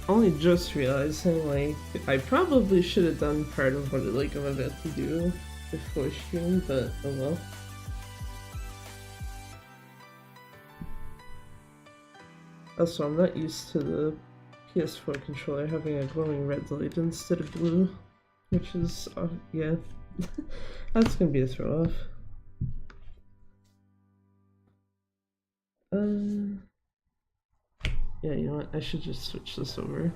only just realizing, like, I probably should have done part of what, like, I'm about to do before stream, but oh well. Also, I'm not used to the PS4 controller having a glowing red light instead of blue, which is, yeah, that's gonna be a throw off. Yeah, you know what, I should just switch this over.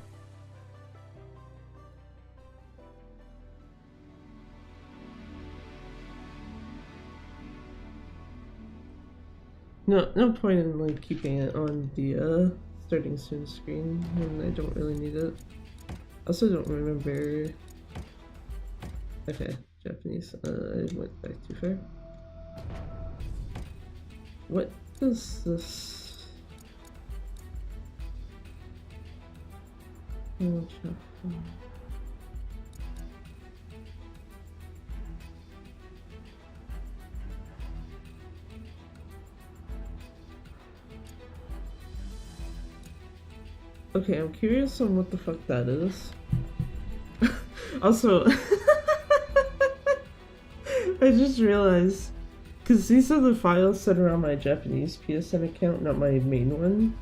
No point in, like, keeping it on the, starting soon screen when I don't really need it. I also don't remember... Okay, Japanese. I went back too far. What is this? Oh, okay, I'm curious on what the fuck that is. Also, I just realized, because these are the files that are on my Japanese PSN account, not my main one.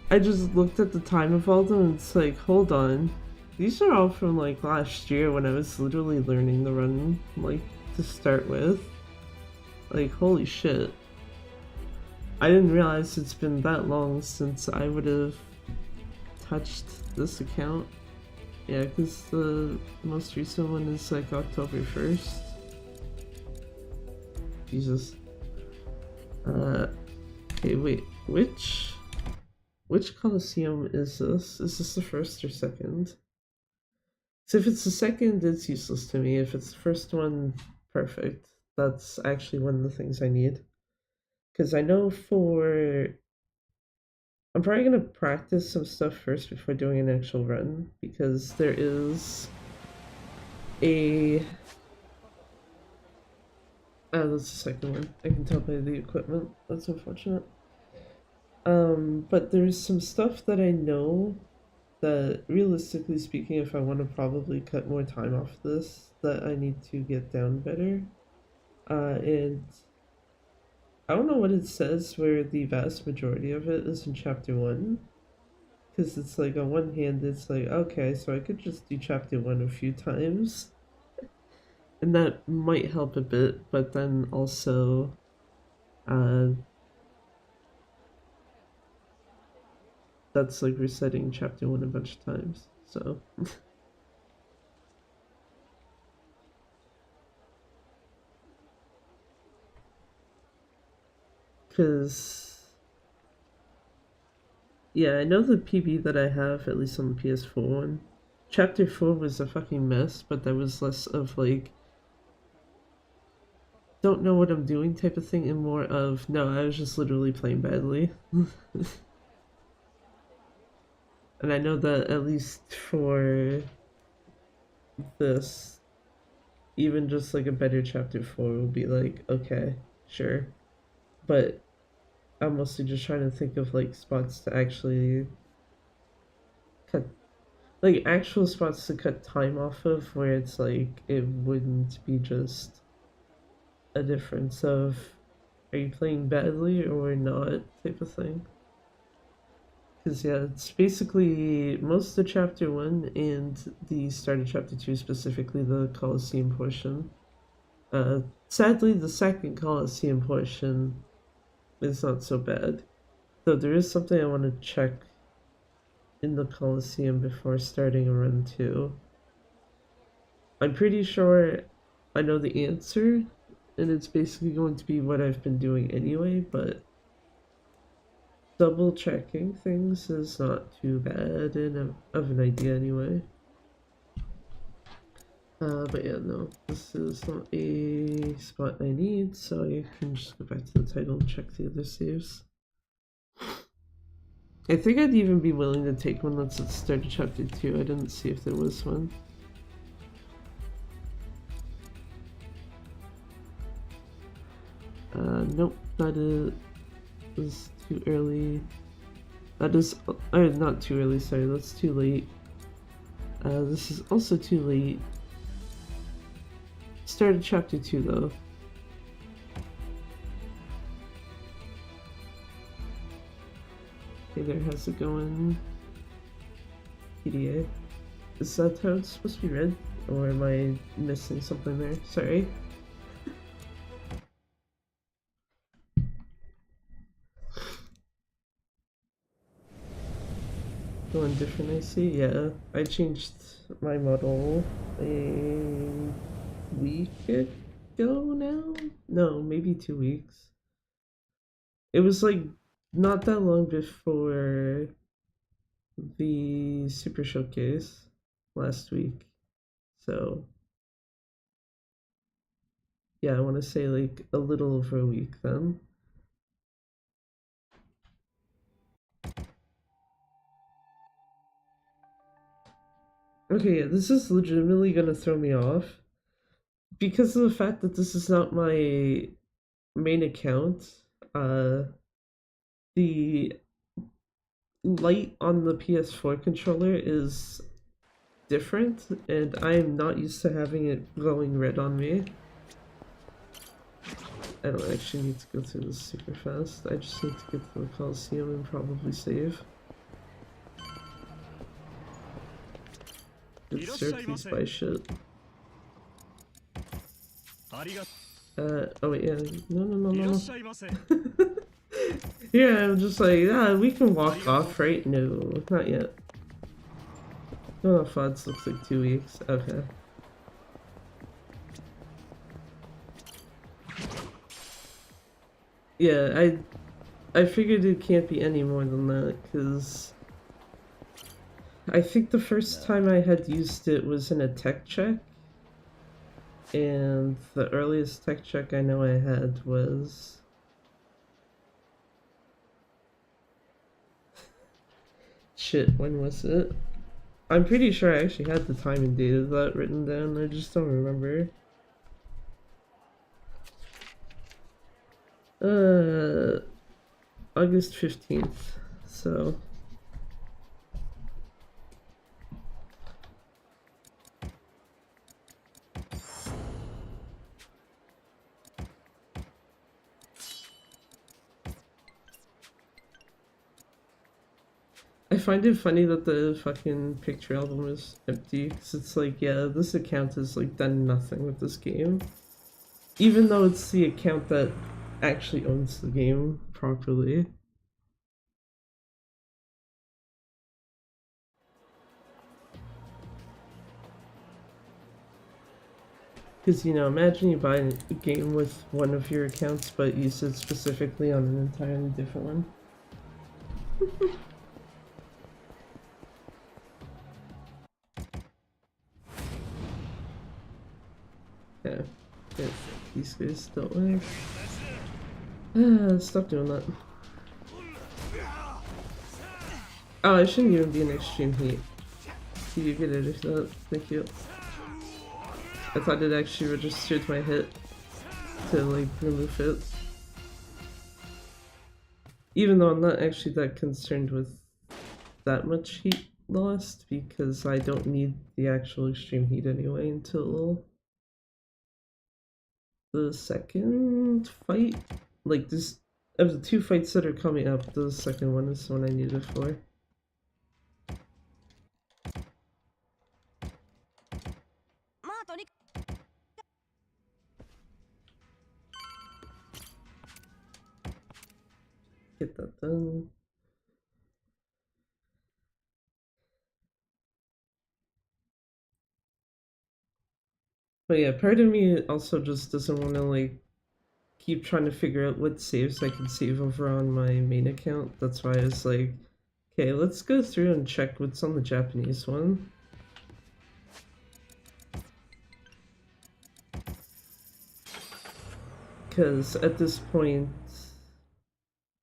I just looked at the time of all of them and it's like, hold on. These are all from like last year when I was literally learning the run, like, to start with. Like, holy shit. I didn't realize it's been that long since I would have touched this account. Yeah, because the most recent one is like October 1st. Jesus. Okay, wait, which Coliseum is this? Is this the first or second? So if it's the second, it's useless to me. If it's the first one, perfect. That's actually one of the things I need. Because I know I'm probably gonna practice some stuff first before doing an actual run, because there is a... Oh, that's the second one. I can tell by the equipment. That's unfortunate. But there's some stuff that I know that, realistically speaking, if I want to probably cut more time off this, that I need to get down better. And I don't know what it says where the vast majority of it is in chapter 1. Because it's like, on one hand, it's like, okay, so I could just do chapter 1 a few times. And that might help a bit, but then also, that's like resetting chapter 1 a bunch of times, so. Because, yeah, I know the PB that I have, at least on the PS4 one, chapter 4 was a fucking mess, but that was less of like, don't know what I'm doing type of thing, and more of, no, I was just literally playing badly. And I know that at least for this, even just like a better chapter 4 will be like, okay, sure. But I'm mostly just trying to think of like spots to actually cut, like actual spots to cut time off of, where it's like it wouldn't be just a difference of, are you playing badly or not type of thing. Because yeah, it's basically most of chapter 1 and the start of chapter 2, specifically the Colosseum portion. Sadly, the second Colosseum portion is not so bad. Though there is something I want to check in the Colosseum before starting a run 2. I'm pretty sure I know the answer, and it's basically going to be what I've been doing anyway, but double checking things is not too bad of an idea anyway. But yeah, no, this is not a spot I need, so I can just go back to the title and check the other saves. I think I'd even be willing to take one that's at the start of chapter 2. I didn't see if there was one. Nope, that is too early. That is not too early, sorry, that's too late. This is also too late. Started chapter 2 though. Hey there, how's it going? PDA. Is that how it's supposed to be read? Or am I missing something there? Sorry. Going different, I see. Yeah, I changed my model a week ago now? No, maybe 2 weeks. It was like not that long before the Super Showcase last week. So, yeah, I want to say like a little over a week then. Okay, yeah, this is legitimately gonna throw me off because of the fact that this is not my main account. The light on the PS4 controller is different, and I am not used to having it glowing red on me. I don't actually need to go through this super fast. I just need to get to the Coliseum and probably save. Let's search these by shit. Oh wait, yeah, no. Yeah, I'm just like, we can walk off, right? No, not yet. Oh, FUDs looks like 2 weeks. Okay. Yeah, I figured it can't be any more than that, because I think the first time I had used it was in a tech check, and the earliest tech check I know I had was... Shit, when was it? I'm pretty sure I actually had the time and date of that written down, I just don't remember. August 15th, so... I find it funny that the fucking picture album is empty, because it's like, yeah, this account has like done nothing with this game. Even though it's the account that actually owns the game properly. Because, you know, imagine you buy a game with one of your accounts but use it specifically on an entirely different one. Yeah, these guys don't like. Stop doing that. Oh, I shouldn't even be in extreme heat. You get rid of that. Thank you. I thought it actually registered my hit to like remove it. Even though I'm not actually that concerned with that much heat lost, because I don't need the actual extreme heat anyway until the second fight. Like this, of the 2 fights that are coming up, the second one is the one I need it for. Get that done. But yeah, part of me also just doesn't want to like keep trying to figure out what saves I can save over on my main account. That's why I was like, okay, let's go through and check what's on the Japanese one. Because at this point,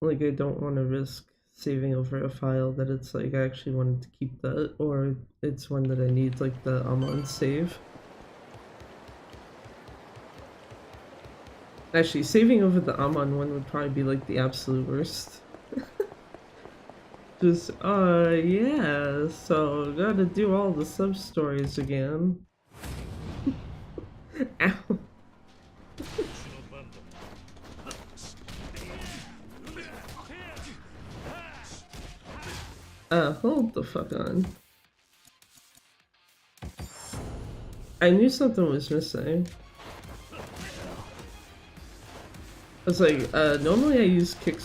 like, I don't want to risk saving over a file that it's like I actually wanted to keep that, or it's one that I need, like the Amon save. Actually, saving over the Amon one would probably be like the absolute worst. Just, yeah, so gotta do all the sub-stories again. Ow. Hold the fuck on. I knew something was missing. I was like, normally I use quick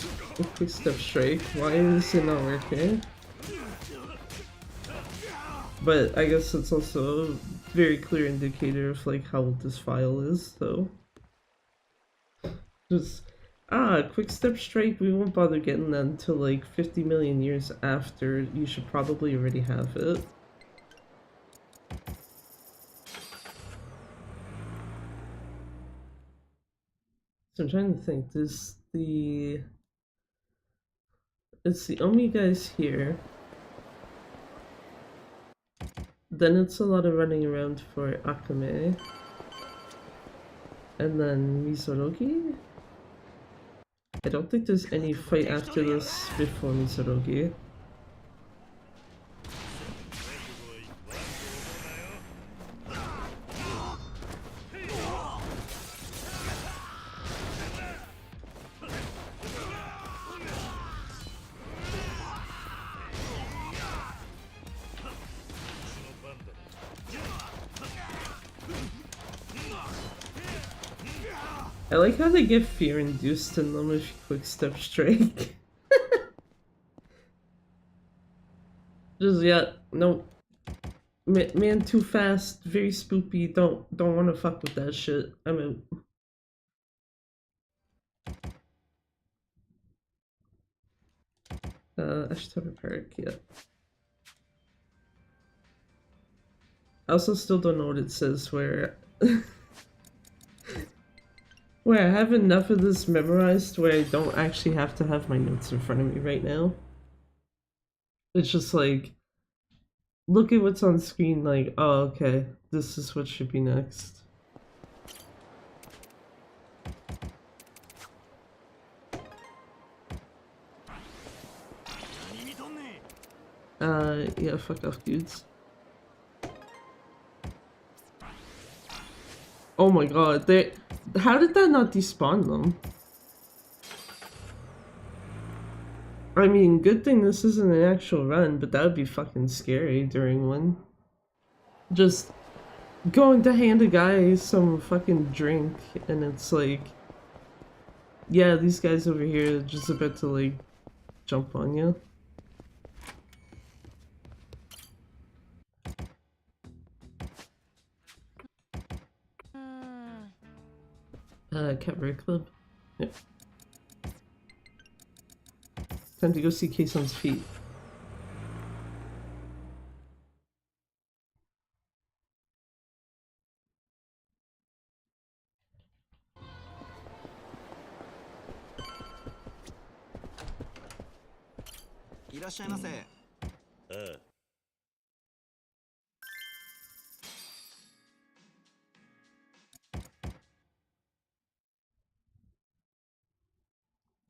step strike. Why is it not working? But I guess it's also a very clear indicator of like how old this file is, so. Just, quick step strike, we won't bother getting that until like 50 million years after. You should probably already have it. So I'm trying to think, it's the Omi guys here. Then it's a lot of running around for Akame. And then Misorogi? I don't think there's any fight after this before Misorogi. I like how they get fear induced in them if you quick step strike. Just, yeah, no. Man too fast, very spoopy, don't wanna fuck with that shit. I'm out. Ashtober Park, yeah. I also still don't know what it says where where I have enough of this memorized where I don't actually have to have my notes in front of me right now. It's just like, look at what's on screen, like, oh, okay, this is what should be next. Yeah, fuck off, dudes. Oh my god, how did that not despawn them? I mean, good thing this isn't an actual run, but that would be fucking scary during one. Just going to hand a guy some fucking drink, and it's like, yeah, these guys over here are just about to like jump on you. Cabaret Club. Yep. Time to go see Kayson's feet.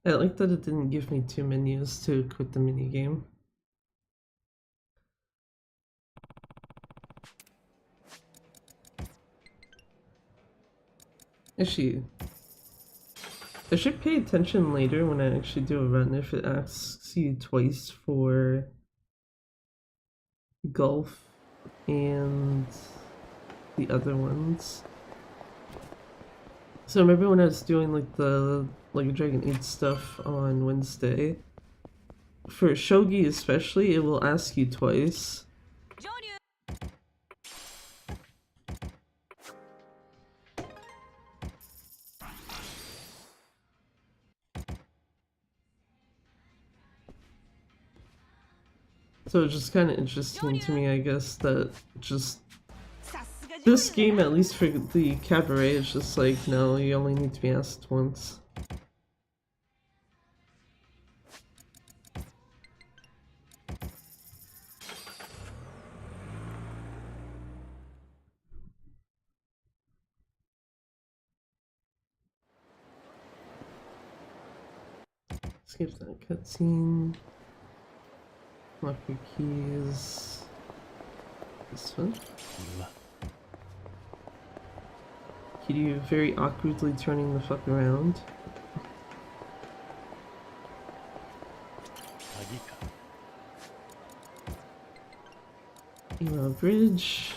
I like that it didn't give me 2 menus to quit the minigame. Actually, I should pay attention later when I actually do a run if it asks you twice for golf and the other ones. So remember when I was doing like the Dragon Gaiden stuff on Wednesday? For Shogi especially, it will ask you twice. So it's just kind of interesting to me, I guess, that just this game, at least for the cabaret, is just like, no, you only need to be asked once. Skip that cutscene. Locker keys. This one. Kiryu very awkwardly turning the fuck around. Email bridge.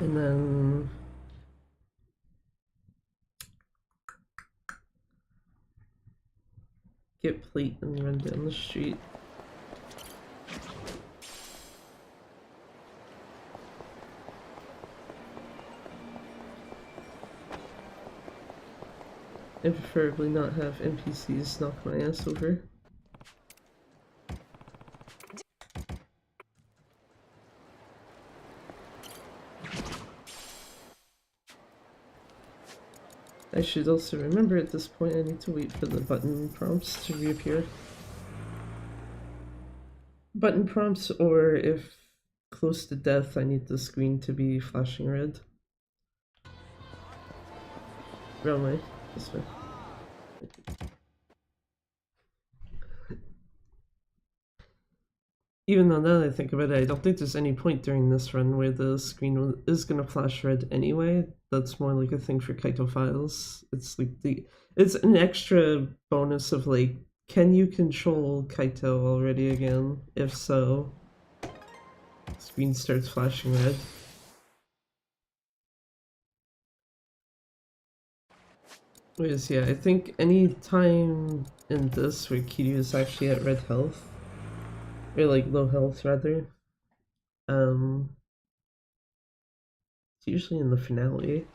And then get plate and run down the street. And preferably not have NPCs knock my ass over. I should also remember at this point I need to wait for the button prompts to reappear. Button prompts, or if close to death, I need the screen to be flashing red. Wrong way. This way. Even though now that I think about it, I don't think there's any point during this run where the screen is gonna flash red anyway. That's more like a thing for Kaito files. It's like it's an extra bonus of like, can you control Kaito already again? If so, screen starts flashing red. Whereas yeah, I think any time in this where Kiryu is actually at red health, or like low health rather, it's usually in the finale.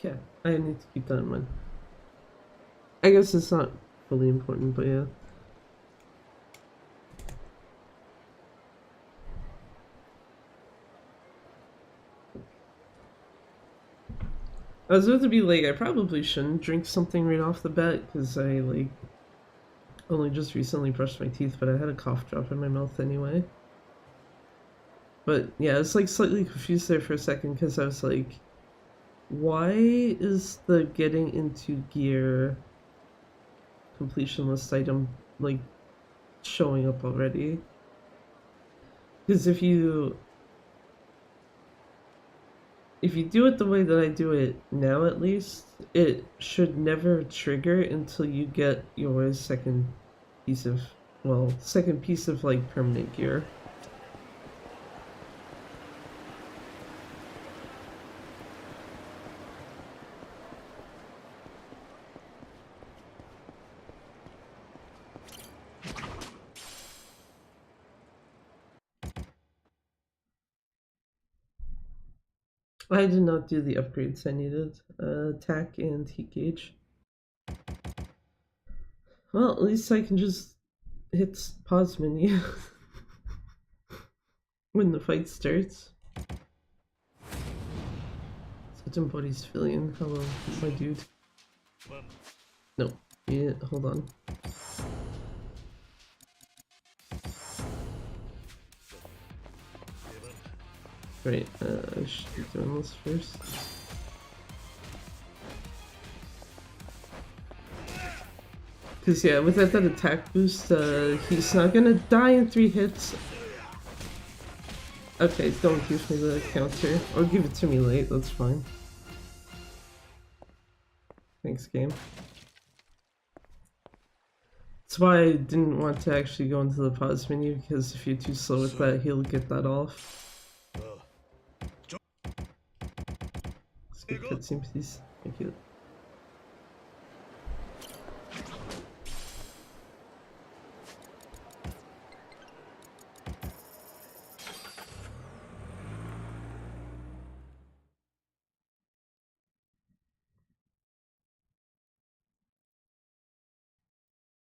Yeah, I need to keep that in mind. I guess it's not fully important, but yeah. I was about to be like, I probably shouldn't drink something right off the bat, because I, like, only just recently brushed my teeth, but I had a cough drop in my mouth anyway. But yeah, it's like slightly confused there for a second, because I was like, why is the getting into gear completion list item, like, showing up already? Because if you do it the way that I do it now, at least, it should never trigger until you get your second piece of like permanent gear. I did not do the upgrades I needed. Attack and heat gauge. Well, at least I can just hit pause menu when the fight starts. Certain body civilian. Hello, my dude. No. Yeah, hold on. Right, I should be doing this first. Because yeah, without that attack boost, he's not gonna die in 3 hits. Okay, don't give me the counter. Or give it to me late, that's fine. Thanks, game. That's why I didn't want to actually go into the pause menu, because if you're too slow with that, he'll get that off. Skip cutscene, please. Thank you.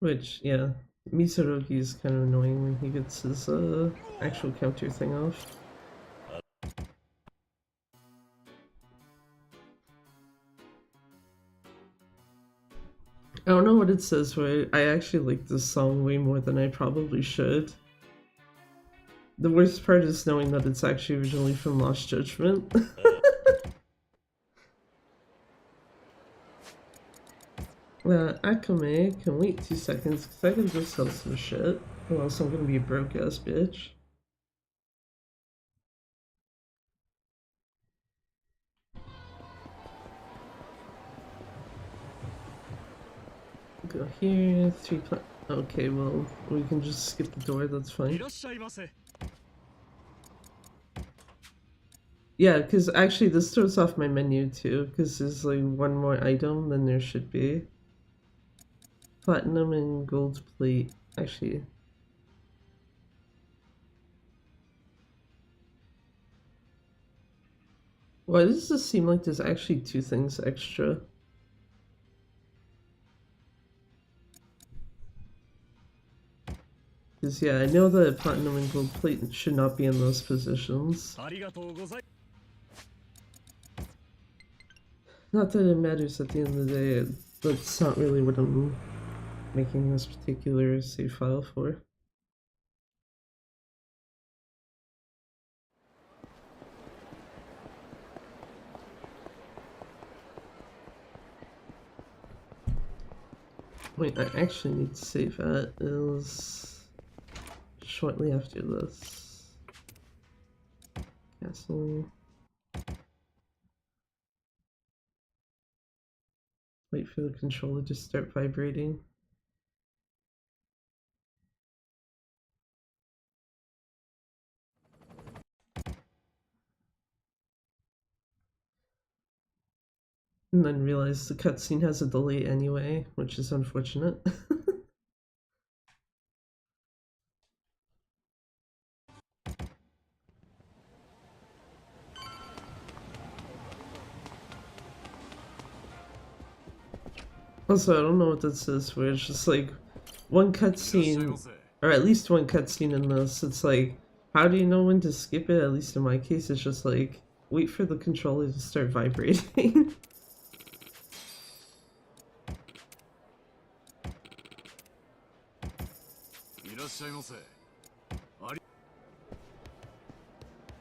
Which, yeah, Misorogi is kind of annoying when he gets his actual counter thing off. I don't know what it says, but I actually like this song way more than I probably should. The worst part is knowing that it's actually originally from Lost Judgment. Akame can wait 2 seconds because I can just sell some shit, or else I'm gonna be a broke ass bitch. Go here, 3 okay, well, we can just skip the door, that's fine. Yeah, because actually this throws off my menu too, because there's like one more item than there should be. Platinum and gold plate, actually. Why does this seem like there's actually 2 things extra? Because yeah, I know that platinum and gold plate should not be in those positions. Not that it matters at the end of the day, that's not really what I'm making this particular save file for. Wait, I actually need to save at is shortly after this. Castle. Wait for the controller to start vibrating. And then realize the cutscene has a delay anyway, which is unfortunate. Also, I don't know what that says for. It's just like one cutscene, or at least one cutscene in this. It's like, how do you know when to skip it? At least in my case, it's just like, wait for the controller to start vibrating.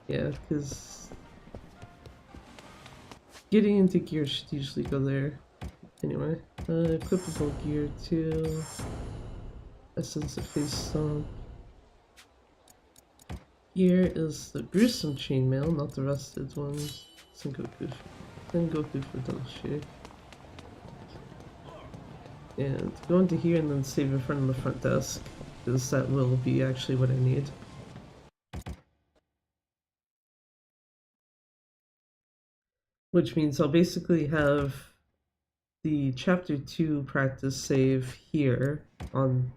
Yeah, because getting into gear should usually go there. Anyway, equipable gear 2. Essence of face stomp. Gear is the gruesome chainmail, not the rusted one. Sengoku for double shake. And go into here and then save in front of the front desk, because that will be actually what I need. Which means I'll basically have the chapter 2 practice save here on...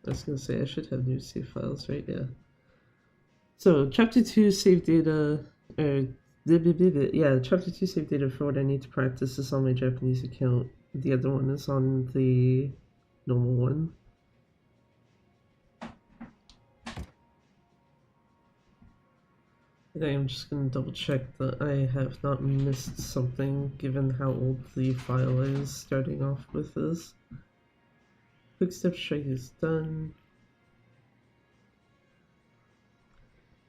I was gonna say I should have new save files, right? Yeah. So chapter 2 save data, or yeah, chapter 2 save data for what I need to practice is on my Japanese account. The other one is on the normal one. I am just gonna double check that I have not missed something given how old the file is starting off with this. Quick step strike is done.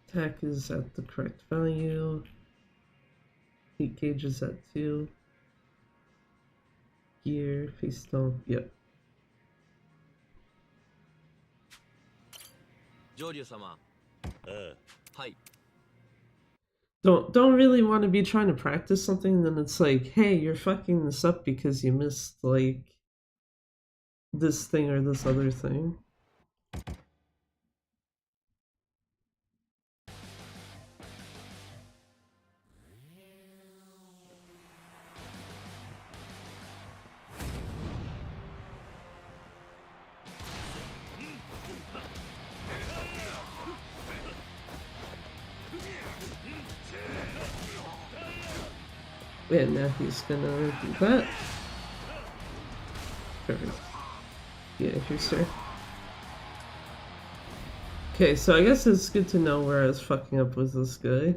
Attack is at the correct value. Heat gauge is at 2. Gear, face stomp, yep. Don't really want to be trying to practice something, then it's like, hey, you're fucking this up because you missed, like, this thing or this other thing. And now he's gonna do that. Perfect. Yeah, here, sir. Okay, so I guess it's good to know where I was fucking up with this guy.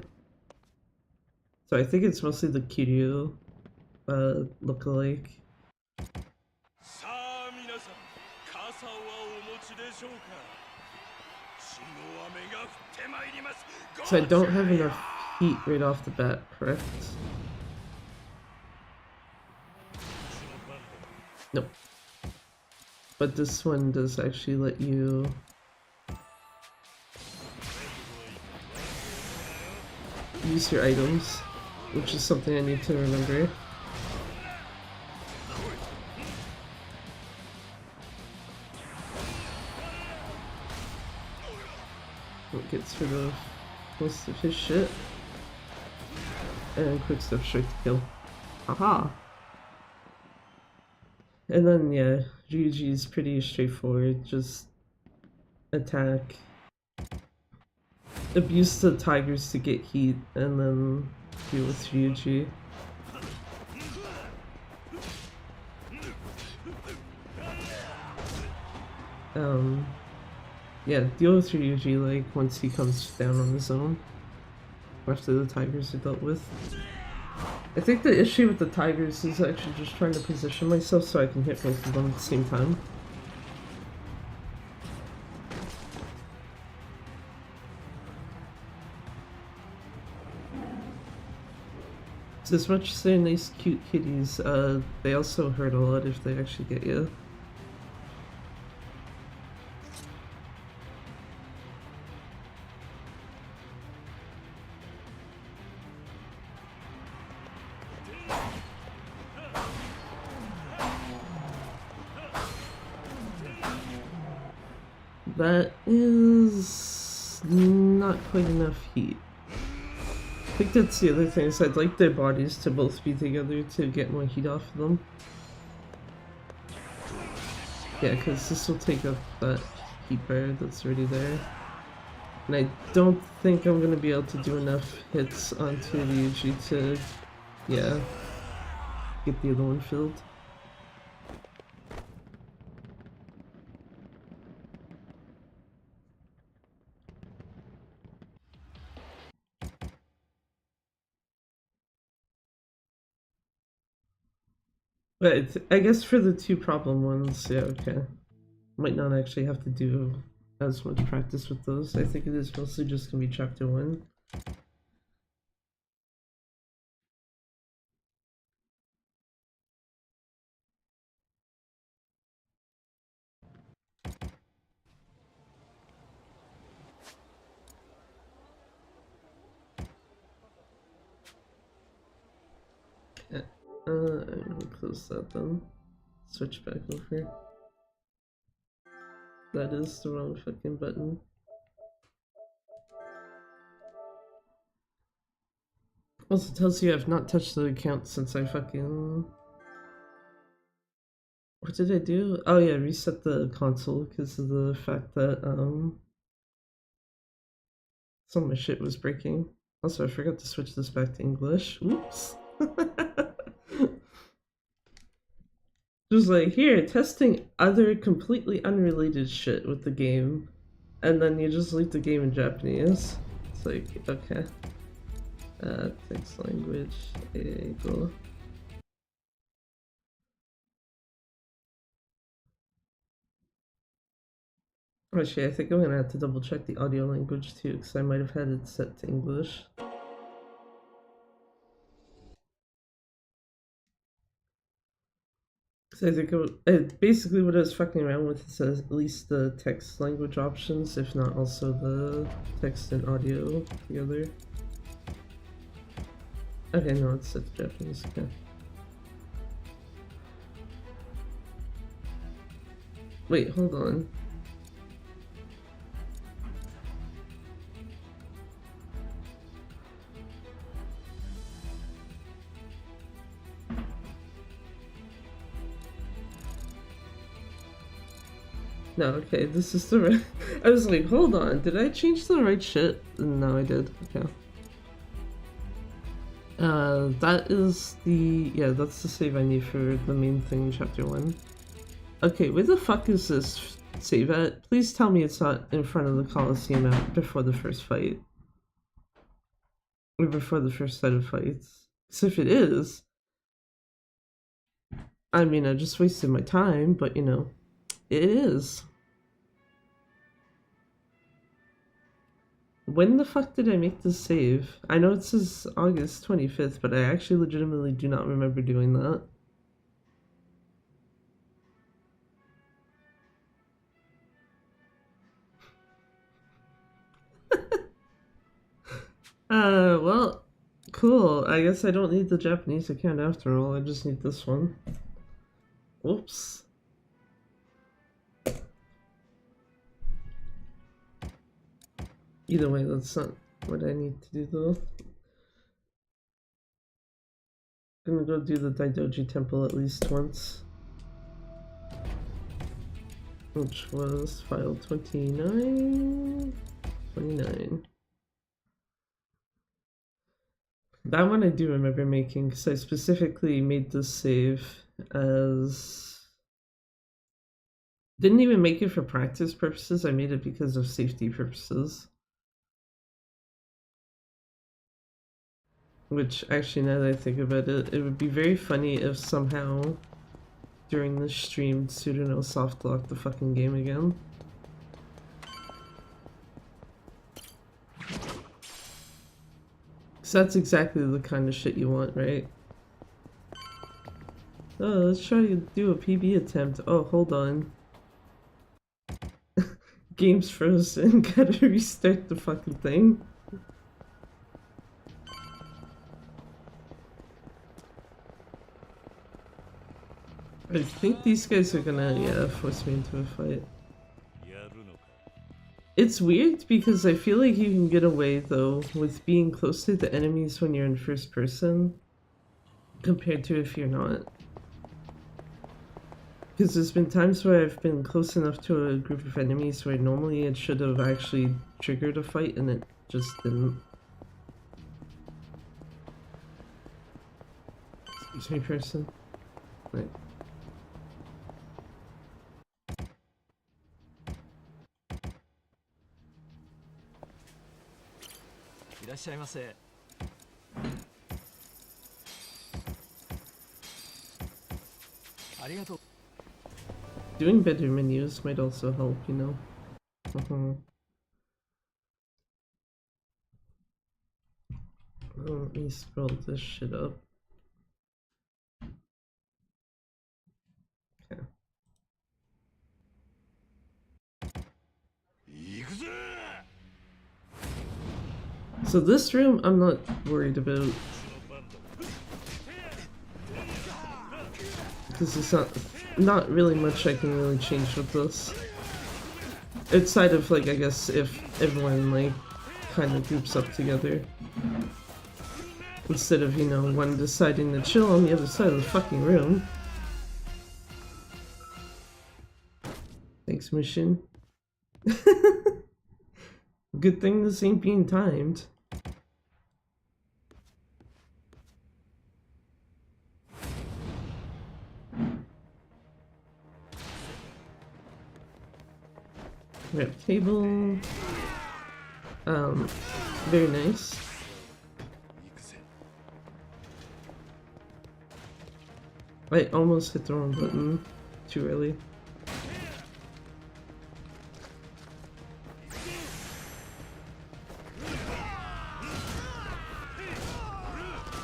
So I think it's mostly the Kiryu. look-alike. So I don't have enough heat right off the bat, correct? Nope. But this one does actually let you use your items, which is something I need to remember. It gets rid of most of his shit. And quick step straight to kill. Haha! And then, yeah, Ryuji is pretty straightforward. Just attack, abuse the tigers to get heat, and then deal with Ryuji. Yeah, deal with Ryuji like once he comes down on his own, after the tigers are dealt with. I think the issue with the tigers is actually just trying to position myself so I can hit both of them at the same time. So as much as they're nice cute kitties, they also hurt a lot if they actually get you. That is not quite enough heat. I think that's the other thing, is I'd like their bodies to both be together to get more heat off of them. Yeah, because this will take up that heat bar that's already there. And I don't think I'm going to be able to do enough hits onto Ryuji to, yeah, get the other one filled. But I guess for the two problem ones, yeah, okay. Might not actually have to do as much practice with those. I think it is mostly just gonna be chapter 1. Yeah. I'm gonna close that then. Switch back over. That is the wrong fucking button. Also tells you I've not touched the account since I fucking... What did I do? Oh yeah, reset the console because of the fact that some of my shit was breaking. Also, I forgot to switch this back to English. Oops. Just like, here, testing other completely unrelated shit with the game. And then you just leave the game in Japanese. It's like, okay. Text language, go. Actually, I think I'm gonna have to double check the audio language too, because I might have had it set to English. So I think basically what I was fucking around with is at least the text language options, if not also the text and audio together. Okay, no, it's set to Japanese, okay. Wait, hold on. No, okay, this is the right... I was like, hold on, did I change the right shit? No, I did, okay. That is the... yeah, that's the save I need for the main thing in chapter 1. Okay, where the fuck is this save at? Please tell me it's not in front of the Coliseum before the first fight. Or before the first set of fights. Because if it is, I mean, I just wasted my time, but you know, it is. When the fuck did I make this save? I know it says August 25th, but I actually legitimately do not remember doing that. Well, cool. I guess I don't need the Japanese account after all. I just need this one. Whoops. Either way, that's not what I need to do though. I'm gonna go do the Daidoji temple at least once. Which was file 29. That one I do remember making, because I specifically made this save as... Didn't even make it for practice purposes, I made it because of safety purposes. Which, actually, now that I think about it, it would be very funny if somehow, during this stream, Pseudono softlocked the fucking game again. So that's exactly the kind of shit you want, right? Oh, let's try to do a PB attempt. Oh, hold on. Game's frozen. Gotta restart the fucking thing. I think these guys are gonna, yeah, force me into a fight. It's weird because I feel like you can get away, though, with being close to the enemies when you're in first person, compared to if you're not. Because there's been times where I've been close enough to a group of enemies where normally it should have actually triggered a fight and it just didn't. Excuse me, person. Right. Doing better menus might also help, you know. Let me scroll this shit up. Okay. So this room I'm not worried about. Because it's not really much I can really change with this. Outside of, like, I guess if everyone, like, kind of groups up together. Instead of, you know, one deciding to chill on the other side of the fucking room. Thanks, mission. Good thing this ain't being timed. We have table. Very nice. I almost hit the wrong button too early.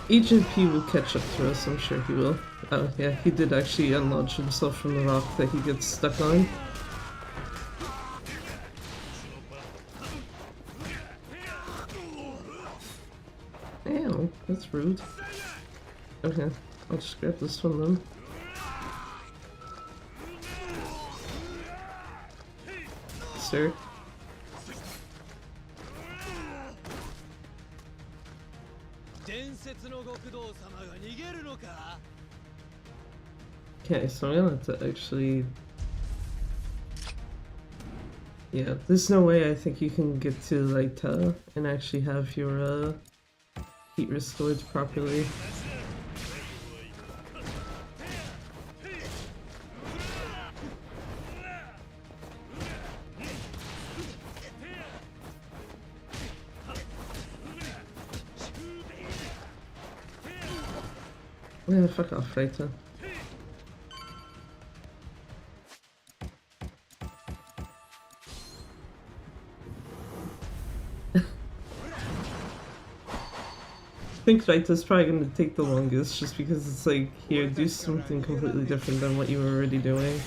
Agent P will catch up to us, I'm sure he will. Oh yeah, he did actually unlaunch himself from the rock that he gets stuck on. Ow, that's rude. Okay, I'll just grab this one then. Sir. Okay, so I'm gonna have to actually... Yeah, there's no way I think you can get to Laita and actually have your heat restored properly. Yeah, fuck off, Laita. think like this is probably gonna take the longest just because it's like, here, do something completely different than what you were already doing.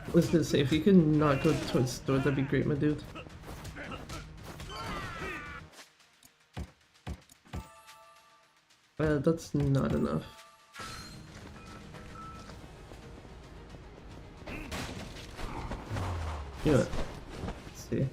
I was gonna say, if you could not go towards the door, that'd be great, my dude. That's not enough. You know what? Let's see.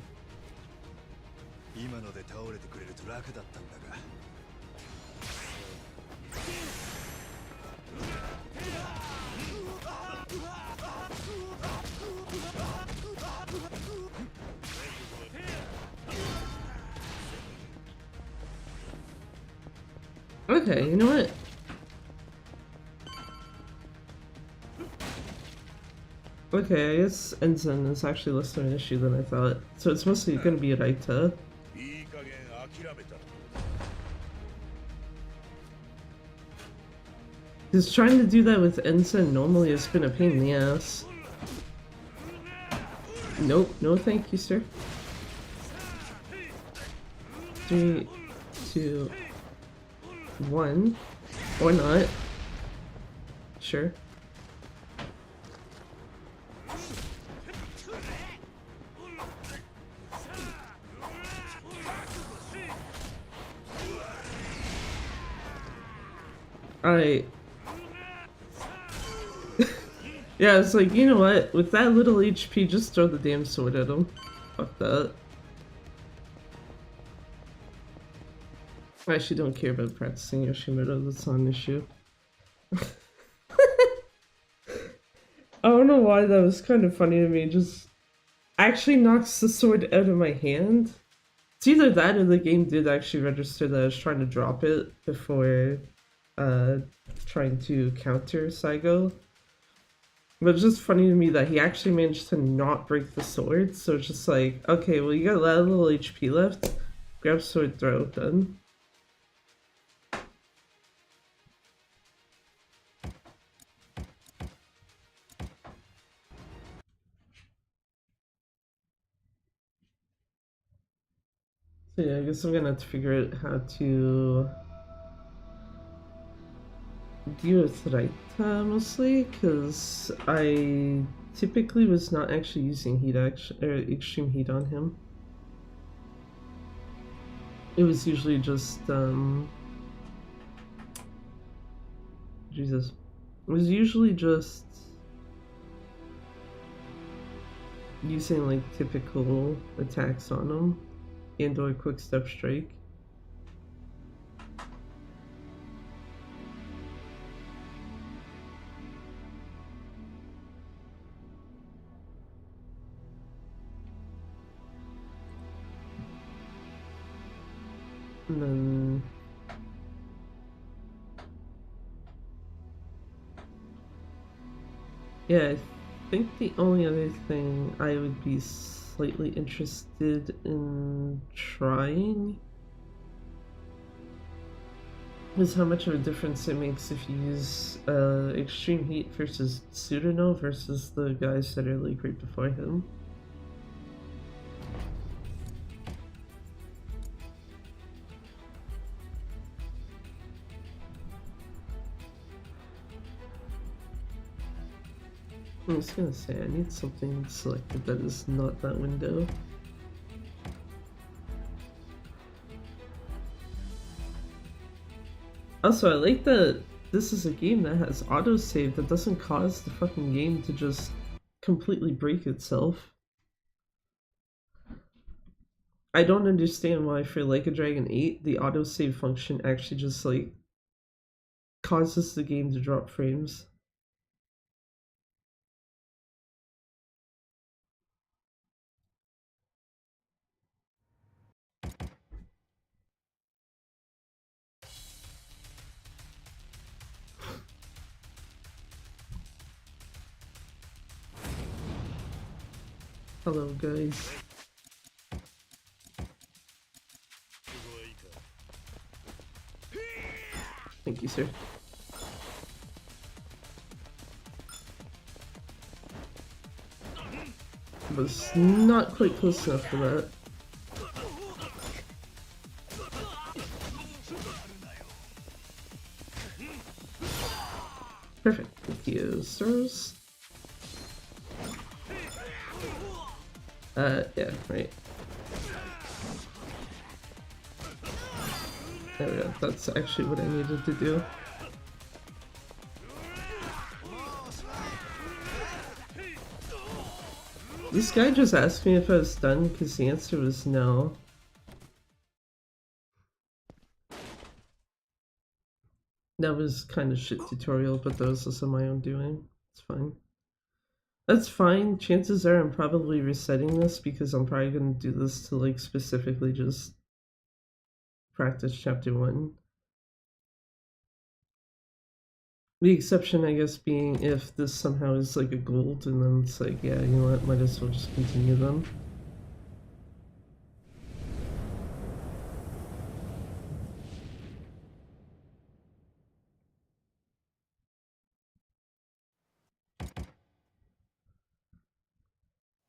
Okay, you know what? Okay, I guess Ensign is actually less of an issue than I thought. So it's mostly gonna be Raita. Because trying to do that with Ensign normally has been a pain in the ass. Nope, no thank you, sir. 3, 2, 1. Or not. Sure. Alright. Yeah, it's like, you know what? With that little HP, just throw the damn sword at him. Fuck that. I actually don't care about practicing Yoshimoto, that's not an issue. I don't know why that was kind of funny to me, just actually knocks the sword out of my hand. It's either that or the game did actually register that I was trying to drop it before trying to counter Saigo. But it's just funny to me that he actually managed to not break the sword, so it's just like, okay, well you got that little HP left, grab sword, throw it then. So yeah, I guess I'm gonna have to figure out how to deal with Raita mostly, because I typically was not actually using heat extreme heat on him. It was usually just Jesus. It was usually just using like typical attacks on him and or quick step strike. And then yeah, I think the only other thing I would be slightly interested in trying is how much of a difference it makes if you use extreme heat versus Tsuruno versus the guys that are like right before him. I was gonna say, I need something selected that is not that window. Also, I like that this is a game that has autosave that doesn't cause the fucking game to just completely break itself. I don't understand why for like a Dragon 8, the autosave function actually just like causes the game to drop frames. Hello, guys. Thank you, sir. Was not quite close enough for that. Perfect. Thank you, stars. Yeah, right. There we go. That's actually what I needed to do. This guy just asked me if I was done because the answer was no. That was kind of shit tutorial, but that was also my own doing. It's fine. That's fine. Chances are I'm probably resetting this because I'm probably going to do this to like specifically just practice chapter 1. The exception, I guess, being if this somehow is like a gold and then it's like, yeah, you know what, might as well just continue them.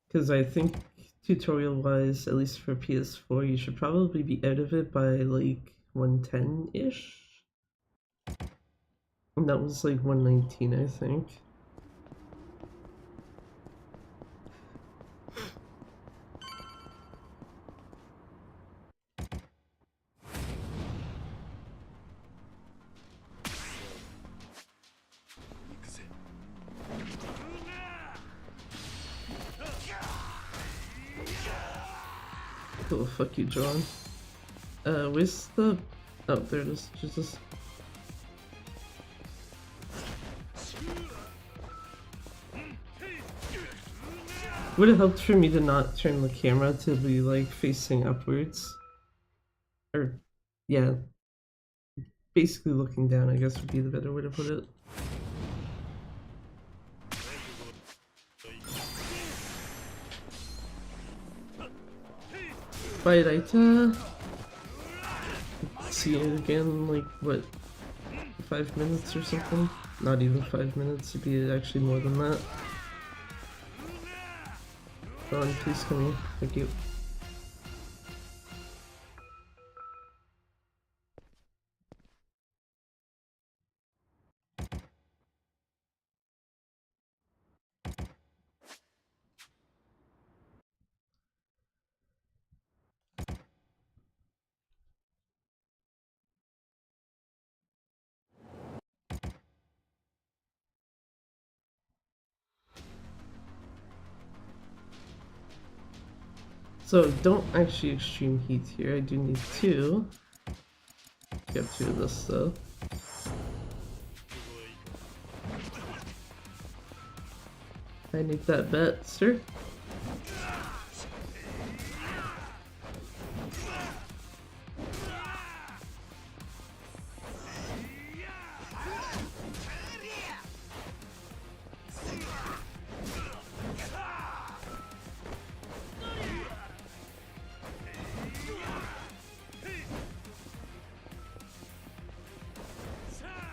Because I think tutorial-wise, at least for PS4, you should probably be out of it by like 110-ish? And that was like 119, I think. Oh, fuck you, John. Where's the... Oh, there it is. Jesus. Would it help for me to not turn the camera to be like facing upwards? Or, yeah. Basically looking down, I guess would be the better way to put it. Bye, Raita. See you again, like, what, 5 minutes or something? Not even 5 minutes, it'd be actually more than that. Go on, please come here. Thank you. So don't actually extreme heat here. I do need 2. Get through this though. I need that bet, sir.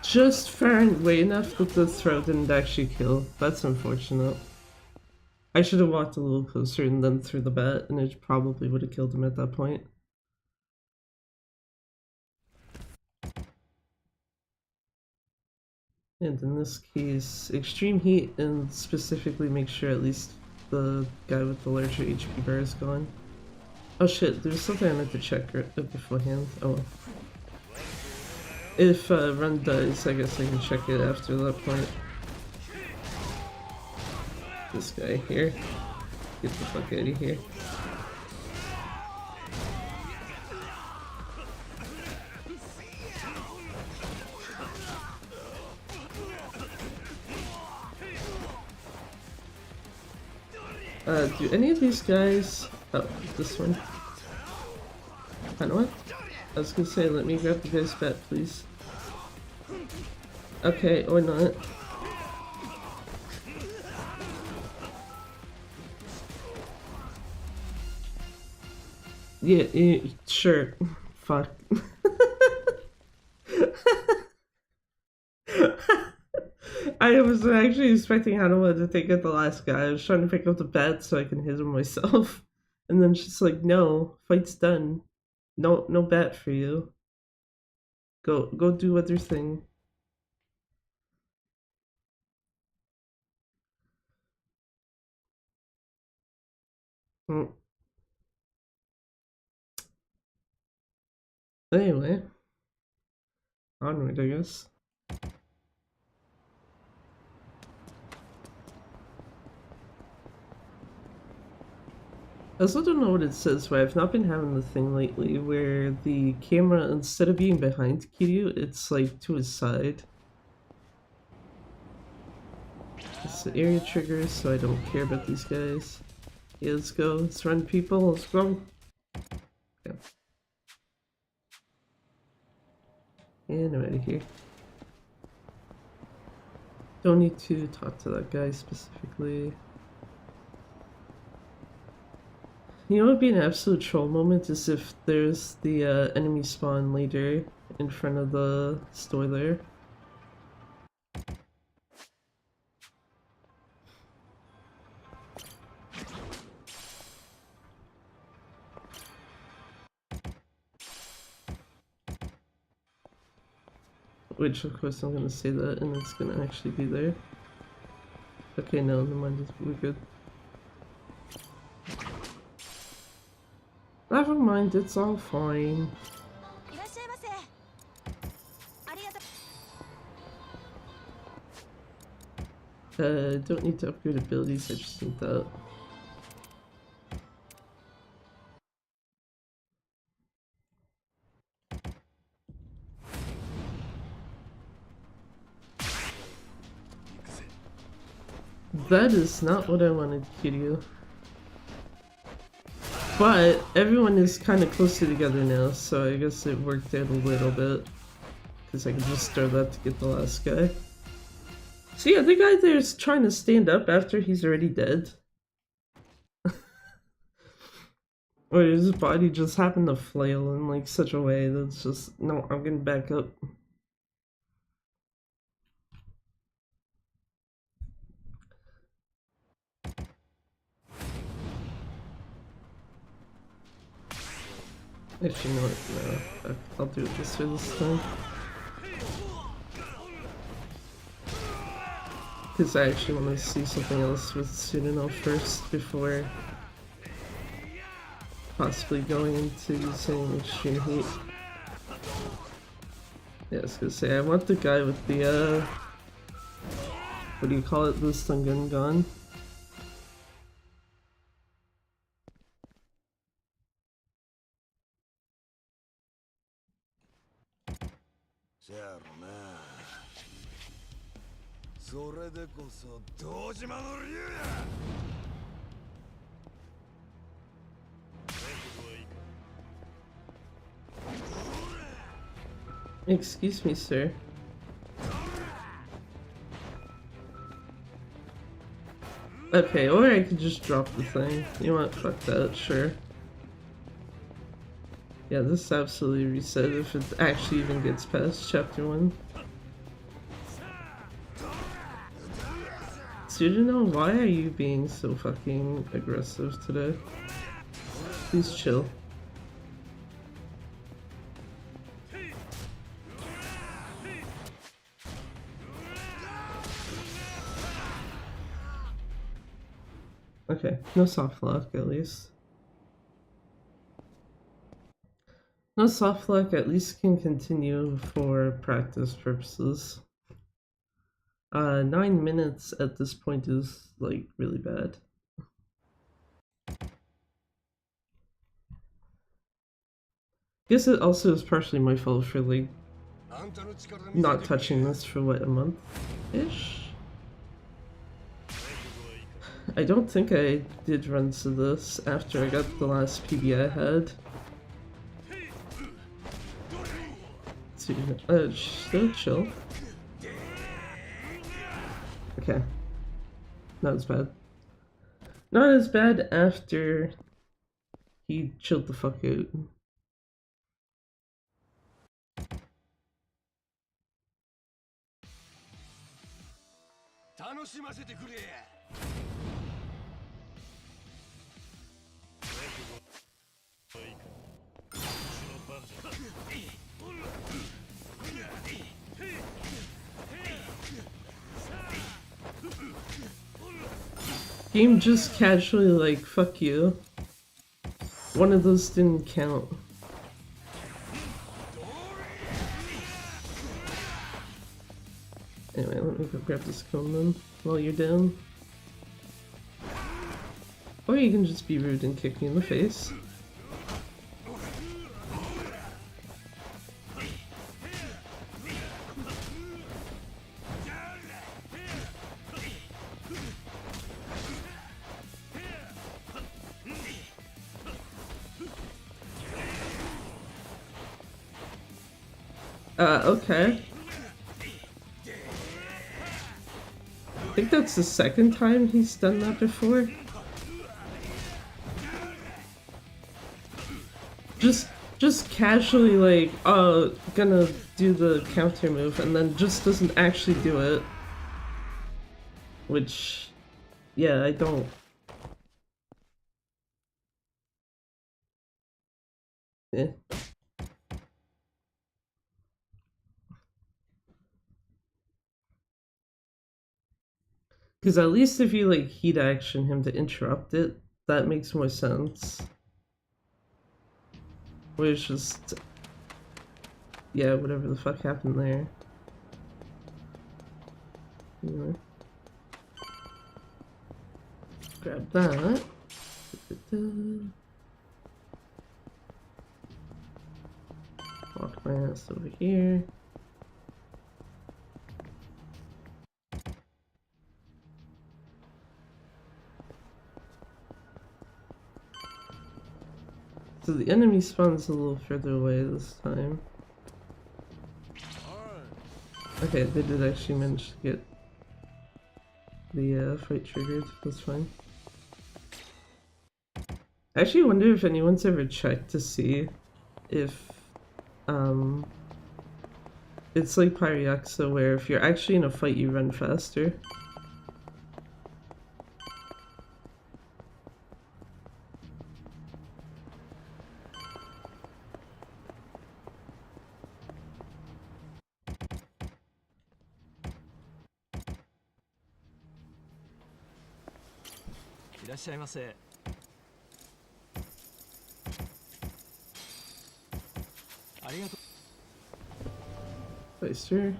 Just far away enough that the throw didn't actually kill. That's unfortunate. I should have walked a little closer and then threw the bat, and it probably would have killed him at that point. And in this case, extreme heat, and specifically make sure at least the guy with the larger HP bar is gone. Oh shit, there's something I meant to check beforehand. Oh well. If run dies, I guess I can check it after that point. This guy here. Get the fuck out of here. Do any of these guys... Oh, this one. I know what? I was gonna say, let me grab the guy's bat, please. Okay, or not. Yeah, sure. Fuck. I was actually expecting Hannah to take out the last guy. I was trying to pick up the bat so I can hit him myself. And then she's like, no, fight's done. No bat for you. Go do other thing. Mm. Anyway, onward, I guess. I also don't know what it says, but I've not been having the thing lately where the camera, instead of being behind Kiryu, it's like to his side. It's the area triggers, so I don't care about these guys. Yeah, let's go. Let's run, people. Let's go. Yeah. And I'm out of here. Don't need to talk to that guy specifically. You know what would be an absolute troll moment is if there's the enemy spawn later in front of the store there. Which of course I'm gonna say that and it's gonna actually be there. Okay, no, never mind, we're good. Never mind, it's all fine. Don't need to upgrade abilities, I just need that. That is not what I wanted, Kiryu. But everyone is kind of closer together now, so I guess it worked out a little bit. Because I can just throw that to get the last guy. So yeah, the guy there's trying to stand up after he's already dead. Or his body just happened to flail in like such a way that's just, no, I'm gonna back up. Actually, you know what? No, I'll do it this way this time. Because I actually want to see something else with Tsunano first before possibly going into using extreme heat. Yeah, I was gonna say, I want the guy with the, what do you call it, the stun gun gone. Excuse me, sir. Okay, or I could just drop the thing. You know what? Fuck that, sure. Yeah, this absolutely reset if it actually even gets past chapter 1. Tsuruno, why are you being so fucking aggressive today? Please chill. Okay, no soft lock at least. No soft lock at least can continue for practice purposes. 9 minutes at this point is like really bad. Guess it also is partially my fault for like not touching this for what, a month-ish? I don't think I did runs to this after I got the last PB I had. Still chill. Okay. Not as bad. Not as bad after He chilled the fuck out. Game just casually like, fuck you. One of those didn't count. Anyway, let me go grab this cone then, while you're down. Or you can just be rude and kick me in the face. Okay. I think that's the second time he's done that before. Just casually like, gonna do the counter move and then just doesn't actually do it. Which, yeah, I don't. Eh. Because at least if you like heat action him to interrupt it, that makes more sense. Where it's just, yeah, whatever the fuck happened there. Anyway. Grab that. Walk my ass over here. So the enemy spawns a little further away this time. Okay, they did actually manage to get the fight triggered. That's fine. I actually wonder if anyone's ever checked to see if it's like Pyriaxa where if you're actually in a fight you run faster. Faster.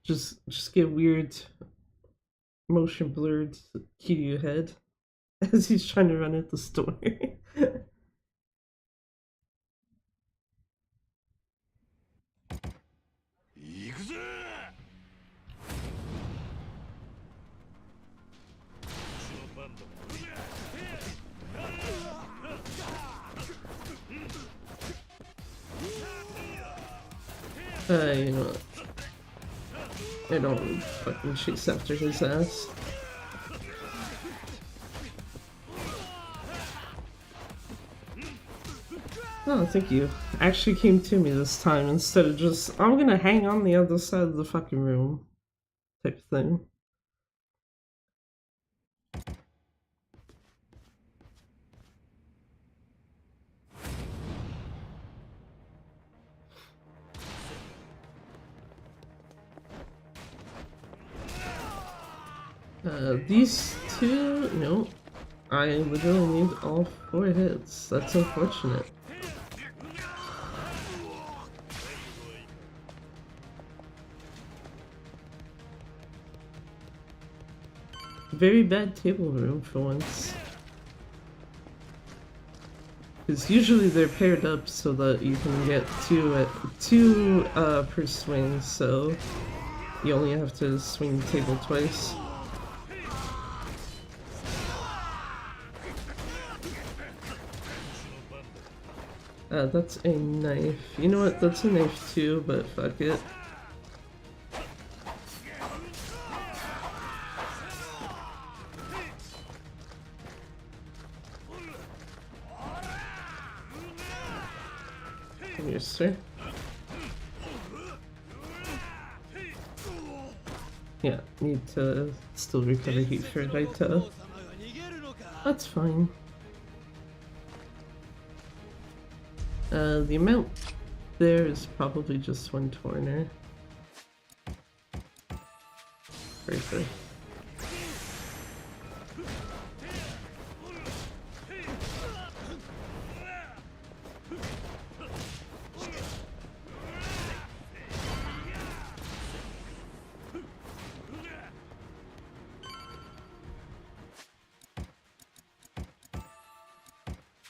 Just get weird motion blurred Kiryu head as he's trying to run at the store. You know what? I don't fucking chase after his ass. Oh, thank you. Actually came to me this time instead of just, I'm gonna hang on the other side of the fucking room type thing. These two, no. I literally need all 4 hits. That's unfortunate. Very bad table room for once. Because usually they're paired up so that you can get two per swing, so you only have to swing the table twice. That's a knife. You know what? That's a knife too, but fuck it. Yes, sir. Yeah, need to still recover heat for Raita. That's fine. The amount there is probably just one Torner. Perfect.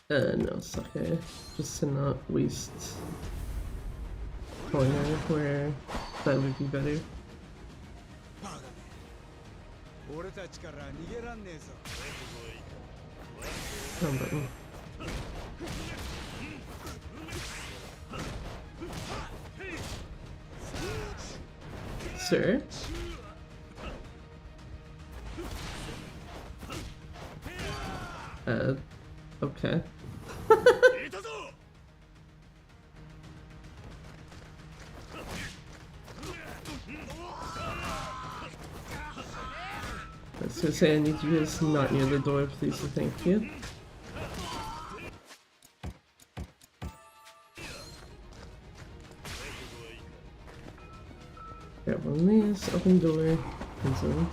No, it's okay. Just to not waste Torner where that would be better. Button. Sir? Okay. I was gonna say I need you guys not near the door, please, so thank you. Grab one of these, open door, and so.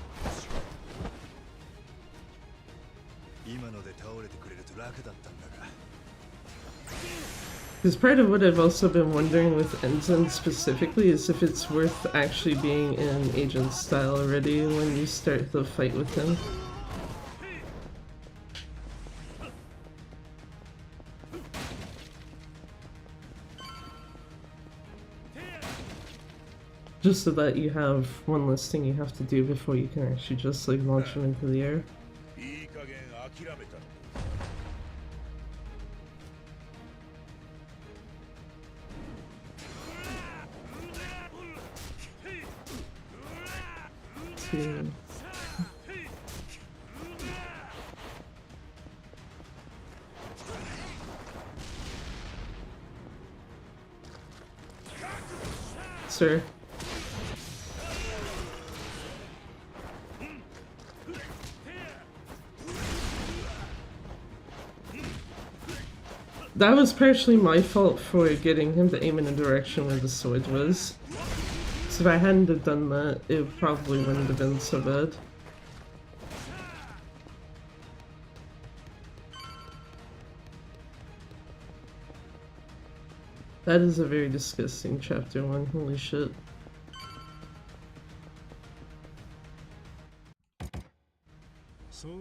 Because part of what I've also been wondering with Ensign specifically is if it's worth actually being in agent style already when you start the fight with him. Just so that you have one less thing you have to do before you can actually just like launch him into the air. Sir. That was partially my fault for getting him to aim in a direction where the sword was. So if I hadn't have done that, it probably wouldn't have been so bad. That is a very disgusting chapter 1, holy shit.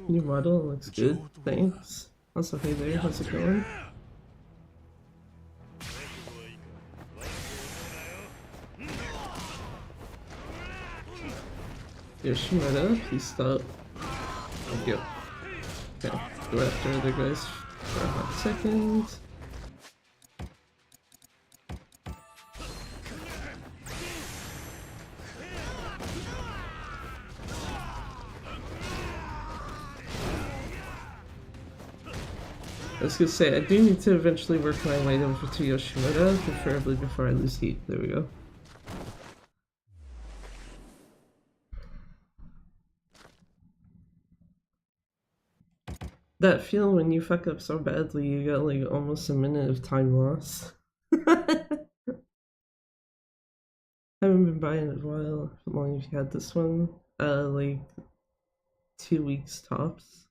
New model looks good, thanks. Also, hey there, how's it going? Yoshimura, please stop. Thank you. Okay, go after other guys for a hot second. I was gonna say, I do need to eventually work my way over to Yoshimura, preferably before I lose heat. There we go. That feeling when you fuck up so badly, you got like almost a minute of time loss. Haven't been buying it in a while. How long have you had this one? Like 2 weeks tops.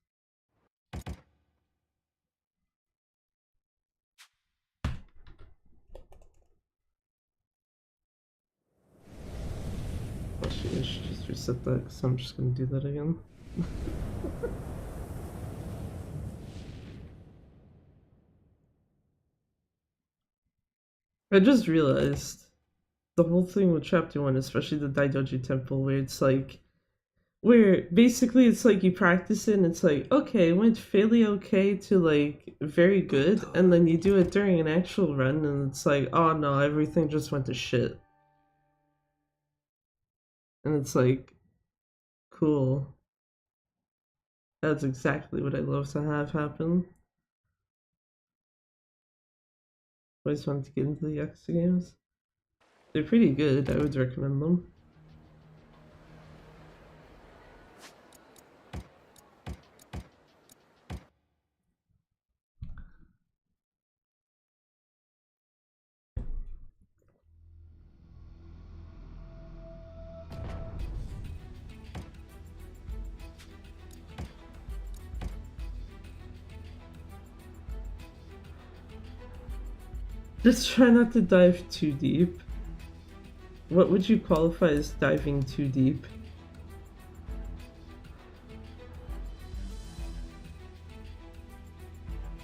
Oh shit, I should just reset that because I'm just gonna do that again. I just realized the whole thing with chapter 1, especially the Daidoji Temple, where it's like, where basically it's like you practice it and it's like, okay, it went fairly okay to like very good, and then you do it during an actual run and it's like, oh no, everything just went to shit. And it's like, cool. That's exactly what I love to have happen. Always wanted to get into the Yakuza games. They're pretty good, I would recommend them. Just try not to dive too deep. What would you qualify as diving too deep?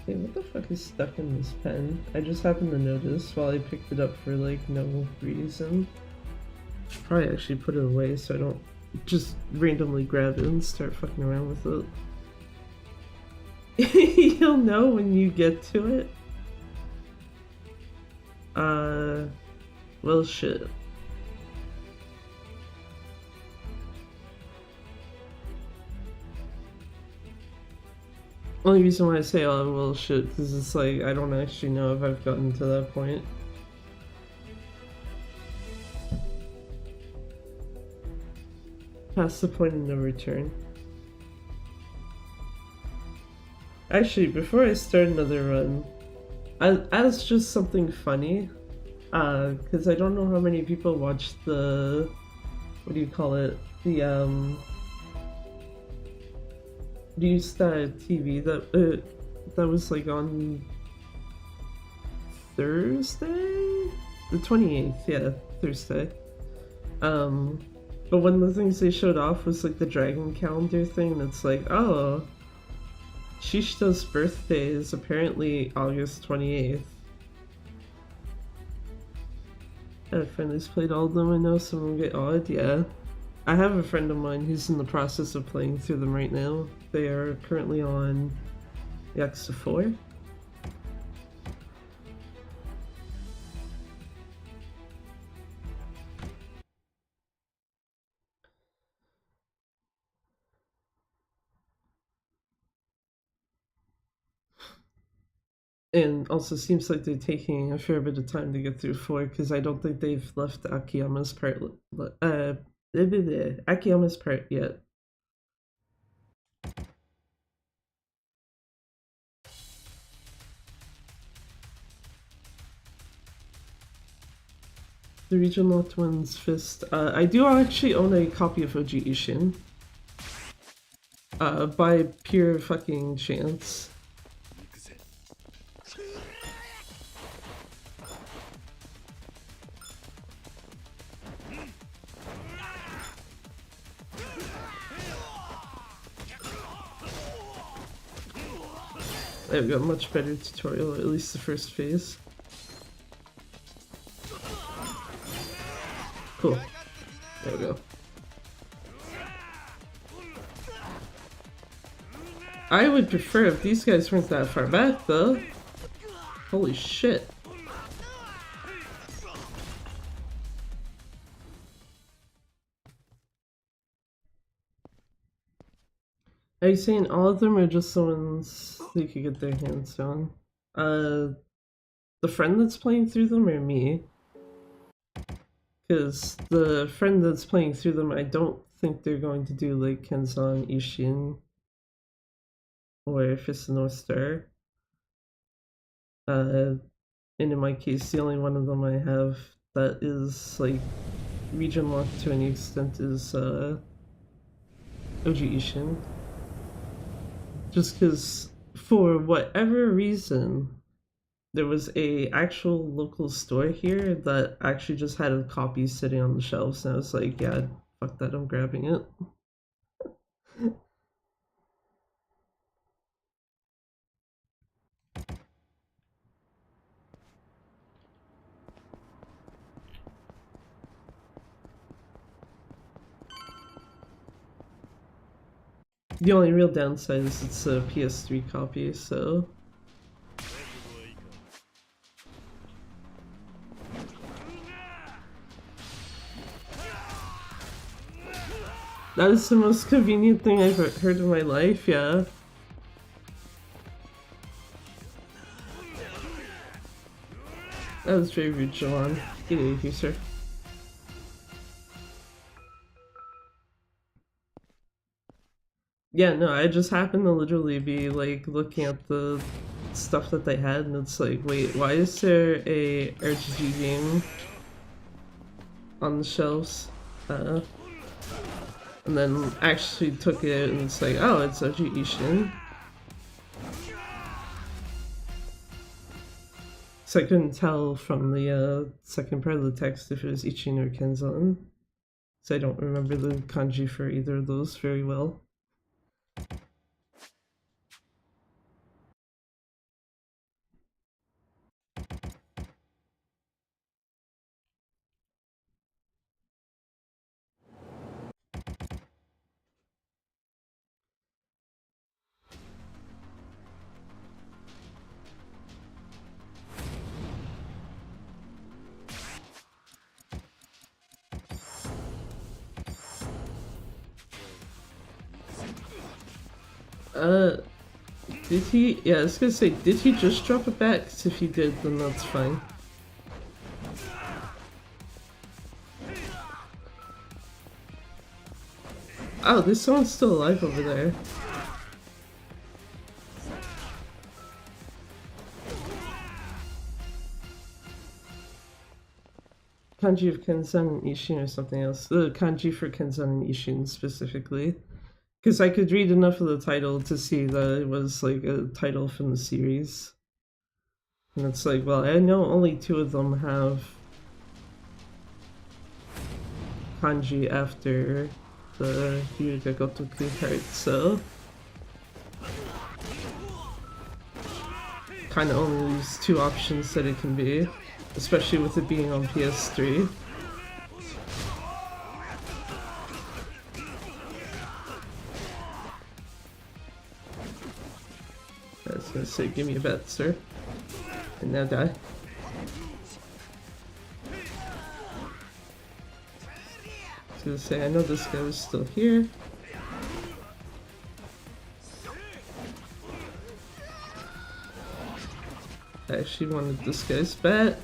Hey, what the fuck is stuck in this pen? I just happened to notice while I picked it up for like no reason. Should probably actually put it away so I don't just randomly grab it and start fucking around with it. You'll know when you get to it. Well shit. Only reason why I say oh well shit because it's like I don't actually know if I've gotten to that point. Past the point of no return. Actually, before I start another run, as just something funny, because I don't know how many people watch the, what do you call it, the news TV that was like on Thursday? The 28th, yeah, Thursday. But one of the things they showed off was like the dragon calendar thing, and it's like, oh, Shishito's birthday is apparently August 28th. I finally played all of them. I know some will get odd, yeah. I have a friend of mine who's in the process of playing through them right now. They are currently on Yakuza 4. And also seems like they're taking a fair bit of time to get through 4 because I don't think they've left Akiyama's part Akiyama's part yet. The region locked one's fist. I do actually own a copy of OG Ishin. By pure fucking chance. There we go, much better tutorial, at least the first phase. Cool. There we go. I would prefer if these guys weren't that far back, though. Holy shit. Are you saying all of them or just the ones they could get their hands on? The friend that's playing through them or me? Because the friend that's playing through them, I don't think they're going to do like Kenzan, Ishin, or Fist of North Star. And in my case, the only one of them I have that is like region locked to any extent is OG Ishin. Just because for whatever reason there was a actual local store here that actually just had a copy sitting on the shelves, and I was like, yeah, fuck that, I'm grabbing it. The only real downside is it's a PS3 copy, so that is the most convenient thing I've heard in my life, yeah. That was very rude, Joanne. Get out of here, sir. Yeah, no, I just happened to literally be like looking at the stuff that they had, and it's like, wait, why is there a RPG game on the shelves? And then actually took it, and it's like, oh, it's Oji Ishin. So I couldn't tell from the second part of the text if it was Ichin or Kenzan. So I don't remember the kanji for either of those very well. Did he? Yeah, I was gonna say, did he just drop it back? 'Cause if he did, then that's fine. Oh, there's someone still alive over there. Kanji of Kenzan and Ishin or something else. The kanji for Kenzan and Ishin specifically. Because I could read enough of the title to see that it was like a title from the series. And it's like, well, I know only two of them have kanji after the Hyuga Gotoku part, so kind of only leaves two options that it can be, especially with it being on PS3. I was gonna say, give me a bet, sir. And now die. I was gonna say, I know this guy was still here. I actually wanted this guy's bet.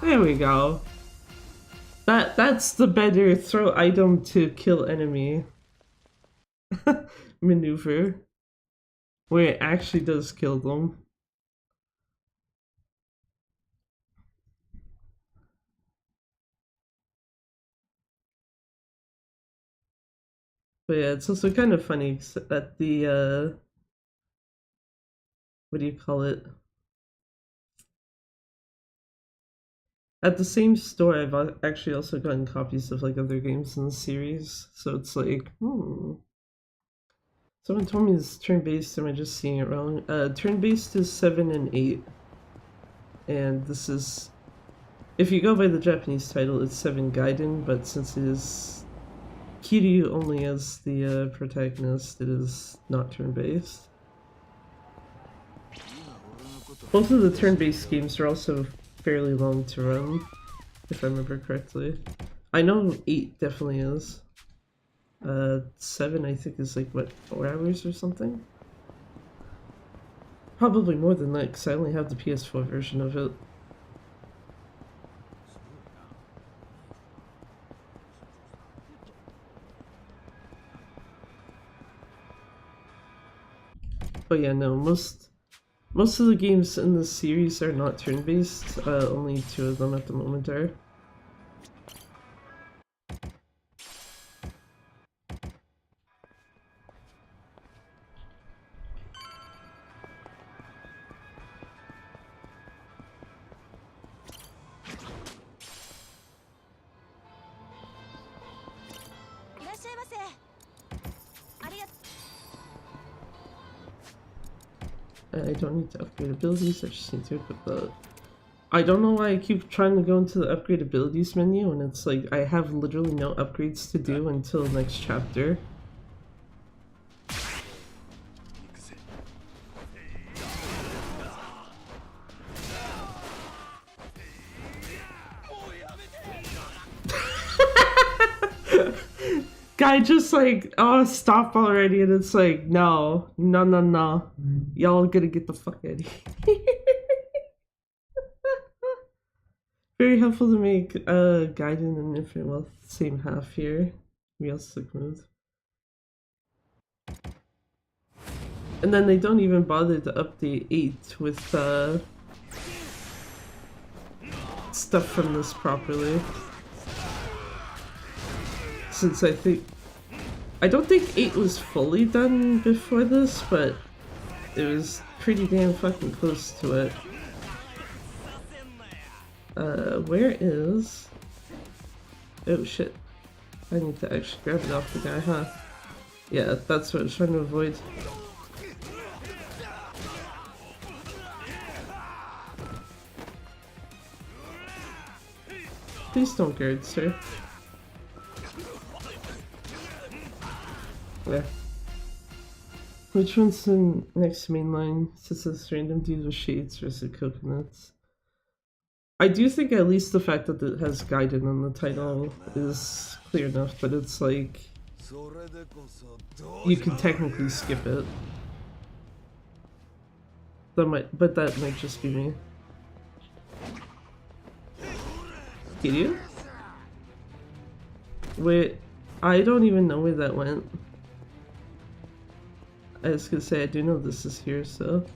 There we go. That's the better throw item to kill enemy maneuver, where it actually does kill them. But yeah, it's also kind of funny that the what do you call it? At the same store, I've actually also gotten copies of like other games in the series, so it's like, Someone told me it's turn-based, am I just seeing it wrong? Turn-based is 7 and 8. And this is... If you go by the Japanese title, it's 7 Gaiden, but since it is Kiryu only as the protagonist, it is not turn-based. Both of the turn-based games are also fairly long to run, if I remember correctly. I know 8 definitely is. 7 I think is like, what, 4 hours or something? Probably more than that, because I only have the PS4 version of it. But yeah, no, most of the games in the series are not turn-based, only 2 of them at the moment are. I don't need to upgrade abilities, I just need to equip the... I don't know why I keep trying to go into the upgrade abilities menu and it's like I have literally no upgrades to do until next chapter. guy just like, oh, stop already, and it's like, no, no, no, no, y'all gonna get the fuck out of here. Very helpful to make Gaiden and Infinite Wealth same half here. Real sick move. And then they don't even bother to update 8 with stuff from this properly. Since I don't think 8 was fully done before this, but it was pretty damn fucking close to it. Where is... Oh shit. I need to actually grab it off the guy, huh? Yeah, that's what I was trying to avoid. Please don't guard, sir. There. Which one's the next main line? Since it's random dudes with shades versus coconuts. I do think at least the fact that it has Gaiden on the title is clear enough, but it's like you can technically skip it. But that might just be me. Kiryu? Wait, I don't even know where that went. I was gonna say I do know this is here, so.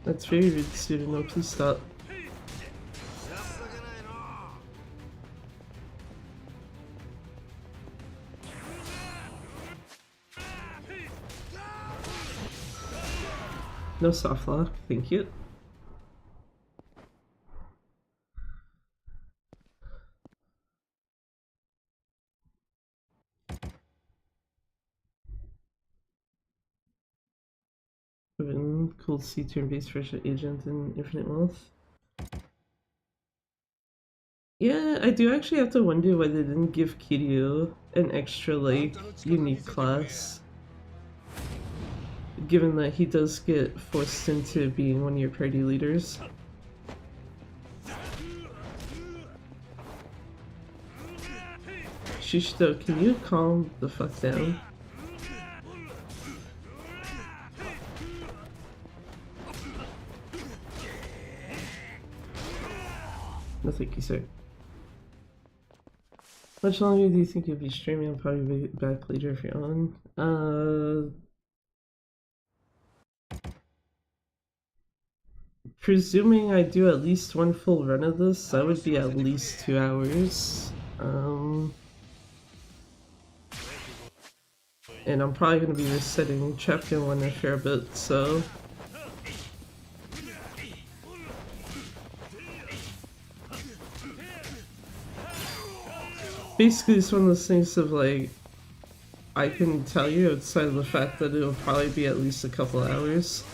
That's very rude, student. No, please stop. No soft lock, thank you. Cool to see turn-based version agent in Infinite Wealth. Yeah, I do actually have to wonder why they didn't give Kiryu an extra, like, unique class. Given that he does get forced into being one of your party leaders. Shishito, can you calm the fuck down? No thank you, sir. Much longer do you think you'll be streaming? I'll probably be back later if you're on. Presuming I do at least one full run of this, that would be at least 2 hours. And I'm probably going to be resetting chapter 1 a fair bit, so... Basically, it's one of those things of like, I can tell you outside of the fact that it'll probably be at least a couple hours.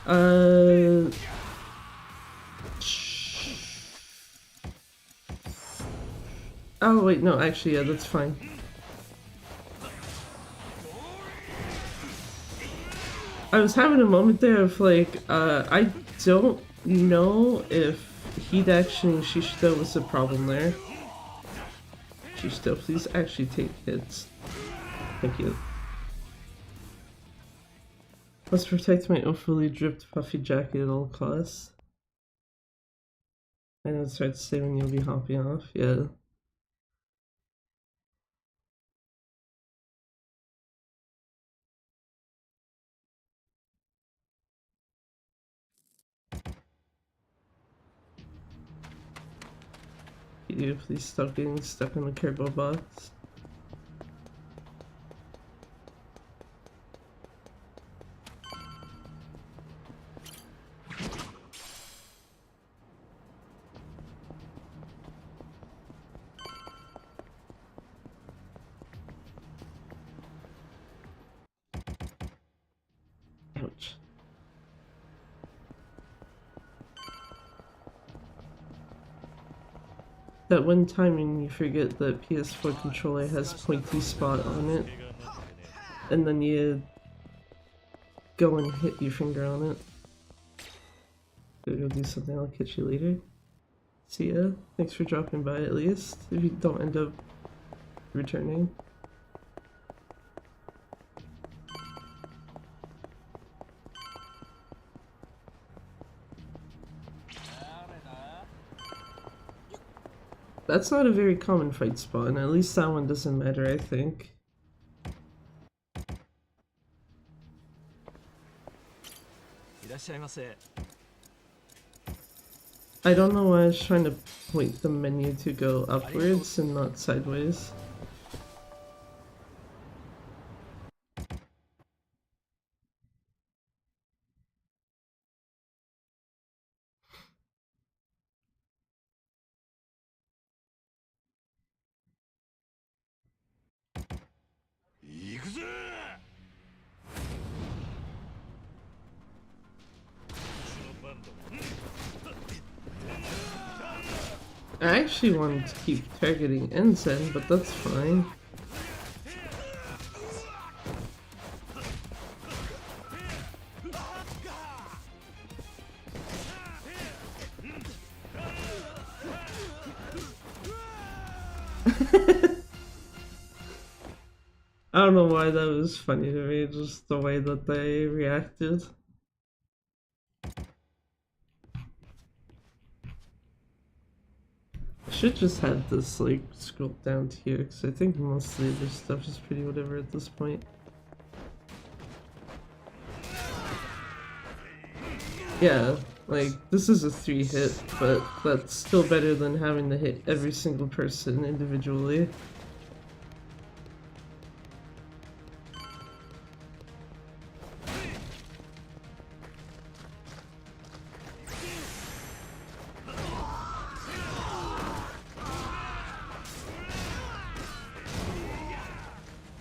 Oh wait, no, actually, yeah, that's fine. I was having a moment there of like, I don't know if heat action and Shishito was the problem there. Shishito, please actually take hits. Thank you. Must protect my overly dripped puffy jacket at all costs. I know it's hard to say when you'll be hopping off, yeah. Can you please stop getting stuck in the cardboard box? Ouch. That one time when you forget the PS4 controller has pointy spot on it, and then you go and hit your finger on it. Gotta go do something. I'll catch you later. See ya. Thanks for dropping by at least, if you don't end up returning. That's not a very common fight spawn. At least that one doesn't matter, I think. I don't know why I was trying to point the menu to go upwards and not sideways. I actually wanted to keep targeting Ensign, but that's fine. I don't know why that was funny to me, just the way that they reacted. I should just have this like scroll down to here, because I think mostly this stuff is pretty whatever at this point. Yeah, like this is a 3-hit, but that's still better than having to hit every single person individually.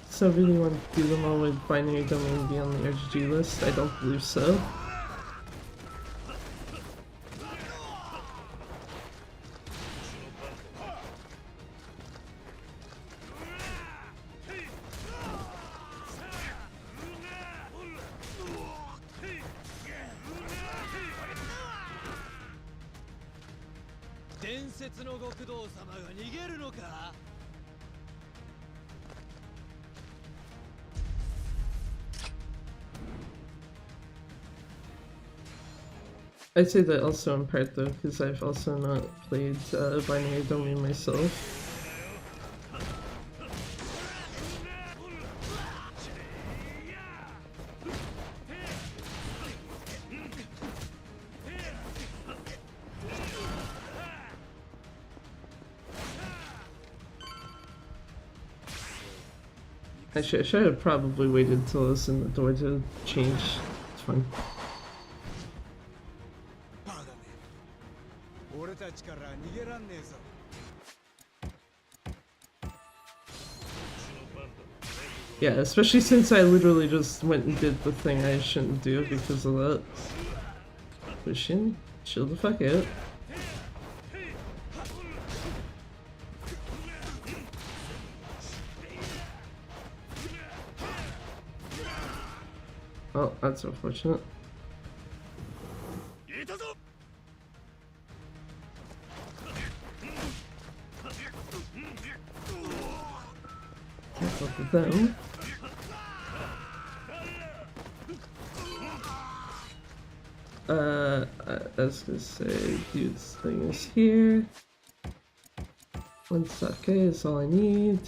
So I really want to do them all with binary domain be on the RGG list? I don't believe so. I'd say that also in part though, because I've also not played binary domain myself. Actually, I should have probably waited until I was in the door to change. It's fine. Yeah, especially since I literally just went and did the thing I shouldn't do because of that. Pushing, chill the fuck out. Oh, that's unfortunate. Can't fuck with them. I was gonna say, dude's thing is here. One sake is all I need.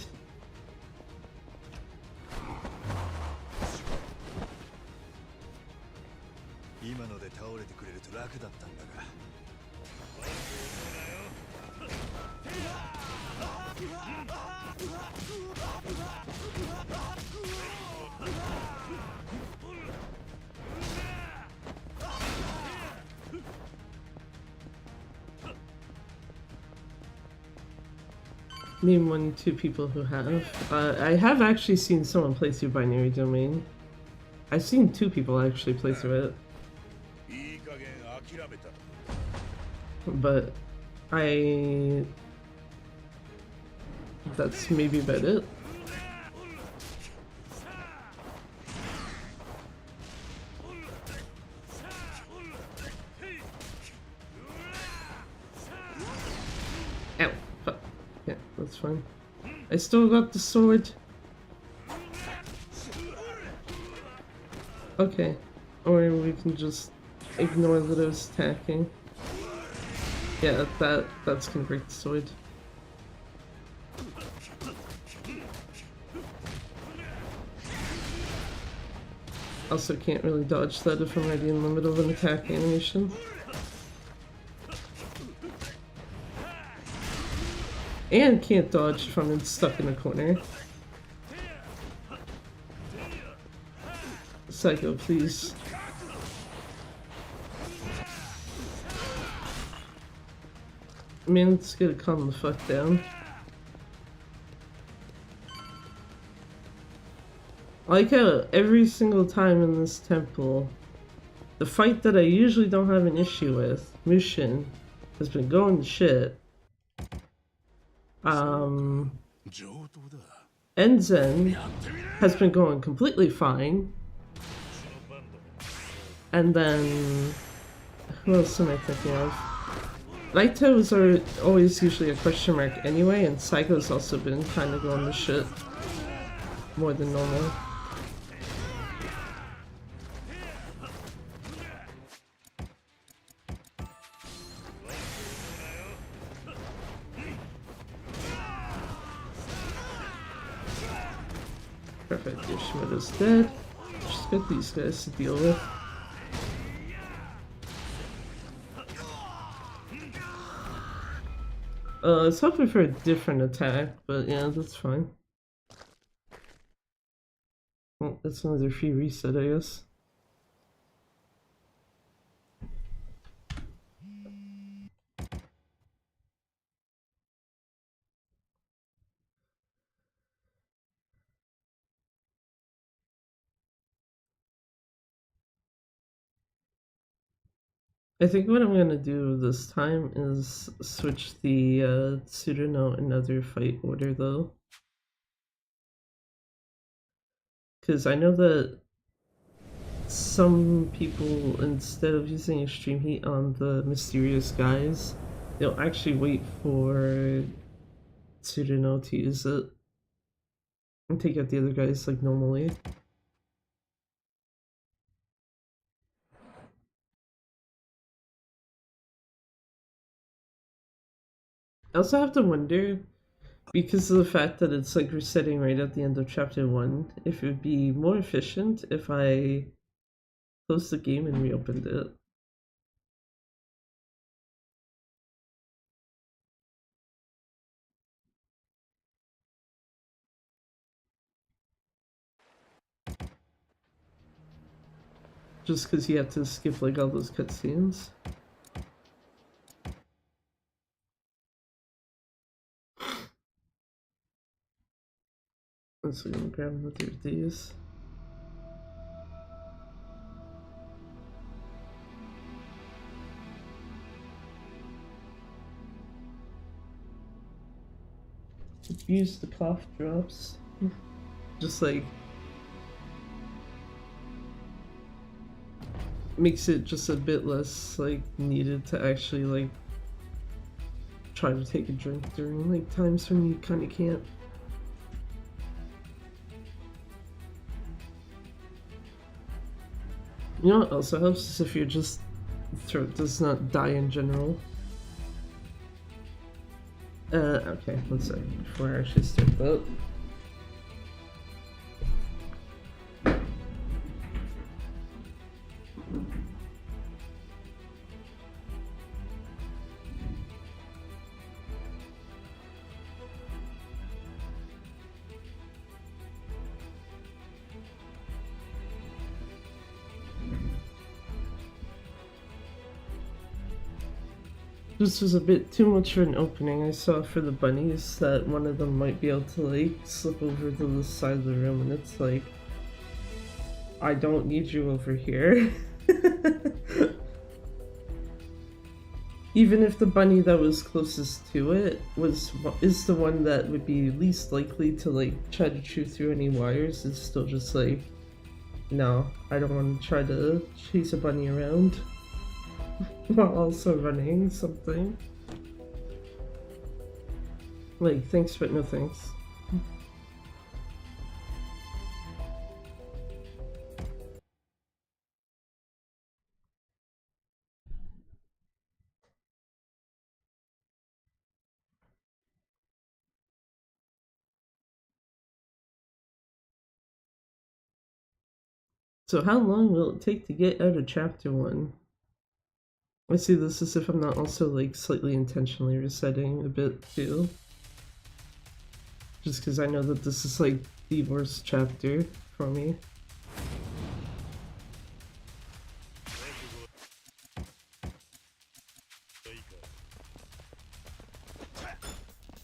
Name 1-2 people who have. I have actually seen someone play through binary domain. I've seen 2 people actually play through it. But that's maybe about it. that's fine. I still got the sword. Okay. Or we can just ignore that I was attacking. Yeah, that's gonna break the sword. Also can't really dodge that if I'm already in the middle of an attack animation. And can't dodge if I'm stuck in a corner. Psycho, please. Man, it's gonna calm the fuck down. I like how every single time in this temple, the fight that I usually don't have an issue with, Mushin, has been going to shit. Enzen has been going completely fine. And then, who else am I thinking of? Naito's are always usually a question mark anyway, and Psycho's also been kind of going to shit more than normal. Perfect, Yoshimoto's dead. Just got these guys to deal with. I was hoping for a different attack, but yeah, that's fine. Well, that's another free reset, I guess. I think what I'm gonna do this time is switch the Tsuruno another fight order though. Because I know that some people, instead of using extreme heat on the mysterious guys, they'll actually wait for Tsuruno to use it and take out the other guys like normally. I also have to wonder, because of the fact that it's like resetting right at the end of chapter 1, if it would be more efficient if I closed the game and reopened it. Just because you have to skip like all those cutscenes. So I'm gonna grab another of these. Use the cough drops. Just like makes it just a bit less like needed to actually like try to take a drink during like times when you kind of can't. You know what also helps is if your just throat does not die in general. Okay, one second before I actually start that. This was a bit too much of an opening. I saw for the bunnies that one of them might be able to like slip over to the side of the room, and it's like, I don't need you over here. Even if the bunny that was closest to it is the one that would be least likely to like try to chew through any wires, it's still just like, no, I don't want to try to chase a bunny around. While also running something. Like, thanks but no thanks. So how long will it take to get out of chapter 1? I see this as if I'm not also like slightly intentionally resetting a bit too. Just because I know that this is like the worst chapter for me.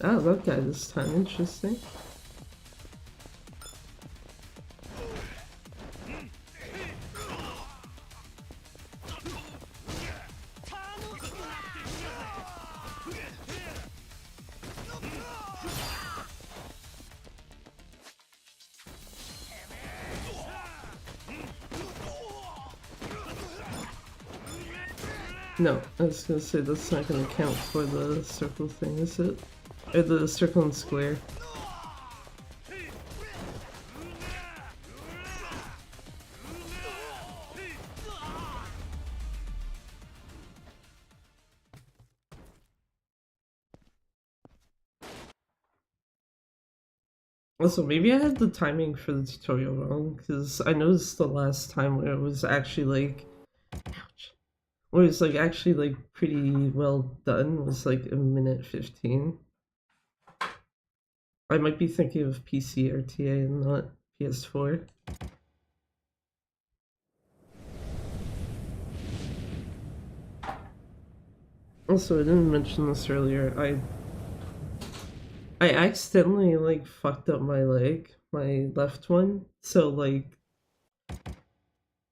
Oh, that guy this time, interesting. No, I was gonna say that's not gonna count for the circle thing, is it? Or the circle and square. Also, maybe I had the timing for the tutorial wrong, because I noticed the last time where it was actually like, ouch, where it's like actually like pretty well done was like a minute 15. I might be thinking of PC RTA and not PS4. Also, I didn't mention this earlier. I accidentally like fucked up my leg, my left one. So like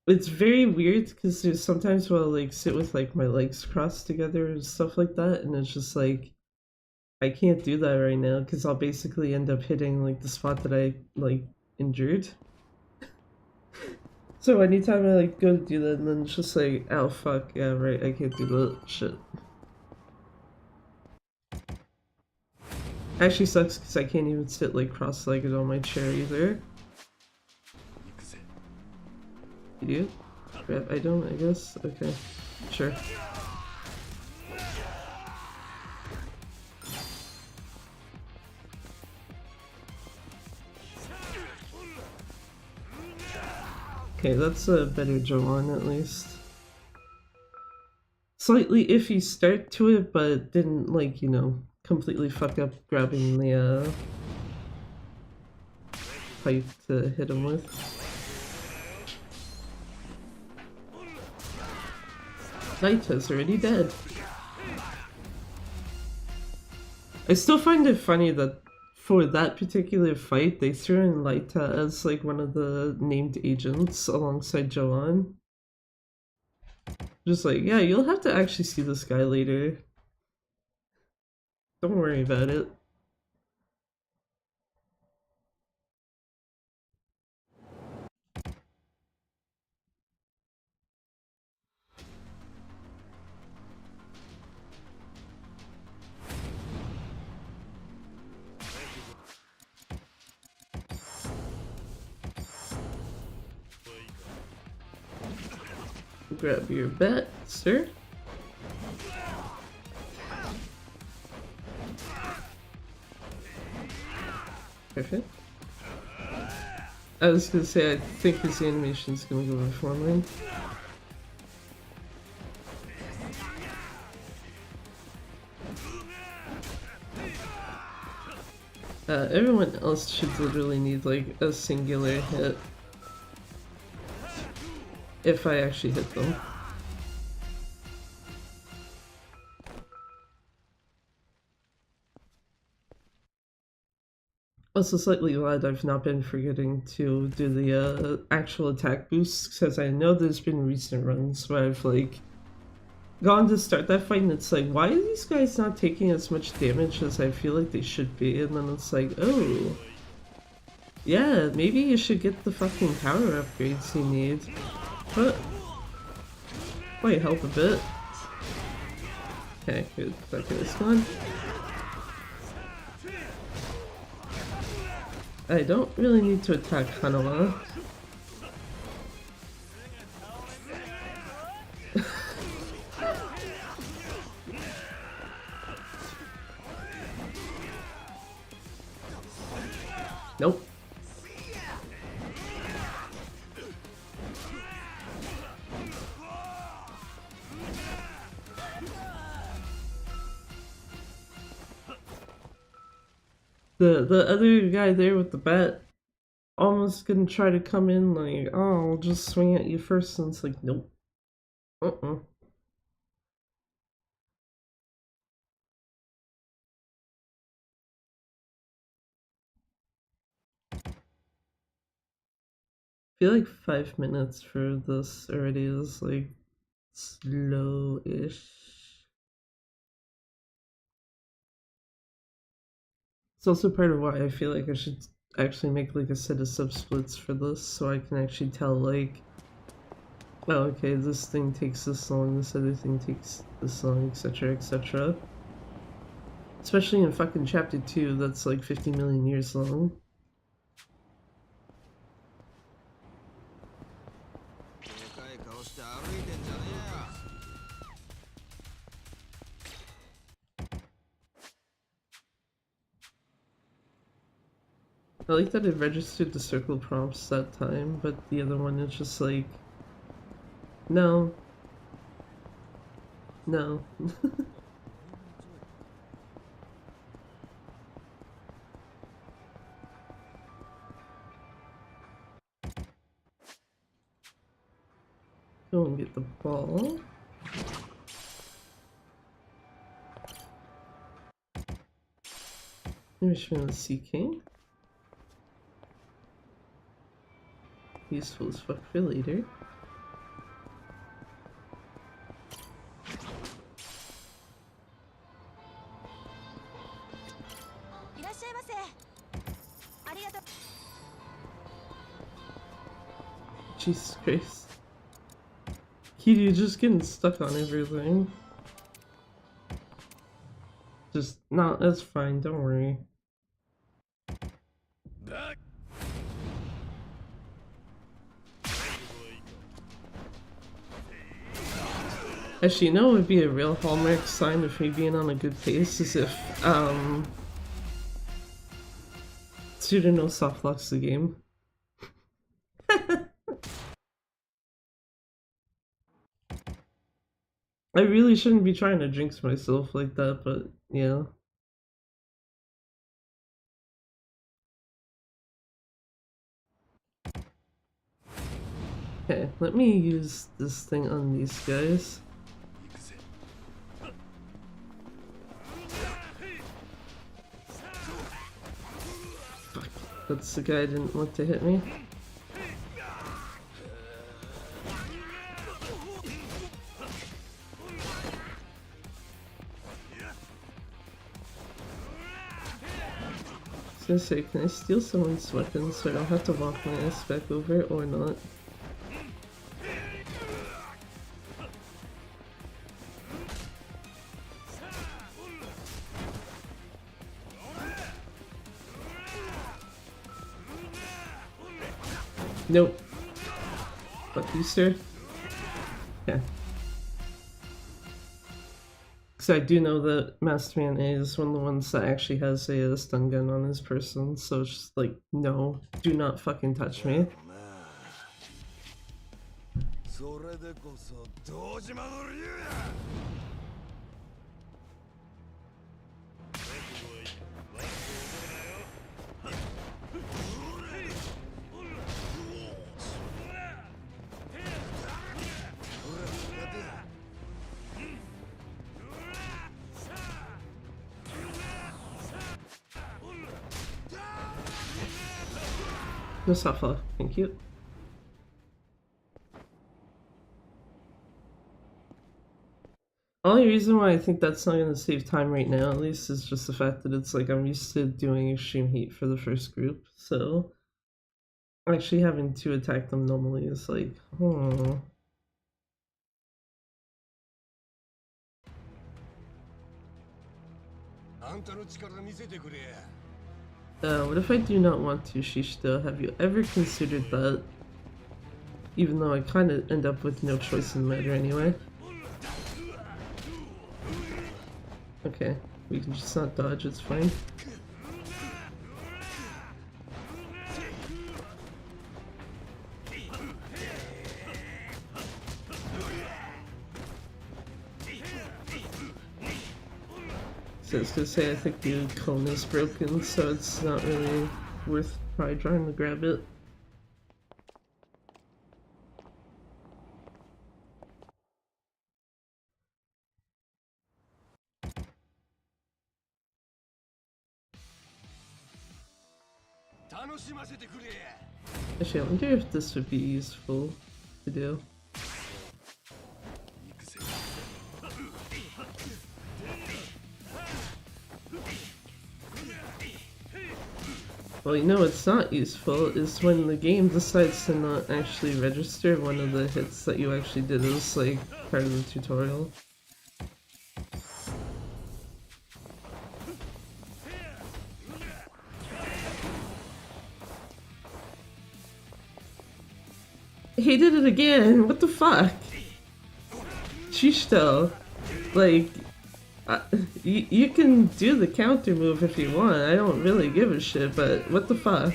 it's very weird because there's sometimes where I'll like sit with like my legs crossed together and stuff like that, and it's just like I can't do that right now because I'll basically end up hitting like the spot that I like injured. So anytime I like go to do that, and then it's just like, oh fuck, yeah right, I can't do that shit. Actually sucks because I can't even sit like cross-legged on my chair either. You do? I don't, I guess? Okay, sure. Okay, that's a better Joan at least. Slightly iffy start to it, but didn't like, you know, completely fuck up grabbing the pipe to hit him with. Naita's already dead. I still find it funny that for that particular fight, they threw in Laita as like one of the named agents alongside Joan. Just like, yeah, you'll have to actually see this guy later. Don't worry about it. Grab your bat, sir. Perfect. I was gonna say, I think his animation's gonna go before mine. Everyone else should literally need like a singular hit. If I actually hit them. Also slightly glad I've not been forgetting to do the actual attack boosts, because I know there's been recent runs where I've like gone to start that fight and it's like, why are these guys not taking as much damage as I feel like they should be? And then it's like, oh, yeah, maybe you should get the fucking power upgrades you need. But might help a bit. Okay, good. That guy's gone. I don't really need to attack Hanawa. Nope. The other guy there with the bat almost gonna try to come in like, oh, I'll just swing at you first, and it's like, nope. Uh-uh. I feel like 5 minutes for this already is like slow-ish. It's also part of why I feel like I should actually make like a set of sub-splits for this so I can actually tell like, oh, okay, this thing takes this long, this other thing takes this long, etc, etc. Especially in fucking chapter 2 that's like 50 million years long. I like that it registered the circle prompts that time, but the other one is just like, no. No. Go and get the ball. Enrichment of the Sea King. Useful as fuck for later. Jesus Christ. Kiryu just getting stuck on everything. Just, no, that's fine, don't worry. Actually, you know what would be a real hallmark sign of me being on a good pace is if, Pseudo soft locks the game. I really shouldn't be trying to jinx myself like that, but yeah. Okay, let me use this thing on these guys. Fuck, that's the guy I didn't want to hit me. I was gonna say, can I steal someone's weapon so I don't have to walk my ass back over or not? Nope. Fuck you, sir. Yeah. Because I do know that Master Man A is one of the ones that actually has a stun gun on his person, so it's just like, no, do not fucking touch me. No suffer, thank you. Only reason why I think that's not gonna save time right now, at least, is just the fact that it's like I'm used to doing extreme heat for the first group, so actually having to attack them normally is like, oh. What if I do not want to, Shishito? Have you ever considered that? Even though I kind of end up with no choice in the matter anyway. Okay, we can just not dodge, it's fine. So I was gonna say, I think the cone is broken, so it's not really worth probably trying to grab it. Actually, I wonder if this would be useful to do. Well, you know what's not useful is when the game decides to not actually register one of the hits that you actually did as like part of the tutorial. He did it again! What the fuck? Shishito, like, you can do the counter move if you want, I don't really give a shit, but what the fuck?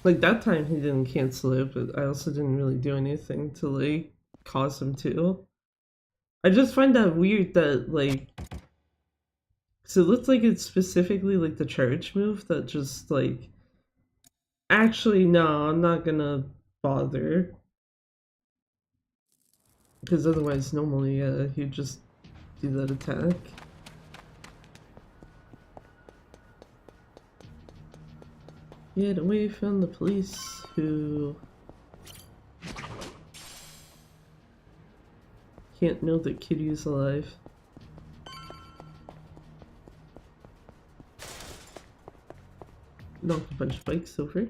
Like, that time he didn't cancel it, but I also didn't really do anything to, like, cause him to. I just find that weird that, like, so it looks like it's specifically, like, the charge move that just, like, actually, no, I'm not gonna bother. Because otherwise, normally, he'd just do that attack. Get away from the police who can't know that Kiryu's alive. Knock a bunch of bikes over.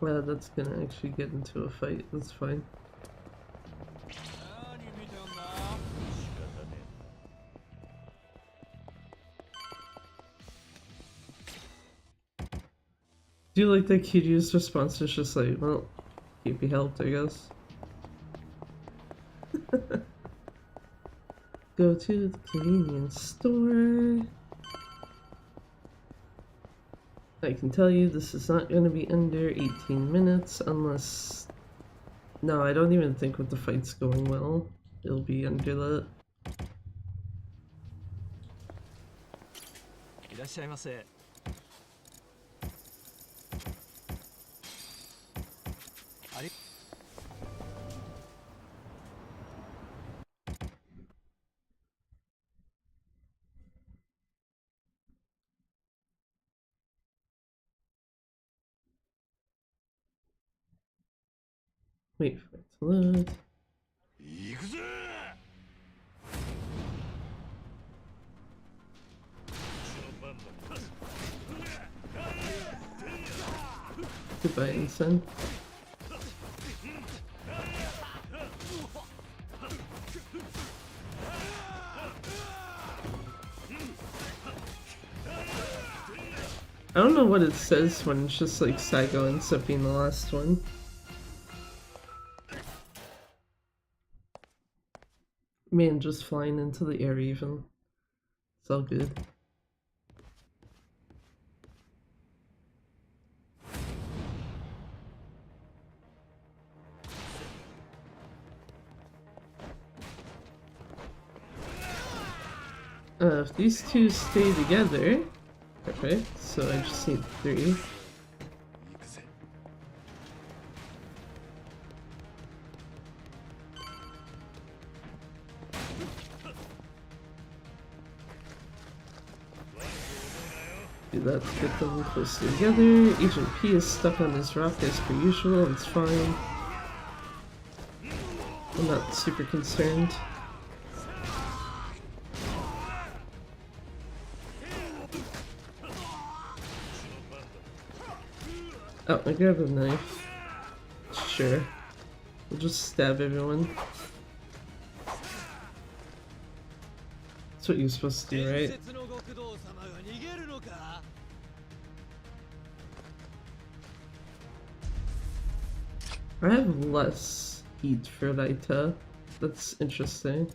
Well, that's gonna actually get into a fight, that's fine. Do you like that Kiryu's response is just like, well, can't be helped, I guess. Go to the convenience store. I can tell you this is not going to be under 18 minutes unless... No, I don't even think with the fight's going well, it'll be under that. Wait for it to load. Goodbye, Ensign. I don't know what it says when it's just like Saigo ends up being the last one. Man, just flying into the air even. It's all good. If these two stay together, perfect, so I just need 3. Do that to get them closer together. Agent P is stuck on his rock as per usual, it's fine. I'm not super concerned. Oh, I grab a knife. Sure. We'll just stab everyone. That's what you're supposed to do, right? I have less heat for Raita. That's interesting.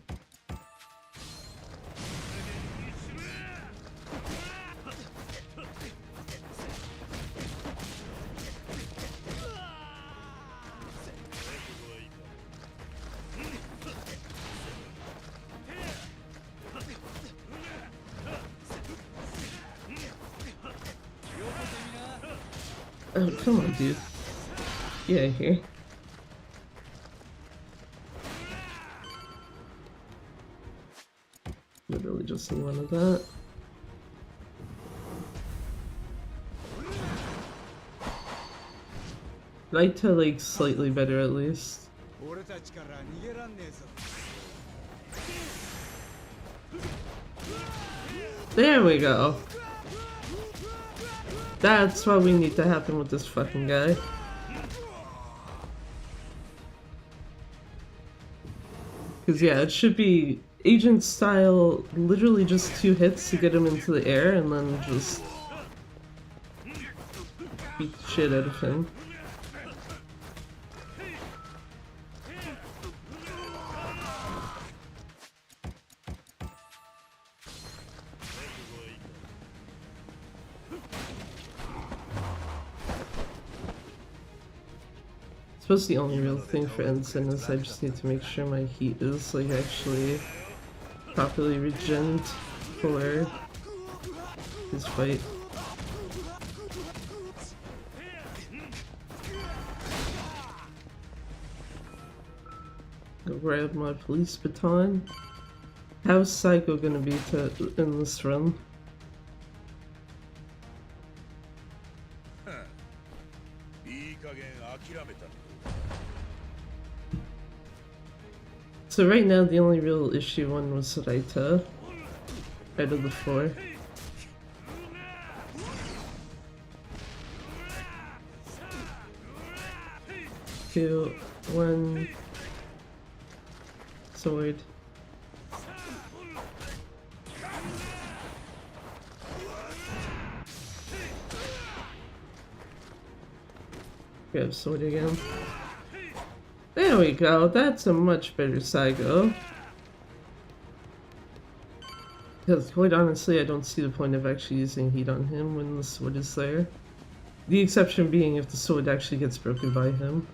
Oh, come on, dude. Get out of here. Literally just need one of that. Raita, like, slightly better at least. There we go. That's what we need to happen with this fucking guy. Because yeah, it should be agent style, literally just 2 hits to get him into the air and then just beat the shit out of him. I suppose the only real thing for Ensign is I just need to make sure my heat is like actually properly regened for his fight. Go grab my police baton. How's Psycho gonna be in this run? So right now the only real issue one was Raita out of the 4. Two, 1, sword. Grab sword again. There we go, that's a much better Psycho. Because quite honestly, I don't see the point of actually using heat on him when the sword is there. The exception being if the sword actually gets broken by him.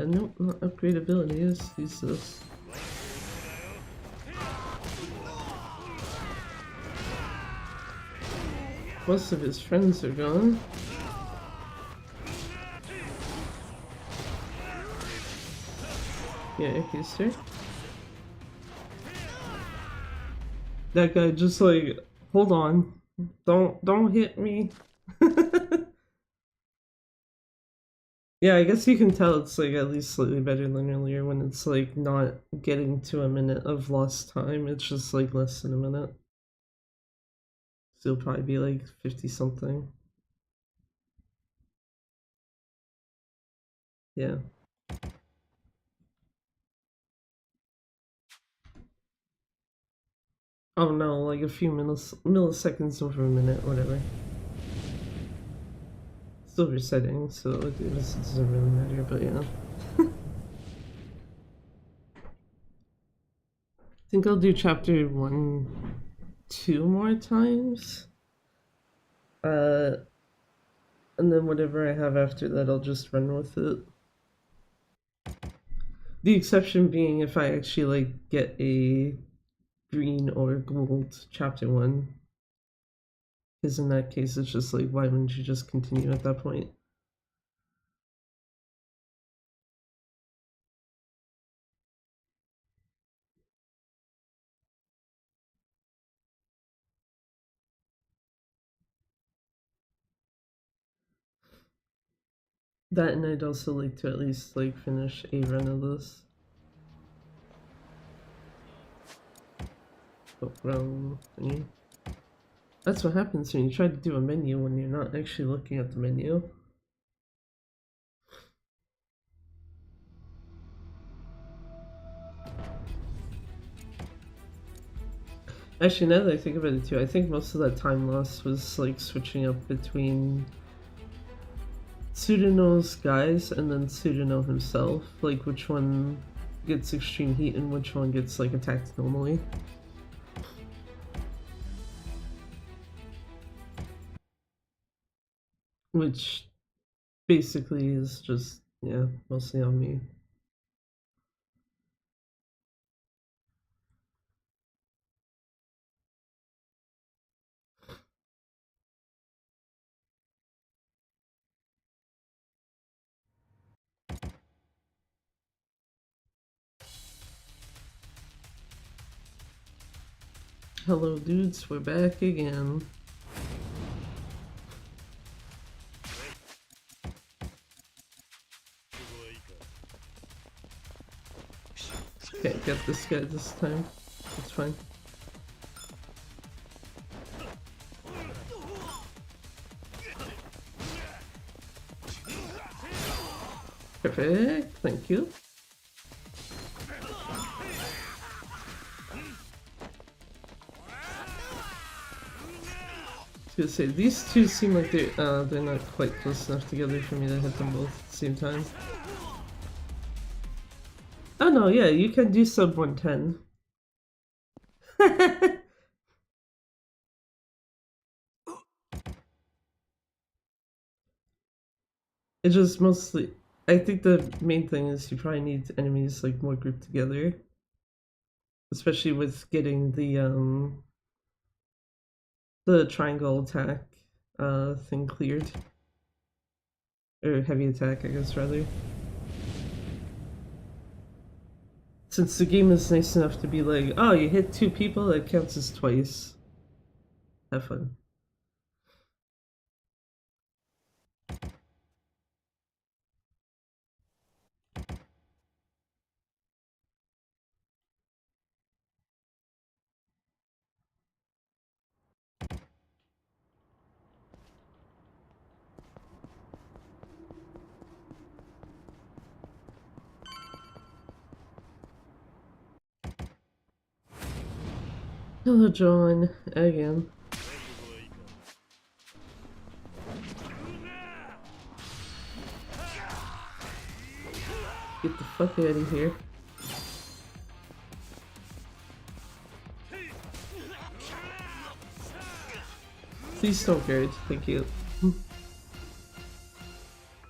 Nope, not upgrade abilities. Use this. Most of his friends are gone. Yeah, he's here. That guy just like, hold on, don't hit me. Yeah, I guess you can tell it's like at least slightly better than earlier when it's like not getting to a minute of lost time, it's just like less than a minute. So it'll probably be like 50 something. Yeah. Oh no, like a few milliseconds over a minute, whatever. Still resetting, so it doesn't really matter, but yeah. I think I'll do chapter 1, 2 more times. And then whatever I have after that, I'll just run with it. The exception being if I actually like get a green or gold chapter 1. Because in that case, it's just like, why wouldn't you just continue at that point? That, and I'd also like to at least like finish a run of this. Run thingy. That's what happens when you try to do a menu when you're not actually looking at the menu. Actually, now that I think about it too, I think most of that time lost was like switching up between Tsuruno's guys and then Tsuruno himself, like which one gets extreme heat and which one gets like attacked normally. Which basically is just, yeah, mostly on me. Hello dudes, we're back again. Can't get this guy this time. It's fine. Perfect, thank you. I was gonna say, these two seem like they're not quite close enough together for me to hit them both at the same time. Oh no, yeah, you can do sub 110. It's just mostly, I think the main thing is you probably need enemies like more grouped together, especially with getting the triangle attack thing cleared, or heavy attack, I guess rather. Since the game is nice enough to be like, oh, you hit 2 people, that counts as twice. Have fun. Hello, John, again. Get the fuck out of here. Please don't guard, thank you.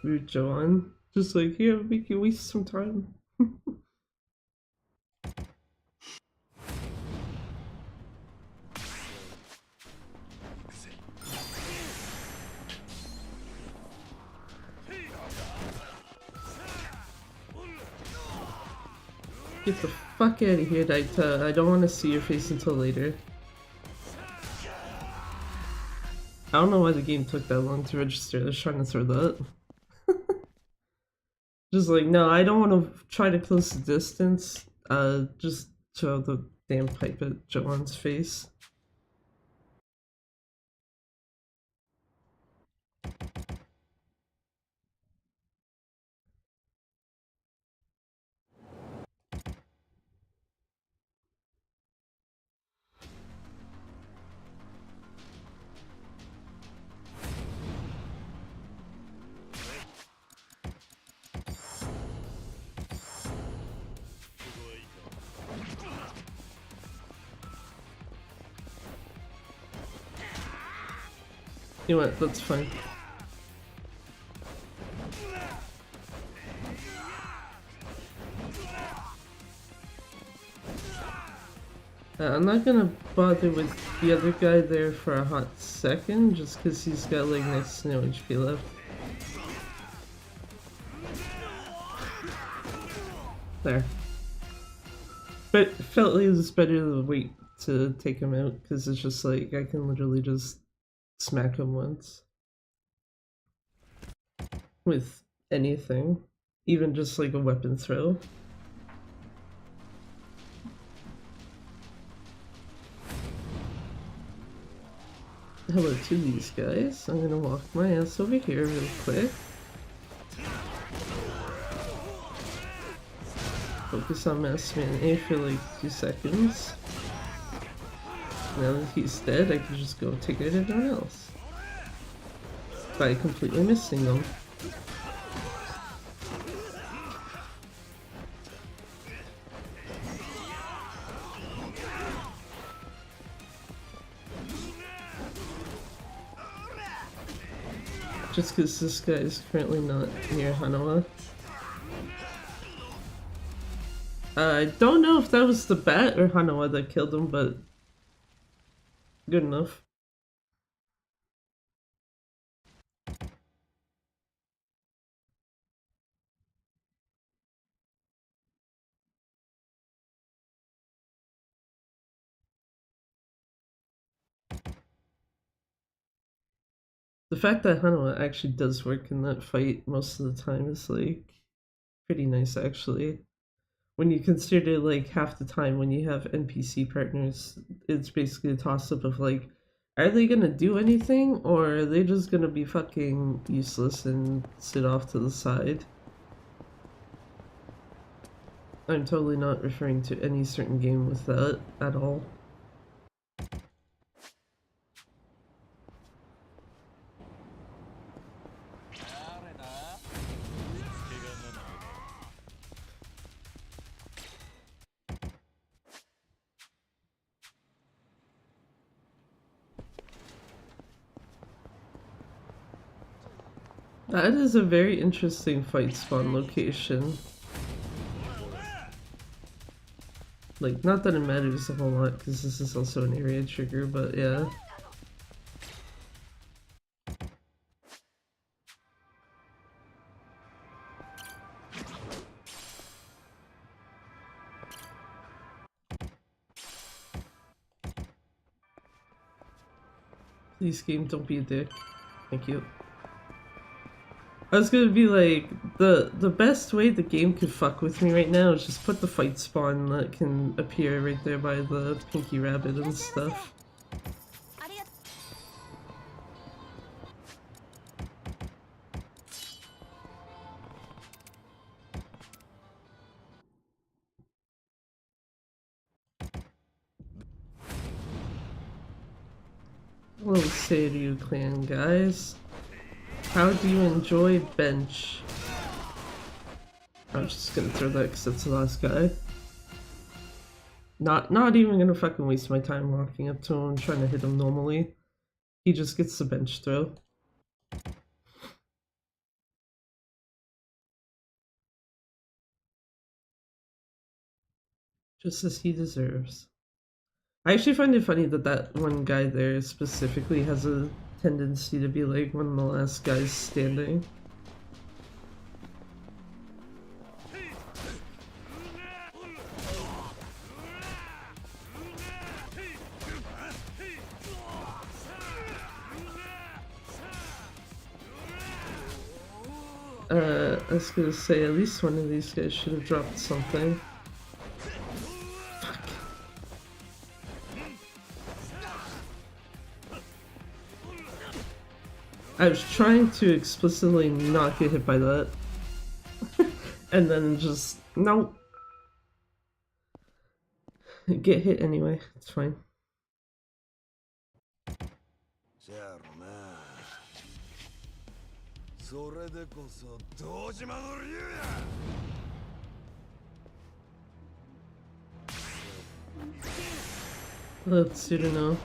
Rude John. Just like, here, we can waste some time. Get the fuck out of here, Daita. I don't want to see your face until later. I don't know why the game took that long to register. I was trying to throw that. Just like, no, I don't want to try to close the distance. Just throw the damn pipe at Joanne's face. You know what, that's fine. I'm not gonna bother with the other guy there for a hot second, just because he's got like next to no HP left. There. But it felt like it was better to wait to take him out, because it's just like, I can literally just smack him once. With anything. Even just like a weapon throw. Hello to these guys. I'm gonna walk my ass over here real quick. Focus on Master Man A for like 2 seconds. Now that he's dead, I can just go take out everyone else. By completely missing them. Just because this guy is currently not near Hanawa. I don't know if that was the bat or Hanawa that killed him, but good enough. The fact that Hanawa actually does work in that fight most of the time is like pretty nice actually. When you consider like half the time when you have NPC partners, it's basically a toss up of like, are they gonna do anything or are they just gonna be fucking useless and sit off to the side? I'm totally not referring to any certain game with that at all. That is a very interesting fight spawn location. Like, not that it matters a whole lot, because this is also an area trigger, but yeah. Please game, don't be a dick. Thank you. I was gonna be like, the best way the game could fuck with me right now is just put the fight spawn that can appear right there by the Pinky Rabbit and stuff. Hello, Seiryu clan guys. How do you enjoy bench? I'm just gonna throw that because that's the last guy. Not even gonna fucking waste my time walking up to him trying to hit him normally. He just gets the bench throw. Just as he deserves. I actually find it funny that that one guy there specifically has a tendency to be like one of the last guys standing. I was gonna say, at least one of these guys should have dropped something. Fuck. I was trying to explicitly not get hit by that. And then just, nope. Get hit anyway, it's fine. Let's see, know.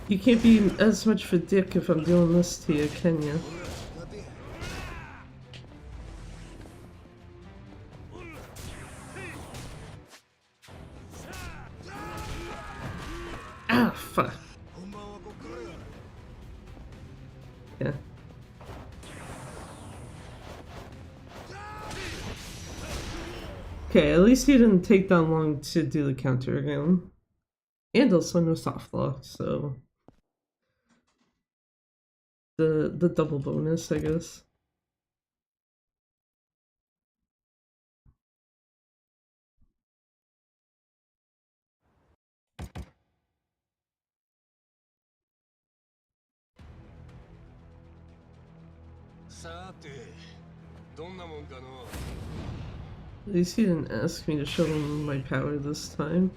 You can't be as much of a dick if I'm doing this to you, can you? fuck. Yeah. Okay, at least he didn't take that long to do the counter again. And also no soft lock, so the double bonus, I guess. At least he didn't ask me to show him my power this time.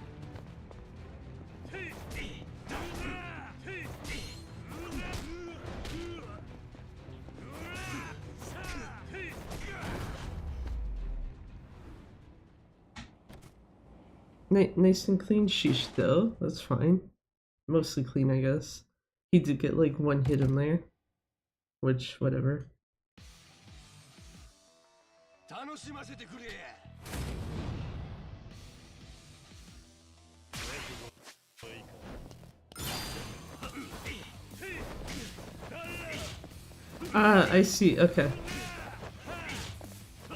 Nice and clean sheesh though, that's fine. Mostly clean, I guess. He did get like one hit in there, which, whatever. Ah, I see, okay.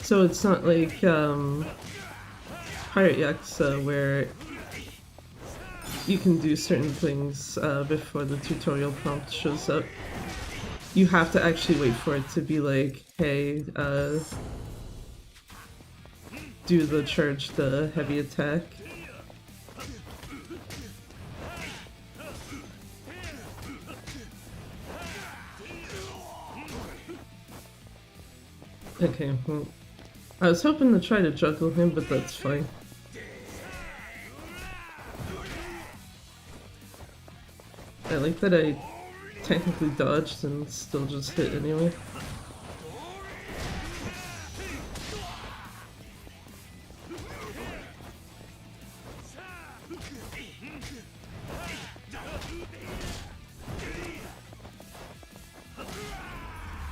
So it's not like, Pirate Yakuza where you can do certain things before the tutorial prompt shows up. You have to actually wait for it to be like, hey, do the charge, the heavy attack. Okay, well, I was hoping to try to juggle him, but that's fine. I like that I technically dodged and still just hit anyway.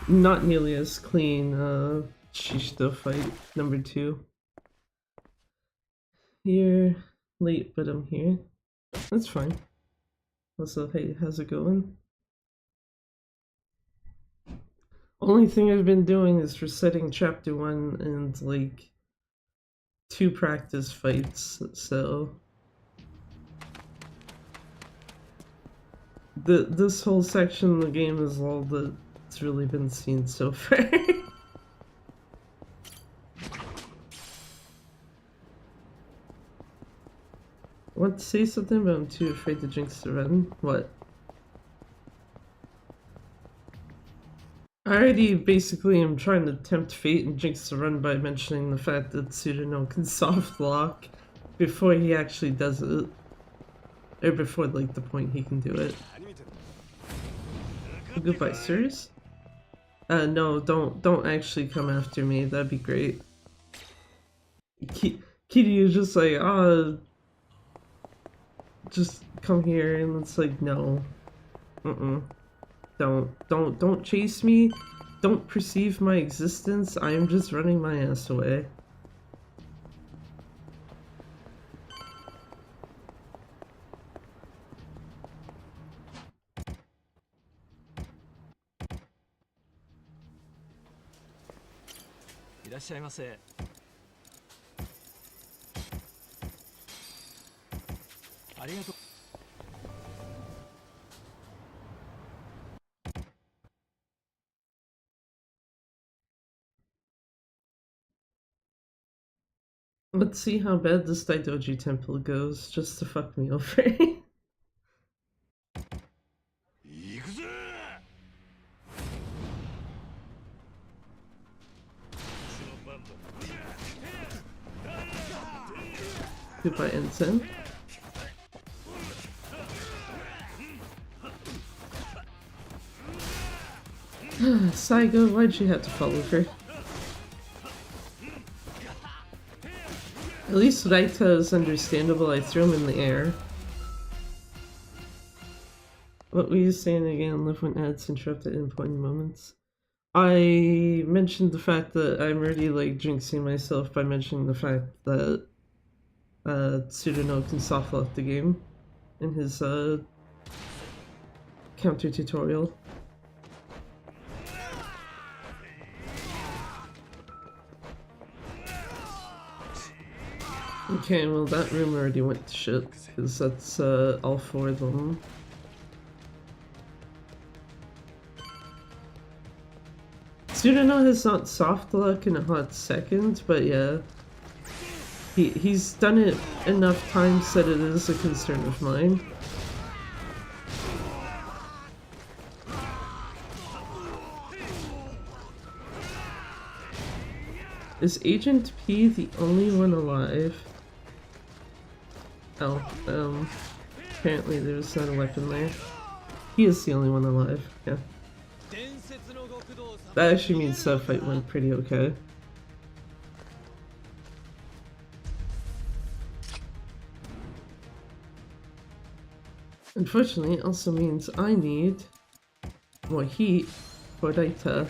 Not nearly as clean, Shishito fight number 2. You're late, but I'm here. That's fine. Also, hey, how's it going? Only thing I've been doing is resetting chapter 1 and like 2 practice fights, so this whole section of the game is all that's really been seen so far. I want to say something, but I'm too afraid to jinx the run. What? I already basically am trying to tempt fate and jinx the run by mentioning the fact that Tsuruno can soft lock before he actually does it. Or before, like, the point he can do it. Goodbye, sirs? No, don't actually come after me. That'd be great. Kiryu is just like, just come here, and it's like, no. Don't chase me. Don't perceive my existence. I am just running my ass away. Let's see how bad this Daidoji temple goes, just to fuck me over. Goodbye, Ensign. Saigo, why'd you have to follow her? At least Raita is understandable, I threw him in the air. What were you saying again? Live when ads interrupted in important moments. I mentioned the fact that I'm already like jinxing myself by mentioning the fact that Tsuruno can soft lock the game in his counter tutorial. Okay, well that room already went to shit, because that's all four of them. Student has not soft luck in a hot second, but yeah. He's done it enough times that it is a concern of mine. Is Agent P the only one alive? Oh, apparently there's not a weapon there. He is the only one alive, yeah. That actually means that fight went pretty okay. Unfortunately, it also means I need more heat for data.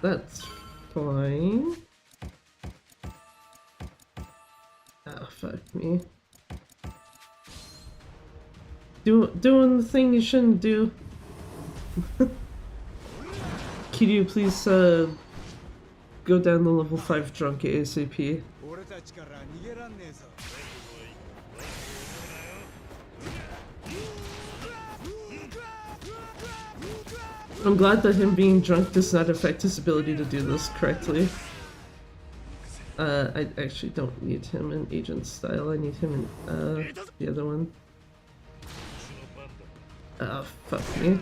That's fine. Ah, fuck me. Doing the thing you shouldn't do. Kiryu, please go down the level 5 drunk ASAP. I'm glad that him being drunk does not affect his ability to do this correctly. I actually don't need him in agent style, I need him in the other one. Oh, fuck me.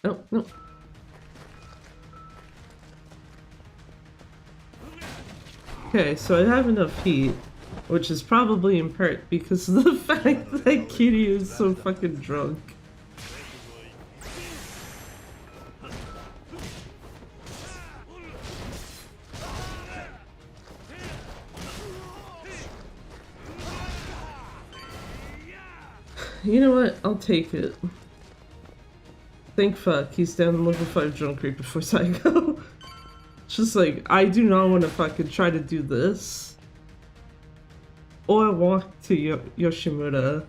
Oh, no. Okay, so I have enough heat, which is probably in part because of the fact that Kiryu is so fucking drunk. You know what? I'll take it. Thank fuck, he's down level 5 drunk right before Psycho. Just like, I do not want to fucking try to do this. Or walk to Yoshimura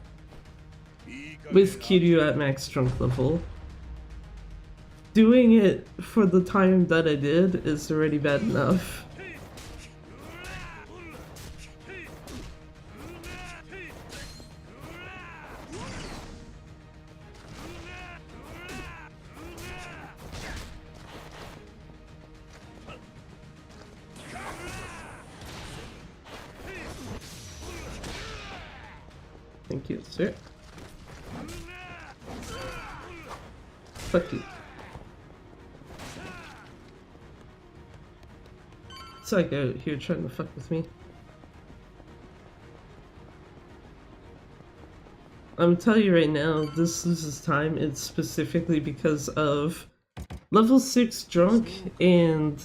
with Kiryu at max drunk level. Doing it for the time that I did is already bad enough. Thank you, sir. Fuck you. Psycho here trying to fuck with me. I'm gonna tell you right now, this loses time. It's specifically because of level 6 drunk and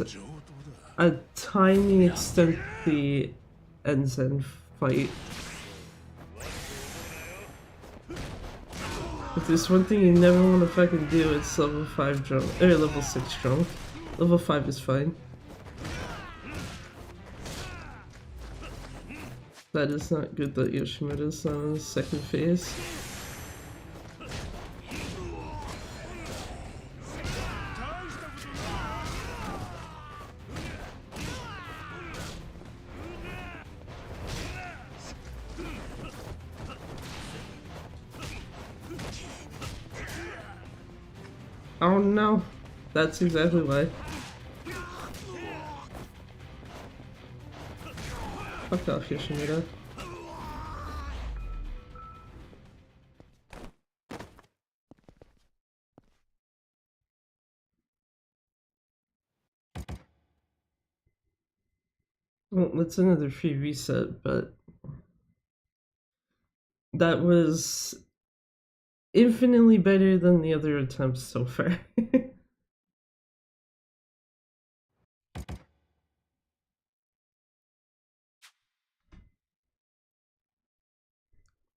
a tiny extent the Enzen fight. If there's one thing you never want to fucking do, it's level 5 drunk, or level 6 drunk. Level 5 is fine. That is not good that Yoshimura's on his second phase. Oh no, that's exactly why. Fuck off, Yoshimura. Well, that's another free reset, but that was infinitely better than the other attempts so far.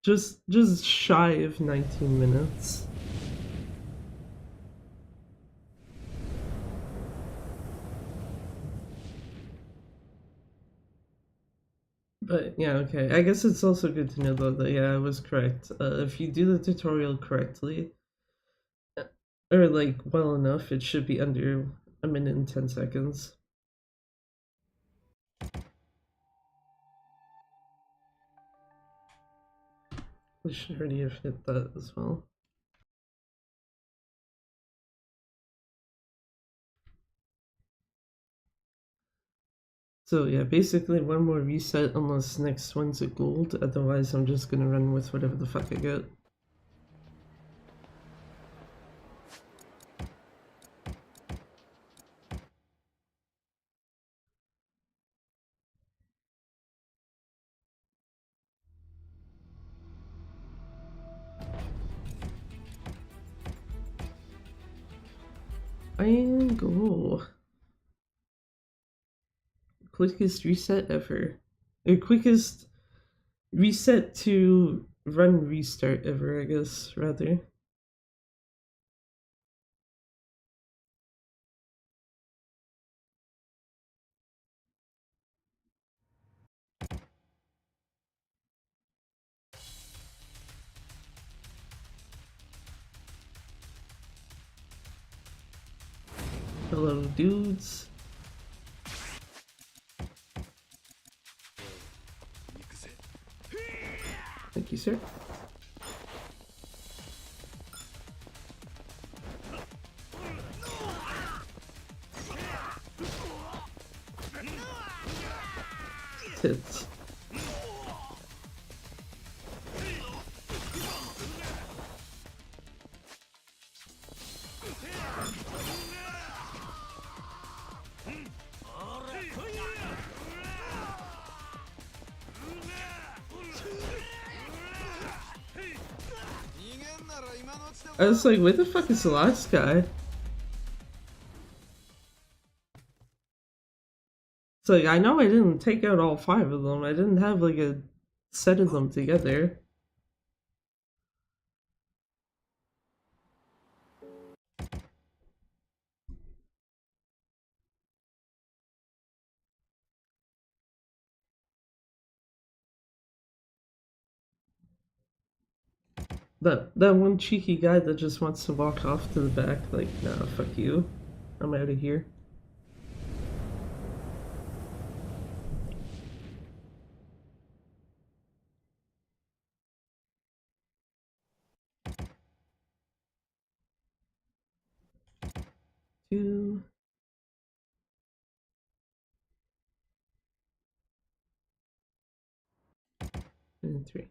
Just shy of 19 minutes. But yeah, okay. I guess it's also good to know though that yeah, I was correct. If you do the tutorial correctly, or like well enough, it should be under a minute and 10 seconds. We should already have hit that as well. So yeah, basically one more reset unless next one's a gold, otherwise I'm just gonna run with whatever the fuck I get. And go. Quickest reset ever. Or quickest reset to run restart ever, I guess, rather. Hello, dudes. Thank you, sir. Tits. I was like, where the fuck is the last guy? It's like, I know I didn't take out all 5 of them. I didn't have like a set of them together. That one cheeky guy that just wants to walk off to the back, like, nah, fuck you. I'm out of here. Two. And 3.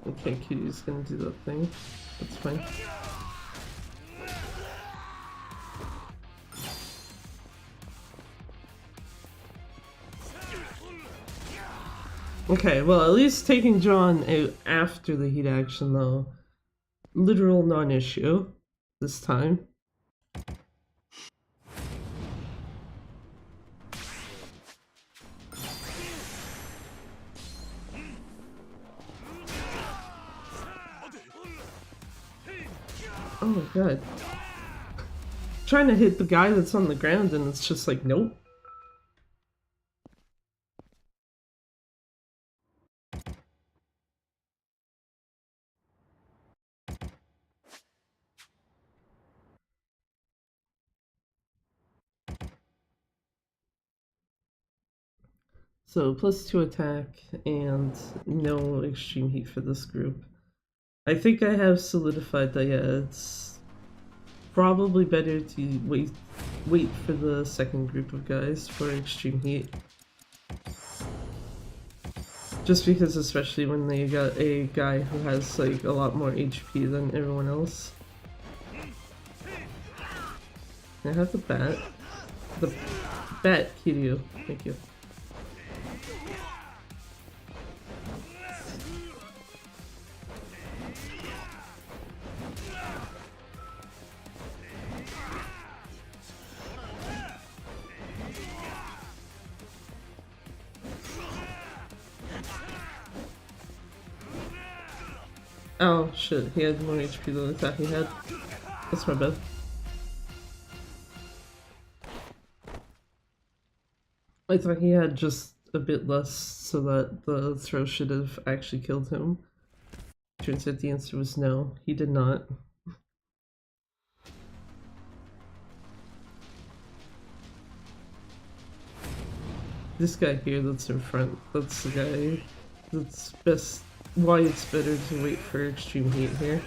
Okay, Kitty's gonna do that thing. That's fine. Okay, well, at least taking John out after the heat action, though. Literal non-issue this time. Oh my god. Trying to hit the guy that's on the ground and it's just like, nope. So +2 attack and no extreme heat for this group. I think I have solidified that, yeah, it's probably better to wait for the second group of guys for extreme heat. Just because, especially when they got a guy who has like a lot more HP than everyone else. Can I have the bat? The bat, Kiryu. Thank you. Oh shit, he had more HP than I thought he had. That's my bad. I thought he had just a bit less so that the throw should have actually killed him. Turns out the answer was no, he did not. This guy here that's in front, that's the guy that's best. Why it's better to wait for extreme heat here.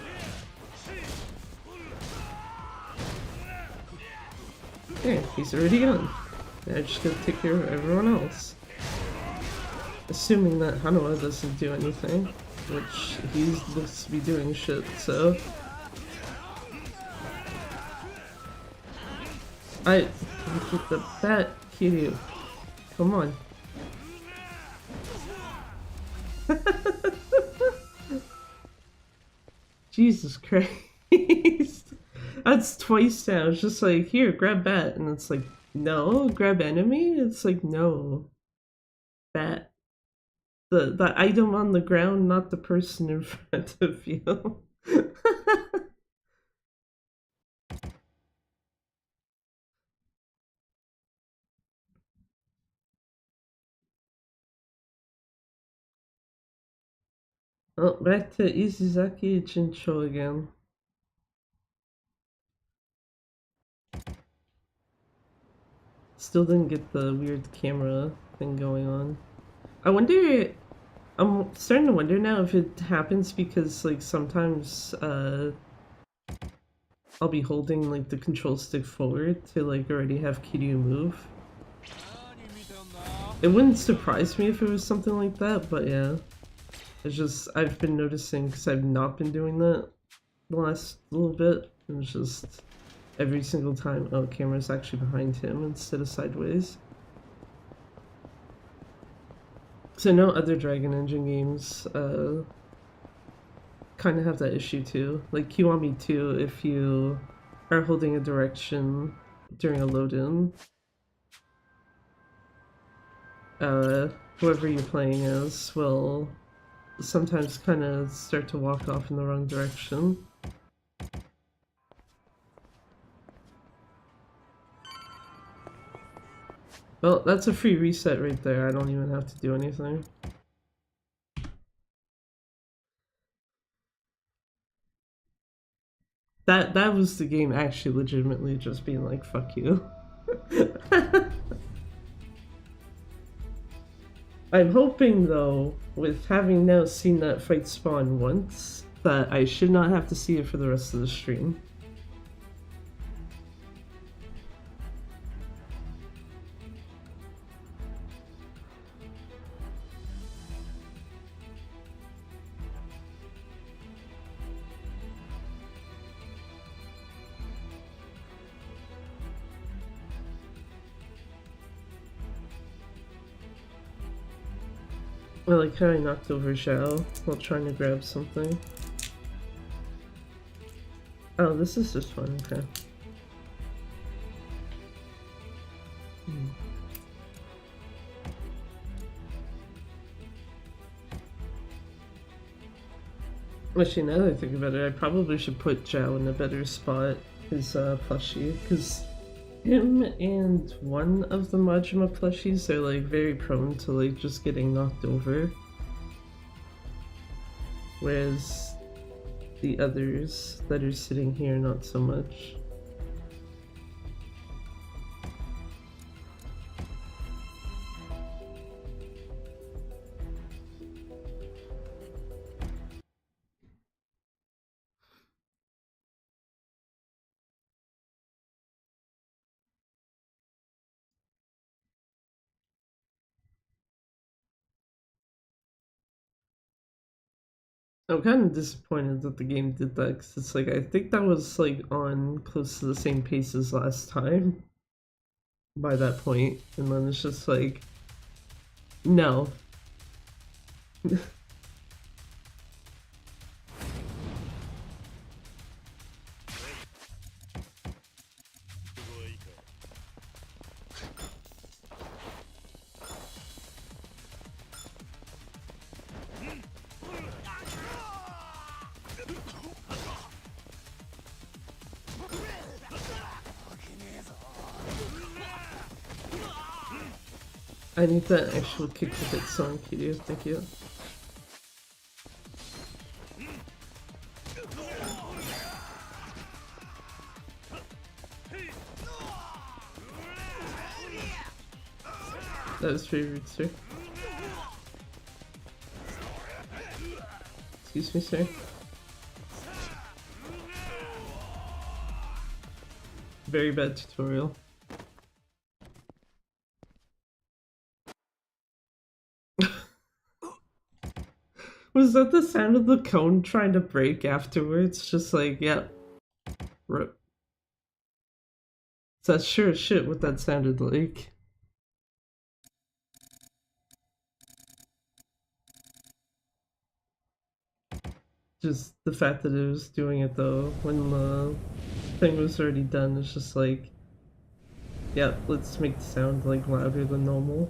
There, he's already gone. Now I just gotta take care of everyone else. Assuming that Hanawa doesn't do anything, which he looks to be doing shit, so. Look at the bat, Kiryu. Come on. Jesus Christ. That's twice now. It's just like, here, grab bat. And it's like, no, grab enemy? It's like, no. Bat. The item on the ground, not the person in front of you. Oh, back to Izuzaki Chincho again. Still didn't get the weird camera thing going on. I wonder, I'm starting to wonder now if it happens because like sometimes I'll be holding like the control stick forward to like already have Kiryu move. It wouldn't surprise me if it was something like that, but yeah. It's just, I've been noticing because I've not been doing that the last little bit. It's just every single time, oh, camera's actually behind him instead of sideways. So no other Dragon Engine games kind of have that issue too. Like Kiwami 2, if you are holding a direction during a load-in, whoever you're playing as will sometimes kind of start to walk off in the wrong direction. Well, that's a free reset right there. I don't even have to do anything. That was the game actually legitimately just being like, fuck you. I'm hoping though, with having now seen that fight spawn once, that I should not have to see it for the rest of the stream. I like how I knocked over Zhao while trying to grab something. Oh, this is just fun, okay. Actually, now that I think about it, I probably should put Zhao in a better spot, his plushie, because him and one of the Majima plushies are like very prone to like just getting knocked over. Whereas the others that are sitting here, not so much. I'm kind of disappointed that the game did that, because it's like, I think that was like on close to the same pace as last time by that point, and then it's just like, no. I need that actual kick to hit song, Kiryu. Thank you. That was very rude, sir. Excuse me, sir. Very bad tutorial. Was that the sound of the cone trying to break afterwards? Just like, yeah. Rip. That's sure as shit what that sounded like. Just the fact that it was doing it though, when the thing was already done, it's just like, yeah, let's make the sound like louder than normal.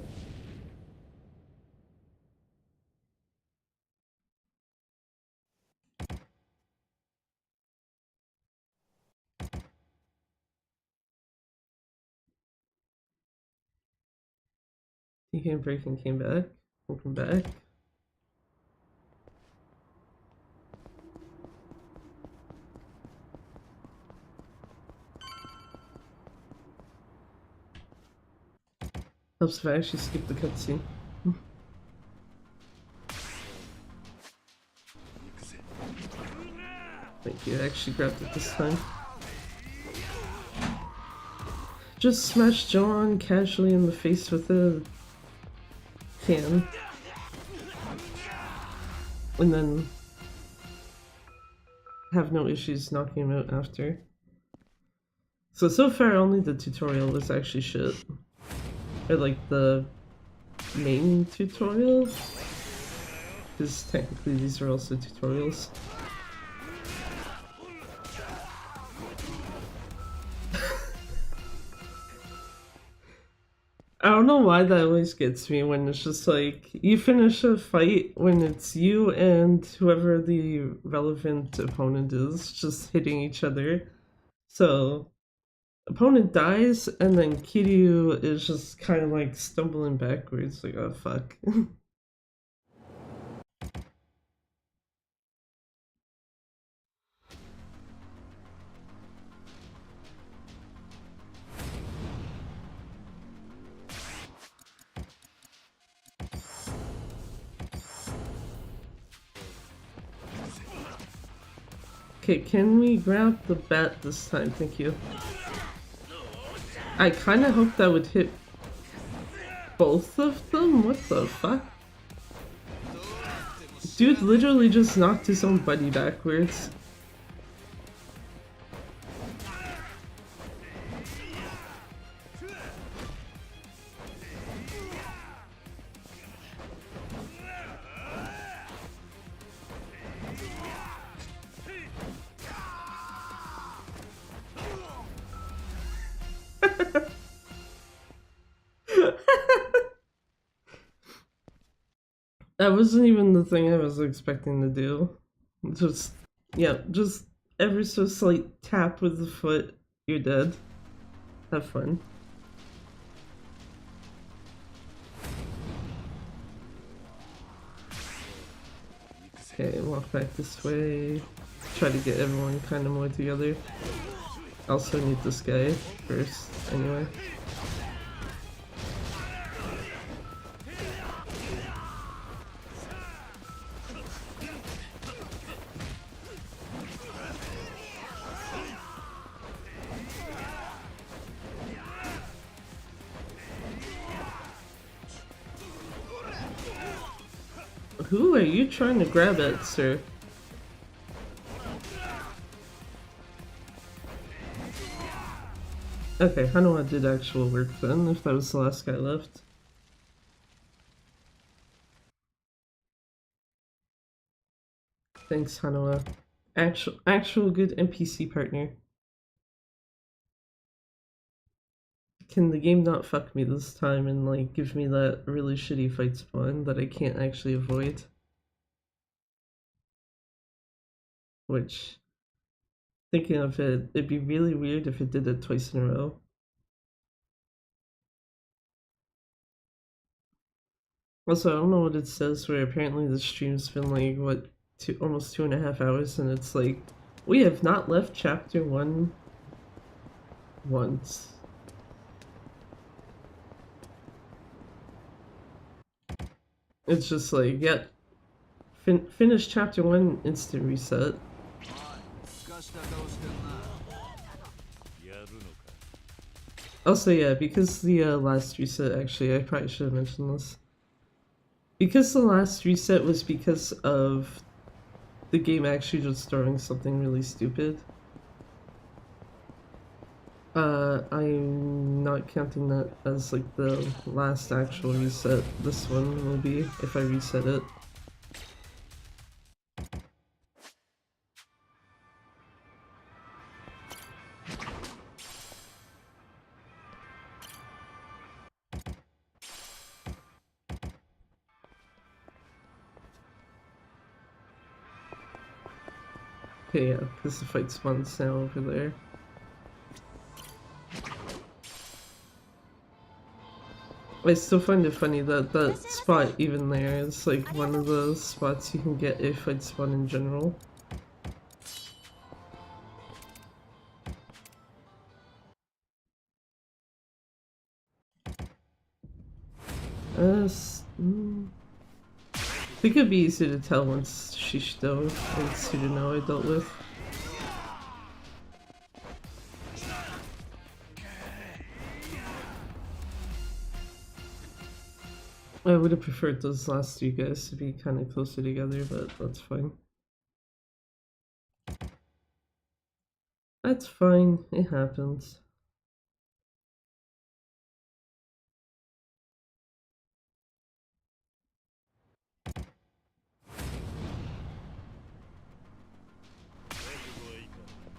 He came break and came back. Welcome back. Helps if I actually skip the cutscene. Thank you, I actually grabbed it this time. Just smash John casually in the face with a can. And then have no issues knocking him out after. So far only the tutorial is actually shit. Or like the main tutorial? Because technically these are also tutorials. I don't know why that always gets me when it's just like, you finish a fight when it's you and whoever the relevant opponent is just hitting each other. So, opponent dies and then Kiryu is just kind of like stumbling backwards, like, oh fuck. Okay, can we grab the bat this time? Thank you. I kind of hope that would hit both of them? What the fuck? Dude literally just knocked his own buddy backwards. That wasn't even the thing I was expecting to do. Just, yeah, just ever so slight tap with the foot, you're dead. Have fun. Okay, walk back this way. Try to get everyone kind of more together. Also need this guy first, anyway. Who are you trying to grab at, sir? Okay, Hanawa did actual work then, if that was the last guy left. Thanks, Hanawa. Actual good NPC partner. Can the game not fuck me this time and like give me that really shitty fight spawn that I can't actually avoid? Which, thinking of it, it'd be really weird if it did it twice in a row. Also, I don't know what it says where apparently the stream's been like, what, almost 2.5 hours, and it's like, we have not left chapter 1 once. It's just like, yeah, finish chapter 1, instant reset. Also, yeah, because the last reset, actually, I probably should have mentioned this. Because the last reset was because of the game actually just throwing something really stupid. I'm not counting that as like the last actual reset. This one will be if I reset it. Okay, yeah, because the fight spawns now over there. I still find it funny that that spot even there is like one of the spots you can get if fight spawn in general. I think it'd be easy to tell once Shishito and Tsuruno I dealt with. I would have preferred those last three guys to be kind of closer together, but that's fine. That's fine, it happens.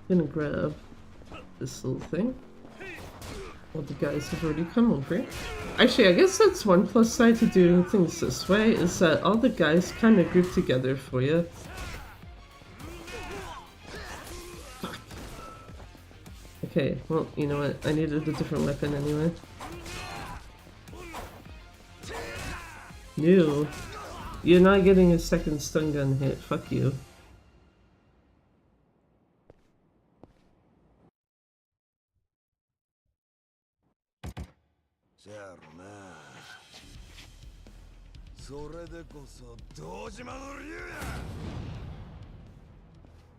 Gonna grab this little thing. Well, the guys have already come over. Actually, I guess that's one plus side to doing things this way, is that all the guys kind of group together for you. Fuck. Okay, well, you know what? I needed a different weapon anyway. No. You're not getting a second stun gun hit. Fuck you.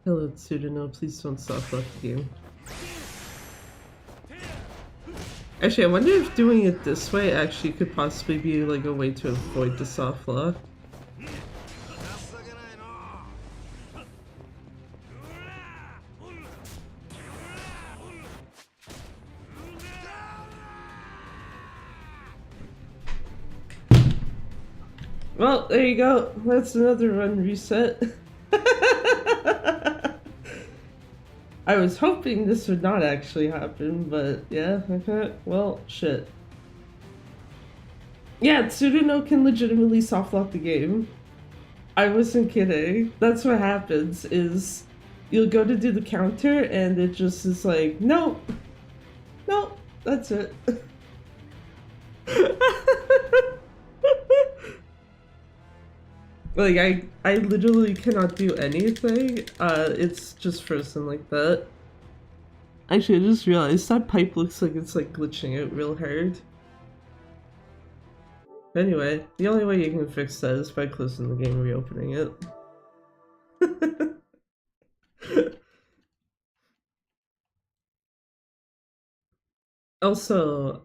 Hello, Tsuruno. Please don't soft lock the game. Actually, I wonder if doing it this way actually could possibly be like a way to avoid the soft lock. Well, there you go. That's another run reset. I was hoping this would not actually happen, but yeah, okay. Well, shit. Yeah, Tsuruno can legitimately softlock the game. I wasn't kidding. That's what happens, is you'll go to do the counter and it just is like, nope. Nope, that's it. Like, I literally cannot do anything. It's just frozen like that. Actually, I just realized that pipe looks like it's like glitching out real hard. Anyway, the only way you can fix that is by closing the game and reopening it. Also,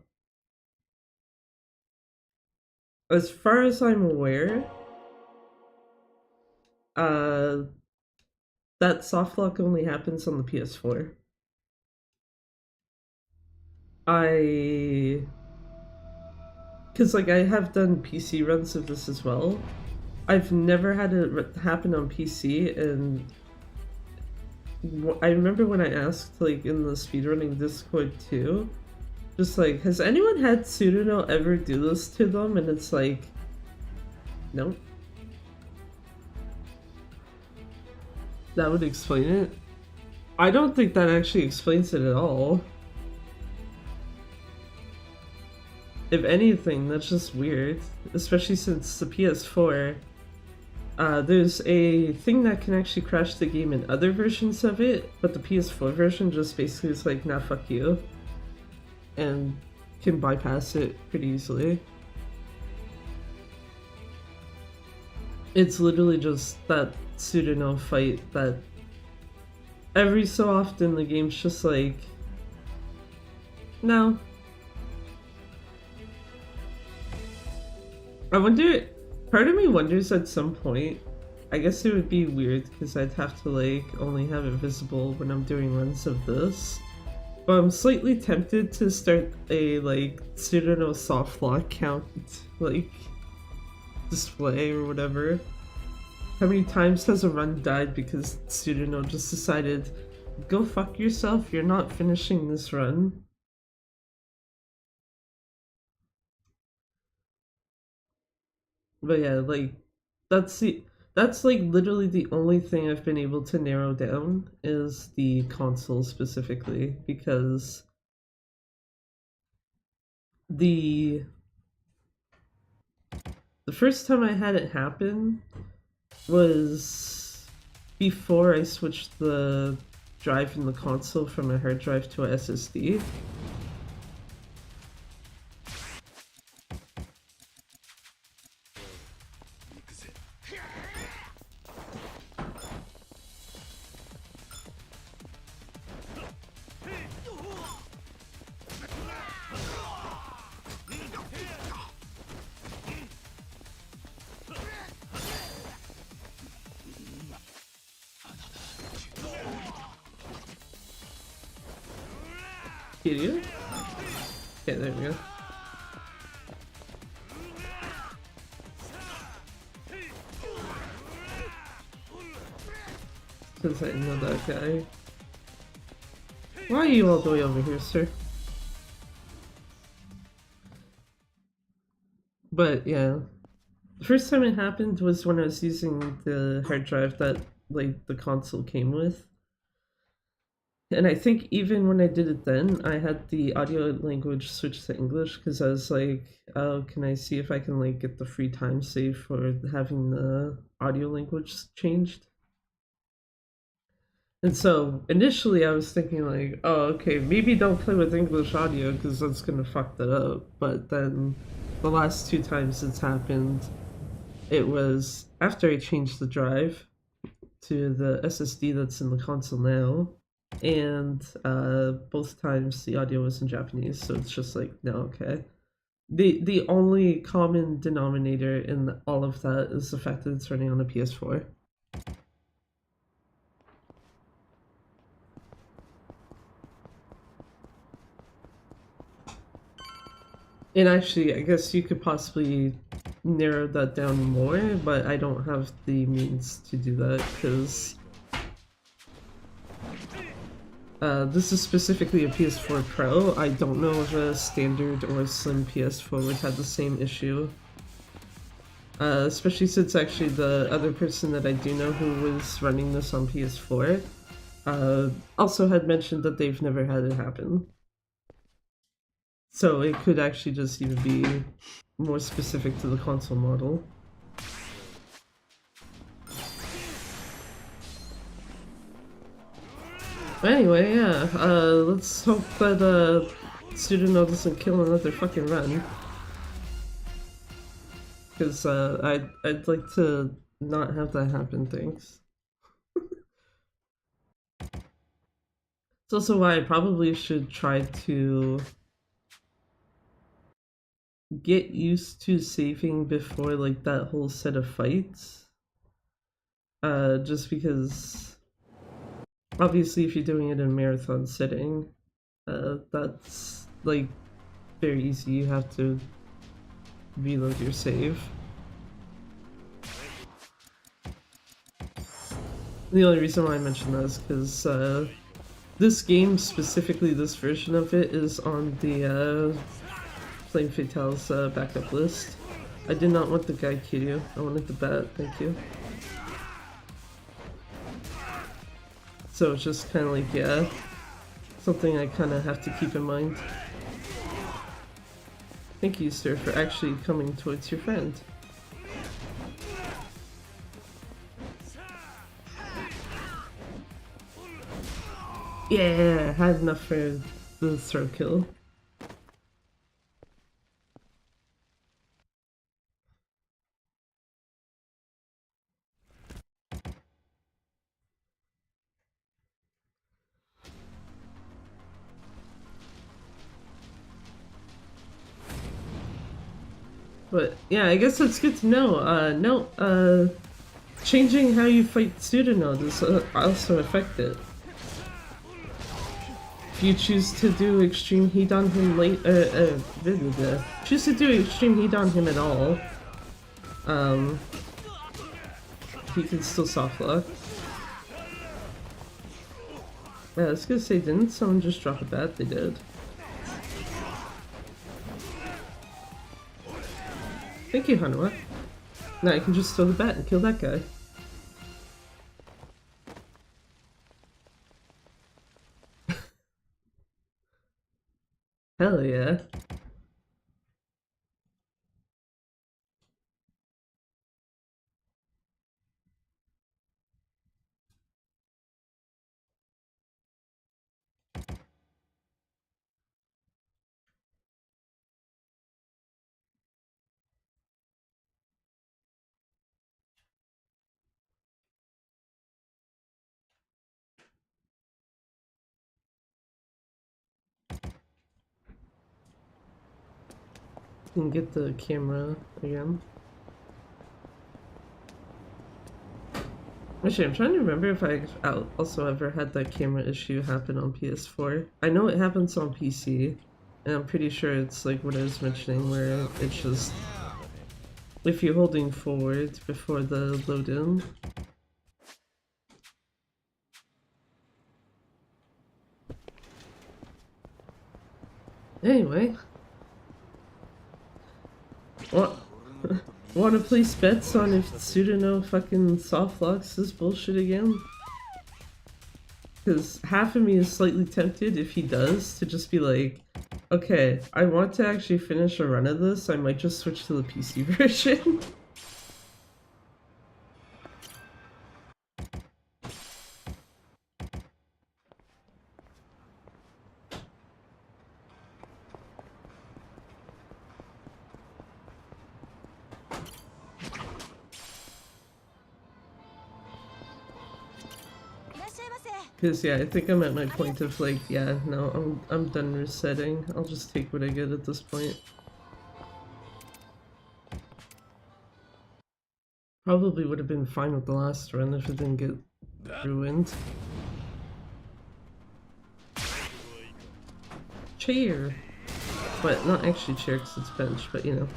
as far as I'm aware, that softlock only happens on the PS4. Because like I have done PC runs of this as well. I've never had it happen on PC, and I remember when I asked like in the speedrunning Discord too, just like, has anyone had Tsuruno ever do this to them? And it's like, nope. That would explain it. I don't think that actually explains it at all. if anything, that's just weird. Especially since the PS4, there's a thing that can actually crash the game in other versions of it, but the PS4 version just basically is like, nah, fuck you. And can bypass it pretty easily. It's literally just that pseudo fight that every so often the game's just like, no. I wonder, part of me wonders at some point, I guess it would be weird because I'd have to like only have it visible when I'm doing runs of this. But I'm slightly tempted to start a like pseudo soft lock count like display or whatever. How many times has a run died because pseudo just decided, go fuck yourself, you're not finishing this run. But yeah, like that's like literally the only thing I've been able to narrow down is the console specifically, because the first time I had it happen was before I switched the drive in the console from a hard drive to a SSD. Kiryu? Okay, there we go. Since I know that guy. Why are you all the way over here, sir? But yeah, the first time it happened was when I was using the hard drive that like the console came with. And I think even when I did it then, I had the audio language switched to English because I was like, oh, can I see if I can like get the free time save for having the audio language changed? And so initially I was thinking like, oh, okay, maybe don't play with English audio because that's gonna fuck that up. But then the last two times it's happened, it was after I changed the drive to the SSD that's in the console now, and both times the audio was in Japanese, so it's just like, no, okay. The only common denominator in all of that is the fact that it's running on a PS4. And actually, I guess you could possibly narrow that down more, but I don't have the means to do that because this is specifically a PS4 Pro. I don't know if a standard or a slim PS4 would have the same issue. Especially since actually the other person that I do know who was running this on PS4 also had mentioned that they've never had it happen. So it could actually just even be more specific to the console model. But anyway, yeah, let's hope that Pseudo doesn't kill another fucking run. Because I'd like to not have that happen, thanks. It's also why I probably should try to get used to saving before like that whole set of fights. Just because obviously if you're doing it in a marathon setting, that's like very easy. You have to reload your save. The only reason why I mentioned that is because this game, specifically this version of it, is on the Flame Fatale's backup list. I did not want the guy Kiryu, I wanted the bat, thank you. So it's just kind of like, yeah, something I kind of have to keep in mind. Thank you, sir, for actually coming towards your friend. Yeah, I had enough for the throw kill. But yeah, I guess that's good to know. Changing how you fight pseudo does also affect it. If you choose to do extreme heat on him choose to do extreme heat on him at all, he can still soft lock. Yeah, I was gonna say, didn't someone just drop a bat? They did. Thank you, Hanua. Now I can just throw the bat and kill that guy. Hell yeah. Can get the camera again. Actually, I'm trying to remember if I also ever had that camera issue happen on PS4. I know it happens on PC, and I'm pretty sure it's like what I was mentioning, where it's just if you're holding forward before the load in. Anyway. What? Wanna place bets on if Pseudo fucking soft locks this bullshit again? Because half of me is slightly tempted if he does to just be like, okay, I want to actually finish a run of this, I might just switch to the PC version. Because yeah, I think I'm at my point of like, yeah, no, I'm done resetting. I'll just take what I get at this point. Probably would have been fine with the last run if it didn't get ruined. Chair! But not actually chair because it's bench, but you know.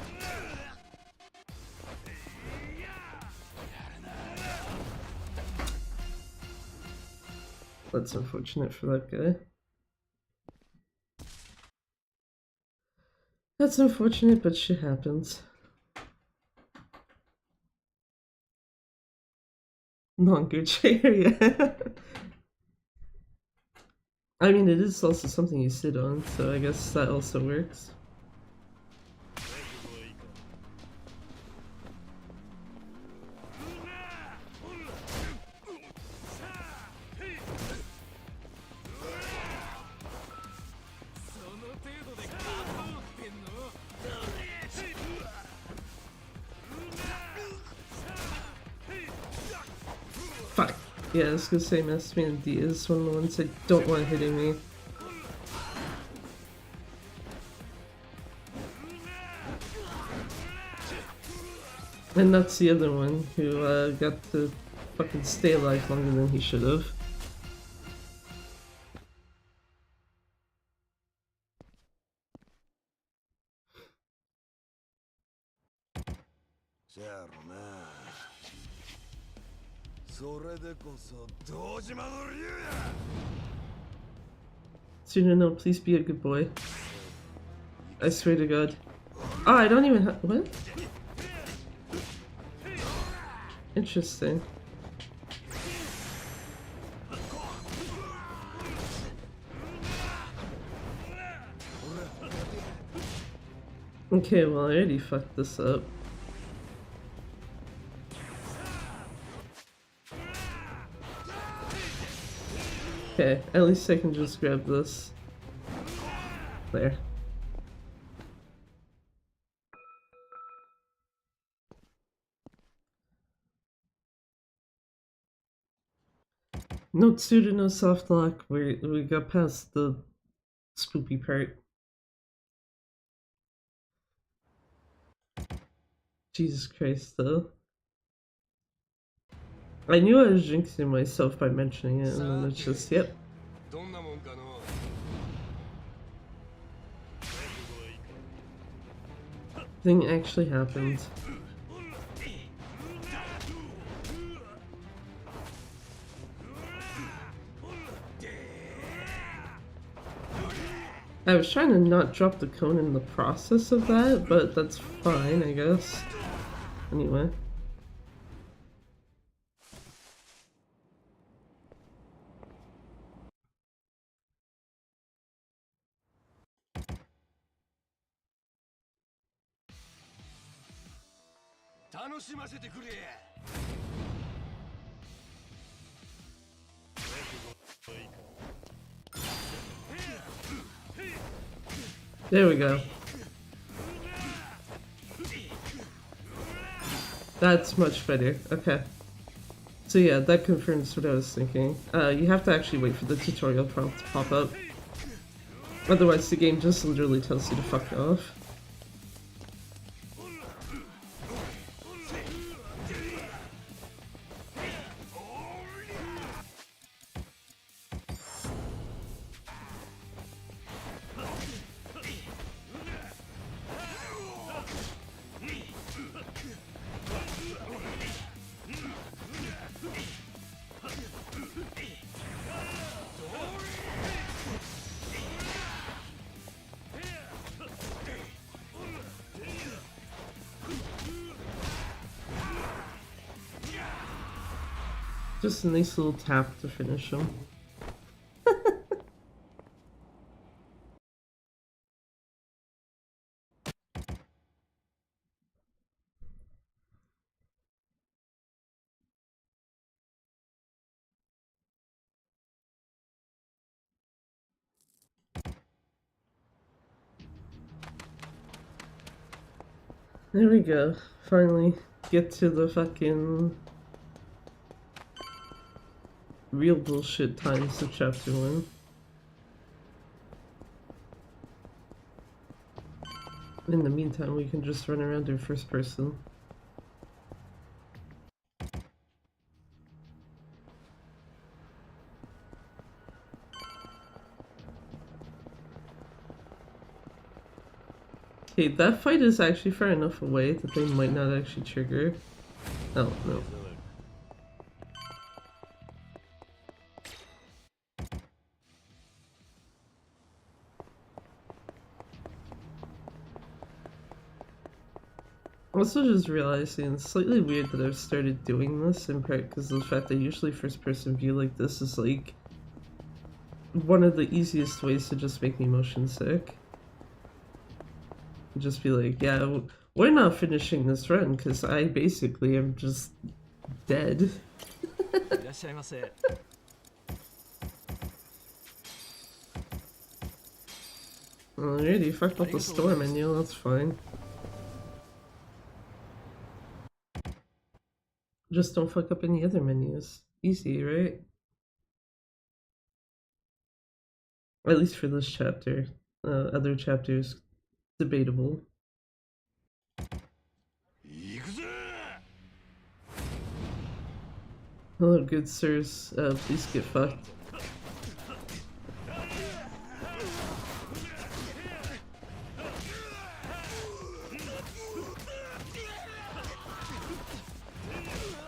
That's unfortunate for that guy. That's unfortunate, but shit happens. Longer chair, yeah. I mean, it is also something you sit on, so I guess that also works. Fuck. Yeah, I was gonna say Master Man D is one of the ones I don't want hitting me. And that's the other one who got to fucking stay alive longer than he should have. Sooner, no, please be a good boy. I swear to God. Oh, I don't even have. What? Interesting. Okay, well, I already fucked this up. Okay, at least I can just grab this. There. No Tsuda, no soft lock. We got past the spoopy part. Jesus Christ, though. I knew I was jinxing myself by mentioning it, and then it's just, yep. Thing actually happened. I was trying to not drop the cone in the process of that, but that's fine, I guess. Anyway. There we go. That's much better. Okay. So yeah, that confirms what I was thinking. You have to actually wait for the tutorial prompt to pop up. Otherwise the game just literally tells you to fuck off. Just a nice little tap to finish him. There we go. Finally get to the fucking real bullshit times of chapter 1. In the meantime, we can just run around in first person. Okay, that fight is actually far enough away that they might not actually trigger. Oh, no. Also just realizing it's slightly weird that I've started doing this, in part because of the fact that usually first person view like this is like one of the easiest ways to just make me motion sick. Just be like, yeah, we're not finishing this run because I basically am just dead. Alrighty, fucked up the store menu, that's fine. Just don't fuck up any other menus. Easy, right? At least for this chapter. Other chapters, debatable. Hello, good sirs. Please get fucked.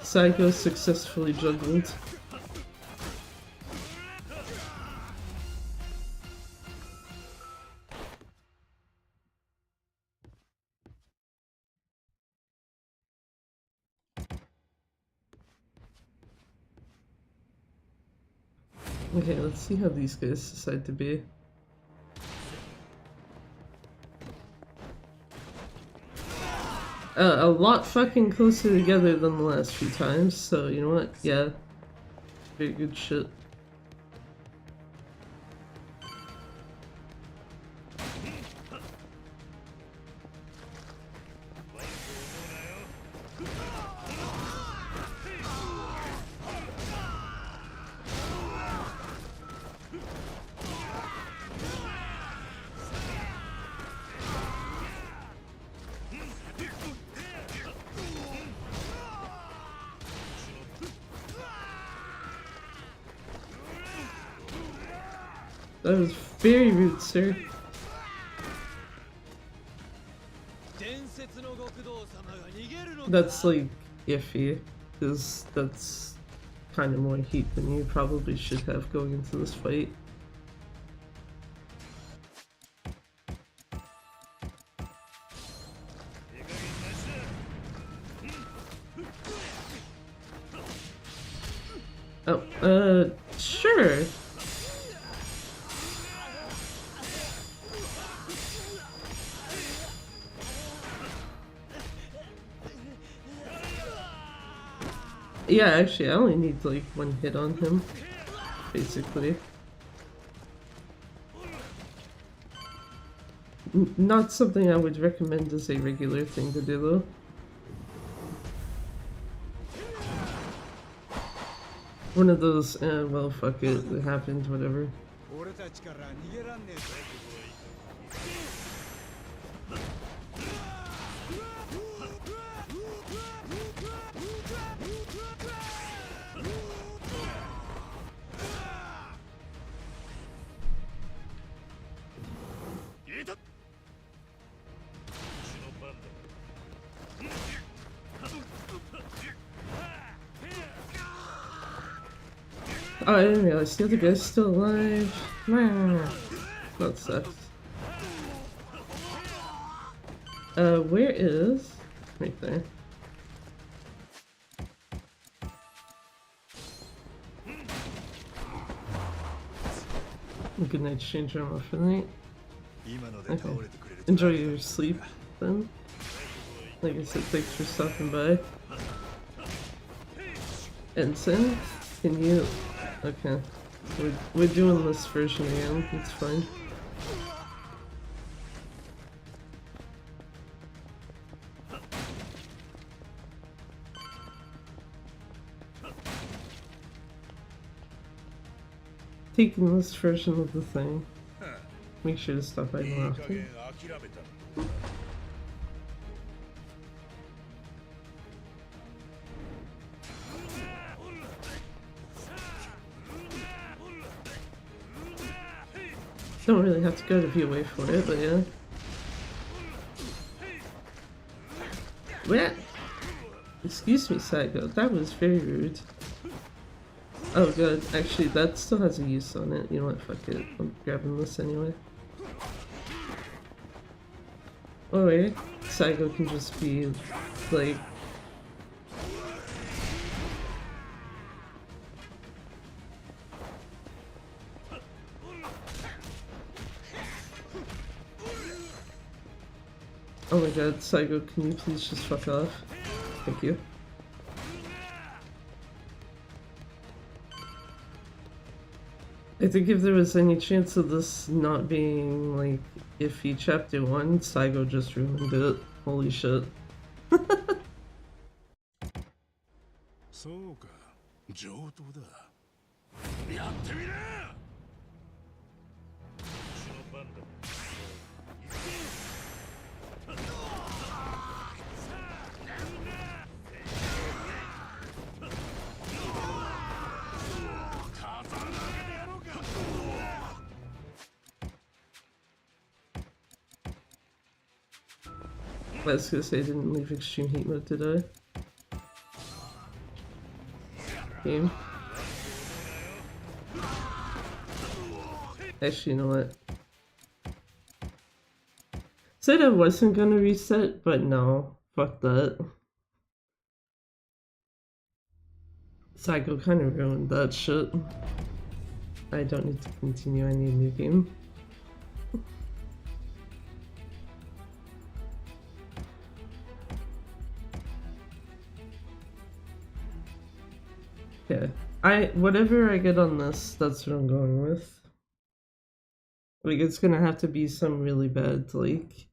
Psycho successfully juggled. Okay, let's see how these guys decide to be. A lot fucking closer together than the last few times, so you know what? Yeah. Very good shit. That was very rude, sir. That's like iffy, because that's kind of more heat than you probably should have going into this fight. Oh, sure. Yeah, actually, I only need like one hit on him, basically. Not something I would recommend as a regular thing to do, though. One of those, well, fuck it, it happened, whatever. Oh, I didn't realize the other guy's still alive. That sucks. Where is... Right there. Good night, change armor for the night. Okay. Enjoy your sleep, then. Like I said, thanks for stopping by. Ensign, can you... Okay. We're doing this version again, it's fine. Taking this version of the thing. Make sure to stop by more often. Don't really have to go to view away for it, but yeah. What? Excuse me, Saigo, that was very rude. Oh god, actually that still has a use on it. You know what, fuck it. I'm grabbing this anyway. Oh wait, Saigo can just be, like... Oh my god, Saigo, can you please just fuck off? Thank you. I think if there was any chance of this not being, like, iffy chapter 1, Saigo just ruined it. Holy shit. I was gonna say I didn't leave extreme heat mode, did I? Game. Actually, you know what? Said I wasn't gonna reset, but no. Fuck that. Psycho kind of ruined that shit. I don't need to continue, I need a new game. Okay. Whatever I get on this, that's what I'm going with. Like, it's gonna have to be some really bad, like...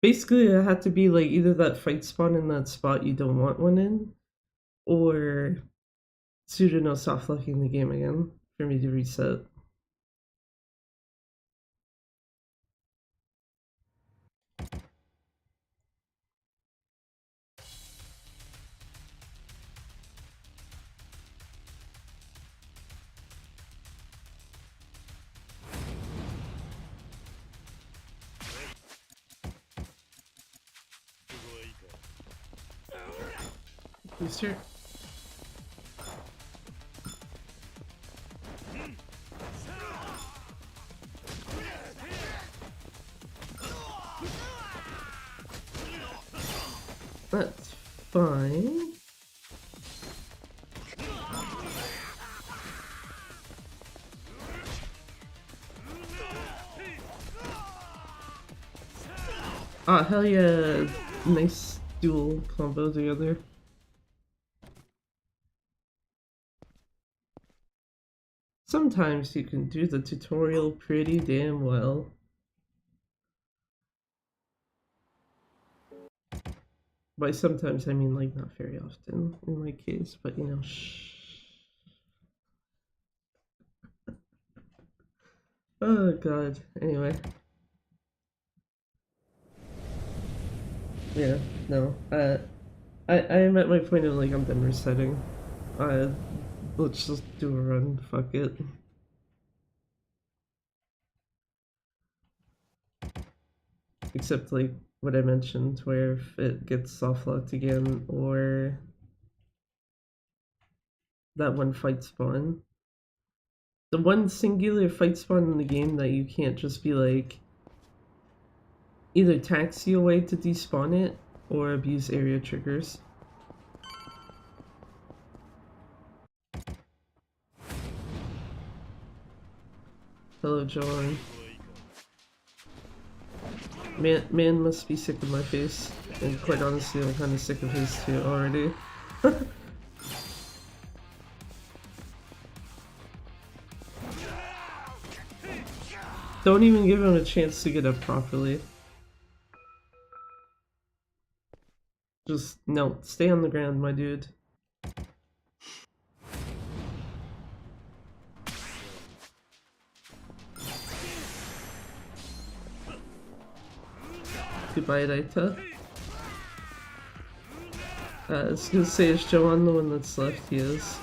Basically, it had to be, like, either that fight spawn in that spot you don't want one in, or Pseudo soft-locking the game again for me to reset. Booster. That's fine. Ah, hell yeah. Nice dual combo together. Sometimes you can do the tutorial pretty damn well. By sometimes I mean like not very often in my case, but you know, shh. Oh god. Anyway. Yeah, no. I'm at my point of like I'm done resetting. Let's just do a run, fuck it. Except like what I mentioned, where if it gets soft locked again, or that one fight spawn. The one singular fight spawn in the game that you can't just be like either taxi away to despawn it or abuse area triggers. Hello, John. Man must be sick of my face, and quite honestly, I'm kind of sick of his too already. Don't even give him a chance to get up properly. Just, no, stay on the ground, my dude. Goodbye, Raita. I was gonna say, is Joanne the one that's left? He is.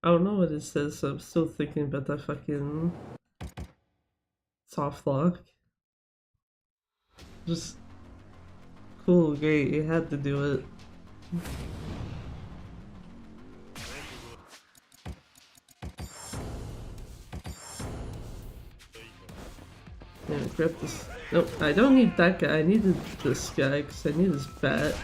I don't know what it says, so I'm still thinking about that fucking soft lock. Just cool, great, you had to do it. Yeah, grab this. Nope, I don't need that guy. I needed this guy because I need his bat.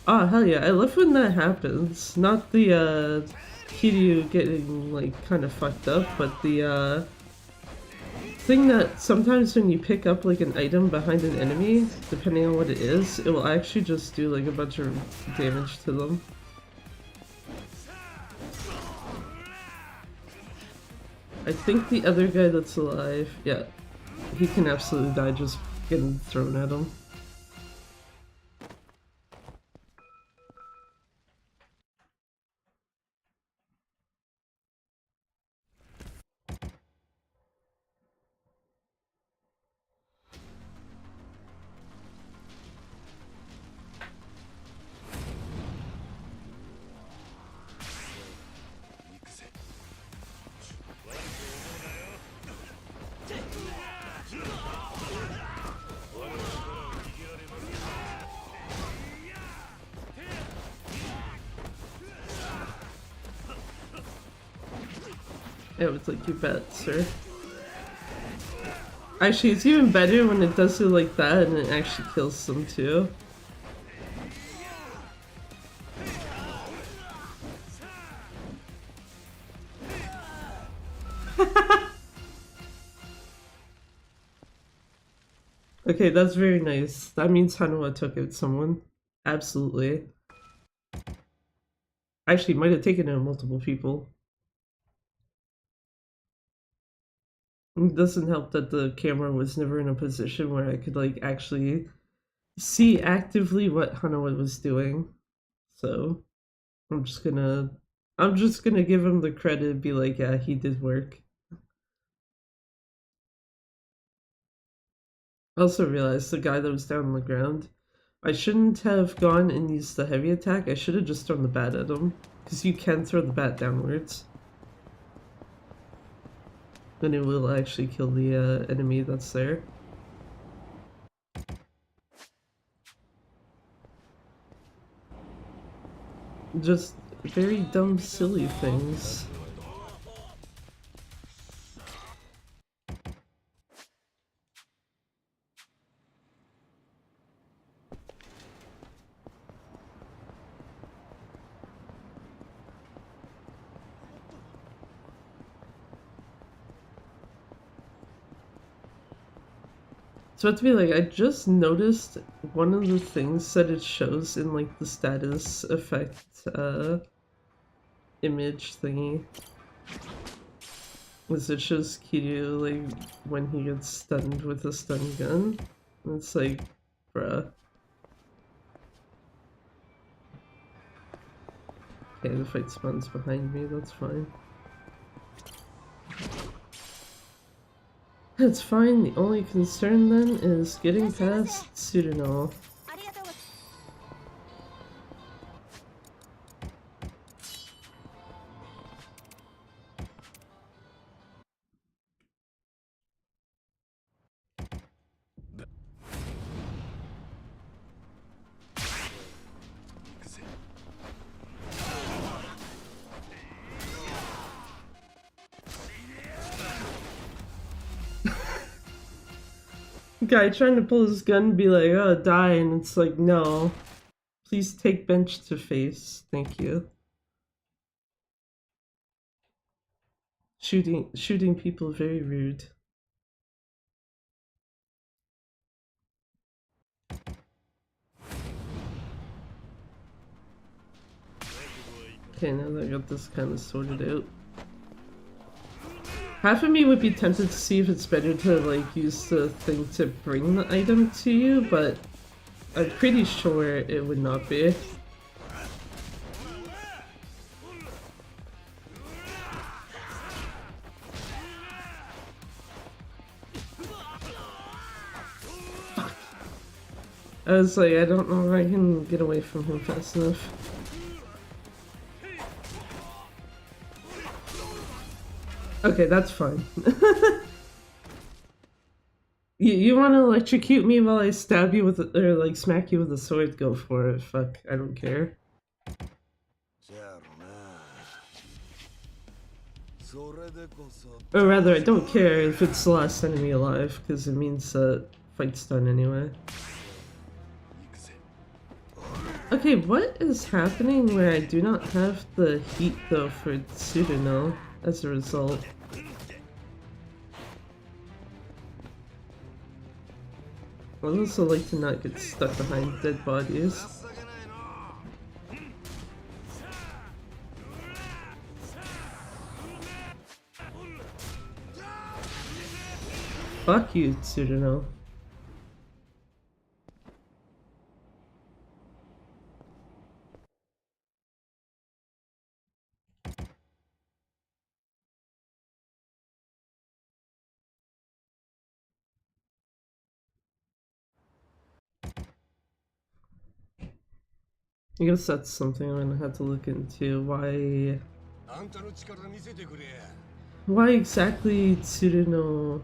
Oh, hell yeah, I love when that happens. Not the, Kiryu getting, like, kind of fucked up, but the, thing that sometimes when you pick up, like, an item behind an enemy, depending on what it is, it will actually just do, like, a bunch of damage to them. I think the other guy that's alive, yeah, he can absolutely die just getting thrown at him. Yeah, it's like, you bet, sir. Actually, it's even better when it does it like that and it actually kills them too. Okay, that's very nice. That means Hanawa took out someone. Absolutely. Actually, might have taken out multiple people. It doesn't help that the camera was never in a position where I could like actually see actively what Hanawa was doing. So I'm just gonna give him the credit, be like, yeah, he did work. I also realized the guy that was down on the ground, I shouldn't have gone and used the heavy attack. I should have just thrown the bat at him. Because you can throw the bat downwards. Then it will actually kill the enemy that's there. Just very dumb, silly things. So to be like, I just noticed one of the things that it shows in like the status effect image thingy was it shows Kiryu like when he gets stunned with a stun gun. And it's like, bruh. Okay, the fight spawns behind me, that's fine. That's fine, the only concern then is getting past Tsuruno. Guy trying to pull his gun and be like, oh, die, and it's like, no. Please take bench to face, thank you. Shooting people, very rude. Okay, now that I got this kind of sorted out. Half of me would be tempted to see if it's better to like use the thing to bring the item to you, but I'm pretty sure it would not be. Fuck. I was like, I don't know if I can get away from him fast enough. Okay, that's fine. You want to electrocute me while I stab you with or like smack you with a sword? Go for it. Fuck, I don't care. Or rather, I don't care if it's the last enemy alive, because it means that fight's done anyway. Okay, what is happening where I do not have the heat though for Tsuruno as a result? I would also like to not get stuck behind dead bodies. Fuck you, Tsuruno. I guess that's something I'm gonna have to look into. Why exactly Tsuruno,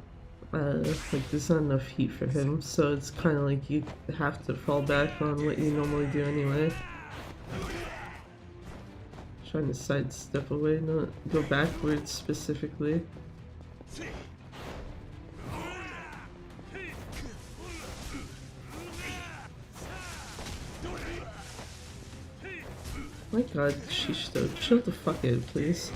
like there's not enough heat for him, so it's kind of like you have to fall back on what you normally do anyway. Trying to sidestep away, not go backwards specifically. My god, Shishito, chill the fuck out, please.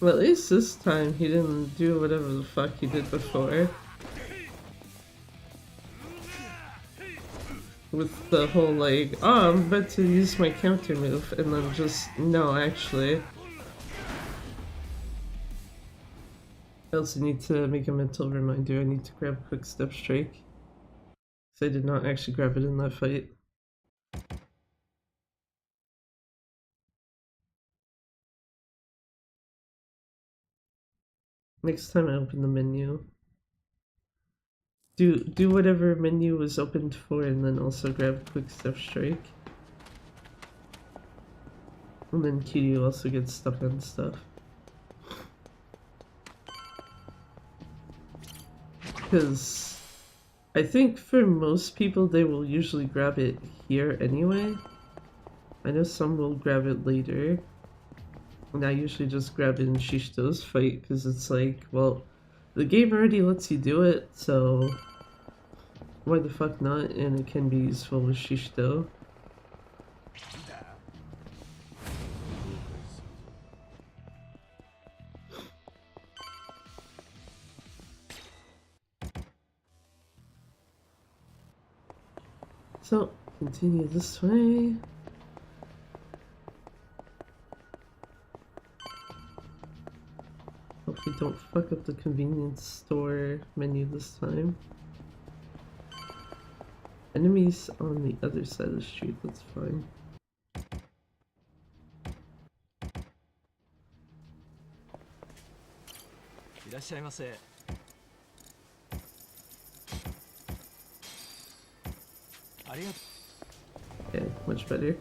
Well, at least this time he didn't do whatever the fuck he did before. With the whole like, oh, I'm about to use my counter move, and then just, no, actually. I also need to make a mental reminder, I need to grab Quick Step Strike. Because I did not actually grab it in that fight. Next time I open the menu, do whatever menu was opened for, and then also grab Quick Step Strike. And then Kiryu also gets stuck on stuff. Because I think for most people they will usually grab it here anyway. I know some will grab it later. And I usually just grab it in Shishito's fight because it's like, well, the game already lets you do it, so why the fuck not? And it can be useful with Shishito. So, continue this way. Hopefully don't fuck up the convenience store menu this time. Enemies on the other side of the street, that's fine. Okay, much better.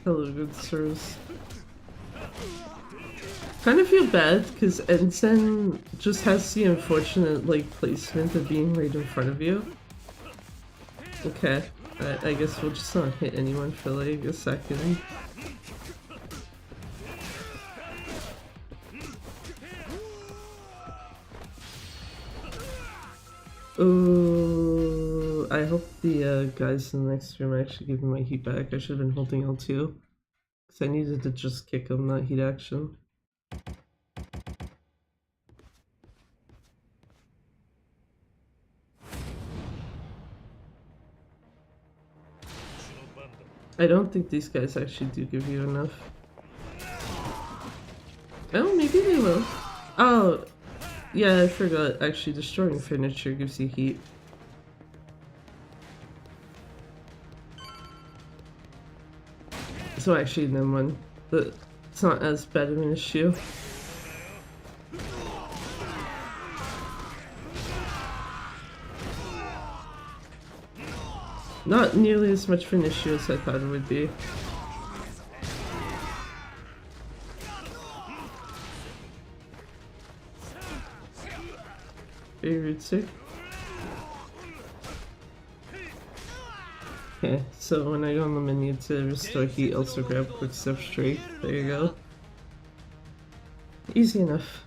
Hello, good sirs. Kind of feel bad because Ensign just has the unfortunate like placement of being right in front of you. Okay, I guess we'll just not hit anyone for like a second. Ooh, I hope the guys in the next room actually give me my heat back. I should have been holding L2. Because I needed to just kick him, not heat action. I don't think these guys actually do give you enough. Oh, maybe they will. Oh, yeah, I forgot. Actually, destroying furniture gives you heat. So actually, never mind. But it's not as bad of an issue. Not nearly as much of an issue as I thought it would be. Very rude, sir. Okay, so when I go on the menu to restore heat, also grab Quick Step Strike. There you go. Easy enough.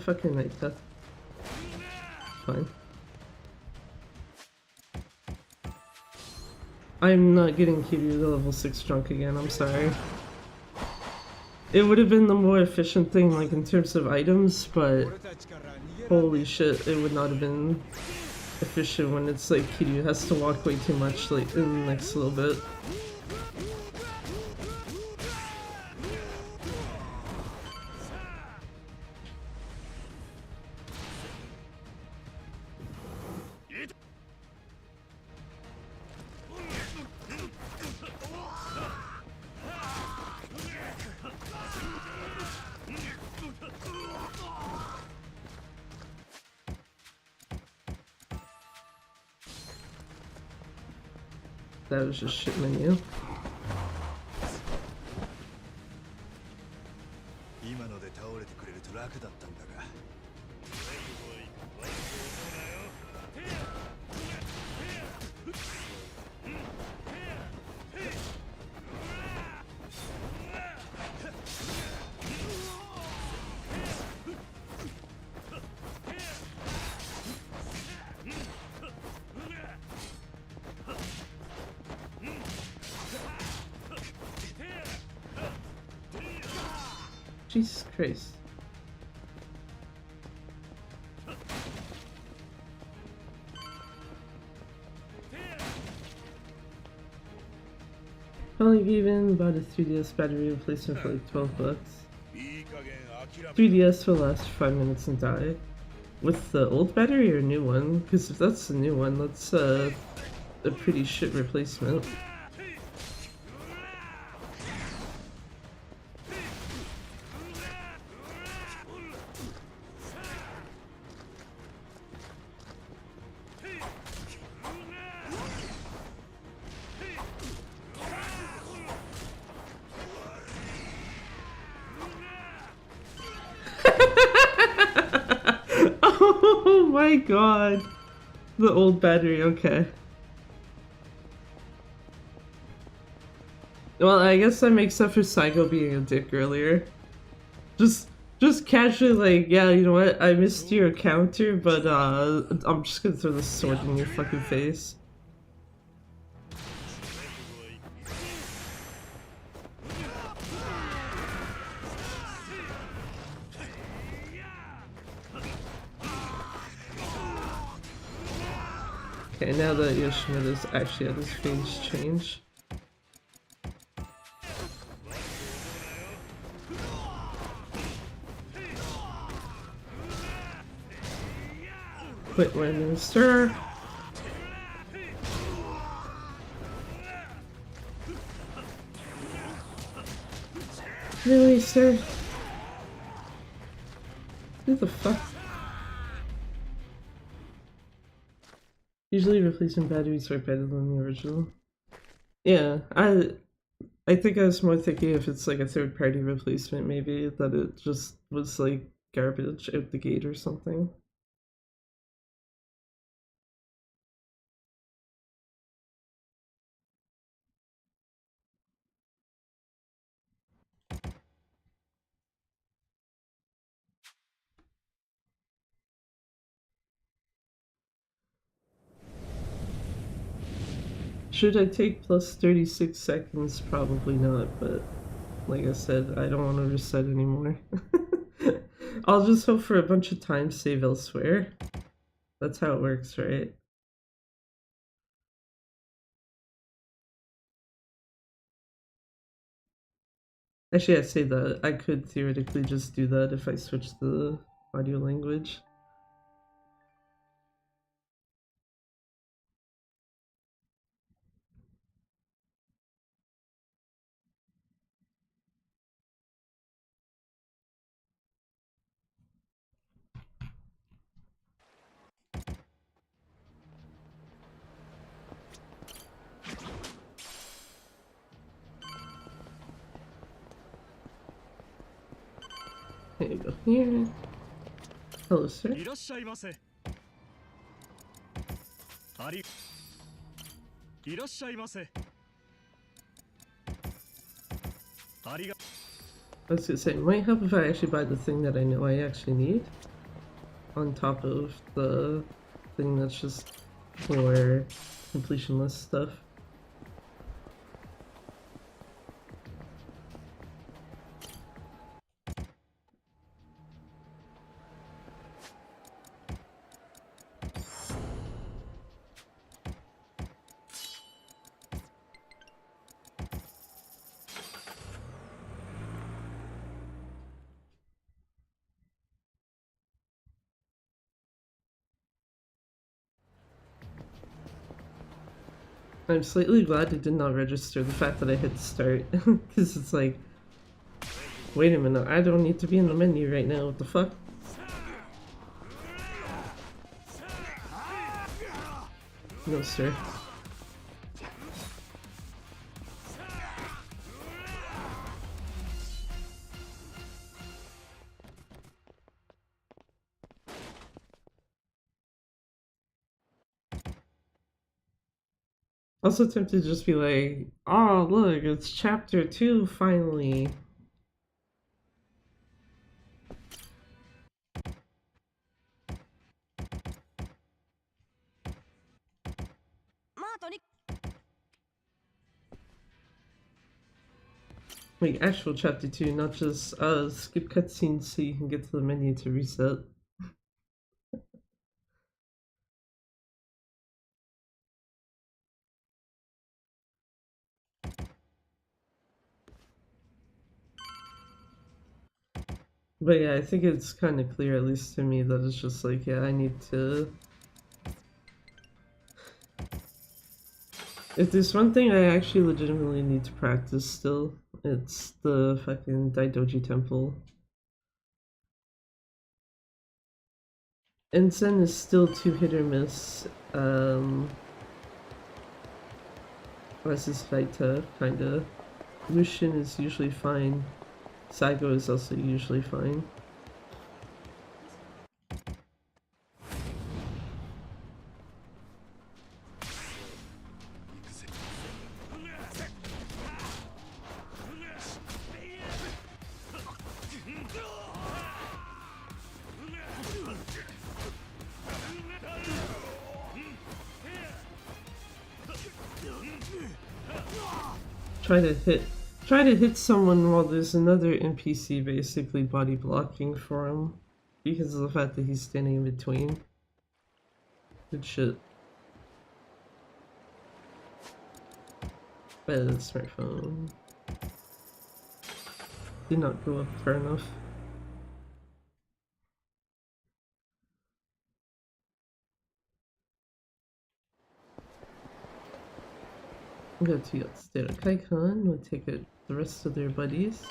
Fucking night death. Fine. I'm not getting Kiryu to level 6 drunk again, I'm sorry. It would have been the more efficient thing, like in terms of items, but holy shit, it would not have been efficient when it's like Kiryu has to walk way too much like in the next little bit. That was just shit menu. Jesus Christ. Probably even about a 3DS battery replacement for like 12 bucks. 3DS will last 5 minutes and die. With the old battery or new one? Because if that's the new one, that's a pretty shit replacement. Oh my god. The old battery, okay. Well, I guess that makes up for Saigo being a dick earlier. Just casually like, yeah, you know what, I missed your counter, but I'm just gonna throw this sword in your fucking face. Okay, now that Yoshimitsu's actually had his face change. Quit my minister. Really, sir? Who the fuck? Usually replacement batteries are better than the original. Yeah, I think I was more thinking if it's like a third party replacement maybe, that it just was like garbage out the gate or something. Should I take plus 36 seconds? Probably not, but like I said, I don't want to reset anymore. I'll just hope for a bunch of time save elsewhere. That's how it works, right? Actually, I say that. I could theoretically just do that if I switch the audio language. There you go. Here. Hello, sir. I was gonna say, it might help if I actually buy the thing that I know I actually need, on top of the thing that's just for completion list stuff. I'm slightly glad it did not register the fact that I hit start, because it's like, wait a minute, I don't need to be in the menu right now, what the fuck? No, sir. Also tempted to just be like, oh look, it's chapter 2 finally. Like actual chapter 2, not just skip cutscenes so you can get to the menu to reset. But yeah, I think it's kind of clear, at least to me, that it's just like, yeah, I need to... If there's one thing I actually legitimately need to practice still, it's the fucking Daidoji Temple. Ensign is still too hit or miss, as is Vita, kinda. Lucian is usually fine. Saigo is also usually fine. Try to hit someone while there's another NPC basically body blocking for him because of the fact that he's standing in between. Good shit. Bad smartphone. Did not go up far enough. Go to Yatsutera Kaikon, we'll take out the rest of their buddies.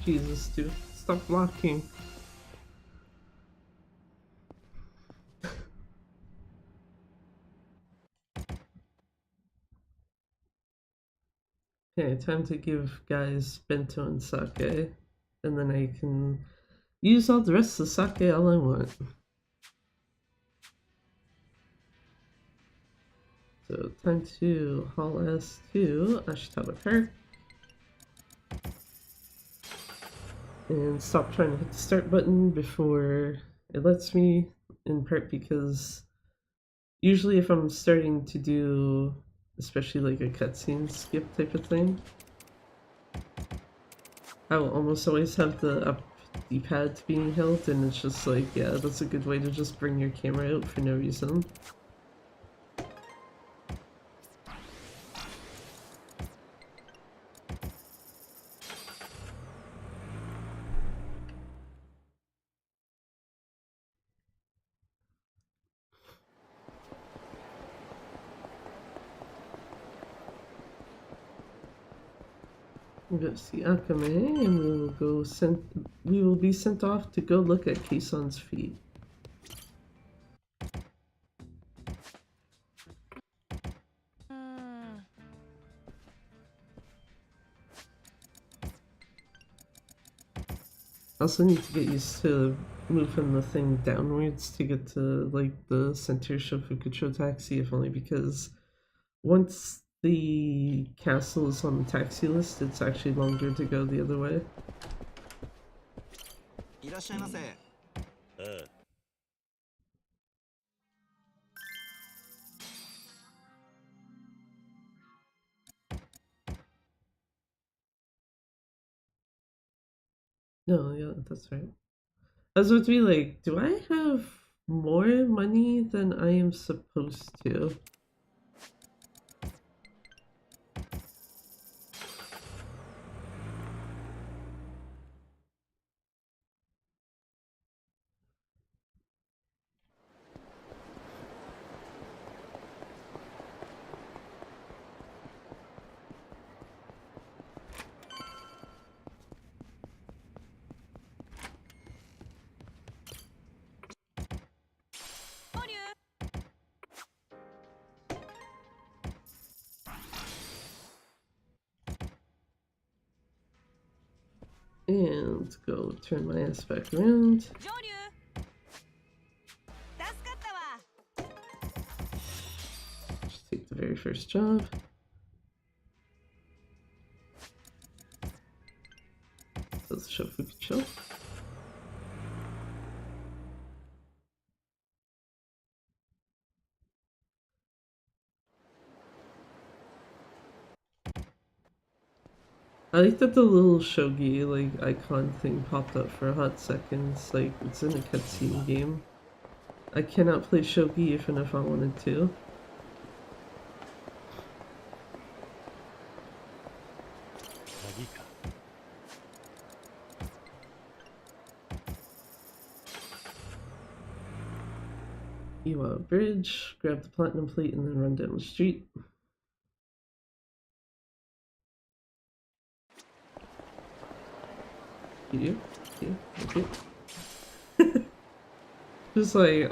Jesus, dude. Stop blocking. Okay, time to give guys bento and sake. And then I can use all the rest of the sake all I want. So, time to haul ass to Ashitaba Park. And stop trying to hit the start button before it lets me, in part because usually if I'm starting to do especially like a cutscene skip type of thing, I will almost always have the up D-pad being held, and it's just like, yeah, that's a good way to just bring your camera out for no reason. We'll go see Akame, and we will be sent off to go look at Keison's feet. I also need to get used to moving the thing downwards to get to like the center Shofukucho taxi, if only because once the castle is on the taxi list, it's actually longer to go the other way. Yeah, that's right. I was about to be like, do I have more money than I am supposed to? And go turn my ass back around. Just take the very first job. Let's show Fukucho. I like that the little shogi like icon thing popped up for a hot second. It's like it's in a cutscene game. I cannot play shogi even if I wanted to. Iwa Bridge, grab the platinum plate and then run down the street. You do? Yeah, okay. Just like,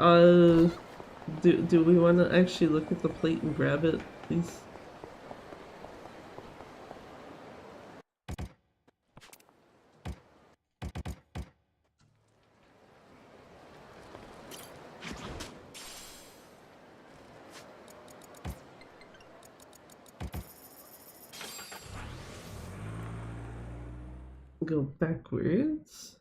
do we want to actually look at the plate and grab it, please? Go backwards.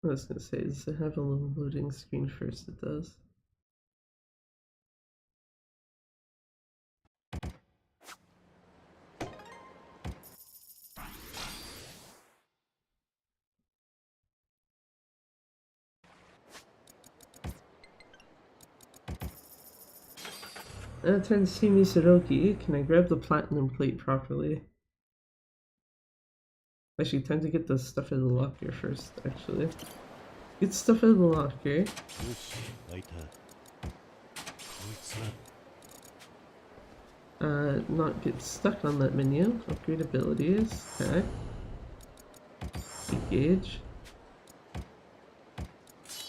I was gonna say, does it have a little loading screen first? It does. Time to see Misaroki. Can I grab the platinum plate properly? Actually, time to get the stuff out of the locker first, actually. Get stuff out of the locker. Not get stuck on that menu. Upgrade abilities. Okay. Engage.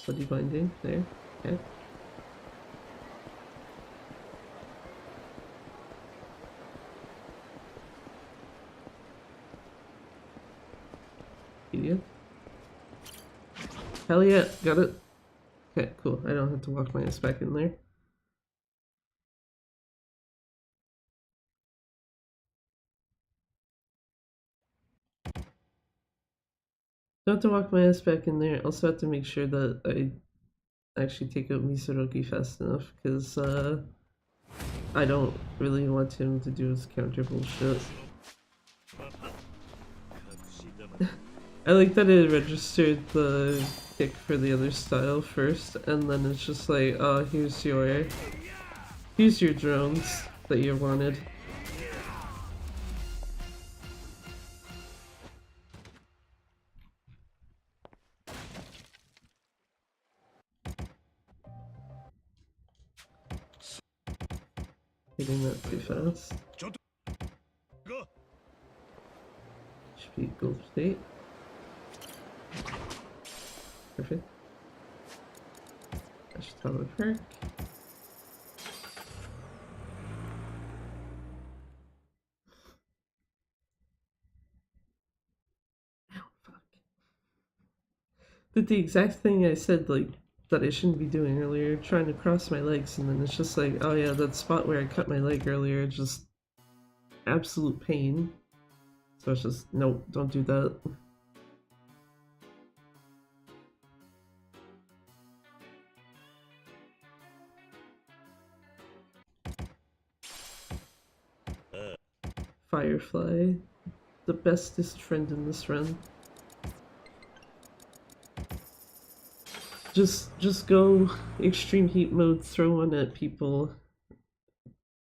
Bloody binding. There. Okay. Idiot. Hell yeah, got it. Okay, cool. I don't have to walk my ass back in there. Don't have to walk my ass back in there. Also have to make sure that I actually take out Misaroki fast enough, because I don't really want him to do his counter bullshit. I like that it registered the kick for the other style first, and then it's just like, oh, here's your drones that you wanted. Hitting that too fast. Should be gold plate. Perfect. That should probably work. Ow, fuck. Did the exact thing I said, like, that I shouldn't be doing earlier, trying to cross my legs, and then it's just like, oh yeah, that spot where I cut my leg earlier, just absolute pain. So it's just, nope, don't do that. Firefly, the bestest friend in this run. Just go extreme heat mode, throw one at people.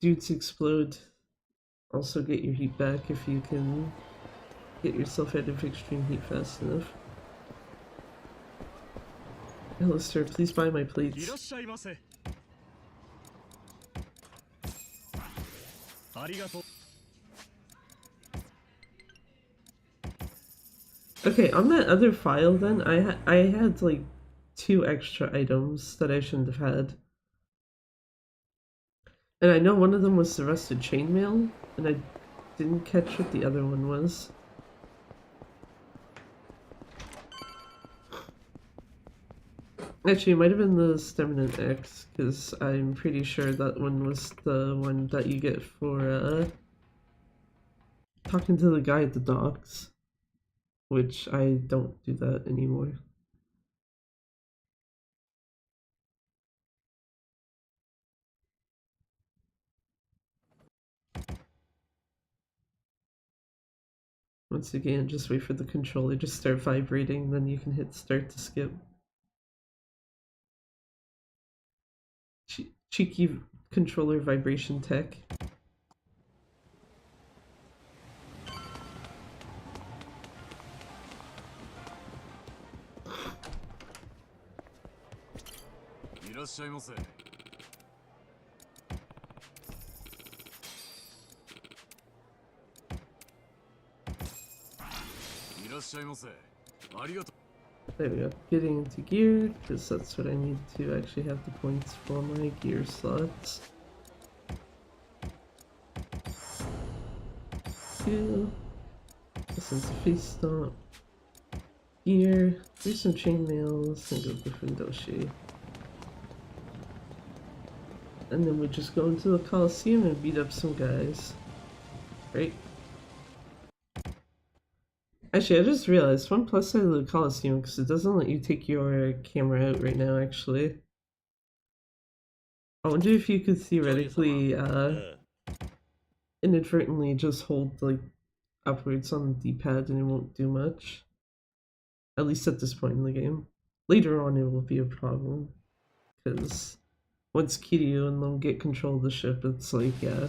Dudes explode. Also get your heat back if you can get yourself out of extreme heat fast enough. Hello sir, please buy my plates. Okay, on that other file then, I had like 2 extra items that I shouldn't have had. And I know one of them was the rusted chainmail, and I didn't catch what the other one was. Actually, it might have been the Stemminant X, because I'm pretty sure that one was the one that you get for talking to the guy at the docks. Which I don't do that anymore. Once again, just wait for the controller to start vibrating, then you can hit start to skip. Cheeky controller vibration tech. There we go. Getting into gear, because that's what I need to actually have the points for my gear slots. Two. Listen to face stomp. Gear. Do some chainmails and go for Fundoshi. And then we just go into the Coliseum and beat up some guys. Right? Actually, I just realized one plus side of the Coliseum, because it doesn't let you take your camera out right now, actually. I wonder if you could theoretically, inadvertently just hold, like, upwards on the D-pad and it won't do much. At least at this point in the game. Later on it will be a problem. Because once Kiryu and them get control of the ship, it's like, yeah.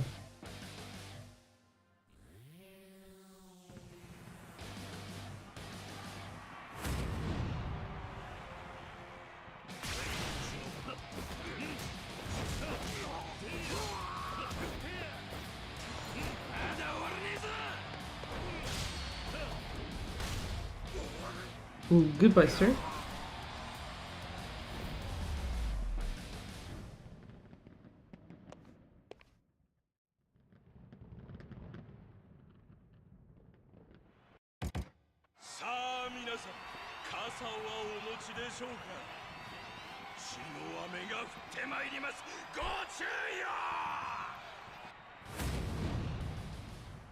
Goodbye, sir.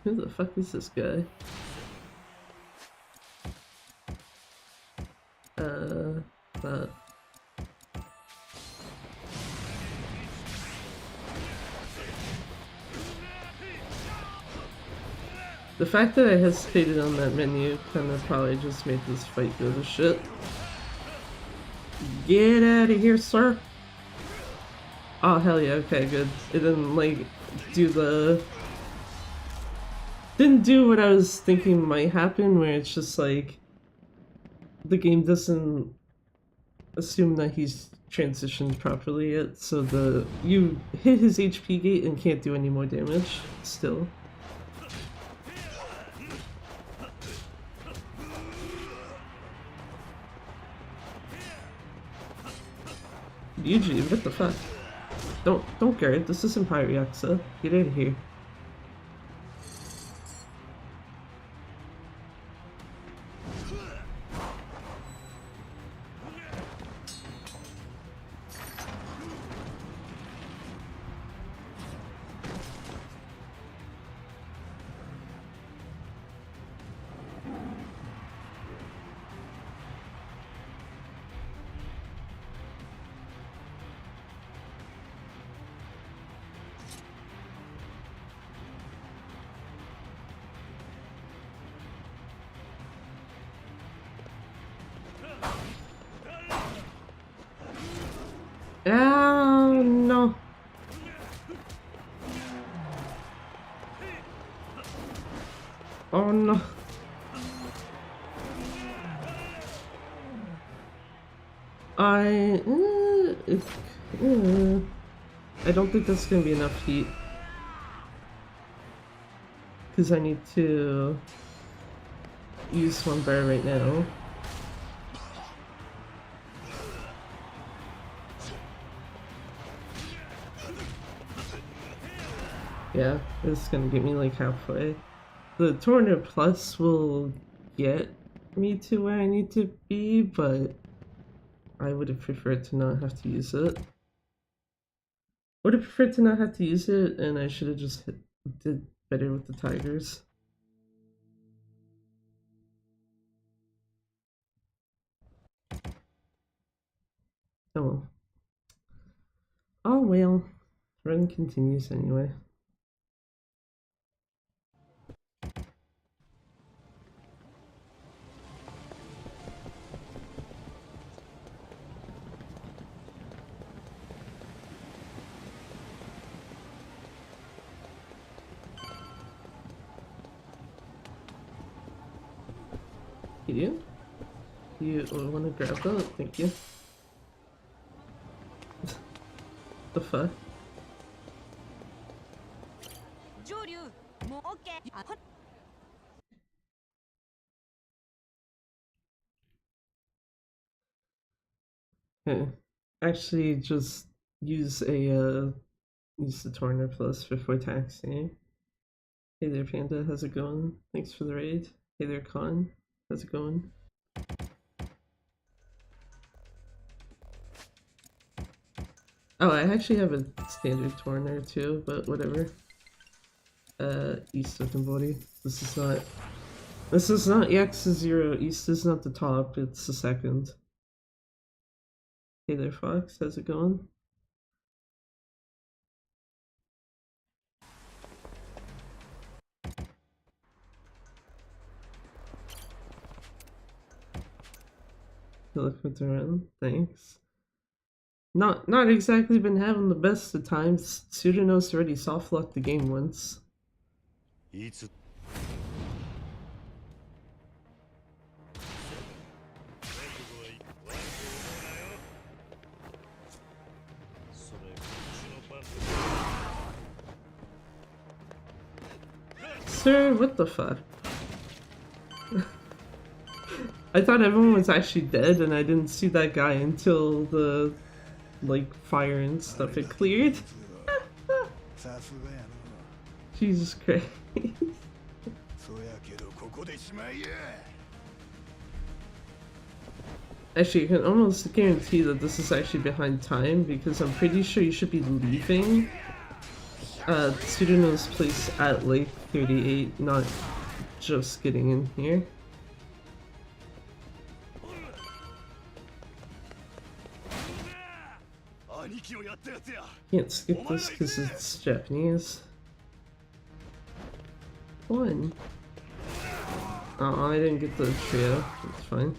Who the fuck is this guy? That. The fact that I hesitated on that menu kind of probably just made this fight go to shit. Get out of here, sir! Oh, hell yeah, okay, good. It didn't, like, didn't do what I was thinking might happen, where it's just like, the game doesn't assume that he's transitioned properly yet, so you hit his HP gate and can't do any more damage, still. Yuji, what the fuck? Don't guard, this isn't Pirate Yakuza. Get out of here. Oh no. Oh no. I I don't think that's gonna be enough heat because I need to use one bar right now. Yeah, it's gonna get me like halfway. The Tornado Plus will get me to where I need to be, but I would have preferred to not have to use it. Would have preferred to not have to use it, and I should have just did better with the tigers. Oh well. Oh well. Run continues anyway. You do? You want to grab that? Thank you. The fuck? Okay. Actually, just use use the Tornado Plus before taxing. Hey there, Panda. How's it going? Thanks for the raid. Hey there, Con. How's it going? Oh, I actually have a standard Tornado too, but whatever. East of the body. This is not Yakuza 0. East is not the top, it's the second. Hey there, Fox. How's it going? Look what's around. Thanks. Not exactly been having the best of times. Pseudonos already soft locked the game once. Sir, what the fuck? I thought everyone was actually dead and I didn't see that guy until the like fire and stuff had cleared. Jesus Christ. Actually, I can almost guarantee that this is actually behind time because I'm pretty sure you should be leaving Pseudonos place at like 38, not just getting in here. Can't skip this because it's Japanese. One. Oh, I didn't get the trio. It's fine.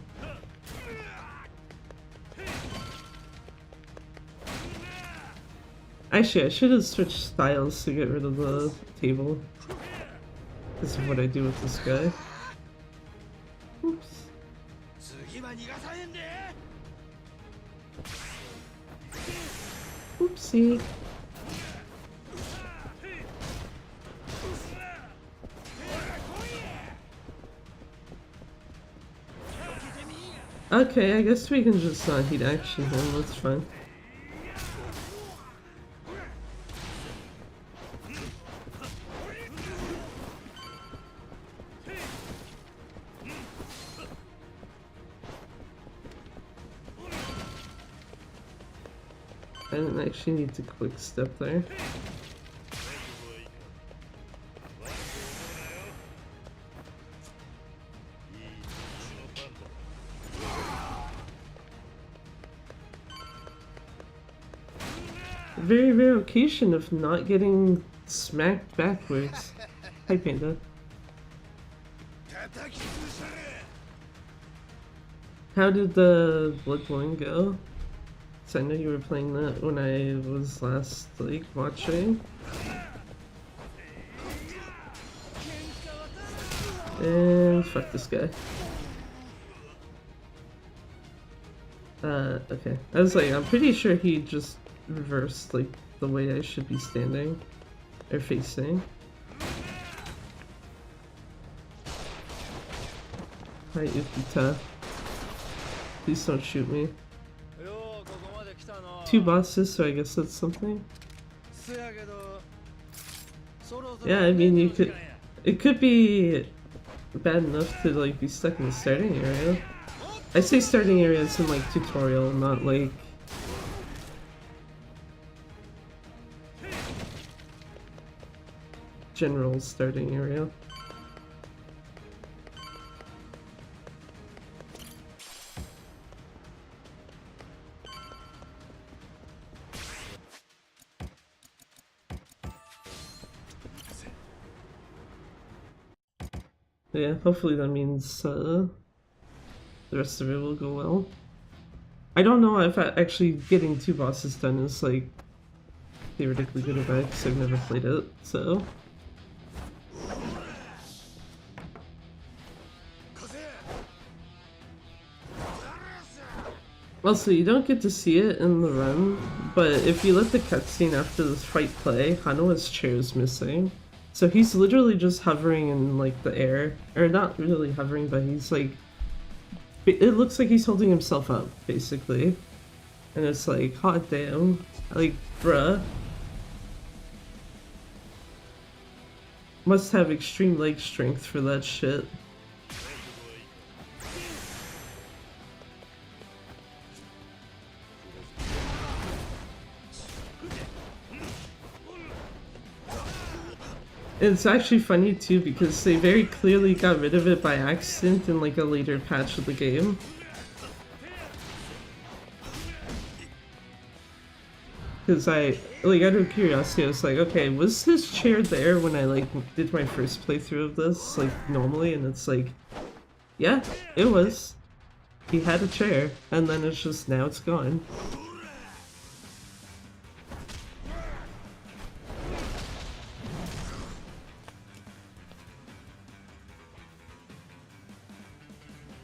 Actually, I should have switched styles to get rid of the table. This is what I do with this guy. Oops. Oopsie. Okay, I guess we can just heat action him, that's fine. I didn't actually need to quick step there. Very rare occasion of not getting smacked backwards. Hi, Panda. How did the blood blowing go? So I know you were playing that when I was last, like, watching. And fuck this guy. Okay. I was like, I'm pretty sure he just reversed, like, the way I should be standing. Or facing. Hi, Ukita. Please don't shoot me. 2 bosses, so I guess that's something. Yeah, I mean, you could... It could be bad enough to, like, be stuck in the starting area. I say starting areas in, like, tutorial, not, like... general starting area. Yeah, hopefully that means the rest of it will go well. I don't know if actually getting 2 bosses done is like theoretically good or bad because I've never played it, so. Also, you don't get to see it in the run, but if you let the cutscene after this fight play, Hanoa's chair is missing. So he's literally just hovering in like the air, or not really hovering, but he's like, it looks like he's holding himself up, basically. And it's like, hot damn, like, bruh. Must have extreme leg strength for that shit. It's actually funny too because they very clearly got rid of it by accident in like a later patch of the game. Because out of curiosity, I was like, okay, was this chair there when I like did my first playthrough of this, like normally? And it's like, yeah, it was. He had a chair, and then it's just, now it's gone.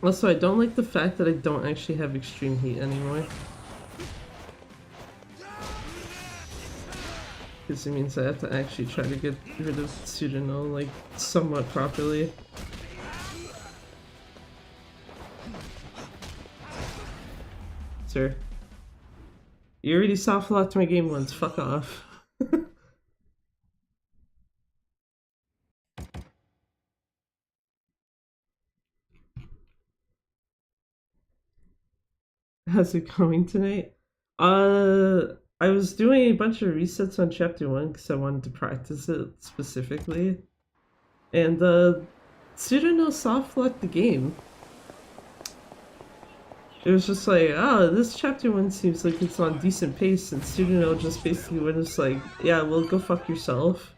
Also, I don't like the fact that I don't actually have extreme heat anymore. Because it means I have to actually try to get rid of Tsuruno, like, somewhat properly. Sir. You already soft-locked my game once, fuck off. How's it going tonight? I was doing a bunch of resets on chapter 1 because I wanted to practice it specifically. And, Tsuruno soft-locked the game. It was just like, oh, this chapter 1 seems like it's on decent pace, and Tsuruno just basically went just like, yeah, well, go fuck yourself.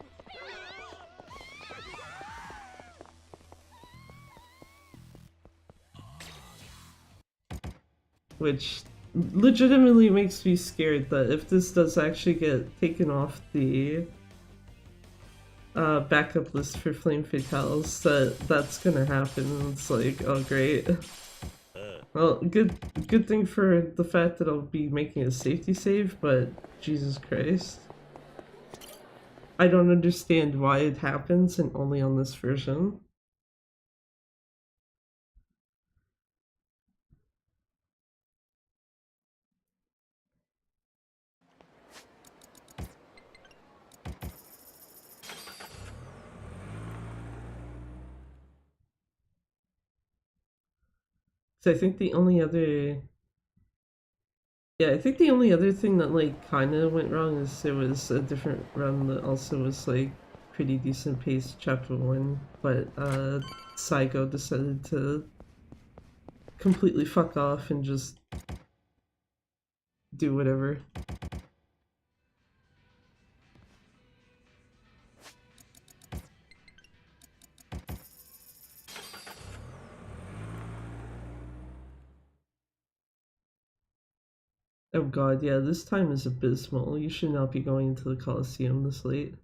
Which legitimately makes me scared that if this does actually get taken off the backup list for Flame Fatales, that's gonna happen. It's like, oh great. Well, good thing for the fact that I'll be making a safety save, but Jesus Christ. I don't understand why it happens and only on this version. So I think the only other... Yeah, I think the only other thing that, like, kinda went wrong is there was a different run that also was, like, pretty decent pace, chapter 1, but, Saigo decided to completely fuck off and just do whatever. Oh god, yeah, this time is abysmal. You should not be going into the Coliseum this late.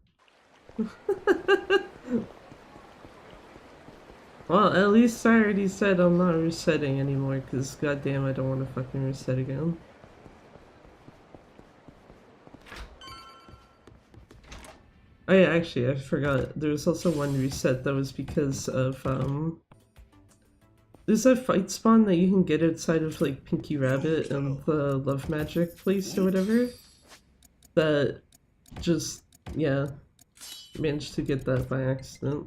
Well, at least I already said I'm not resetting anymore, because goddamn I don't want to fucking reset again. Oh yeah, actually, I forgot. There was also one reset that was because of, there's a fight spawn that you can get outside of, like, Pinky Rabbit and the Love Magic place or whatever. That just, yeah, managed to get that by accident.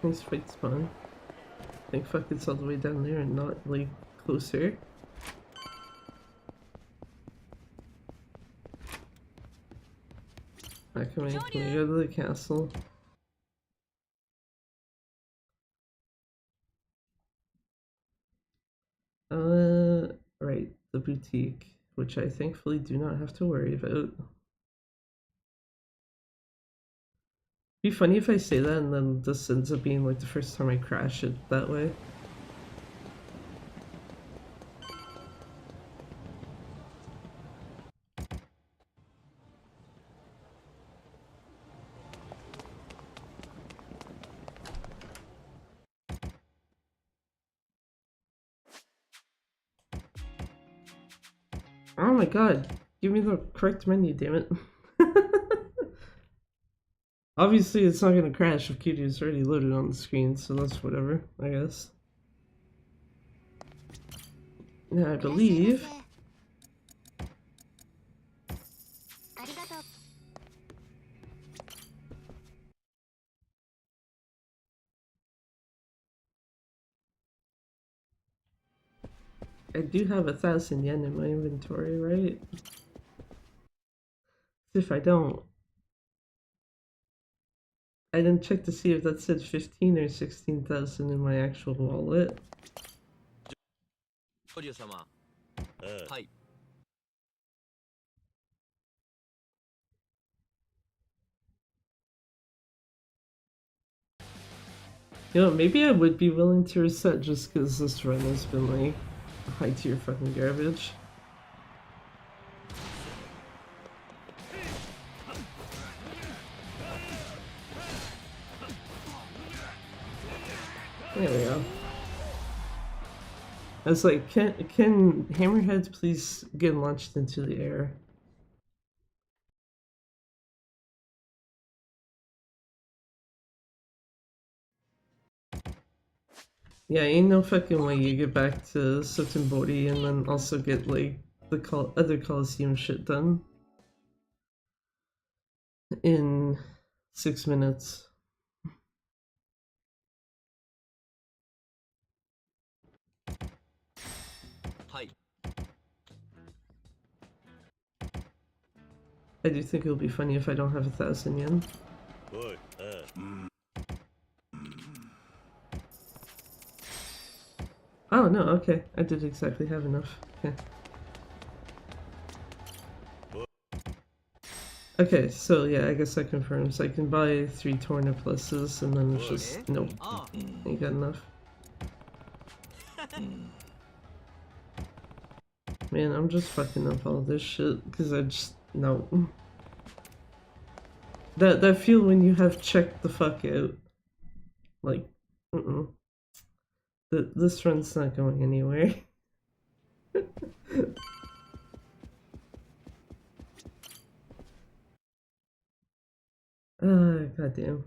Nice fight spawn. Thank fuck it's all the way down there and not, like, closer. Can we go to the castle? Right, the boutique, which I thankfully do not have to worry about. Be funny if I say that and then this ends up being like the first time I crash it that way. Oh my god, give me the correct menu, damn it. Obviously it's not gonna crash if Cutie is already loaded on the screen, so that's whatever, I guess. Now I believe... I do have 1,000 yen in my inventory, right? If I don't... I didn't check to see if that said 15 or 16,000 in my actual wallet. You know, maybe I would be willing to reset just because this run has been like high tier fucking garbage. There we go. I was like, can hammerheads please get launched into the air? Yeah, ain't no fucking way you get back to Sotenbori and then also get like the other Coliseum shit done in 6 minutes. I do think it'll be funny if I don't have 1,000 yen. Oh no, okay. I did exactly have enough. Okay. Okay, so yeah, I guess that confirms. I can buy 3 Torna pluses and then it's just nope. Ain't got enough. Man, I'm just fucking up all this shit because I just no. That feel when you have checked the fuck out. Like, this run's not going anywhere. Goddamn.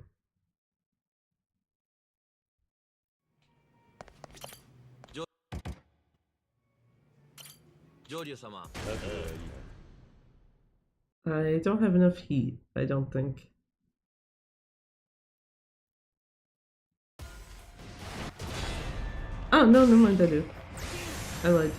I don't have enough heat, I don't think. Oh, no, never mind, I do. I lied.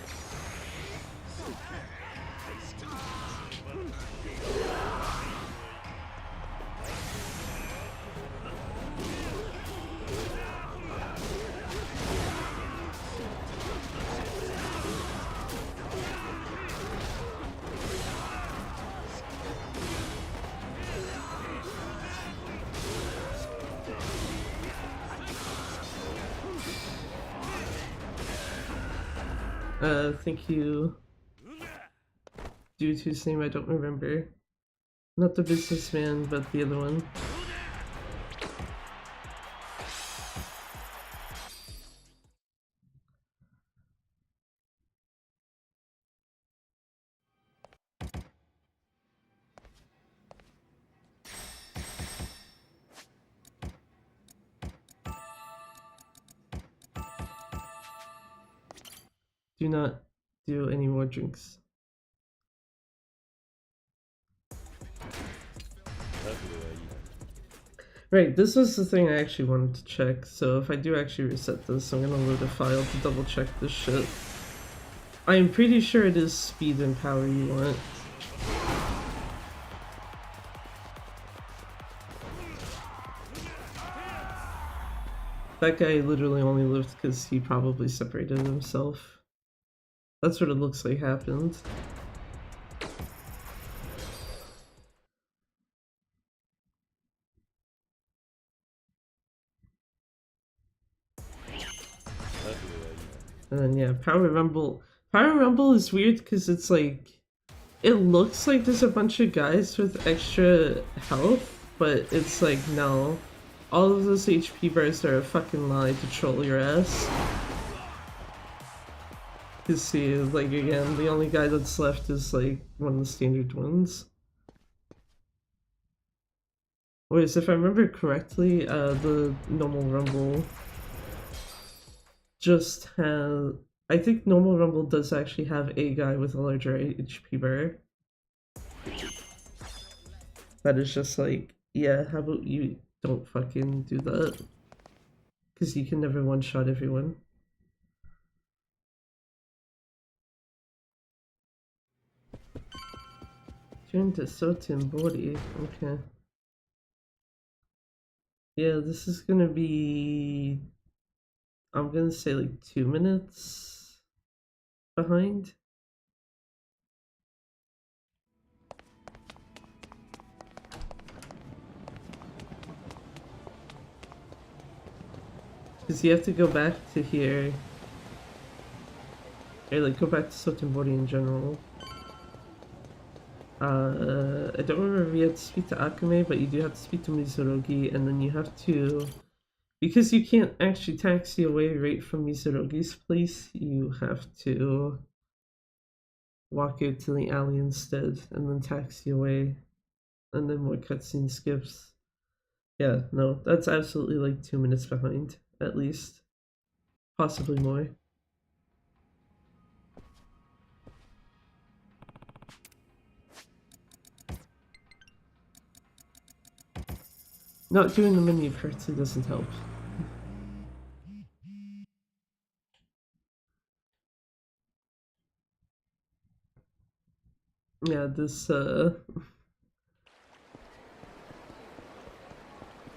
Thank you. Due to his name, I don't remember. Not the businessman, but the other one. Do not do any more drinks. Right, this was the thing I actually wanted to check, so if I do actually reset this, I'm gonna load a file to double check this shit. I'm pretty sure it is speed and power you want. That guy literally only lived because he probably separated himself. That's what it looks like happened. And then yeah, Power Rumble. Power Rumble is weird because it's like, it looks like there's a bunch of guys with extra health, but it's like, no. All of those HP bars are a fucking lie to troll your ass. You see, like again, the only guy that's left is like one of the standard ones. Whereas if I remember correctly, the normal Rumble just has... I think normal Rumble does actually have a guy with a larger HP bar. That is just like, yeah, how about you don't fucking do that? Because you can never one-shot everyone. Turn to certain body, okay. Yeah, this is gonna be... I'm gonna say like 2 minutes behind. Because you have to go back to here. Or like go back to Sotenbori in general. I don't remember if you have to speak to Akame, but you do have to speak to Mizurugi, and then you have to... Because you can't actually taxi away right from Mizurugi's place, you have to walk out to the alley instead, and then taxi away, and then more cutscene skips. Yeah, no, that's absolutely like 2 minutes behind, at least. Possibly more. Not doing the menu correctly doesn't help. Yeah, this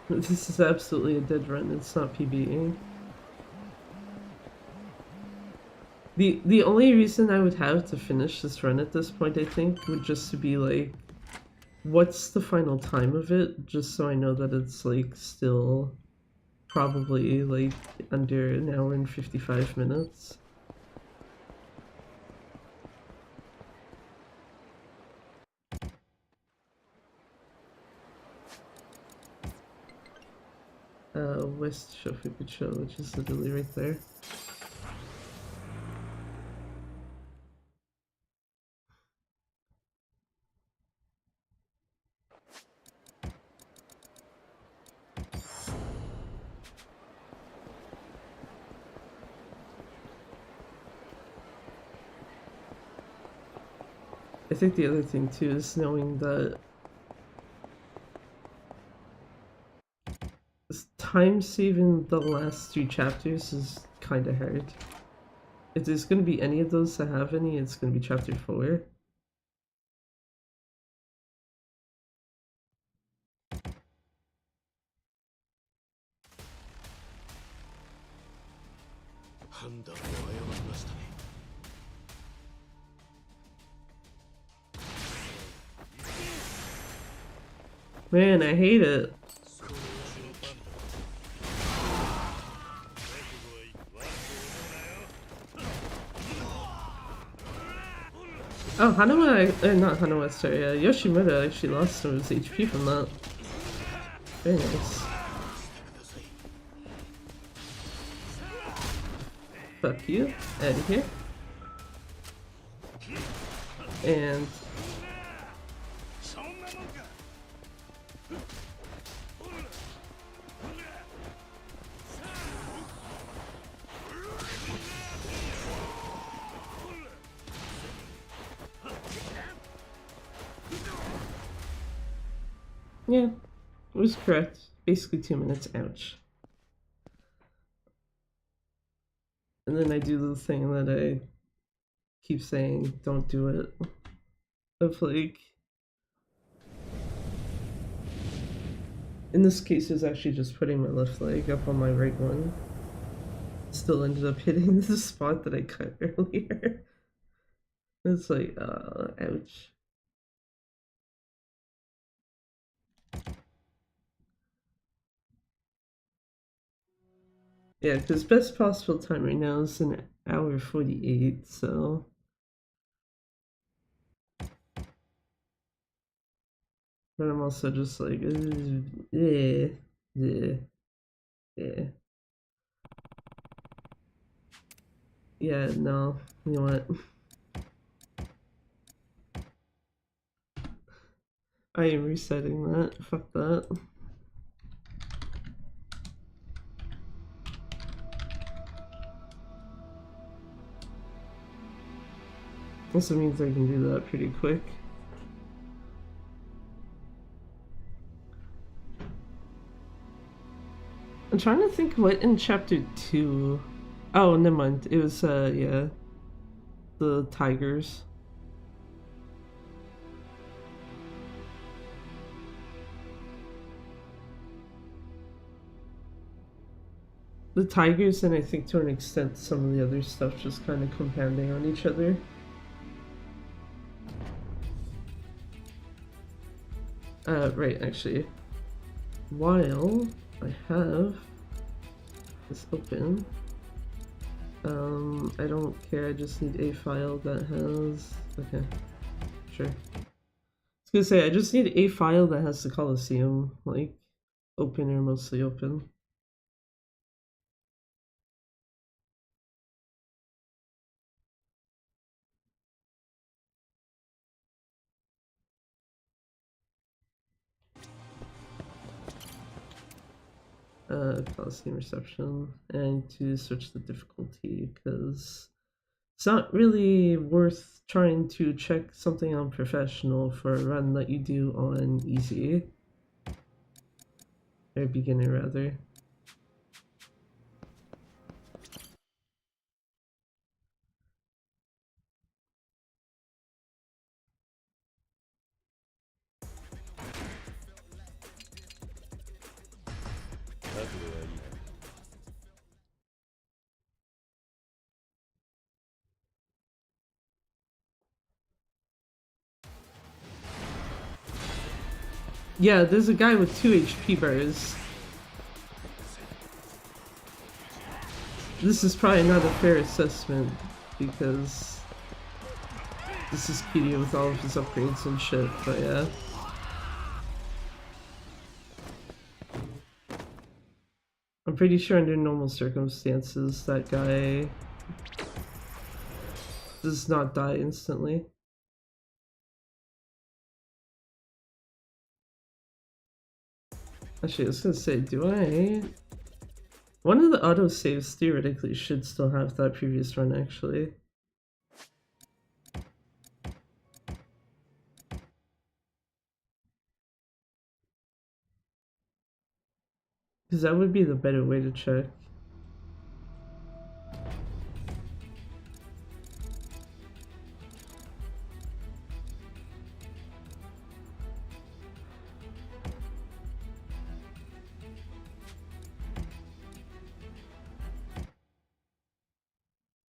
this is absolutely a dead run, it's not PBE. The only reason I would have to finish this run at this point, I think, would just to be like, what's the final time of it? Just so I know that it's like still probably like under an hour and 55 minutes. West Shofukucho, which is literally right there. I think the other thing too is knowing that time saving the last 3 chapters is kind of hard. If there's going to be any of those that have any, it's going to be chapter 4. Man, I hate it. Oh, Hanawa, not Hanawa, sorry, Yoshimoto actually lost some of his HP from that. Very nice. Fuck you, out of here. And yeah, it was correct. Basically 2 minutes, ouch. And then I do the thing that I keep saying, don't do it. Of like, in this case, it was actually just putting my left leg up on my right one. Still ended up hitting the spot that I cut earlier. It's like, ouch. Yeah, because best possible time right now is an hour 48, so. But I'm also just like, yeah, yeah, yeah. Yeah, no, you know what? I am resetting that. Fuck that. Also means I can do that pretty quick. I'm trying to think what in chapter 2. Oh, never mind. It was, yeah. The tigers. The tigers, and I think to an extent some of the other stuff just kind of compounding on each other. Right, actually. While I have this open, I don't care, I just need a file that has, okay, sure. I was gonna say, I just need a file that has the Colosseum, like, open or mostly open. Colosseum reception, and to switch the difficulty, because it's not really worth trying to check something on professional for a run that you do on easy. Or beginner, rather. Yeah, there's a guy with 2 HP bars. This is probably not a fair assessment, because this is Kidia with all of his upgrades and shit, but yeah. I'm pretty sure under normal circumstances that guy does not die instantly. Actually, I was gonna say, do I... One of the autosaves theoretically should still have that previous run, actually. Because that would be the better way to check.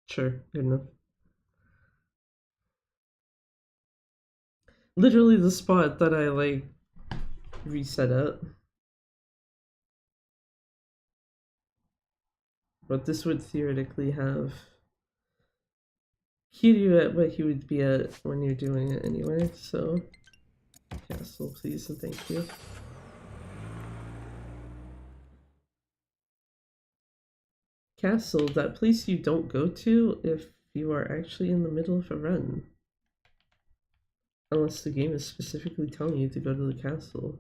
Sure, good enough. Literally the spot that I, like, reset at. But this would theoretically have hear you at what he would be at when you're doing it anyway, so castle, please and thank you. Castle, that place you don't go to if you are actually in the middle of a run. Unless the game is specifically telling you to go to the castle.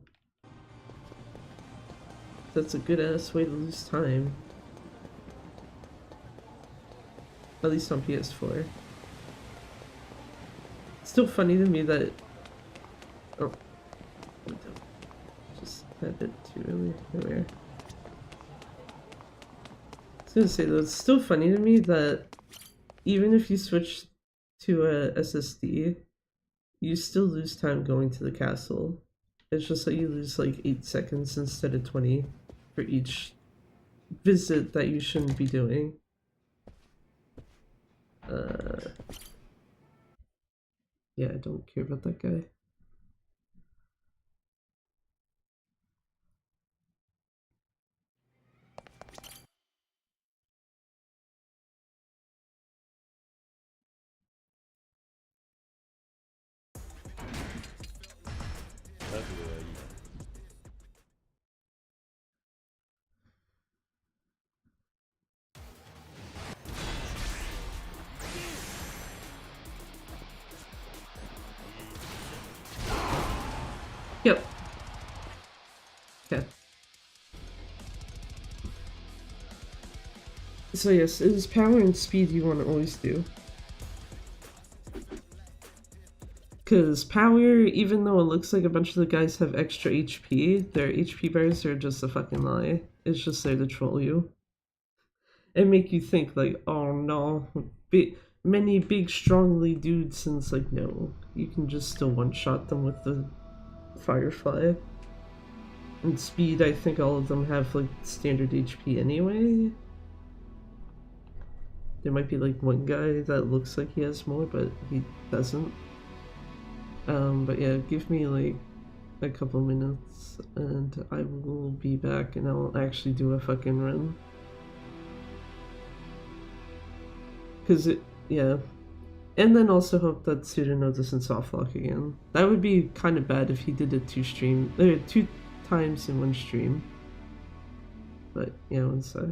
That's a good ass way to lose time. At least on PS4. It's still funny to me that... Oh. Just a bit too early. There we are. I was gonna say though, it's still funny to me that even if you switch to a SSD, you still lose time going to the castle. It's just that you lose like 8 seconds instead of 20 for each visit that you shouldn't be doing. Yeah, I don't care about that guy. Yep. Okay. So yes, it is power and speed you want to always do. Because power, even though it looks like a bunch of the guys have extra HP, their HP bars are just a fucking lie. It's just there to troll you. And make you think like, oh no, many big strongly dudes, and it's like, no, you can just still one-shot them with the Firefly. And speed, I think all of them have like standard HP anyway. There might be like one guy that looks like he has more, but he doesn't. But yeah, give me like a couple minutes and I will be back and I'll actually do a fucking run. Cause it, yeah. And then also hope that Pseudo doesn't softlock again. That would be kind of bad if he did it 2 times in one stream. But yeah, one sec.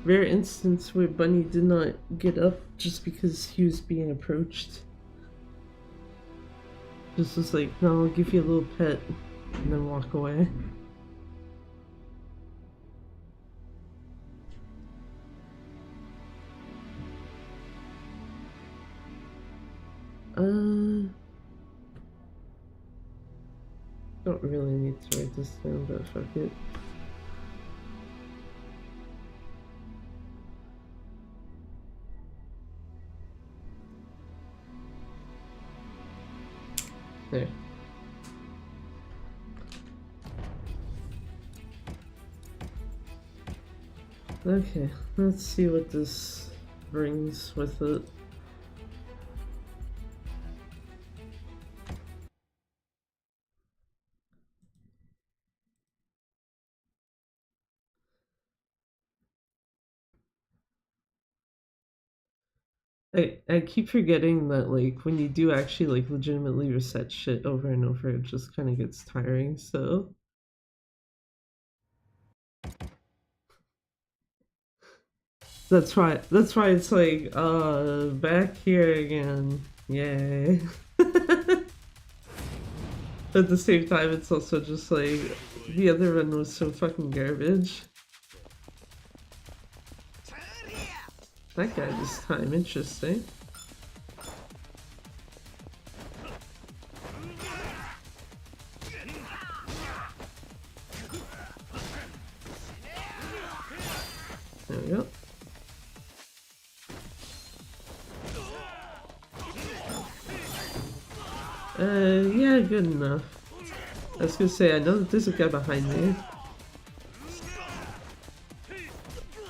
Rare instance where Bunny did not get up just because he was being approached. Just was like, no, I'll give you a little pet, and then walk away. Don't really need to write this down, but fuck it. There. Okay, let's see what this brings with it. I keep forgetting that like when you do actually like legitimately reset shit over and over, it just kind of gets tiring. So that's why it's like back here again. Yay. But at the same time, it's also just like the other one was so fucking garbage. That guy this time, interesting. There we go. Yeah, good enough. I was gonna say, I know that there's a guy behind me.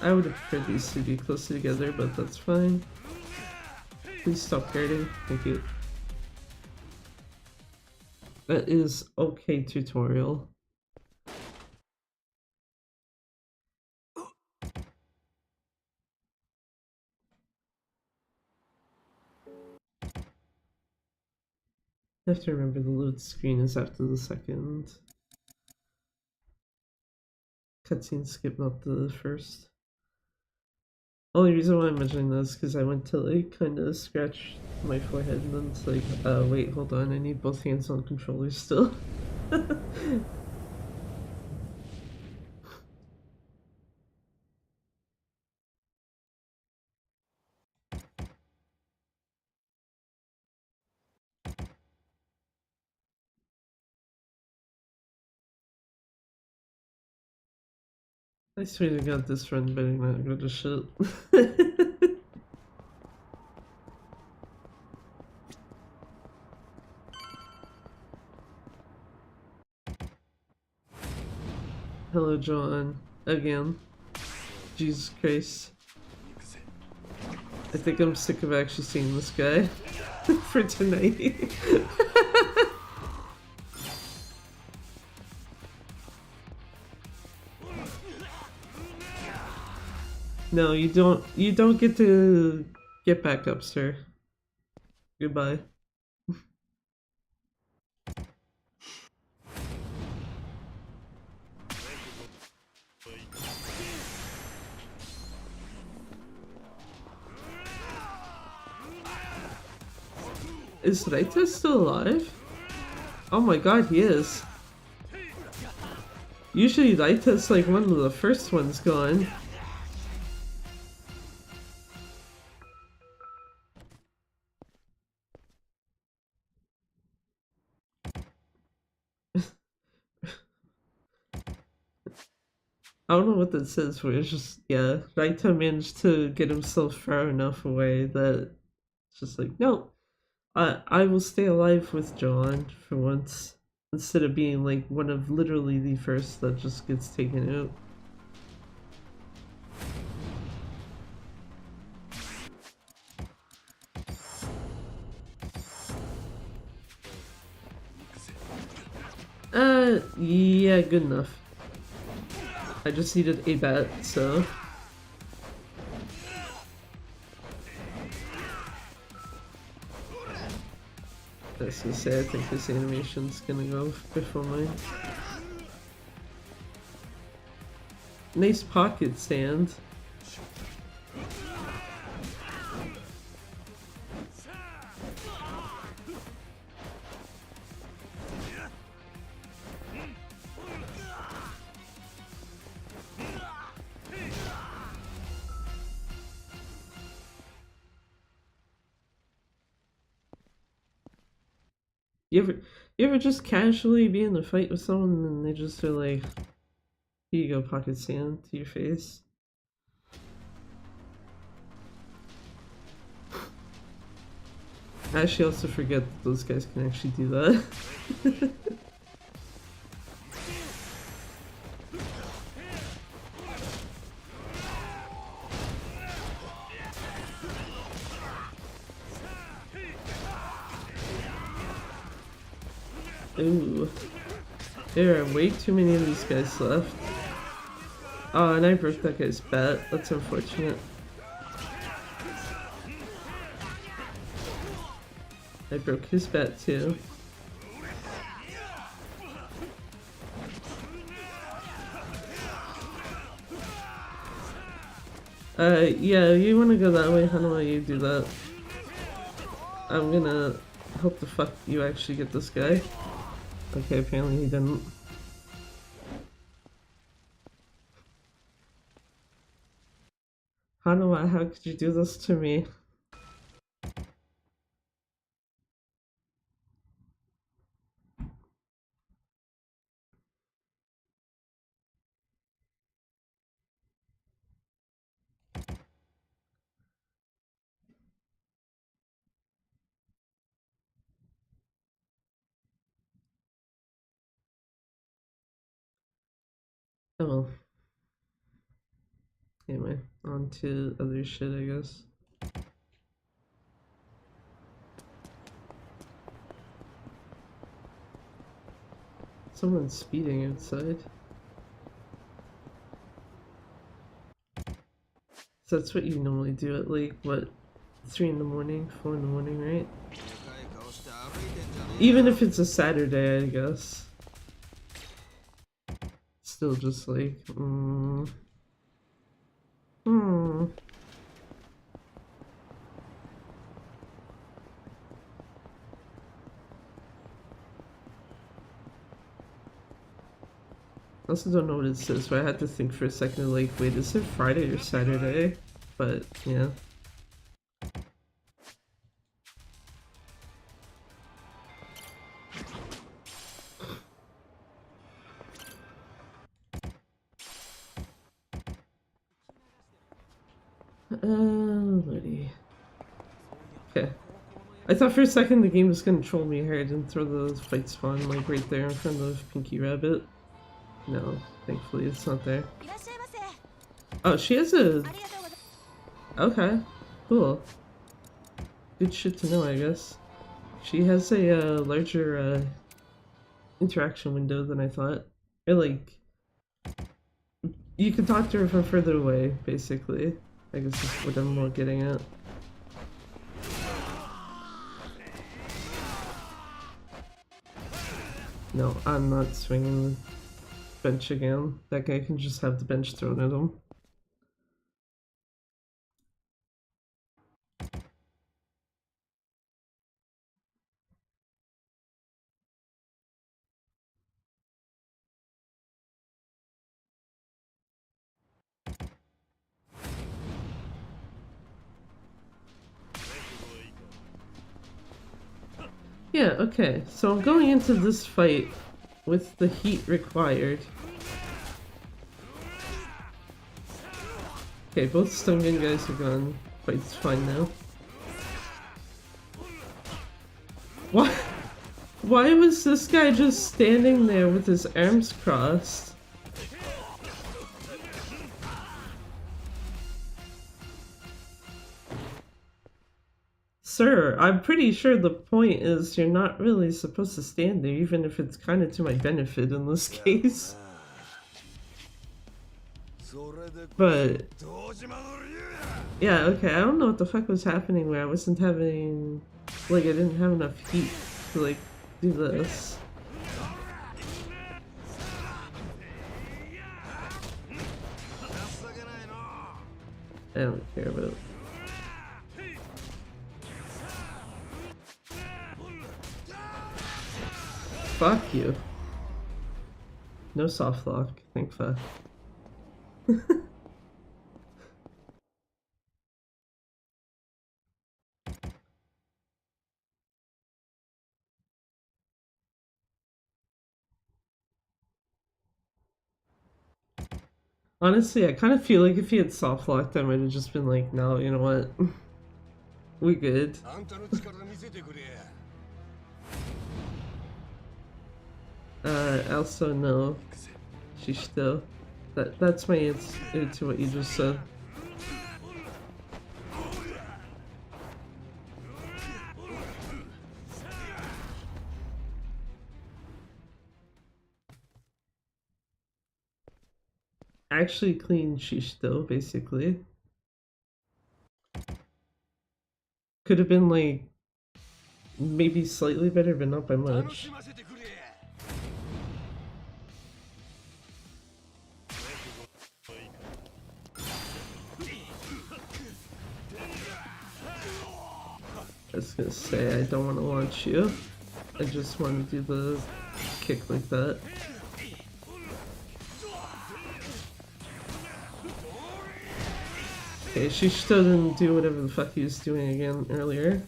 I would have preferred these to be closer together, but that's fine. Please stop hurting. Thank you. That is okay tutorial. I have to remember the load screen is after the second cutscene skip, not the first. Only reason why I'm mentioning this is because I went to like kind of scratch my forehead and then it's like, wait, hold on, I need both hands on controllers still. I swear to God, this run better not go to shit. Hello, John. Again. Jesus Christ. I think I'm sick of actually seeing this guy for tonight. No, you don't get to get back up, sir. Goodbye. Is Reita still alive? Oh my god, he is. Usually Reita's like one of the first ones gone. I don't know what that says for. It's just, yeah, Raita managed to get himself far enough away that it's just like, no, I will stay alive with John for once, instead of being like one of literally the first that just gets taken out. Yeah, good enough. I just needed a bat, so. I was gonna say, I think this animation's gonna go before mine. Nice pocket sand. You ever you ever just casually be in a fight with someone and they just are like, here you go, pocket sand to your face? I actually also forget that those guys can actually do that. Ooh. There are way too many of these guys left. Oh, and I broke that guy's bat. That's unfortunate. I broke his bat too. Yeah, you wanna go that way? How do you do that? I'm gonna hope the fuck you actually get this guy. Okay, apparently he didn't. How could you do this to me? Oh well. Anyway, on to other shit, I guess. Someone's speeding outside. So that's what you normally do at like, what, 3 in the morning, 4 in the morning, right? Even if it's a Saturday, I guess. Still just like, I also don't know what it says, but I had to think for a second, like, wait, is it Friday or Saturday? But, yeah. Lordy. Okay. I thought for a second the game was gonna troll me here. I didn't throw the fight spawn, like, right there in front of Pinky Rabbit. No, thankfully it's not there. Oh, she has a... Okay, cool. Good shit to know, I guess. She has a larger interaction window than I thought. Or like, you can talk to her from further away, basically. I guess is what I'm more getting at. No, I'm not swinging the bench again. That guy can just have the bench thrown at him. Yeah, okay. So I'm going into this fight with the heat required. Okay, both stun gun guys are gone. Fight's fine now. Why? Why was this guy just standing there with his arms crossed? Sir, I'm pretty sure the point is you're not really supposed to stand there, even if it's kind of to my benefit in this case. But yeah, okay, I don't know what the fuck was happening where I wasn't having, like, I didn't have enough heat to, like, do this. I don't care about it. Fuck you. No soft lock, thank fuck. Honestly, I kind of feel like if he had soft locked, I might have just been like, no, you know what? We good. Also, no. She's still. That's my answer to what you just said. Actually clean Shishito, basically. Could have been like maybe slightly better, but not by much. I was gonna say I don't want to launch you. I just want to do the kick like that. Okay, she still didn't do whatever the fuck he was doing again earlier.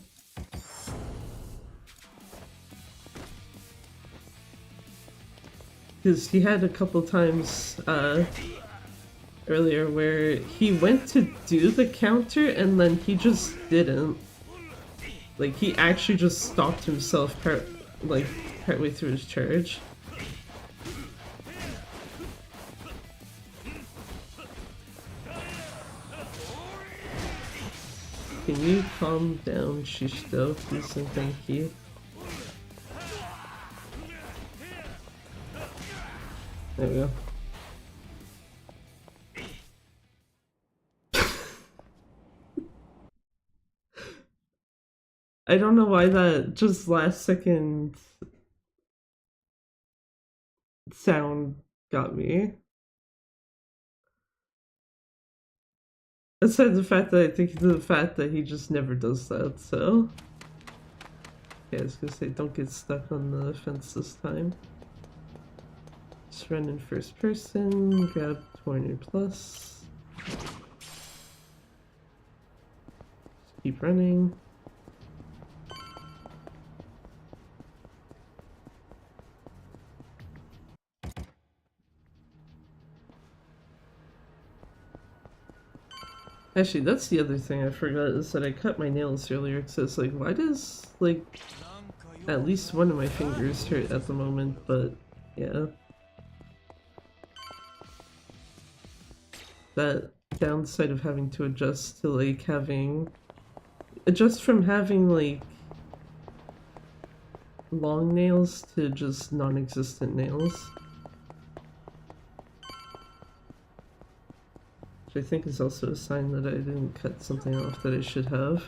Because he had a couple times earlier where he went to do the counter and then he just didn't. Like, he actually just stopped himself partway through his charge. Can you calm down, Shishito, please and thank you. There we go. I don't know why that just last second sound got me. Aside the fact that I think the fact that he just never does that, so. Yeah, I was gonna say, don't get stuck on the fence this time. Just run in first person, grab 200 plus. Just keep running. Actually, that's the other thing I forgot is that I cut my nails earlier. So it's like, why does, like, at least one of my fingers hurt at the moment, but yeah. That downside of having to adjust to, like, adjust from having, like, long nails to just non-existent nails. Which I think is also a sign that I didn't cut something off that I should have.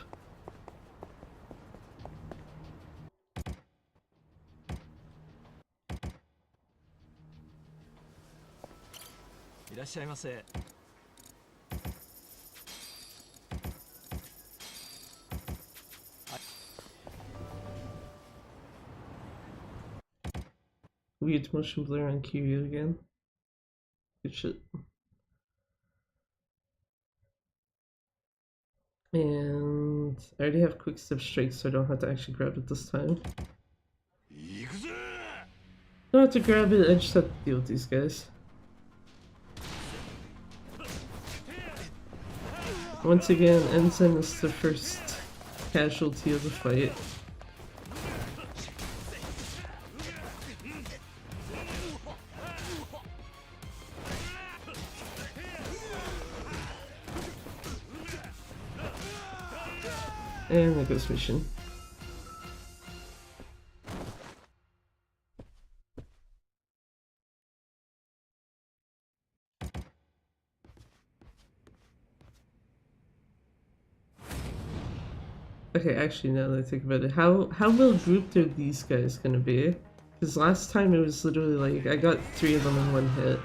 Weird motion blur on Kiryu again. Good shit. And I already have quick step strike, so I don't have to actually grab it this time. Don't have to grab it, I just have to deal with these guys. Once again, Ensign is the first casualty of the fight. And there goes mission. Okay, actually, now that I think about it, how well grouped are these guys gonna be? Because last time it was literally like, I got 3 of them in one hit.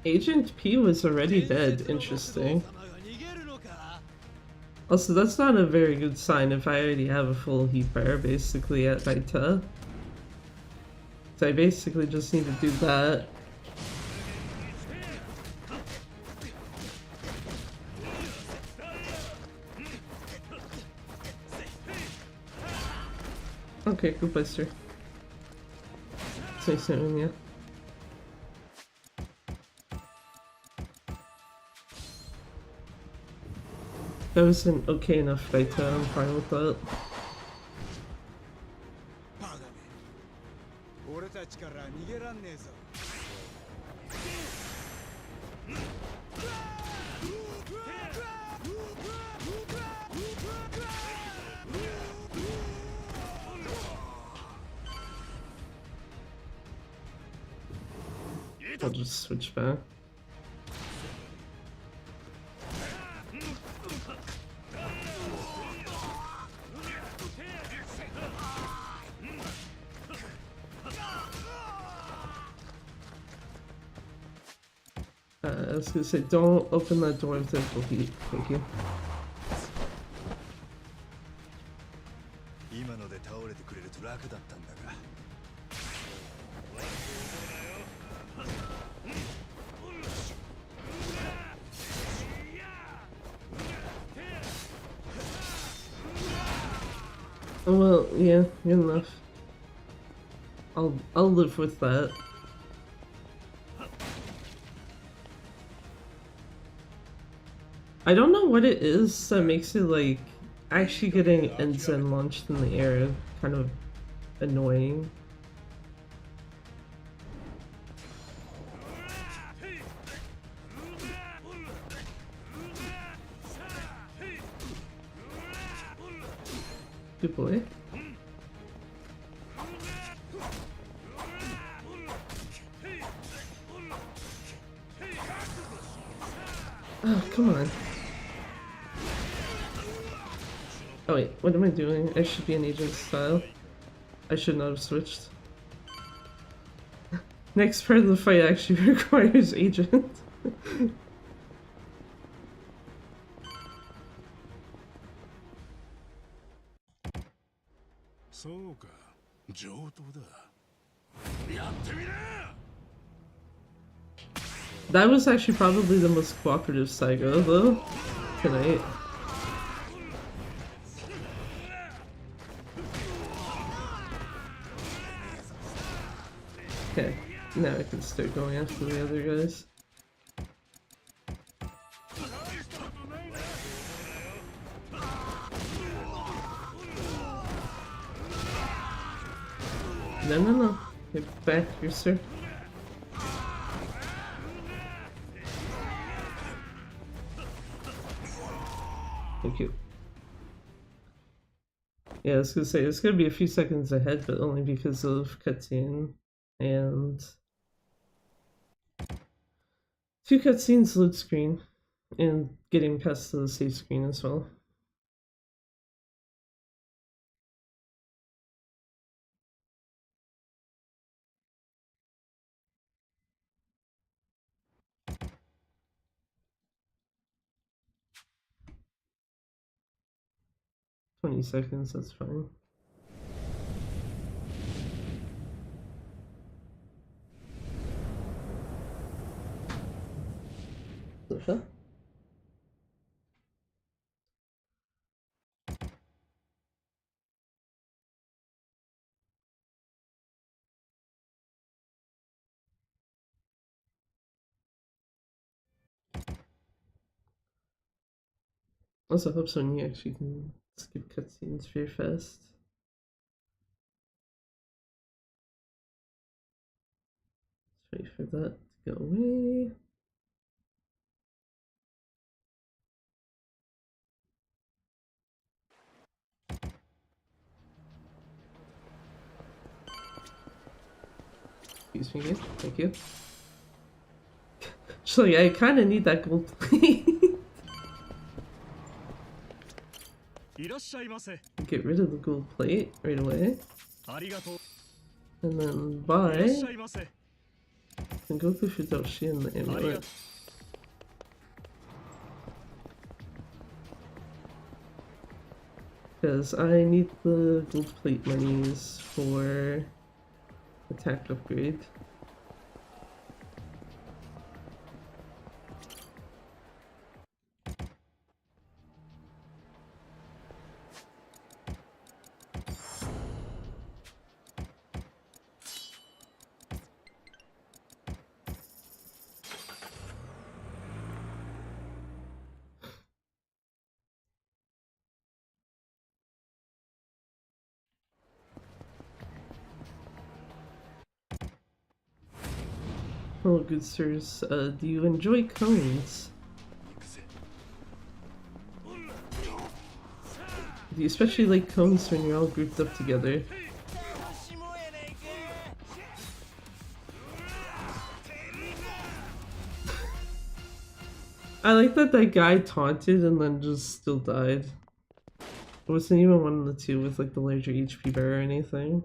Agent P was already dead. Interesting. Also, that's not a very good sign if I already have a full heat bar basically at Naita. So I basically just need to do that. Okay, goodbye, sir. Say something, yeah. That was an okay enough fight, I'm fine with that. I'll just switch back. I was gonna say, don't open that door with the full heat. Thank you. Oh, well, yeah, good enough. I'll live with that. I don't know what it is that makes it like actually getting Ensign launched in the air kind of annoying. Good boy. Oh, come on. Oh wait, what am I doing? I should be an agent style. I should not have switched. Next part of the fight actually requires agent. That was actually probably the most cooperative Saigo though, tonight. Okay, now I can start going after the other guys. No. Get back here, sir. Thank you. Yeah, I was gonna say, it's gonna be a few seconds ahead, but only because of cutscene and 2 cutscenes, load screen, and getting past the save screen as well. $20 seconds, that's fine. Sofa? Also hope Sonya actually can skip cutscenes very fast. Let's wait for that to go away. Excuse me again, thank you. Actually, I kinda need that gold plate. Get rid of the gold plate right away. And then buy And Goku Fudoshi and the amulet. Because I need the gold plate monies for attack upgrade. Hello, good sirs. Do you enjoy cones? Do you especially like cones when you're all grouped up together? I like that that guy taunted and then just still died. It wasn't even one of the two with like the larger HP bar or anything.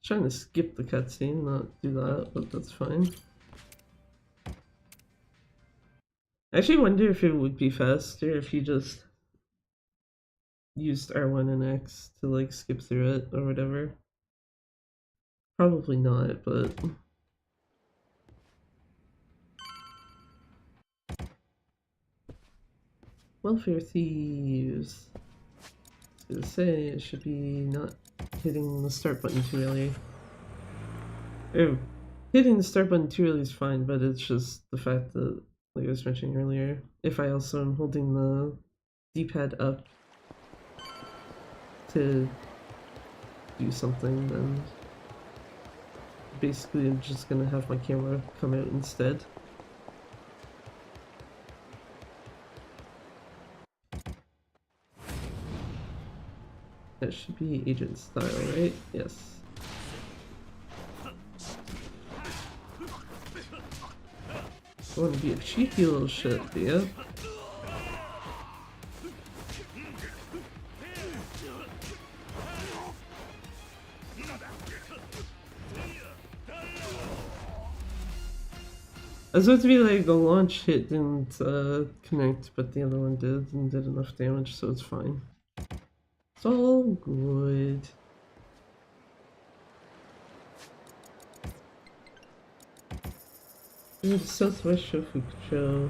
Trying to skip the cutscene, not do that, but that's fine. I actually wonder if it would be faster if you just used R1 and X to like skip through it or whatever. Probably not, but welfare thieves. I was gonna say it should be not hitting the start button too early. Oh, hitting the start button too early is fine, but it's just the fact that, like I was mentioning earlier, if I also am holding the D-pad up to do something, then basically I'm just gonna have my camera come out instead. That should be agent style, right? Yes. I want to be a cheeky little shit, do you? I was about to be like, the launch hit didn't connect, but the other one did and did enough damage, so it's fine. It's all good. The southwest Shofukucho.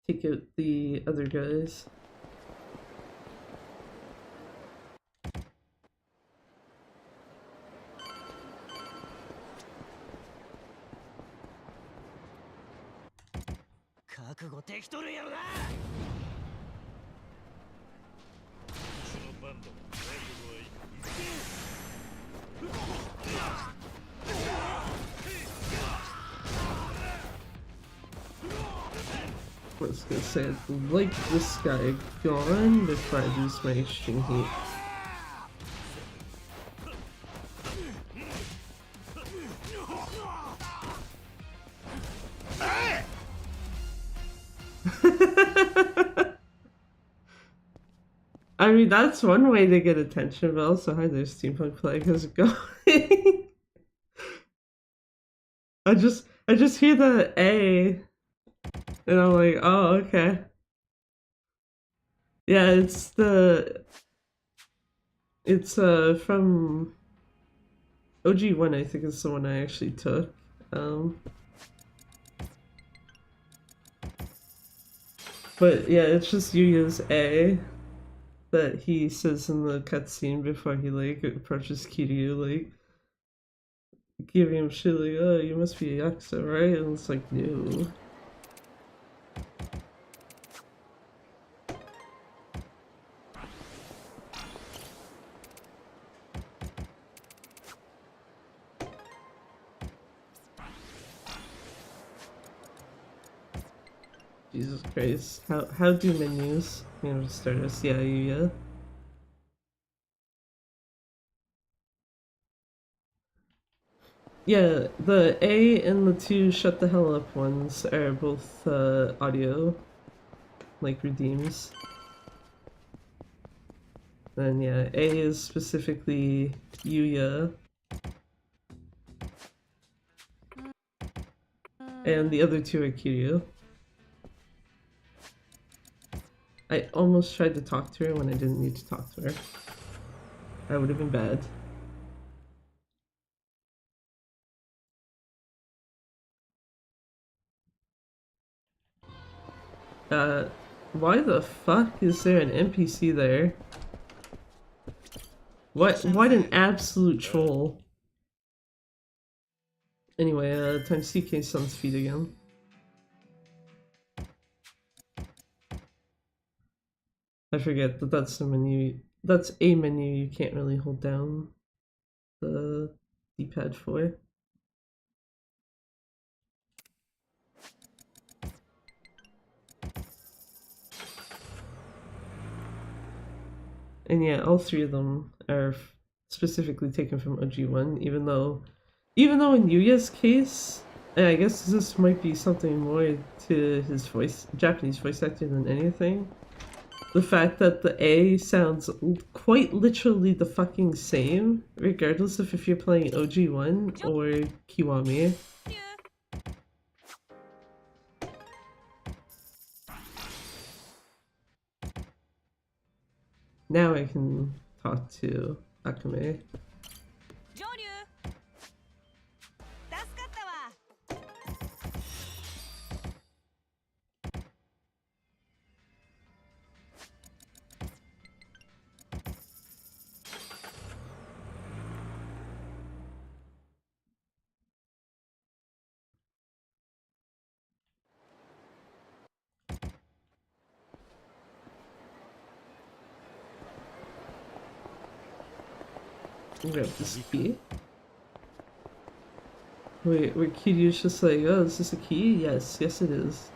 Take out the other guys. I was gonna say, I'd like this guy gone before I lose my extreme heat. I mean, that's one way to get attention, but also, hi there, Steampunk Plague, how's it going? I just hear the A, and I'm like, oh, okay. Yeah, it's from OG1, I think is the one I actually took. But yeah, it's just you use A that he says in the cutscene before he like approaches Kiryu, like giving him shit like, oh, you must be a Yakuza, right? And it's like, no. Jesus Christ. How do menus? Stardust, yeah, yeah. Yeah, the A and the two shut the hell up ones are both audio, like redeems. And yeah, A is specifically Yuya, and the other two are Kiryu. I almost tried to talk to her when I didn't need to talk to her. That would have been bad. Why the fuck is there an NPC there? What an absolute troll. Anyway, time CK Sun's feet again. I forget that that's the menu. That's a menu you can't really hold down the D-pad for. And yeah, all three of them are specifically taken from OG1, even though in Yuya's case, and I guess this might be something more to his Japanese voice acting than anything. The fact that the A sounds quite literally the fucking same, regardless of if you're playing OG1 or Kiwami. Now I can talk to Akame. Grab this key. Wait, where Kiryu's just like, oh, is this a key? Yes, yes it is.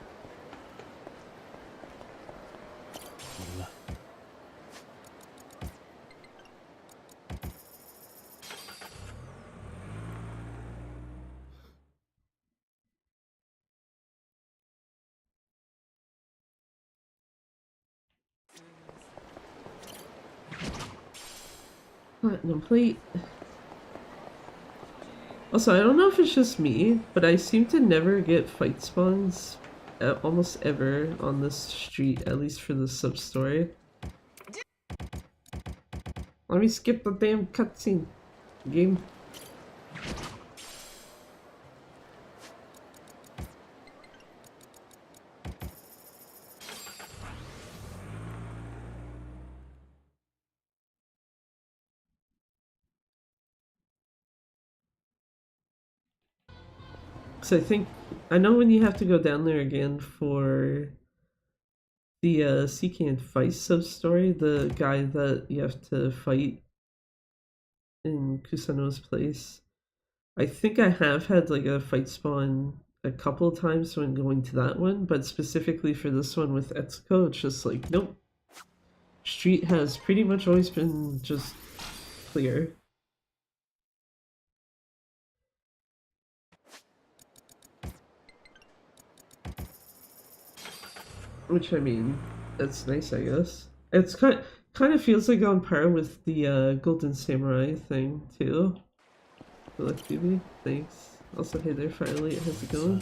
Platinum plate. Also, I don't know if it's just me, but I seem to never get fight spawns almost ever on this street, at least for the sub-story. Let me skip the damn cutscene. Game. So I know when you have to go down there again for the Seeking Advice sub-story, the guy that you have to fight in Kusano's place. I think I have had like a fight spawn a couple of times when going to that one, but specifically for this one with Etsuko, it's just like, nope. Street has pretty much always been just clear. Which, I mean, that's nice, I guess. It's kind of feels like on par with the Golden Samurai thing too. Look, baby, thanks. Also, hey there, Firelight, how's it going?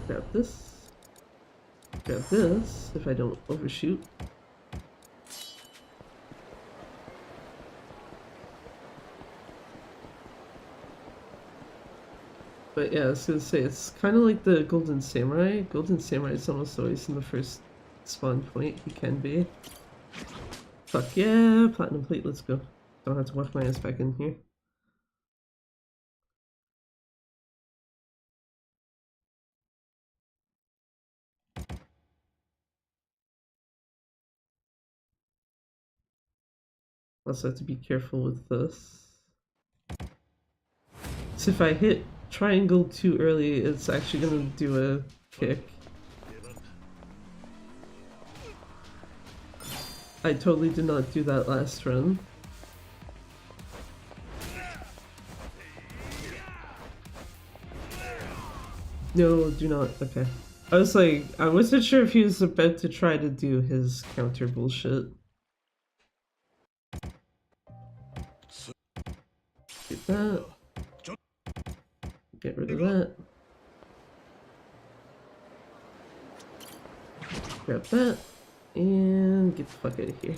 Grab this. Grab this if I don't overshoot. But yeah, I was gonna say, it's kind of like the Golden Samurai. Golden Samurai is almost always in the first spawn point. He can be. Fuck yeah, platinum plate, let's go. Don't have to walk my ass back in here. Also have to be careful with this. So if I hit triangle too early, it's actually gonna do a kick. I totally did not do that last run. No, do not. Okay. I was like, I wasn't sure if he was about to try to do his counter bullshit. Get that. Get rid of that. Grab that. And get the fuck out of here.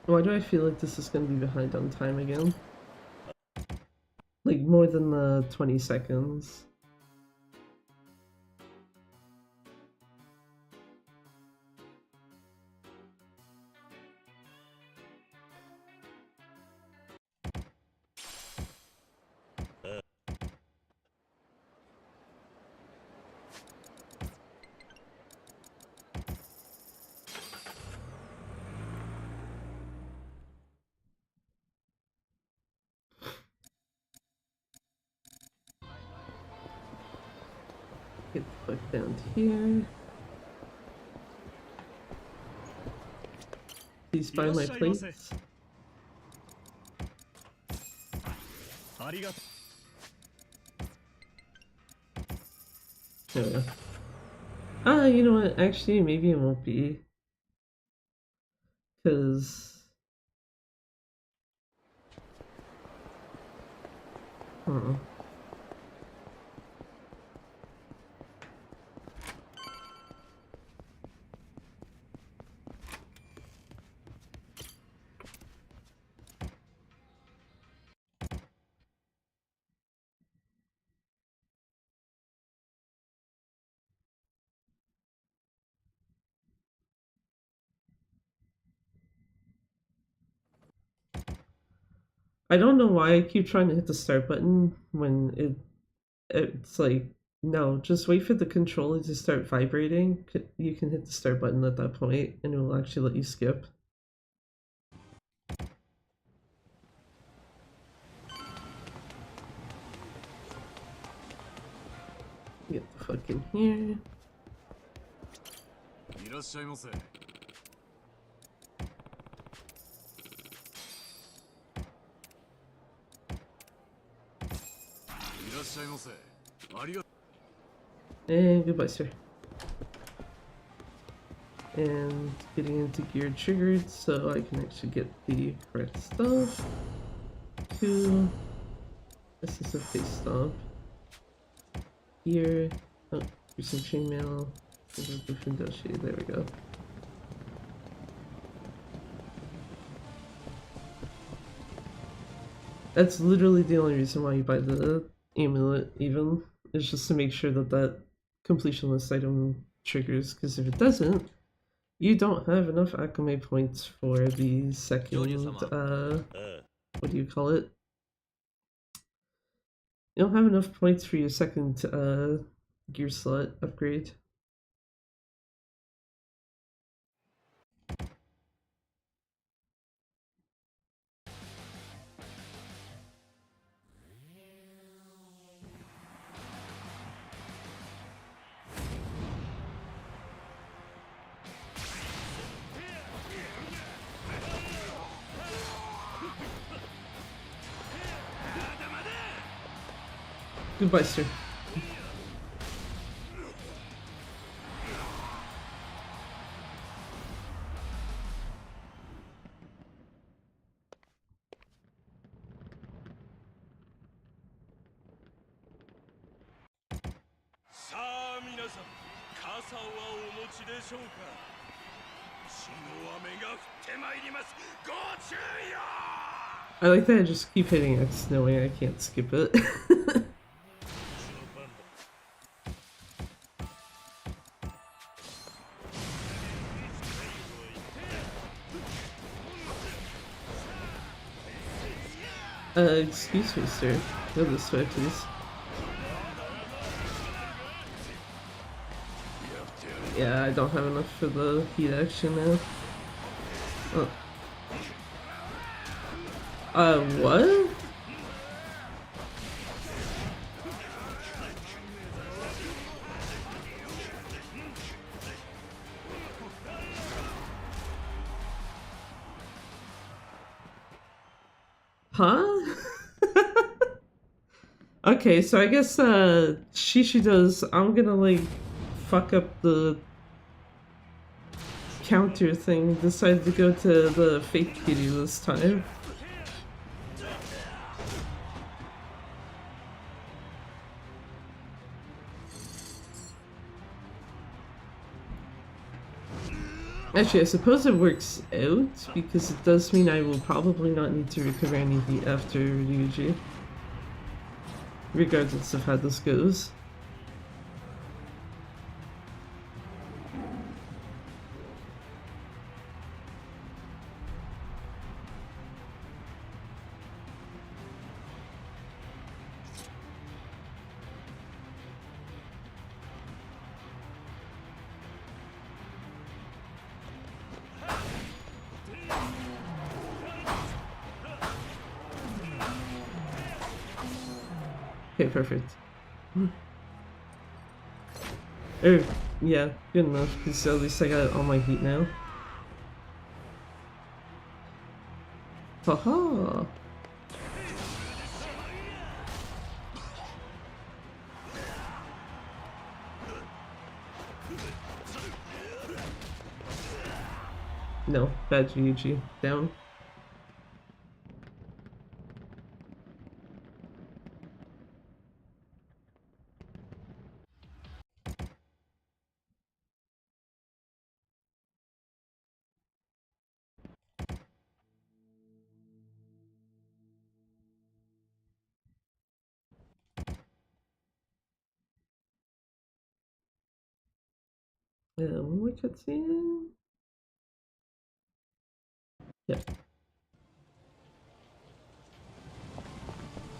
Why do I feel like this is gonna be behind on time again? Like more than the 20 seconds. Get the fuck down to here. Please buy my plates. There we go. Ah, you know what? Actually, maybe it won't be. Because... I don't know why I keep trying to hit the start button when it's like, no, just wait for the controller to start vibrating. You can hit the start button at that point and it will actually let you skip. Get the fuck in here. And goodbye, sir. And getting into gear triggered so I can actually get the correct stuff. 2. This is a face stomp. Here. Oh, here's some chainmail. There we go. That's literally the only reason why you buy the amulet, even. Is just to make sure that that completion list item triggers, because if it doesn't, you don't have enough Akame points for the second, what do you call it? You don't have enough points for your second gear slot upgrade. Goodbye, sir. I like that I just keep hitting X knowing I can't skip it. Excuse me, sir. Go this way, please. Yeah, I don't have enough for the heat action now. Oh, What? Huh? Okay, so I guess Shishido's I'm gonna like fuck up the counter thing, decided to go to the fake kitty this time. Actually, I suppose it works out, because it does mean I will probably not need to recover any heat after Ryuji. Regardless of how this goes. Okay, perfect. Oh, yeah, good enough, because at least I got all my heat now. Haha! No, bad Ryuji. Down. One more cutscene. Yep.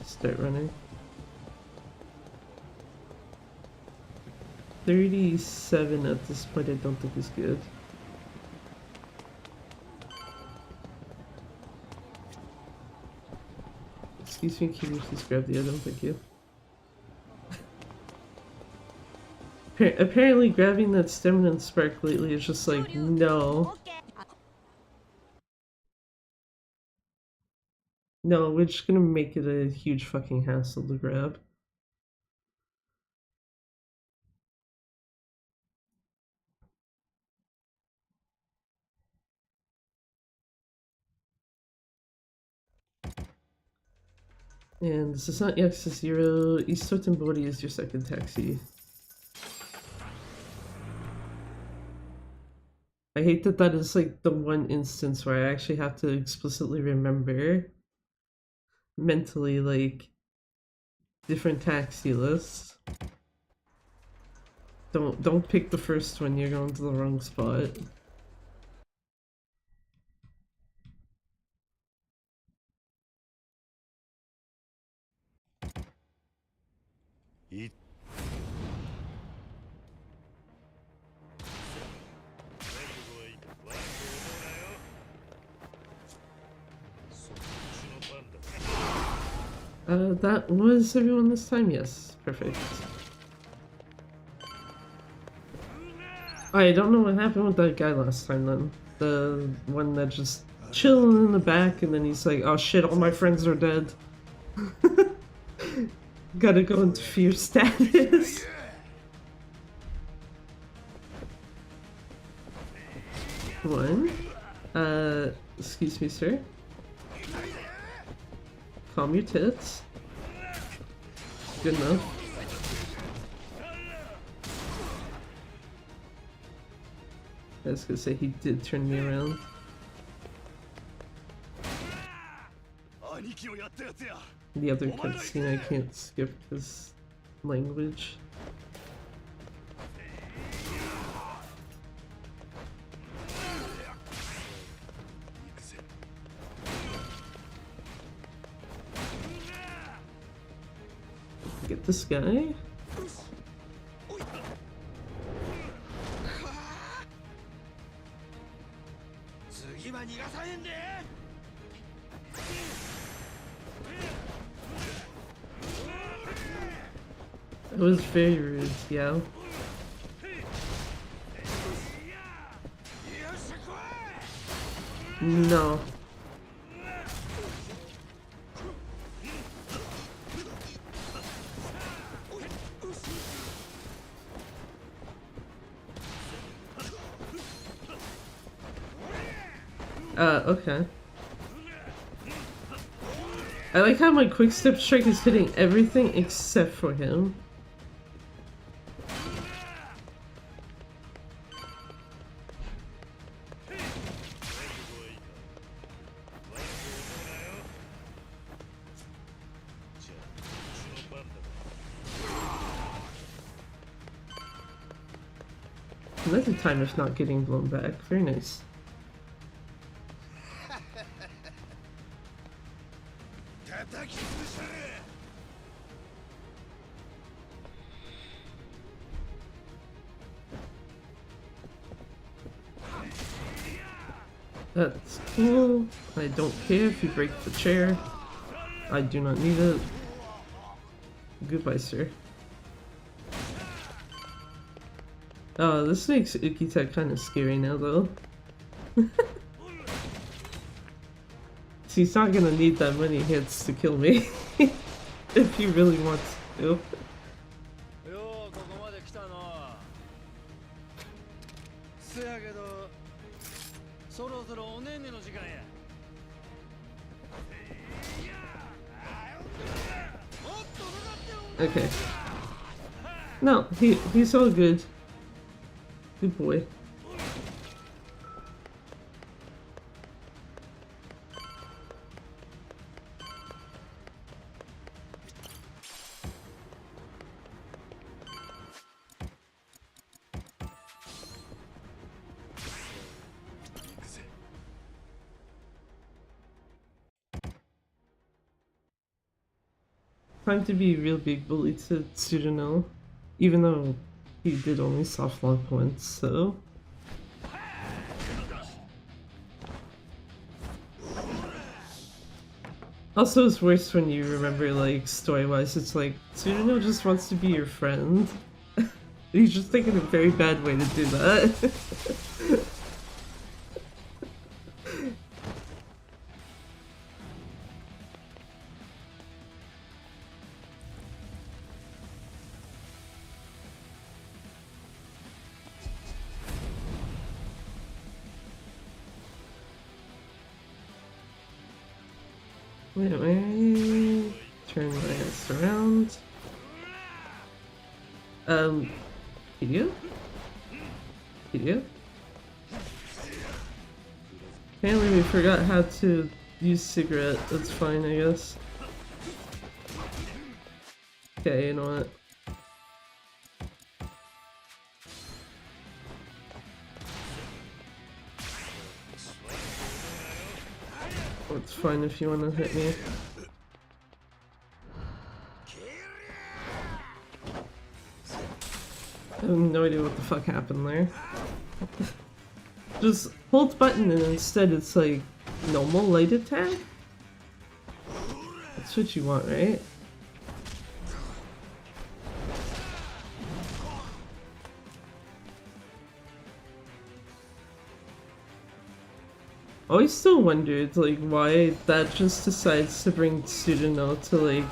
Start running. 37 at this point I don't think is good. Excuse me, can you please grab the item? Thank you. Apparently grabbing that stamina and spark lately is just like, no. No, we're just gonna make it a huge fucking hassle to grab. And this is not Yakuza 0. East Sotenbori is your second taxi. I hate that that is like the one instance where I actually have to explicitly remember mentally like different taxi lists. Don't pick the first one, you're going to the wrong spot. That was everyone this time? Yes, perfect. I don't know what happened with that guy last time then. The one that just chilling in the back and then he's like, oh shit, all my friends are dead. Gotta go into fear status. One. Excuse me, sir. Calm your tits. Good enough. I was gonna say he did turn me around. The other cutscene I can't skip because language. Get this guy. It was very rude, yeah. No. Okay. I like how my quick step strike is hitting everything except for him. Another time if not getting blown back. Very nice. That's cool. I don't care if you break the chair. I do not need it. Goodbye, sir. Oh, this makes Ukita kind of scary now, though. He's not gonna need that many hits to kill me. If he really wants to. Okay. No, he's all good. Good boy. Time to be a real big bully to Tsuruno, even though he did only soft lock once, so... Also, it's worse when you remember, like, story-wise, it's like, Tsuruno just wants to be your friend. He's just taking a very bad way to do that. Wait, turn my ass around. Kirio? Kirio? Apparently we forgot how to use cigarette, that's fine I guess. Okay, you know what? It's fine if you want to hit me. I have no idea what the fuck happened there. Just hold button and instead it's like normal light attack? That's what you want, right? I always still wondered, like, why that just decides to bring Tsuruno to, like,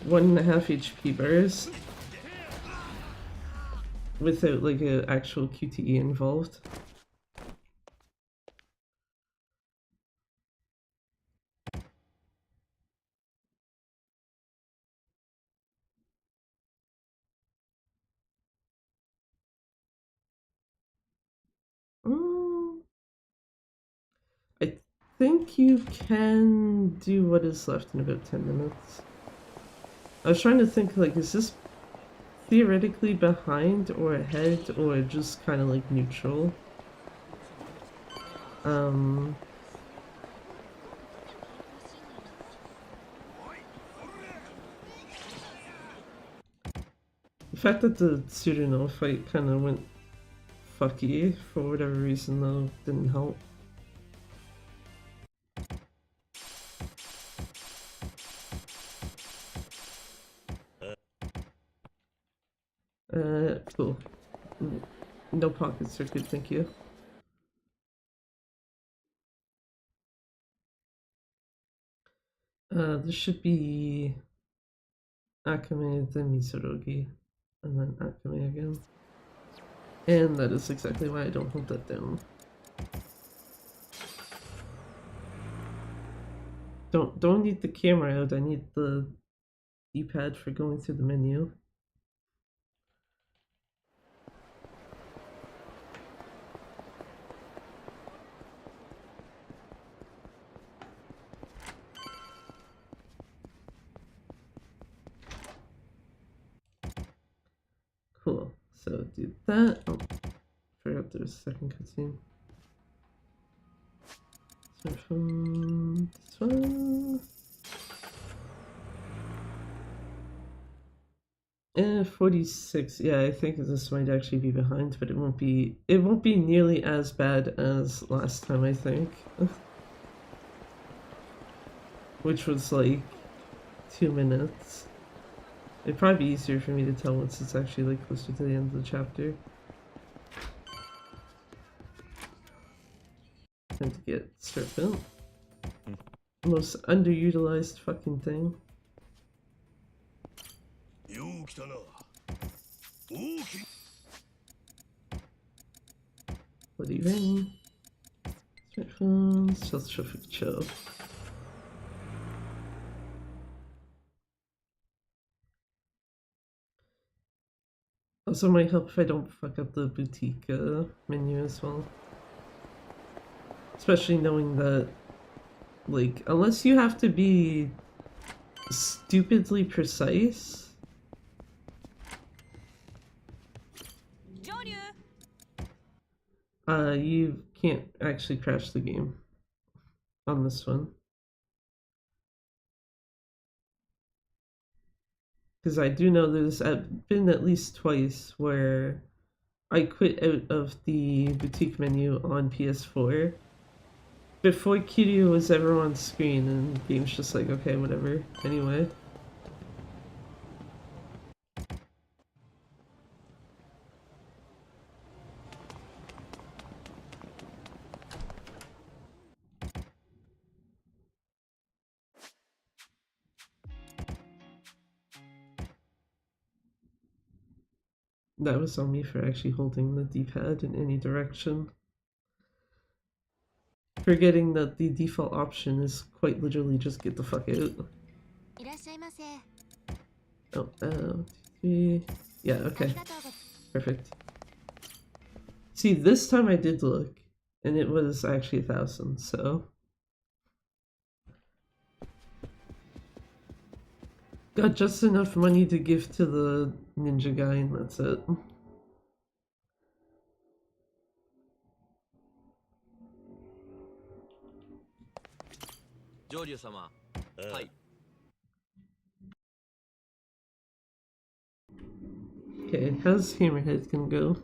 1.5 HP bars without, like, an actual QTE involved. I think you can do what is left in about 10 minutes. I was trying to think, like, is this theoretically behind or ahead or just kind of like neutral? The fact that the Tsuruno fight kind of went fucky for whatever reason though didn't help. Cool. No pockets are good, thank you. This should be Akame, then Misorogi, and then Akame again. And that is exactly why I don't hold that down. Don't need the camera out, I need the D-pad for going through the menu. Cool. So do that. Oh, forgot there's a second cutscene. So from this one. 46. Yeah, I think this might actually be behind, but it won't be nearly as bad as last time, I think. Which was like 2 minutes. It'd probably be easier for me to tell once it's actually like closer to the end of the chapter. Time to get Serpent. Most underutilized fucking thing. Bloody ring. Smartphones. Just traffic chill. Also might help if I don't fuck up the boutique menu as well. Especially knowing that, like, unless you have to be stupidly precise. You can't actually crash the game on this one. Because I do know there's been at least twice where I quit out of the boutique menu on PS4 before Kiryu was ever on screen, and the game's just like, okay, whatever, anyway. That was on me for actually holding the D-pad in any direction. Forgetting that the default option is quite literally just get the fuck out. Oh, 3. Yeah, okay. Perfect. See, this time I did look, and it was actually 1,000, so. Got just enough money to give to the ninja guy, and that's it. Okay, how's Hammerhead gonna go?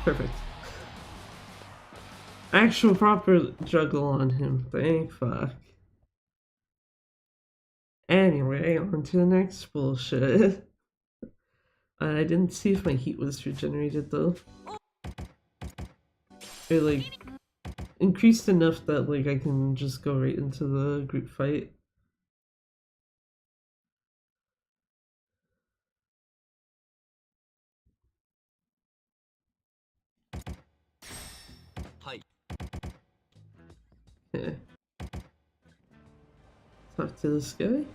Perfect. Actual proper juggle on him, thank fuck. Anyway, on to the next bullshit. I didn't see if my heat was regenerated though. It like increased enough that like I can just go right into the group fight. Yeah. Talk to this guy.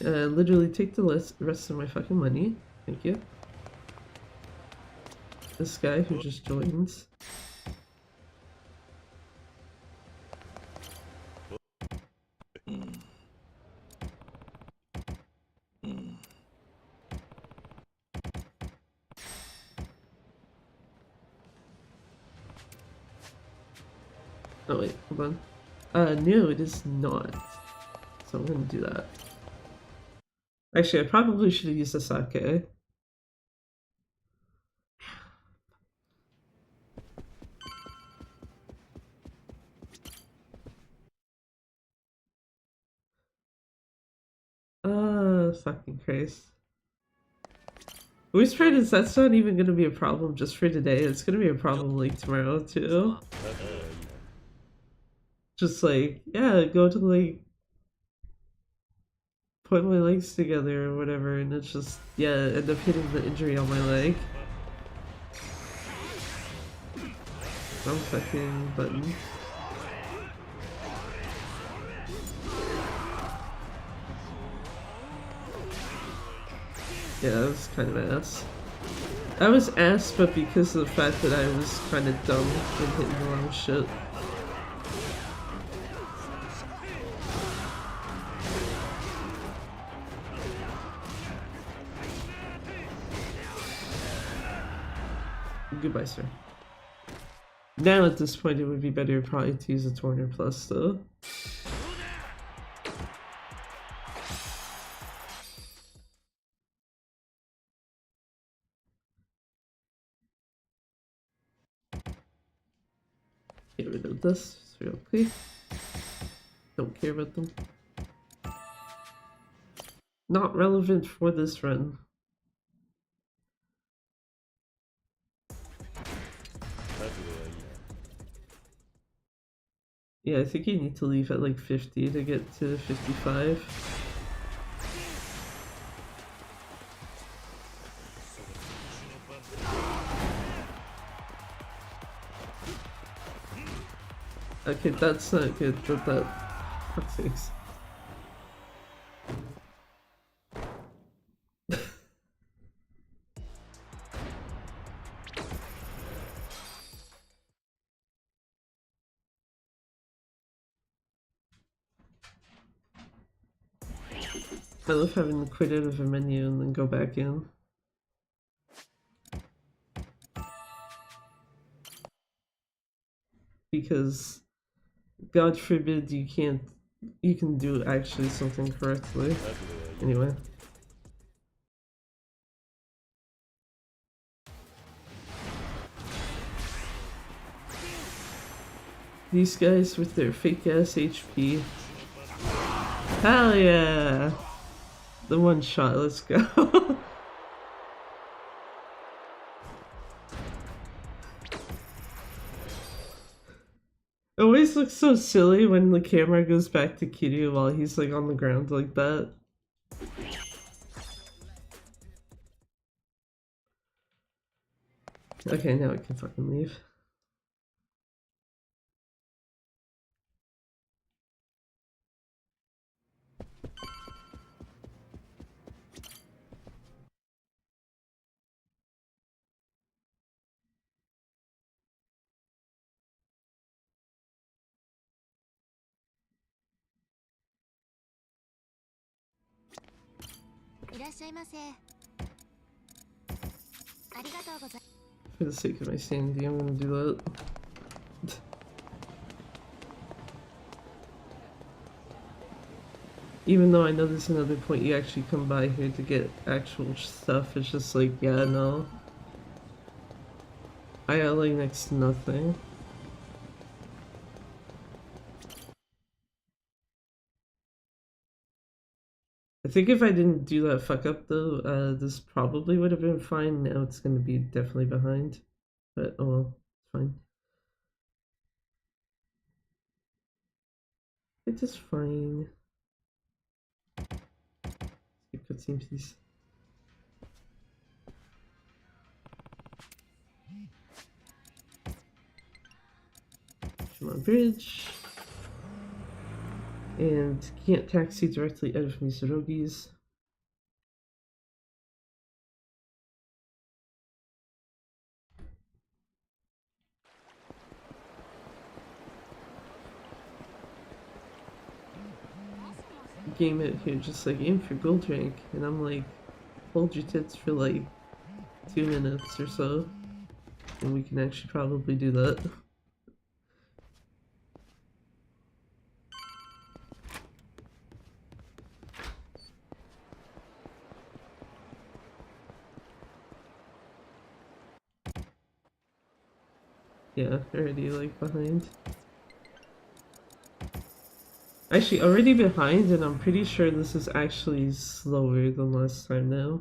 Literally take the rest of my fucking money. Thank you. This guy who just joins. Oh wait, hold on. No, it is not. So I'm gonna do that. Actually, I probably should have used the sake. Fucking Christ. Voice is that's not even gonna be a problem just for today. It's gonna be a problem like tomorrow too. Just like, yeah, go to like put my legs together or whatever, and it's just, yeah, end up hitting the injury on my leg. Wrong fucking button. Yeah, that was kind of ass. I was ass, but because of the fact that I was kind of dumb and hitting the wrong shit. Goodbye, sir. Now at this point it would be better probably to use a Torner Plus though. Get rid of this real quick. Don't care about them. Not relevant for this run. Yeah, I think you need to leave at like 50 to get to 55. Okay, that's not good, but that... fuck's sakes. I love having to quit out of a menu and then go back in. Because, God forbid you can do actually something correctly. Anyway. These guys with their fake ass HP. Hell yeah! The one shot, let's go. It always looks so silly when the camera goes back to Kiryu while he's like on the ground like that. Okay, now I can fucking leave. For the sake of my sanity, I'm gonna do that. Even though I know there's another point you actually come by here to get actual stuff, it's just like, yeah, no. I got like next to nothing. I think if I didn't do that fuck up though, this probably would have been fine. Now it's gonna be definitely behind. But oh well, it's fine. It's just fine. Skip cutscene, please. Come on, bridge. And can't taxi directly out of Mizurogi's. Game out here just like aim for gold rank, and I'm like, hold your tits for like 2 minutes or so, and we can actually probably do that. Yeah, already like behind. Actually, already behind, and I'm pretty sure this is actually slower than last time now.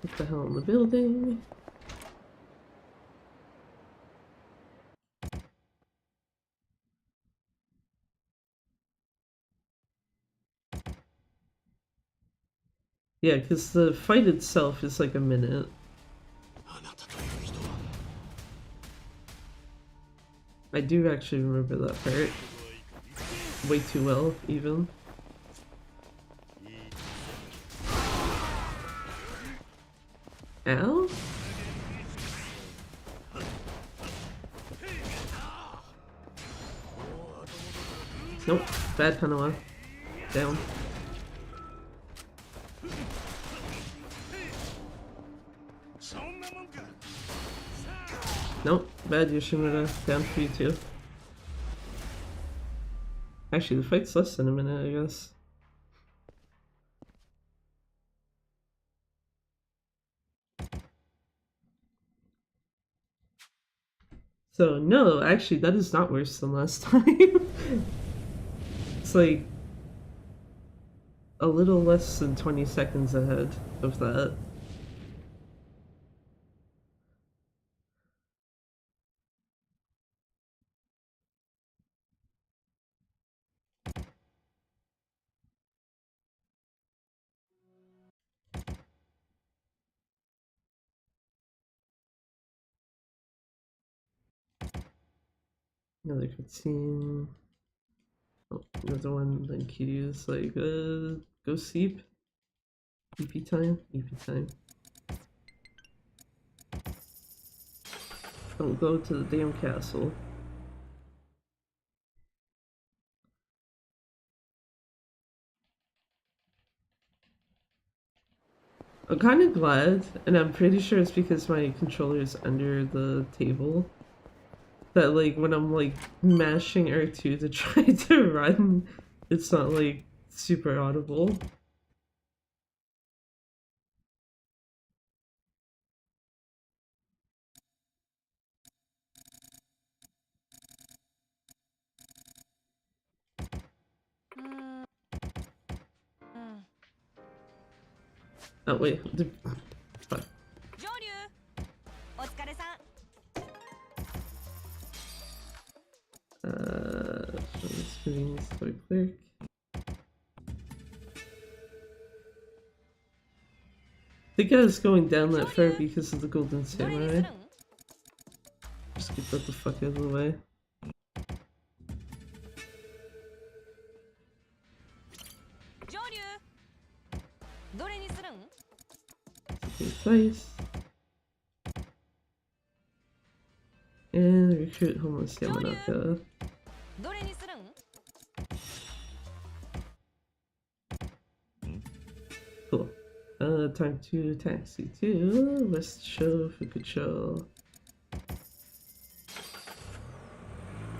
What the hell in the building? Yeah, because the fight itself is like a minute. I do actually remember that part. Way too well, even. Ow? Nope, bad Panawa. Down. Nope, bad Yoshimura. Down for you too. Actually, the fight's less than a minute, I guess. So, no, actually, that is not worse than last time. It's like a little less than 20 seconds ahead of that. Another cutscene. Oh, another one. Then Kiryu's like, go sleep. EP time? EP time. Don't go to the damn castle. I'm kind of glad, and I'm pretty sure it's because my controller is under the table, that like when I'm like mashing R2 to try to run, it's not like super audible. Oh wait, fuck. Screen so quick. I think I was going down that far because of the golden samurai. Just get that the fuck out of the way. Okay, twice. And recruit homeless Yamanaka. Cool. Time to taxi to West Show, Fukucho.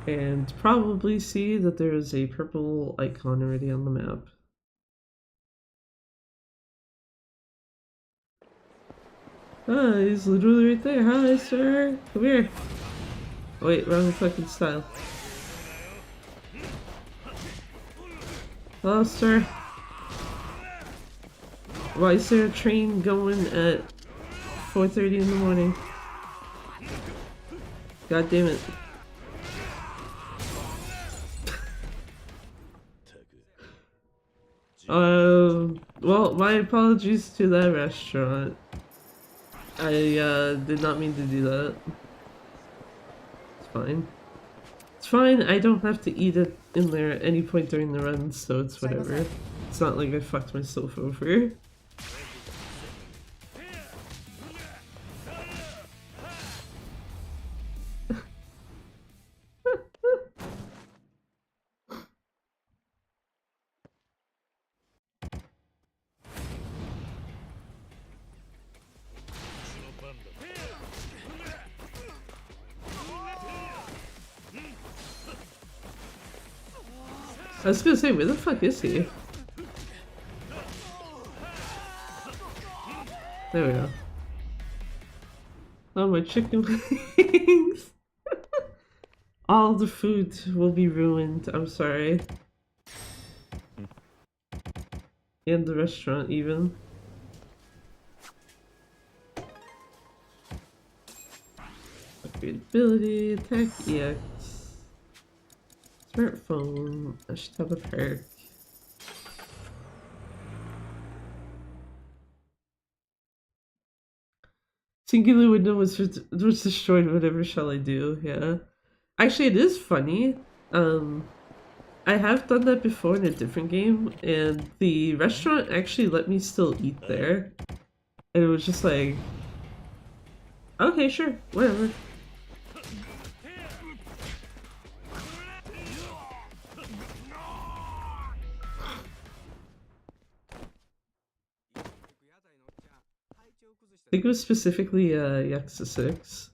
And probably see that there is a purple icon already on the map. Ah, he's literally right there. Hi, sir. Come here. Wait, wrong fucking style. Hello, sir. Why is there a train going at 4:30 in the morning? God damn it. Well, my apologies to that restaurant. I, did not mean to do that. It's fine. It's fine, I don't have to eat it in there at any point during the run, so it's whatever. It's not like I fucked myself over. I was gonna say, where the fuck is he? There we go. Oh, my chicken wings! All the food will be ruined, I'm sorry. And the restaurant, even. Upgradability, attack EX. Smartphone, I should have a perk. Singular window was destroyed, whatever shall I do? Yeah. Actually, it is funny. I have done that before in a different game, and the restaurant actually let me still eat there. And it was just like, okay, sure, whatever. I think it was specifically Yakuza 6.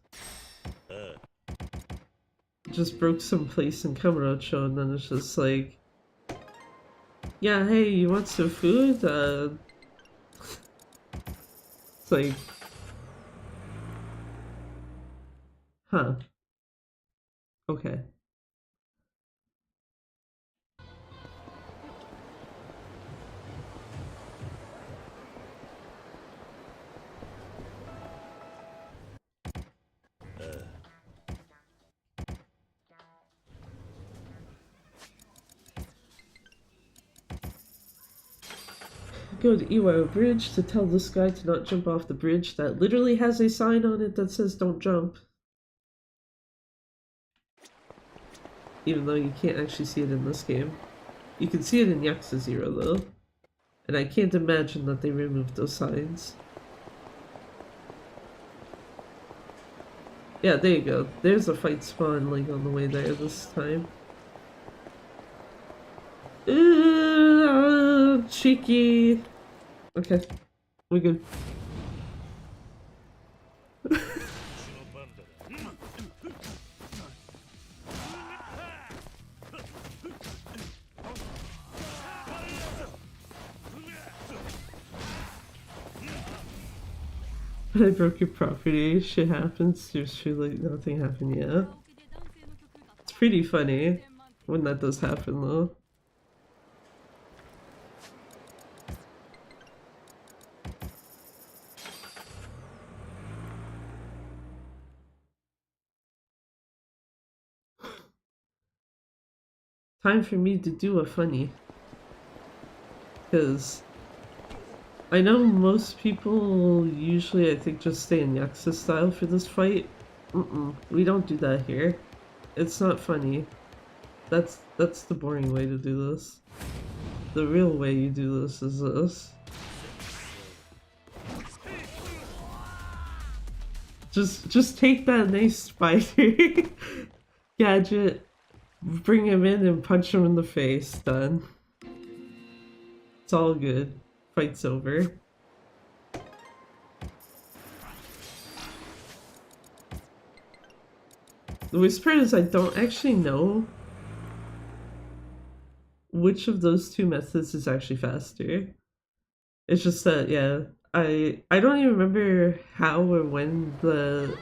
Just broke some place in Kamurocho, and then it's just like, yeah, hey, you want some food? It's like, huh, okay. Go to Iwao Bridge to tell this guy to not jump off the bridge that literally has a sign on it that says don't jump. Even though you can't actually see it in this game. You can see it in Yakuza 0 though. And I can't imagine that they removed those signs. Yeah, there you go. There's a fight spawn like on the way there this time. Cheeky. Okay, we're good. I broke your property. Shit happens. There's truly nothing happened yet. It's pretty funny when that does happen though. Time for me to do a funny. Because I know most people usually, I think, just stay in Yakuza style for this fight. We don't do that here. It's not funny. That's the boring way to do this. The real way you do this is this. Just take that nice spider gadget, bring him in and punch him in the face, done. It's all good. Fight's over. The worst part is I don't actually know which of those two methods is actually faster. It's just that, yeah, I don't even remember how or when the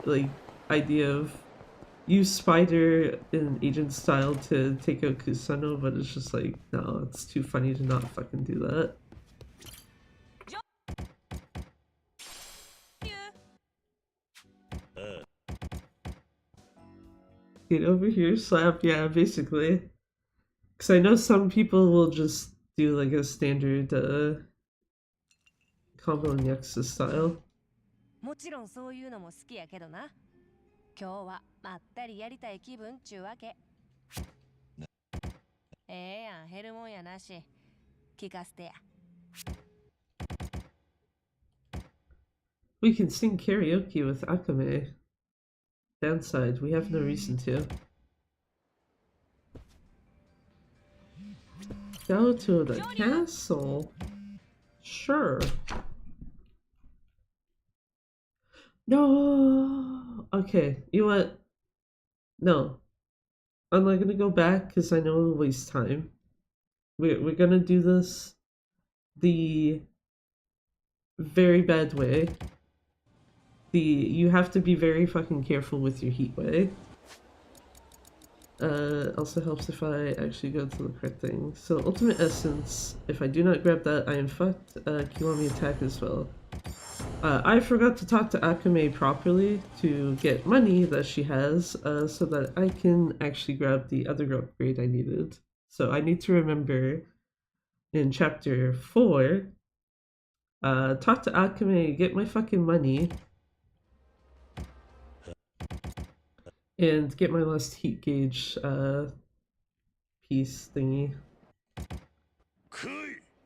like idea of use spider in agent style to take out Kusano, but it's just like, no, it's too funny to not fucking do that. Get over here, slap, yeah, basically. Because I know some people will just do like a standard combo in Yakuza style. もちろんそういうのも好きやけどな。今日はまったりやりたい気分ちゅうわけ。ええやん、減るもんやなし。聞かせてや。We can sing karaoke with Akame. Downside, we have no reason to. Go to the castle? Sure. No. Okay, you know what? No. I'm not gonna go back because I know it'll waste time. We're gonna do this the very bad way. You have to be very fucking careful with your heat way. Also helps if I actually go to the correct thing. So ultimate essence, if I do not grab that, I am fucked. Kiwami attack as well. I forgot to talk to Akame properly to get money that she has, so that I can actually grab the other upgrade I needed. So I need to remember in chapter 4, talk to Akame, get my fucking money, and get my last heat gauge piece thingy.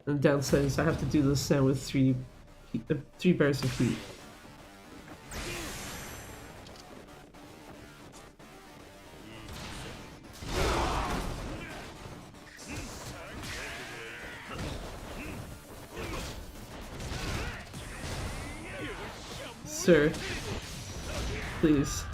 And downside is I have to do this now with 3 bars of heat. Sir, please.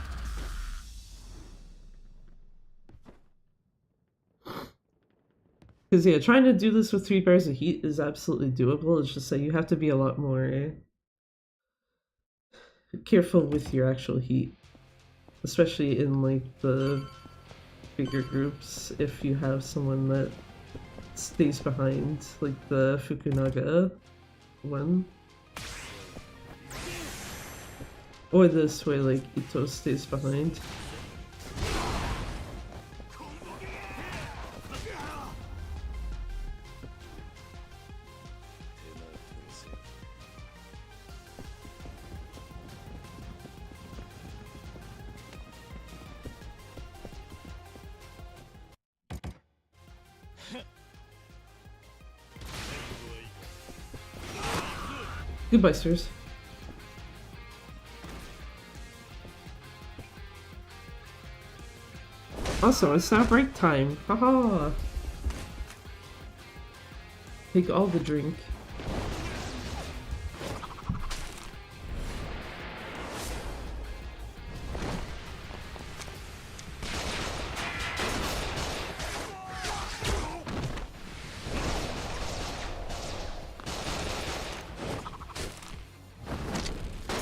Because yeah, trying to do this with 3 bars of heat is absolutely doable. It's just that you have to be a lot more careful with your actual heat. Especially in like the bigger groups, if you have someone that stays behind, like the Fukunaga one. Or this way, like Ito stays behind. Goodbye, sirs. Also, it's not break time. Haha. Take all the drink.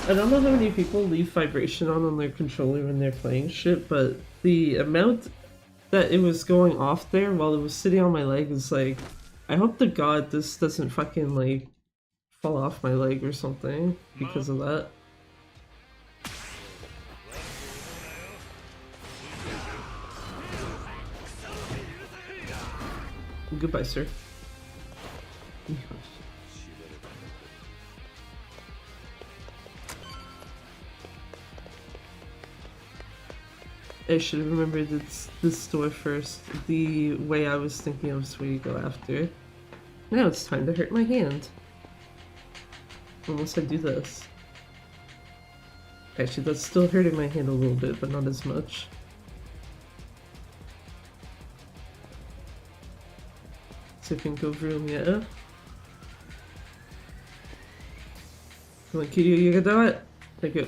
I don't know how many people leave vibration on their controller when they're playing shit, but the amount that it was going off there while it was sitting on my leg is like, I hope to God this doesn't fucking like fall off my leg or something because of that. Goodbye, sir. I should have remembered this door first. The way I was thinking of is where you go after. Now it's time to hurt my hand. Unless I do this. Actually, that's still hurting my hand a little bit, but not as much. So I can go room, yeah? Come on, Kiryu, you can do it! Thank you.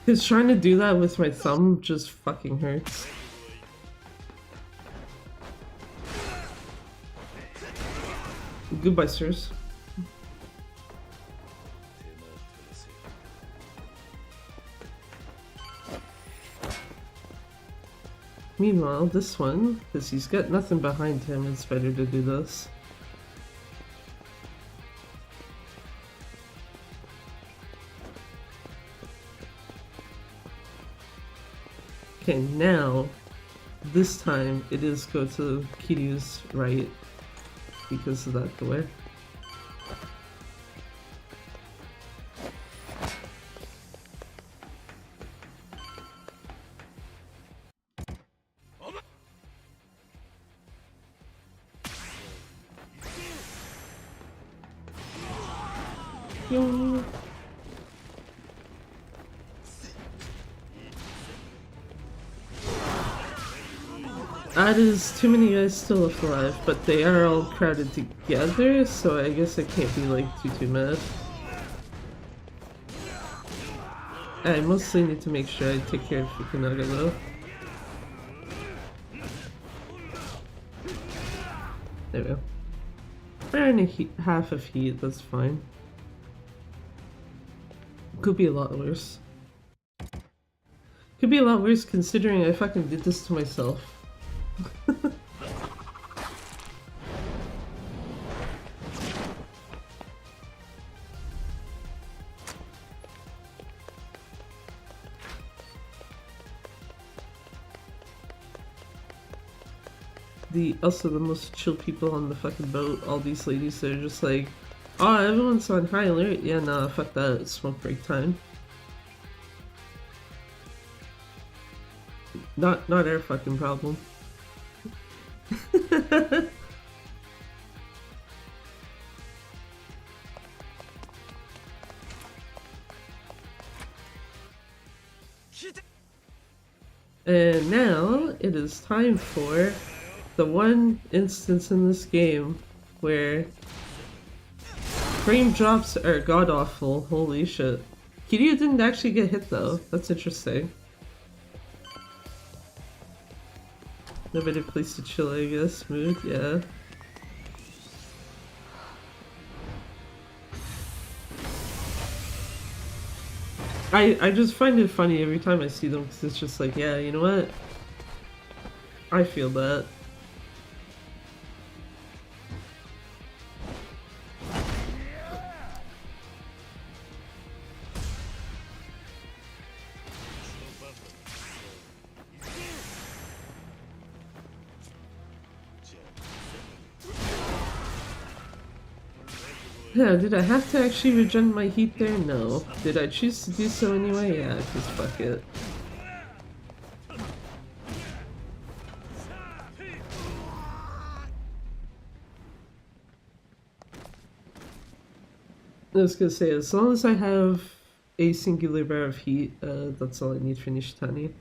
Because trying to do that with my thumb just fucking hurts. Goodbye, sirs. Meanwhile, this one, because he's got nothing behind him, it's better to do this. Okay, now, this time, it is go to Kiryu's right, because of that door. Yo. That is too many guys still left alive, but they are all crowded together, so I guess I can't be like too mad. I mostly need to make sure I take care of Fukunaga though. There we go. We're in half of heat, that's fine. Could be a lot worse. Could be a lot worse considering I fucking did this to myself. Also the most chill people on the fucking boat, all these ladies, they're just like, oh, everyone's on high alert. Yeah, nah, fuck that, it's smoke break time. Not our fucking problem. And now it is time for the one instance in this game where frame drops are god awful. Holy shit. Kiryu didn't actually get hit though. That's interesting. No better place to chill, I guess. Smooth, yeah. I just find it funny every time I see them because it's just like, yeah, you know what? I feel that. Yeah, did I have to actually regen my heat there? No. Did I choose to do so anyway? Yeah, because fuck it. I was gonna say, as long as I have a singular bar of heat, that's all I need for Nishitani.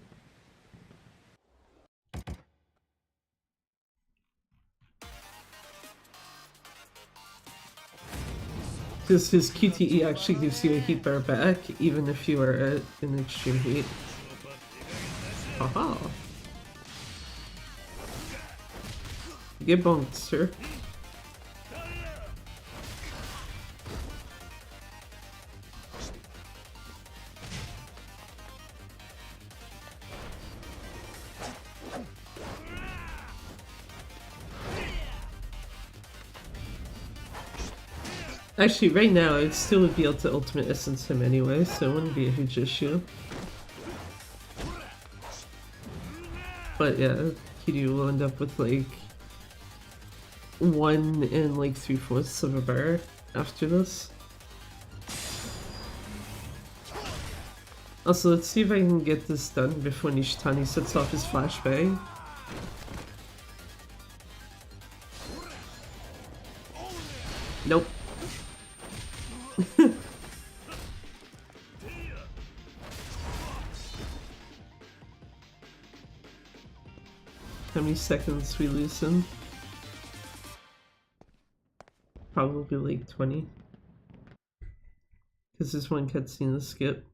Because his QTE actually gives you a heat bar back, even if you are at an extreme heat. Haha. Get bonked, sir. Actually, right now, I'd still be able to ultimate essence him anyway, so it wouldn't be a huge issue. But yeah, Kiryu will end up with like 1 and like 3/4 of a bar after this. Also, let's see if I can get this done before Nishitani sets off his flashbang. Nope. How many seconds we lose him? Probably like 20. Because there's one cutscene to skip.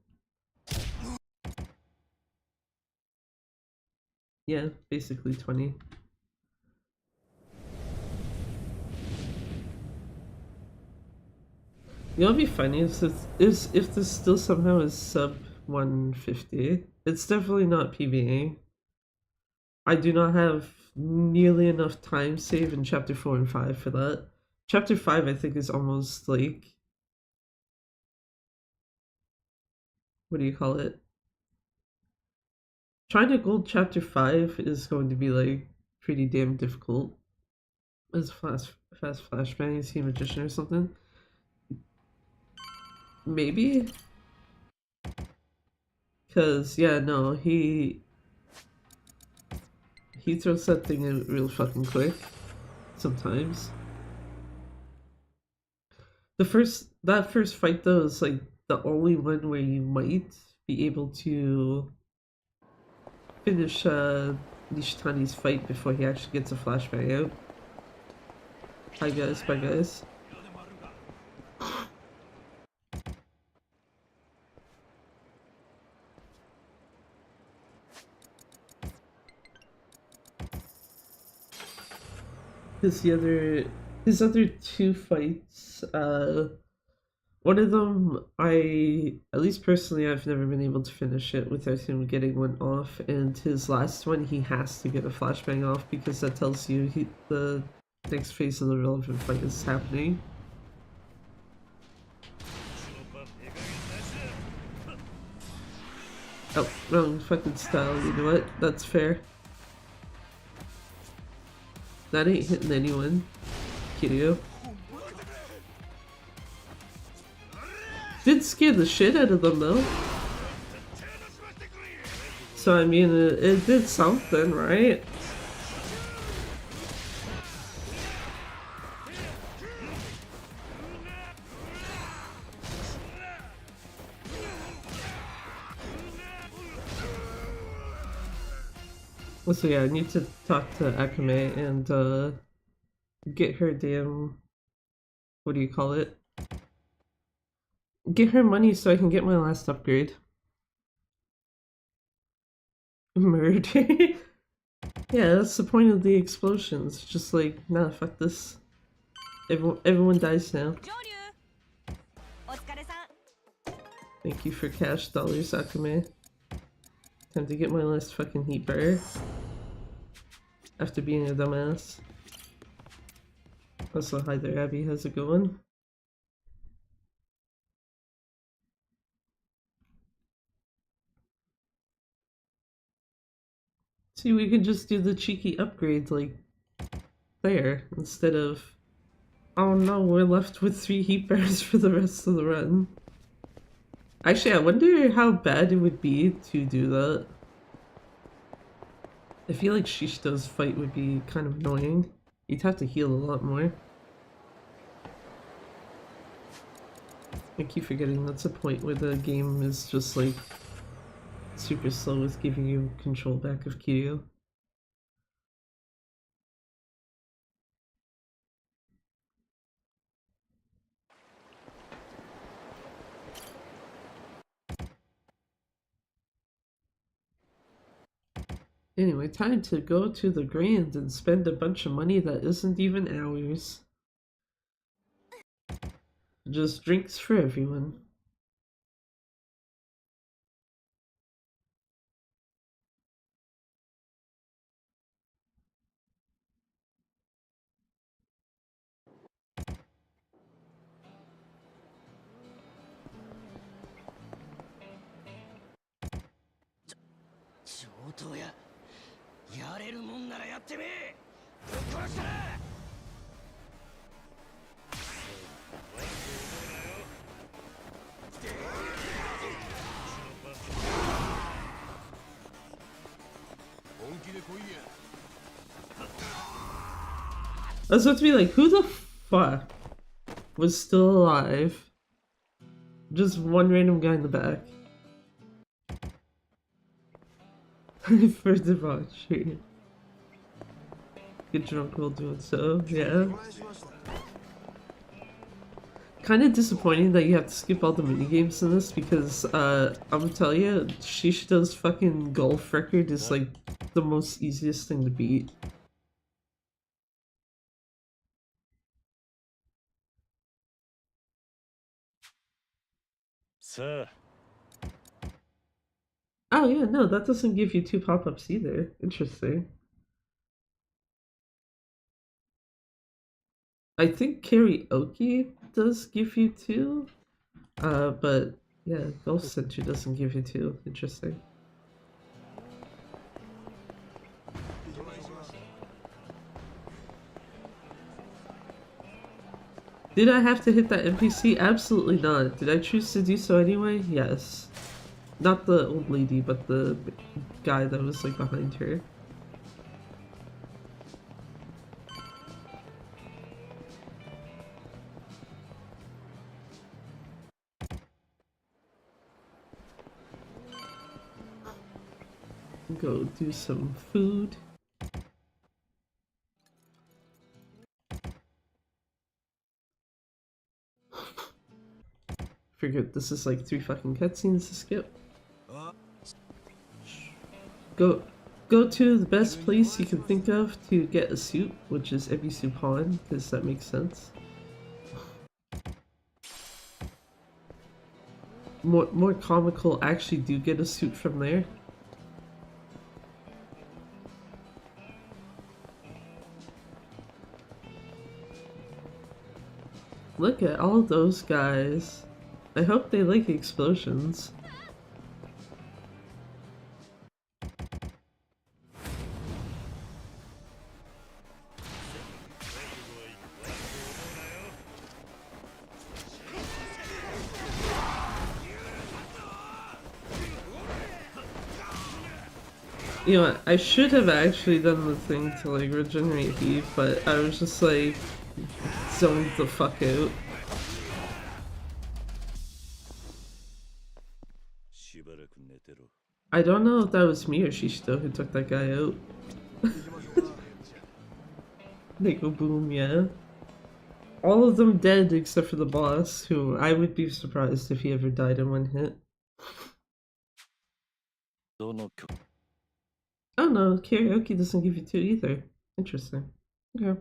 Yeah, basically 20. You know what'd be funny is if this still somehow is sub 150. It's definitely not PvE. I do not have nearly enough time save in chapter 4 and 5 for that. Chapter 5 I think is almost like, what do you call it? Trying to gold chapter 5 is going to be like pretty damn difficult. As fast flashbang, is he a magician or something? Maybe? Cause yeah, no, he throws that thing in real fucking quick. Sometimes. That first fight though is like the only one where you might be able to finish Nishitani's fight before he actually gets a flashbang out. Hi guys, bye guys. his other two fights, one of them, at least personally, I've never been able to finish it without him getting one off, and his last one, he has to get a flashbang off because that tells you the next phase of the relevant fight is happening. Oh, wrong fucking style, you know what? That's fair. That ain't hitting anyone. Kiryu. Did scare the shit out of them though. So I mean, it did something, right? So yeah, I need to talk to Akame and get her damn, what do you call it? Get her money so I can get my last upgrade. Murder. Yeah, that's the point of the explosions. Just like, nah, fuck this. Everyone dies now. Thank you for cash dollars, Akame. Time to get my last fucking heat bar. After being a dumbass. Also, hi there, Abby. How's it going? See, we could just do the cheeky upgrades like there instead of. Oh no, we're left with 3 heat bars for the rest of the run. Actually, I wonder how bad it would be to do that. I feel like Shishito's fight would be kind of annoying. You'd have to heal a lot more. I keep forgetting that's a point where the game is just like super slow with giving you control back of Kiryu. Anyway, time to go to the Grand and spend a bunch of money that isn't even ours. Just drinks for everyone. I was about to be like, who the fuck was still alive? Just one random guy in the back. For debauchery. Get drunk while doing so, yeah. Kind of disappointing that you have to skip all the minigames in this because, I'm gonna tell you, Shishito's fucking golf record is like the most easiest thing to beat. Sir. Oh yeah, no, that doesn't give you 2 pop-ups either. Interesting. I think karaoke does give you 2. But yeah, Golf Center doesn't give you 2. Interesting. Did I have to hit that NPC? Absolutely not. Did I choose to do so anyway? Yes. Not the old lady, but the guy that was like behind her. Go do some food. Figured this is like 3 fucking cutscenes to skip. Go. go to the best place you can think of to get a suit, which is Ebisu Pawn, because that makes sense. More comical actually do get a suit from there. Look at all those guys. I hope they like explosions. You know what, I should have actually done the thing to like regenerate heat, but I was just like zoned the fuck out. I don't know if that was me or Shishito who took that guy out. They go boom, yeah. All of them dead except for the boss, who I would be surprised if he ever died in one hit. Oh no, karaoke doesn't give you two either. Interesting. Okay.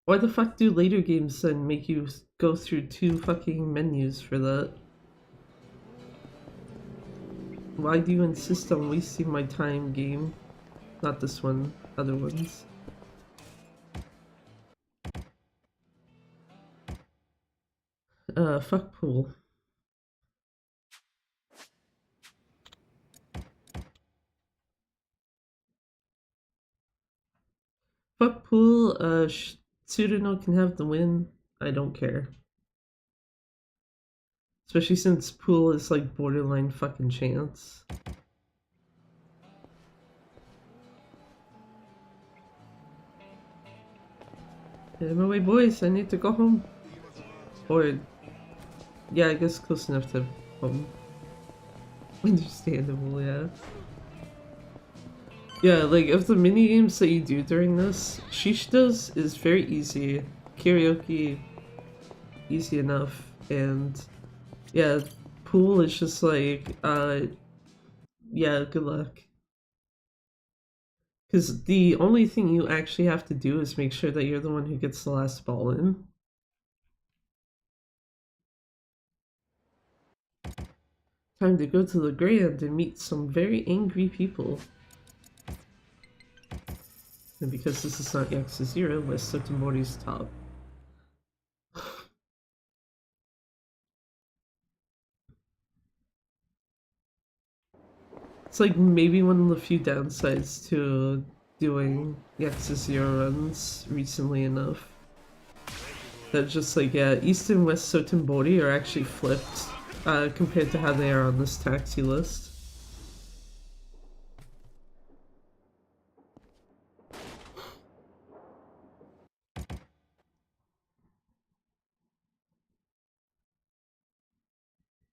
Why the fuck do later games then make you go through two fucking menus for that? Why do you insist on wasting my time, game? Not this one, other ones. Fuck pool. Fuck pool, Tsuruno can have the win. I don't care. Especially since pool is like borderline fucking chance. Get him away, boys, I need to go home. Or, yeah, I guess close enough to home. Understandable, yeah. Yeah, like, of the mini games that you do during this, Shishita's is very easy. Karaoke, easy enough. And, yeah, pool is just like, yeah, good luck. Because the only thing you actually have to do is make sure that you're the one who gets the last ball in. Time to go to the Grand and meet some very angry people. And because this is not Yakuza 0, West Sotomori's top. It's like maybe one of the few downsides to doing Yakuza 0 runs recently enough. That just like, yeah, East and West Sotenbori are actually flipped compared to how they are on this taxi list.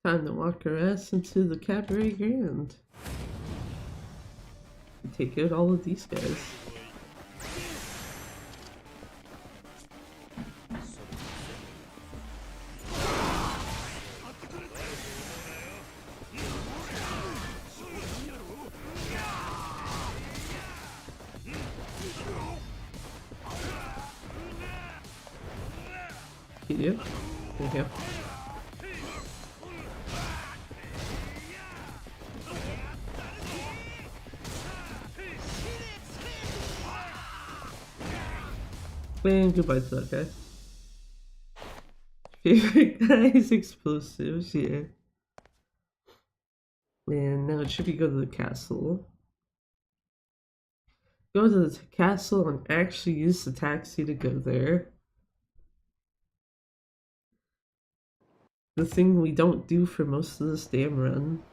Time to walk her ass into the Cabaret Grand. Take out all of these guys. Yeah, thank you. And goodbye to that guy. Favorite guy's explosives, yeah. And now it should be go to the castle. Go to the castle and actually use the taxi to go there. The thing we don't do for most of this damn run.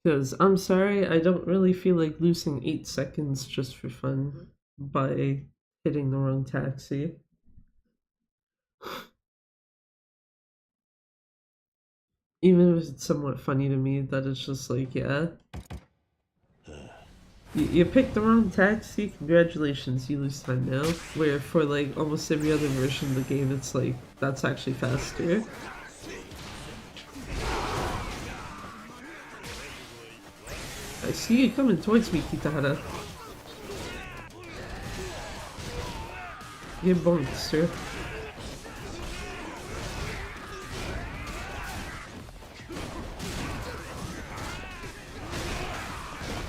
Because I'm sorry, I don't really feel like losing 8 seconds just for fun by hitting the wrong taxi. Even if it's somewhat funny to me that it's just like, yeah. You picked the wrong taxi. Congratulations, you lose time now. Where for like almost every other version of the game, it's like that's actually faster. I see you coming towards me, Kitahara. Get bonked, sir.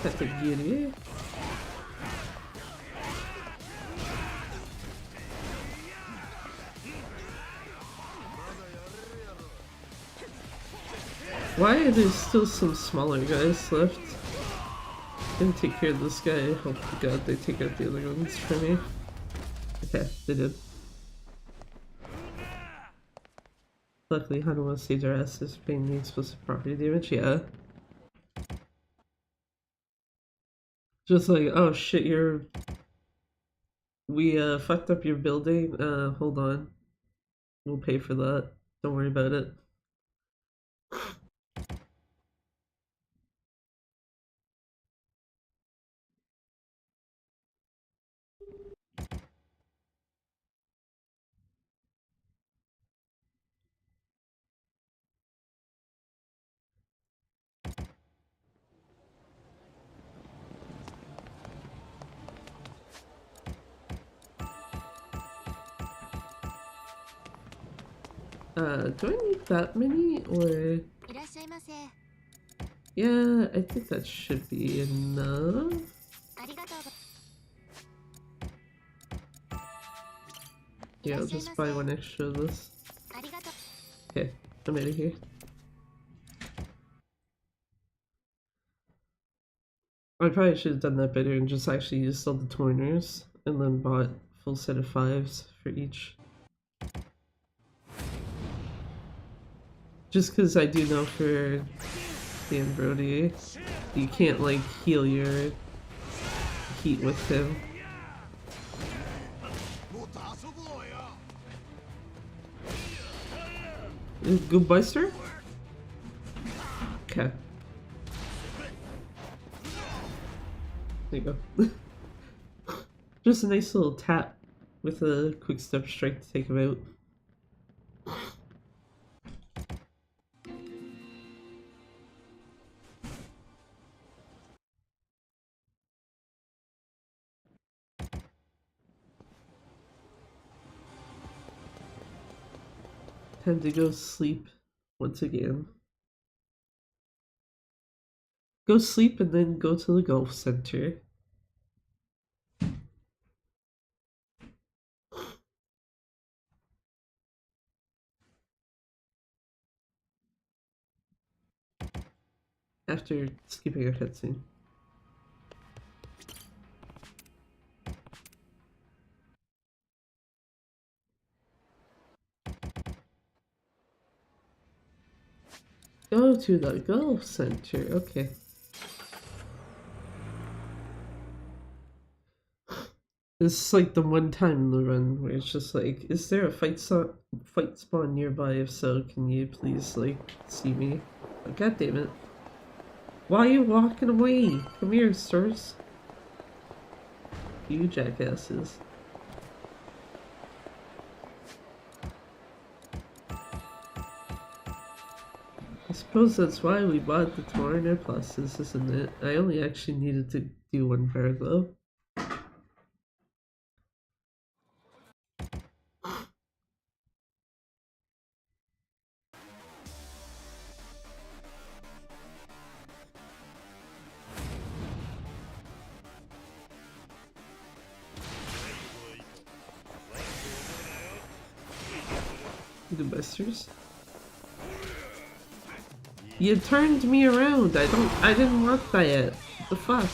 Have to get it. Why are there still some smaller guys left? Gonna take care of this guy. Hope to God they take out the other ones for me. Okay, they did. Luckily, Hanuman saves our asses paying the explosive property damage. Yeah. Just like, oh shit, we fucked up your building. Hold on. We'll pay for that. Don't worry about it. Do I need that many, or... Yeah, I think that should be enough. Yeah, I'll just buy one extra of this. Okay, I'm out of here. I probably should have done that better and just actually used all the tourners and then bought a full set of 5s for each. Just because I do know for Dan Brody, you can't like heal your heat with him. Goodbye, sir? Okay. There you go. Just a nice little tap with a quick step strike to take him out. Time to go sleep once again. Go sleep and then go to the golf center. After skipping a cutscene. Go to the golf center, okay. This is like the one time in the run where it's just like, is there a fight spawn nearby? If so, can you please like see me? Oh, God damn it. Why are you walking away? Come here, sirs. You jackasses. I suppose that's why we bought the Torrenter Pluses, isn't it? I only actually needed to do one pair though. The besters. You turned me around. I didn't want that yet. What the fuck?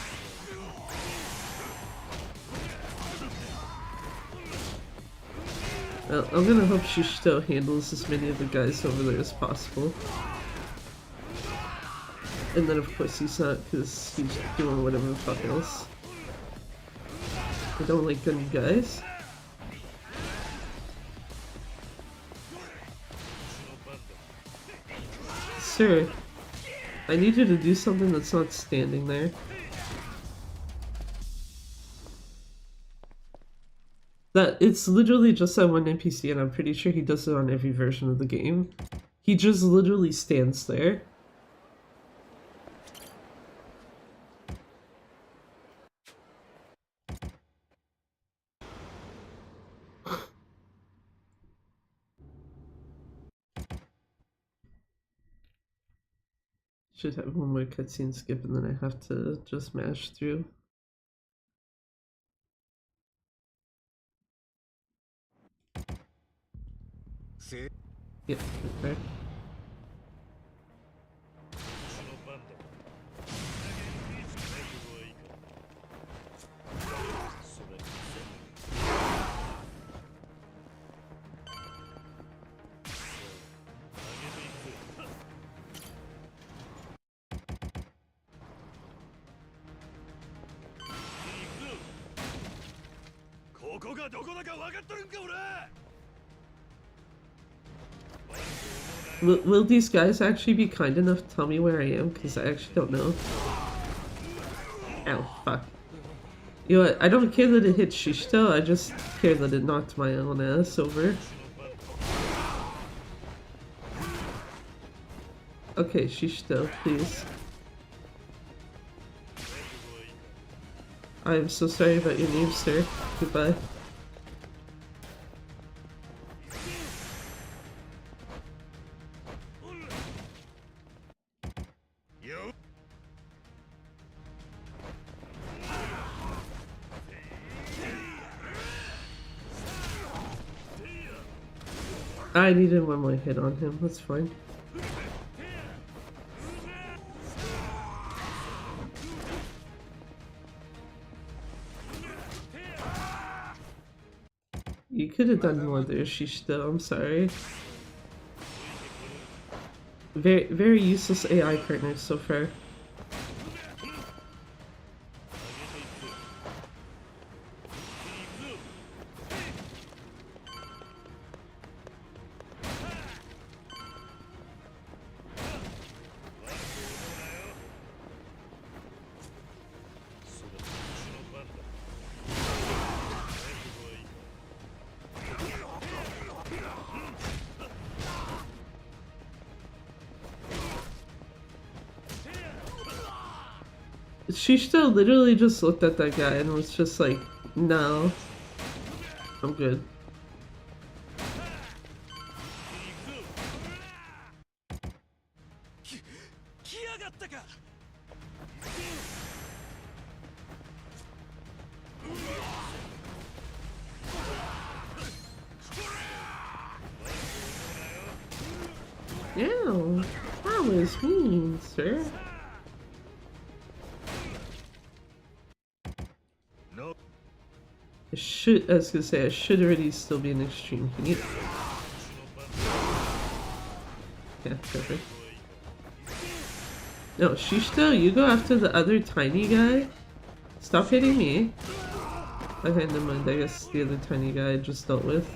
Well, I'm gonna hope Shushito handles as many of the guys over there as possible. And then of course he's not, because he's doing whatever the fuck else. I don't like gunny guys. Sir, I need you to do something that's not standing there. That it's literally just that one NPC, and I'm pretty sure he does it on every version of the game. He just literally stands there. Should have one more cutscene skip, and then I have to just mash through. Yeah, okay. Will these guys actually be kind enough to tell me where I am? Because I actually don't know. Ow, fuck. You know what? I don't care that it hit Shishito, I just care that it knocked my own ass over. Okay, Shishito, please. I am so sorry about your name, sir. Goodbye. I needed one more hit on him, that's fine. You could have done more there, Shishito, I'm sorry. Very useless AI partners so far. Shishito literally just looked at that guy and was just like, no, I'm good. Ew, that was mean, sir. I was gonna say, I should already still be in extreme heat. Yeah, perfect. No, Shishito, you go after the other tiny guy. Stop hitting me. Okay, never mind, I guess the other tiny guy I just dealt with.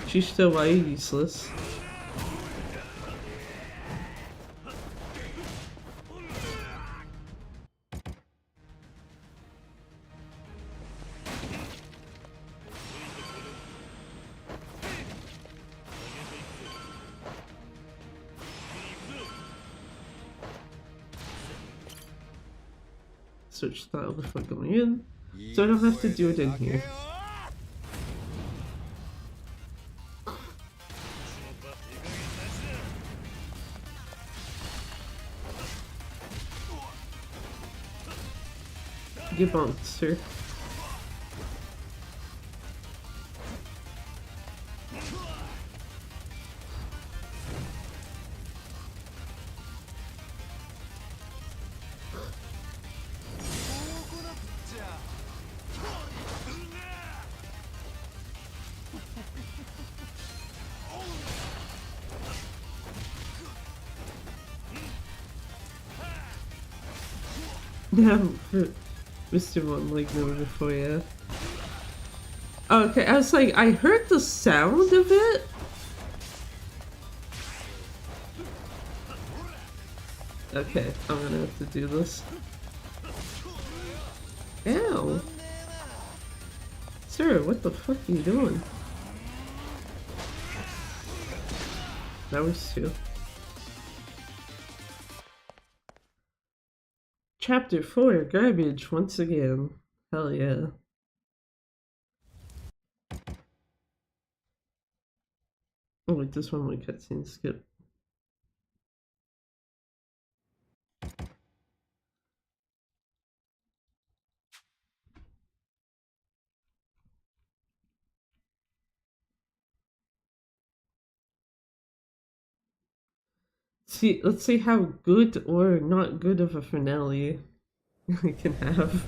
Shishito, why are you useless? Search style before going in, so I don't have to do it in here. Get bonked, sir. Yeah, Mr. One like never before, yeah. Okay, I was like, I heard the sound of it. Okay, I'm gonna have to do this. Ew. Sir, what the fuck are you doing? That was two. Chapter 4, garbage once again. Hell yeah. Oh wait, this one might cutscene skip. See, let's see how good or not good of a finale we can have.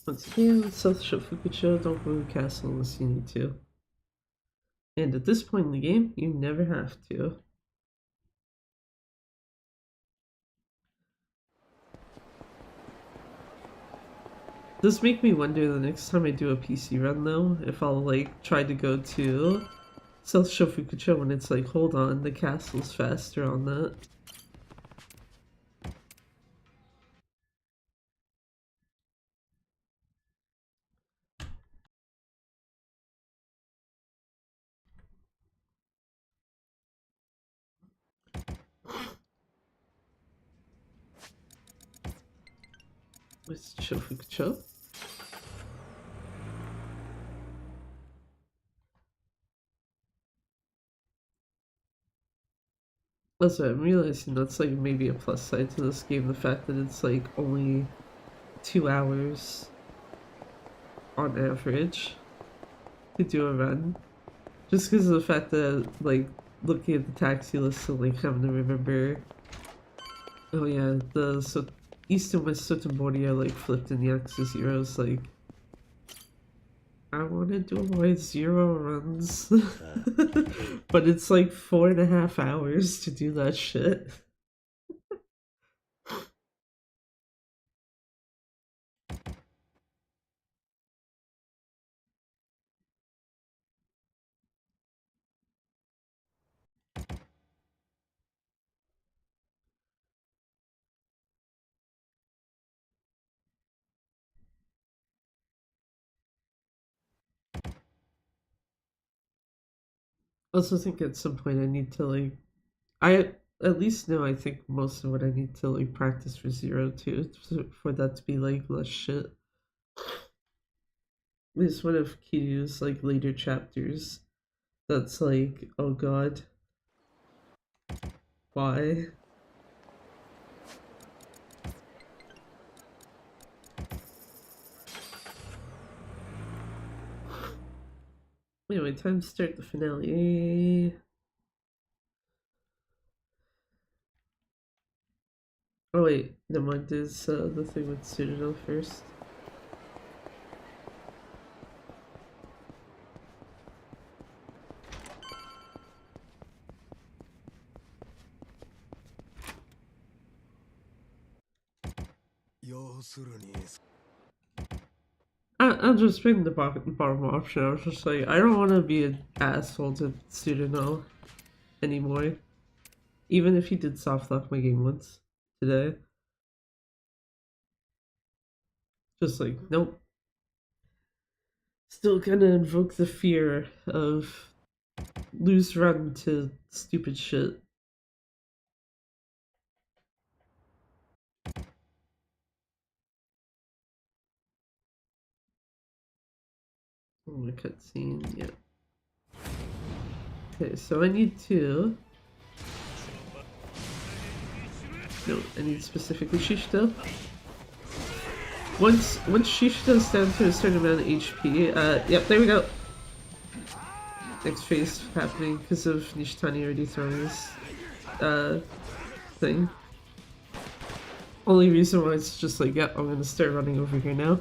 Once again, South Shofukucho, don't go to the castle unless you need to. And at this point in the game, you never have to. Does make me wonder the next time I do a PC run though, if I'll like try to go to South Shofukucho when it's like, hold on, the castle's faster on that. What's Shofukucho? Also, I'm realizing that's like maybe a plus side to this game, the fact that it's like only 2 hours on average to do a run. Just because of the fact that, like, looking at the taxi list and like having to remember, oh yeah, the East and West Sotenbori are like flipped in the axis zeros, like, I wanted to avoid 0 runs. But it's like 4.5 hours to do that shit. I also think at some point I need to like, I at least know I think most of what I need to like practice for 0 too, for that to be like less shit. There's one of Kiryu's like later chapters that's like, oh god, why? Anyway, time to start the finale. Oh wait, never mind, there's the thing with Citadel first. I'll just bring the bottom option. I was just like, I don't want to be an asshole to Citadel anymore. Even if he did soft lock my game once today. Just like, nope. Still gonna invoke the fear of lose run to stupid shit. Oh, my cutscene, yeah. Okay, so I need to. No, I need specifically Shishito. Once Shishito's down to a certain amount of HP, yep, there we go. Next phase happening because of Nishitani already throwing his thing. Only reason why it's just like, yep, I'm gonna start running over here now.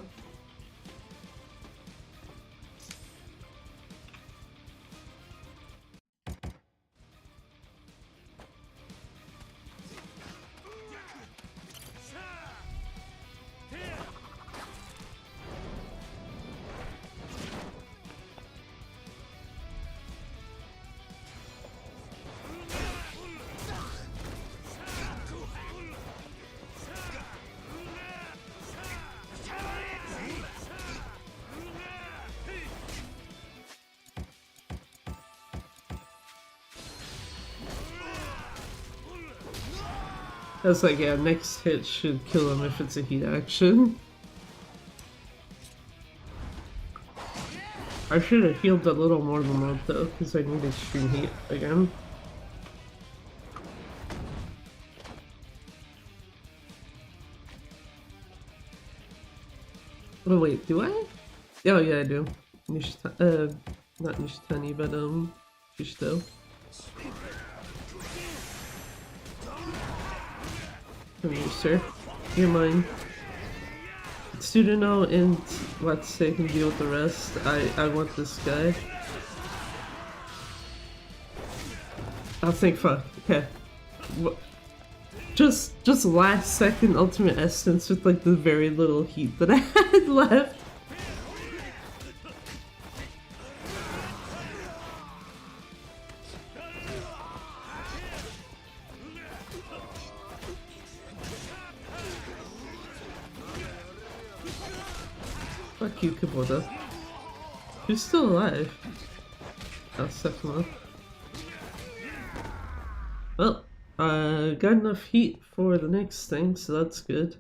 I was like, yeah, next hit should kill him if it's a heat action. I should have healed a little more than that though, because I need extreme heat again. Oh wait, do I? Oh yeah, I do. Not Nishitani, but Shishito. Come here, sir. You're mine. Tsuruno and let's say can deal with the rest. I want this guy. I'll think fuck. Okay. Just last second ultimate essence with like the very little heat that I had left. Fuck you, Kubota. Who's still alive? Oh, Sephiroth. Well, got enough heat for the next thing, so that's good.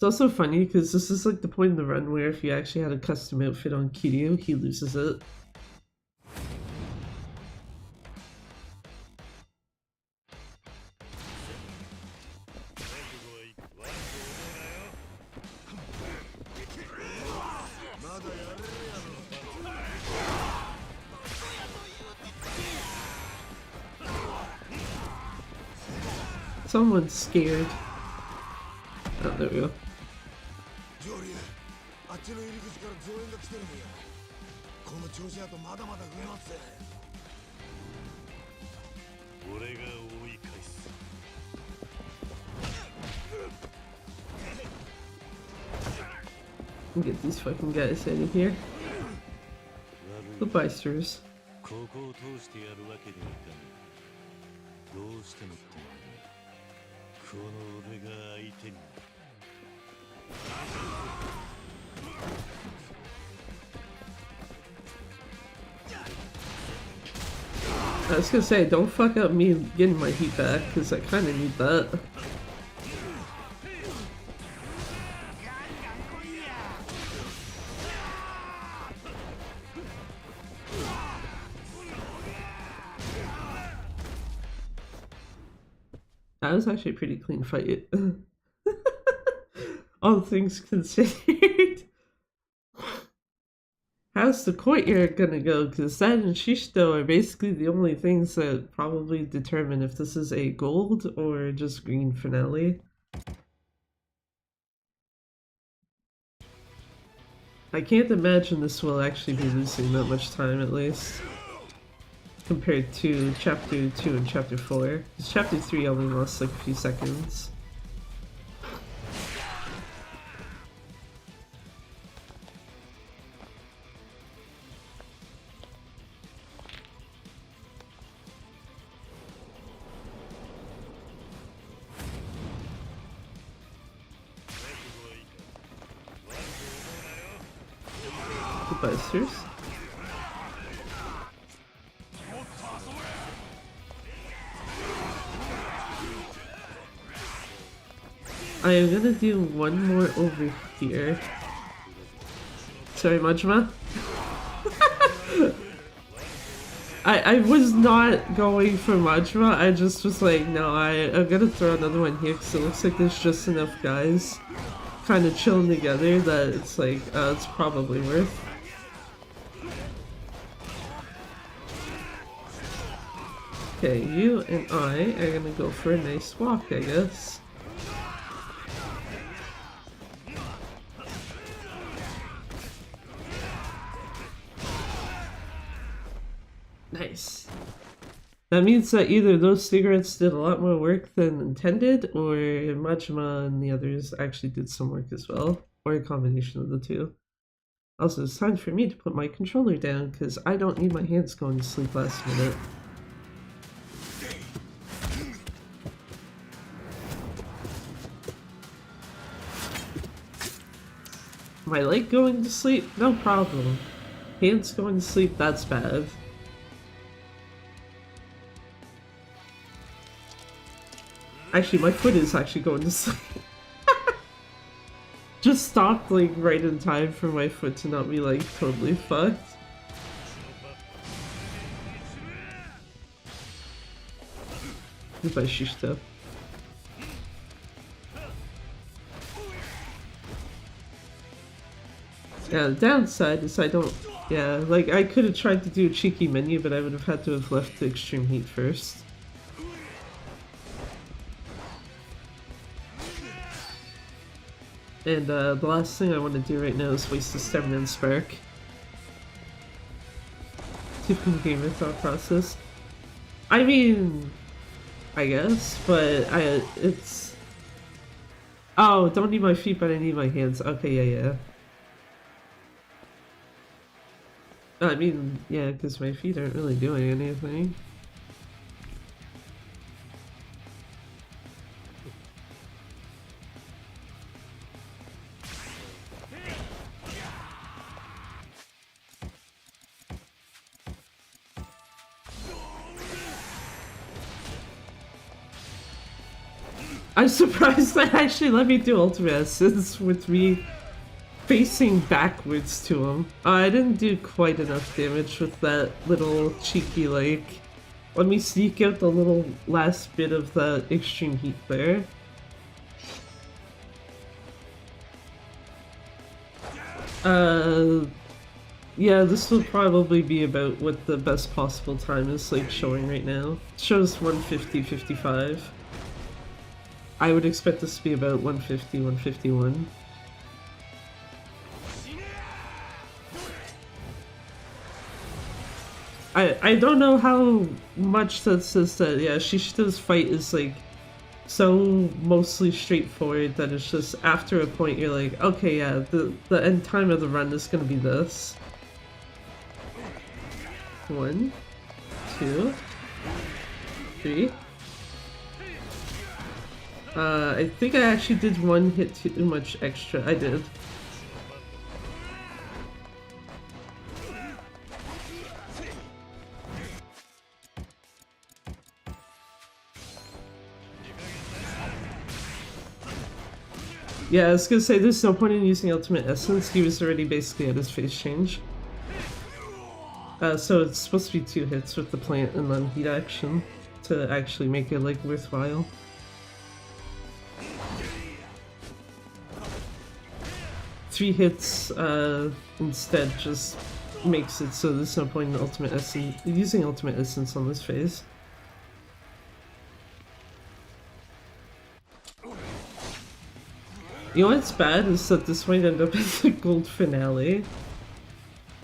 It's also funny because this is like the point in the run where if you actually had a custom outfit on Kiryu, he loses it. Someone's scared. Oh, there we go. Get these fucking guys out of here. Goodbye, sirs. I was gonna say, don't fuck up me getting my heat back, because I kinda need that. That was actually a pretty clean fight. All things considered. How's the courtyard gonna go? Because that and Shishito are basically the only things that probably determine if this is a gold or just green finale. I can't imagine this will actually be losing that much time at least. Compared to chapter 2 and chapter 4. Because chapter 3 only lost like a few seconds. Goodbye, sirs. I am gonna do one more over here. Sorry, Majima. I was not going for Majima, I just was like, no, I'm gonna throw another one here because it looks like there's just enough guys kind of chilling together that it's like, it's probably worth. Okay, you and I are gonna go for a nice walk, I guess. Nice. That means that either those cigarettes did a lot more work than intended, or Majima and the others actually did some work as well, or a combination of the two. Also, it's time for me to put my controller down, because I don't need my hands going to sleep last minute. My leg going to sleep? No problem. Hands going to sleep? That's bad. Actually, my foot is actually going to sleep. Just stopped like right in time for my foot to not be like totally fucked. Goodbye, Shishito. Yeah, the downside is I don't... Yeah, like I could have tried to do a cheeky menu, but I would have had to have left the extreme heat first. And the last thing I want to do right now is waste a stamina spark. Typical gamer thought process. I mean, I guess, but it's... Oh, don't need my feet, but I need my hands. Okay, yeah. I mean, yeah, because my feet aren't really doing anything. I'm surprised that actually let me do Ultimate Essence with me facing backwards to him. I didn't do quite enough damage with that little cheeky, like... Let me sneak out the little last bit of the extreme heat there. Yeah, this will probably be about what the best possible time is, like, showing right now. It shows 150-55. I would expect this to be about 150, 151. I don't know how much that says that, yeah, Shishito's fight is like so mostly straightforward that it's just after a point you're like, okay, yeah, the end time of the run is gonna be this. 1, 2, 3. I think I actually did one hit too much extra. I did. Yeah, I was gonna say there's no point in using Ultimate Essence. He was already basically at his phase change. So it's supposed to be 2 hits with the plant and then heat action to actually make it like worthwhile. Three hits instead just makes it so there's no point in Ultimate Essence using Ultimate Essence on this phase. You know what's bad is that this might end up as a gold finale.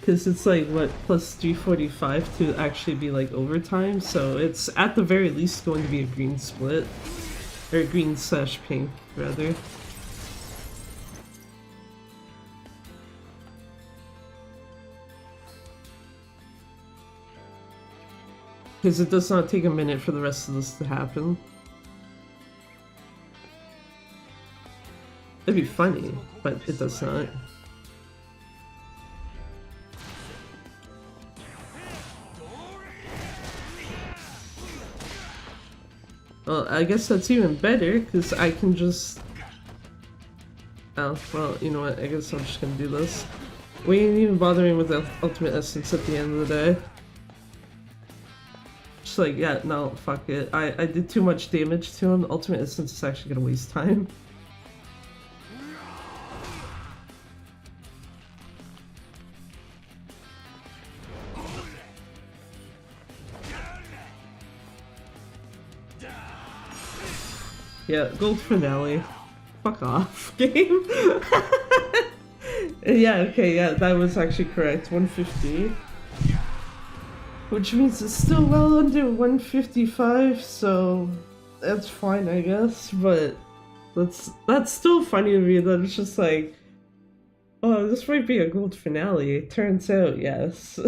Because it's like, what, plus 345 to actually be like overtime, so it's at the very least going to be a green split. Or green/pink, rather. Because it does not take a minute for the rest of this to happen. It'd be funny, but it does not. Well, I guess that's even better, because I can just... Oh, well, you know what, I guess I'm just gonna do this. We ain't even bothering with the Ultimate Essence at the end of the day. Just like, yeah, no, fuck it. I did too much damage to him. Ultimate Essence is actually gonna waste time. Yeah, gold finale. Fuck off, game. Yeah, okay, yeah, that was actually correct. 150. Which means it's still well under 155, so that's fine, I guess. But that's still funny to me that it's just like, oh, this might be a gold finale. Turns out, yes.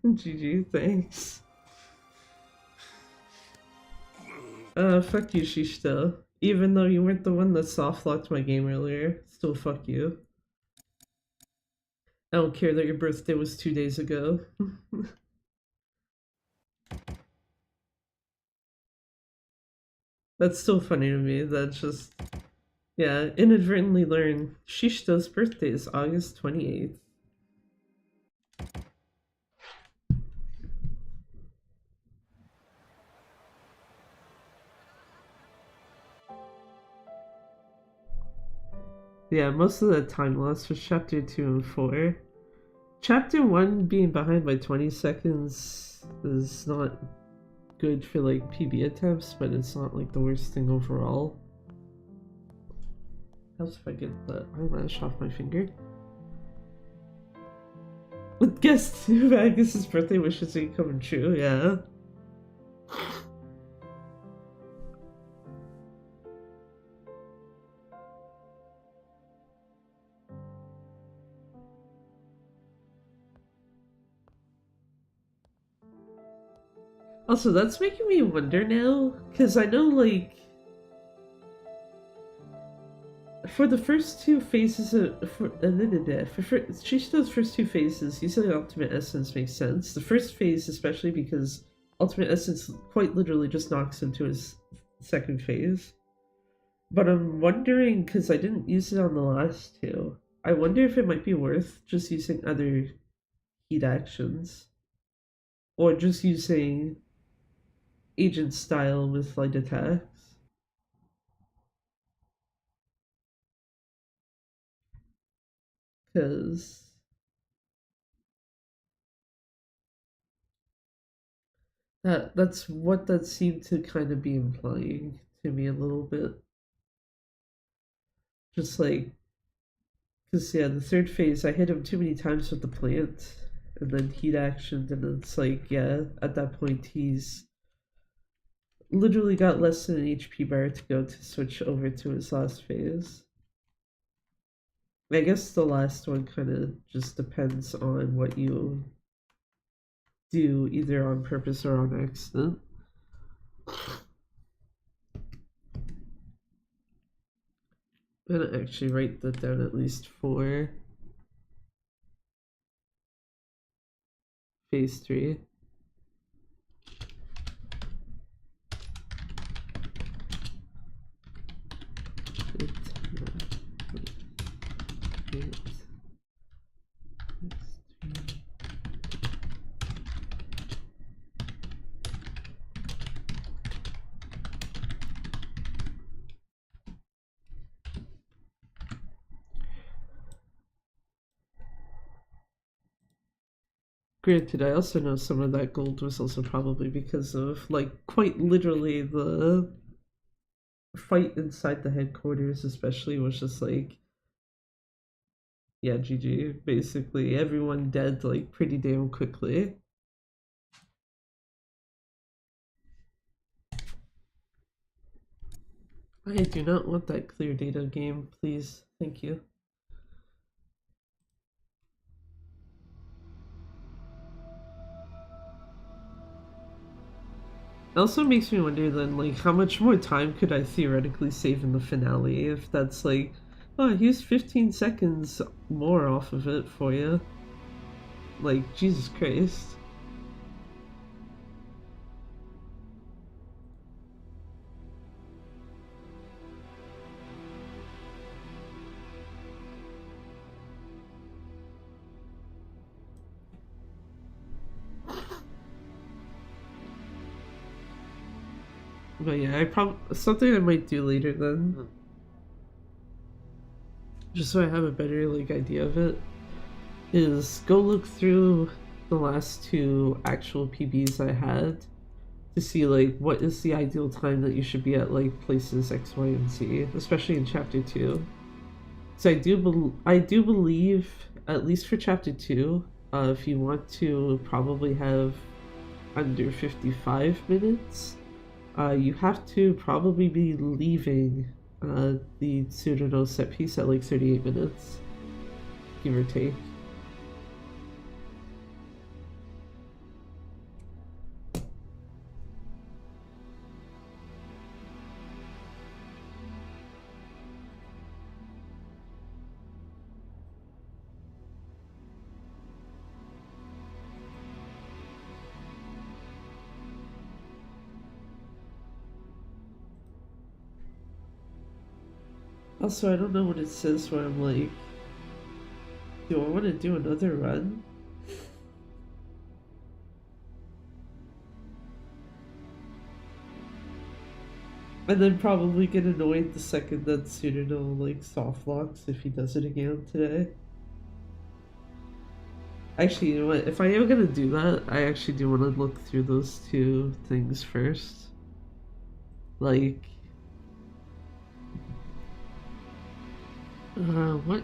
GG, thanks. Fuck you, Shishito. Even though you weren't the one that soft locked my game earlier, still fuck you. I don't care that your birthday was 2 days ago. That's still funny to me. That's just, yeah, inadvertently learned Shishito's birthday is August 28th. Yeah, most of the time loss was chapter 2 and 4. Chapter 1 being behind by 20 seconds is not good for like PB attempts, but it's not like the worst thing overall. Helps if I get the eyelash off my finger. With guess Agnes's birthday wishes are coming true, yeah. Also, that's making me wonder now, because I know, like, for the first two phases of for Shishito's first two phases, using Ultimate Essence makes sense. The first phase, especially because Ultimate Essence quite literally just knocks him to his second phase. But I'm wondering, because I didn't use it on the last two, I wonder if it might be worth just using other heat actions, or just using agent style with light attacks. Because that's what that seemed to kind of be implying to me a little bit. Just like, because yeah, the third phase, I hit him too many times with the plant, and then heat action, and it's like, yeah, at that point he's literally got less than an HP bar to go to switch over to his last phase. I guess the last one kind of just depends on what you do, either on purpose or on accident. I'm gonna actually write that down at least for phase 3. Granted, I also know some of that gold was also probably because of, like, quite literally the fight inside the headquarters, especially, was just like, yeah, GG. Basically, everyone dead, like, pretty damn quickly. I do not want that clear data game, please. Thank you. It also makes me wonder then, like, how much more time could I theoretically save in the finale if that's like, oh, here's 15 seconds more off of it for you. Like, Jesus Christ. But yeah, something I might do later then, just so I have a better like idea of it, is go look through the last two actual PBs I had to see like what is the ideal time that you should be at like places X, Y, and Z, especially in chapter 2. So I do believe, at least for chapter 2, if you want to probably have under 55 minutes, you have to probably be leaving the Tsuruno set piece at like 38 minutes, give or take. Also, I don't know what it says where I'm like, do I want to do another run? And then probably get annoyed the second that Tsuruno like soft locks if he does it again today. Actually, you know what? If I am gonna do that, I actually do want to look through those two things first. Like, what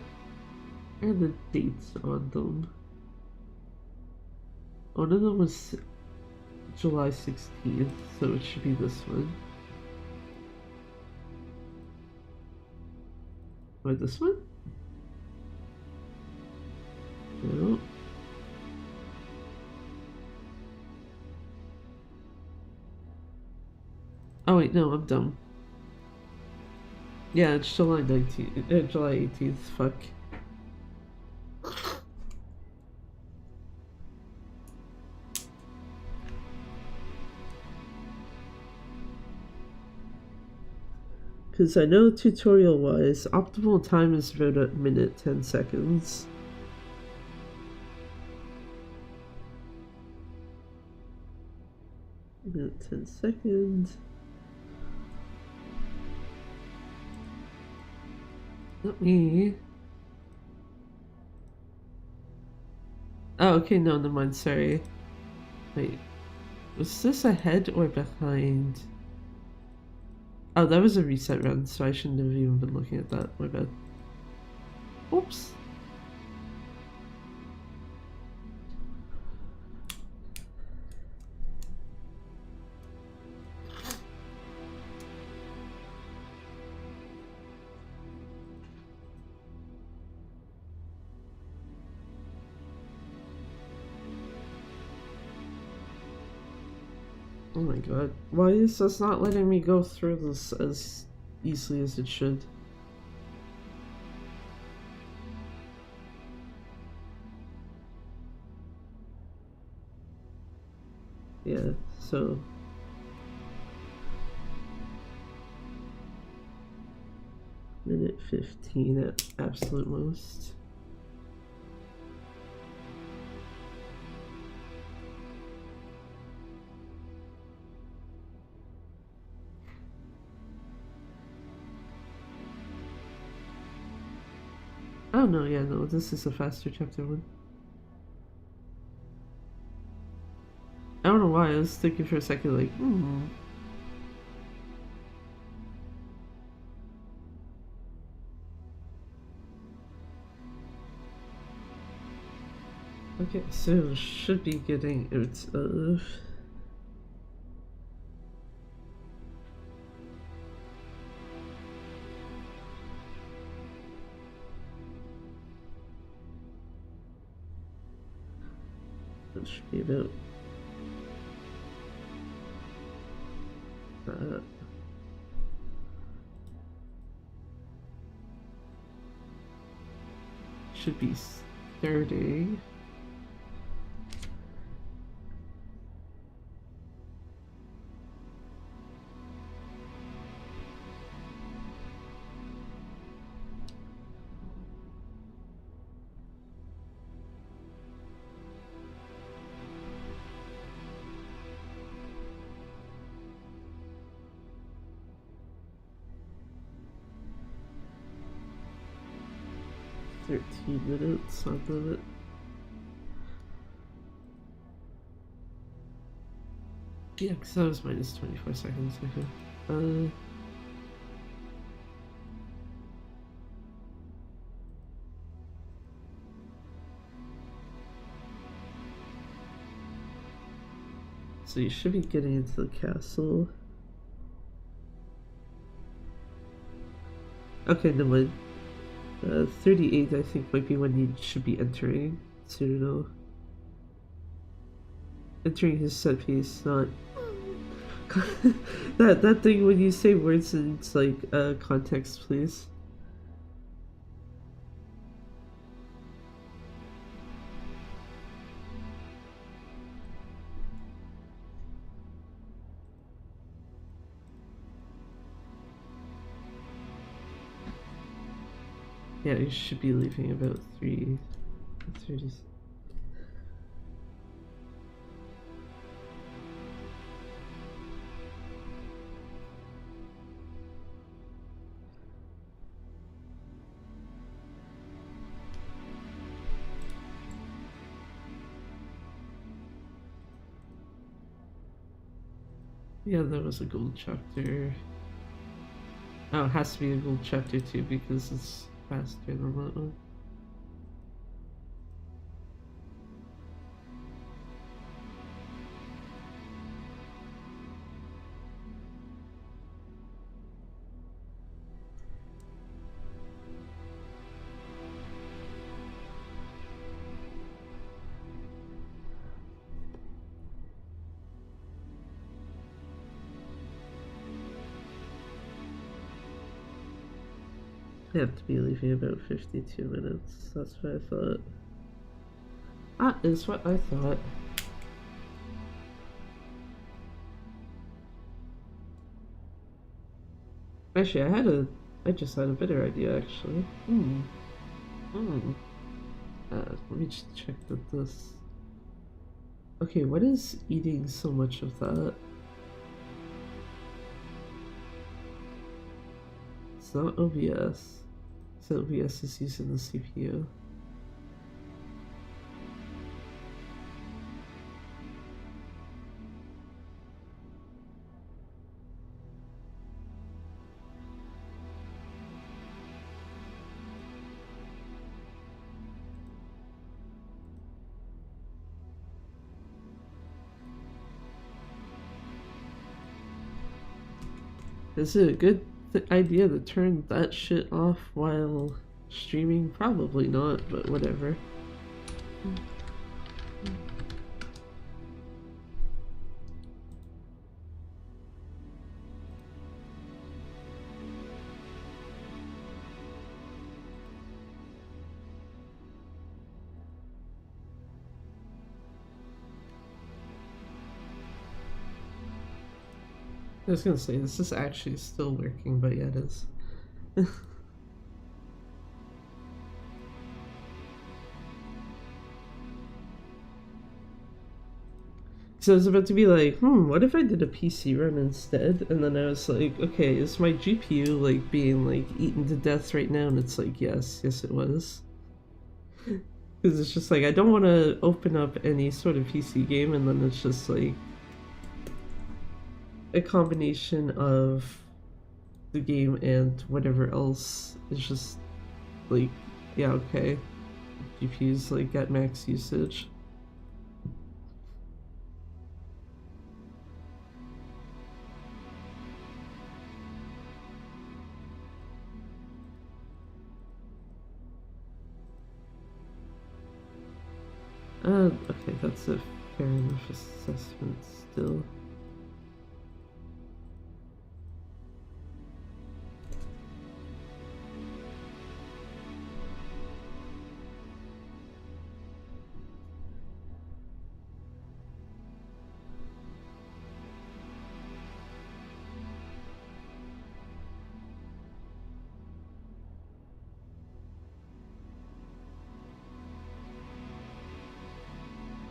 are the dates on them? One of them was July 16th, so it should be this one. Wait, this one? No. Oh wait, no, I'm dumb. Yeah, it's July 19th, July 18th, fuck. Because I know tutorial-wise, optimal time is about a minute 10 seconds. Minute 10 seconds. Let me... Oh, okay, no, never mind, sorry. Wait, was this ahead or behind? Oh, that was a reset run, so I shouldn't have even been looking at that, my bad. Oops. Oh my god. Why is this not letting me go through this as easily as it should? Yeah, so... Minute 15 at absolute most. Oh no, yeah, no, this is a faster chapter one. I don't know why, I was thinking for a second like, Okay, so should be getting out of... That should be about... should be 30. Minutes on limit. Yeah, because that was minus 24 seconds. Okay. So you should be getting into the castle. Okay, never mind. 38 I think might be when you should be entering. So you know. Entering his set piece, not that thing when you say words in it's like context, please. Yeah, you should be leaving about 3:30. Yeah, that was a gold chapter. Oh, it has to be a gold chapter too because it's faster than that one. I have to be leaving about 52 minutes. That's what I thought. Ah, is what I thought. Actually, I just had a better idea, actually. Hmm. Let me just check this. Okay, what is eating so much of that? It's not OBS. So OBS is using the CPU. Is it a good idea to turn that shit off while streaming? Probably not, but whatever. I was gonna say, this is actually still working, but yeah, it is. So I was about to be like, what if I did a PC run instead? And then I was like, okay, is my GPU like being like eaten to death right now? And it's like, yes, it was. Because it's just like, I don't want to open up any sort of PC game, and then it's just like a combination of the game and whatever else. It's just like, yeah, okay. GPU's like at max usage. Okay, that's a fair enough assessment still.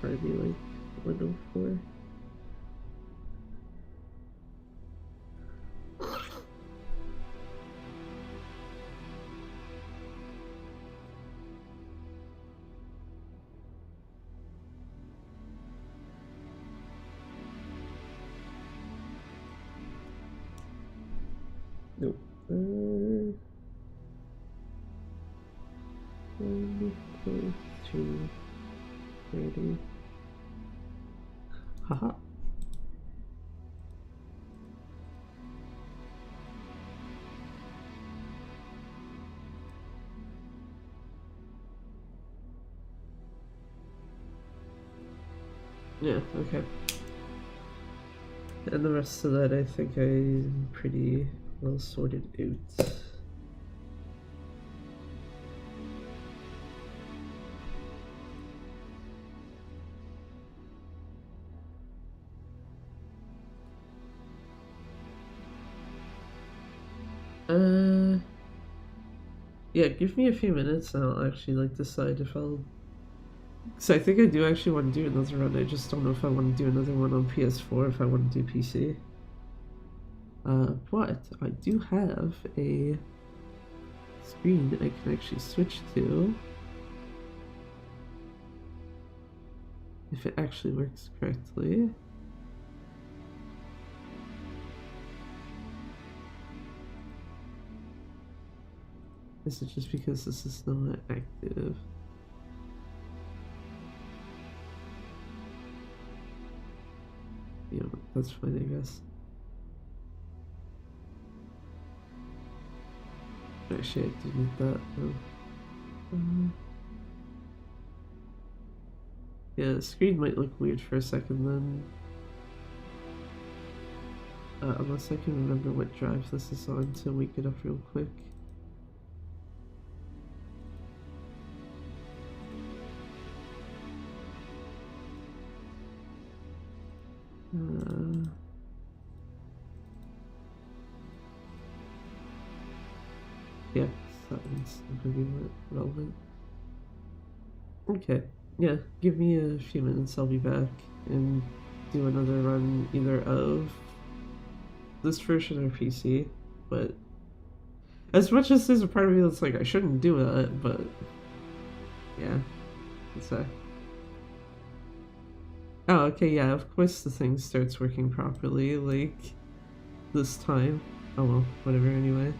Probably like 104. Nope. 1.230. Haha. Yeah, okay. And the rest of that, I think I'm pretty well sorted out. Yeah, give me a few minutes and I'll actually like decide if I'll. So I think I do actually want to do another run. I just don't know if I want to do another one on PS4 if I want to do PC. But I do have a screen I can actually switch to if it actually works correctly. Is it just because this is not active? Yeah, that's fine, I guess. Actually, I do need that though. Yeah, the screen might look weird for a second then. Unless I can remember what drive this is on to wake it up real quick. Uh, yeah, that one's not gonna be relevant. Okay, yeah, give me a few minutes, I'll be back and do another run either of this version or PC. But as much as there's a part of me that's like, I shouldn't do it, but yeah, it's a. Oh, okay, yeah, of course the thing starts working properly, like, this time. Oh well, whatever, anyway.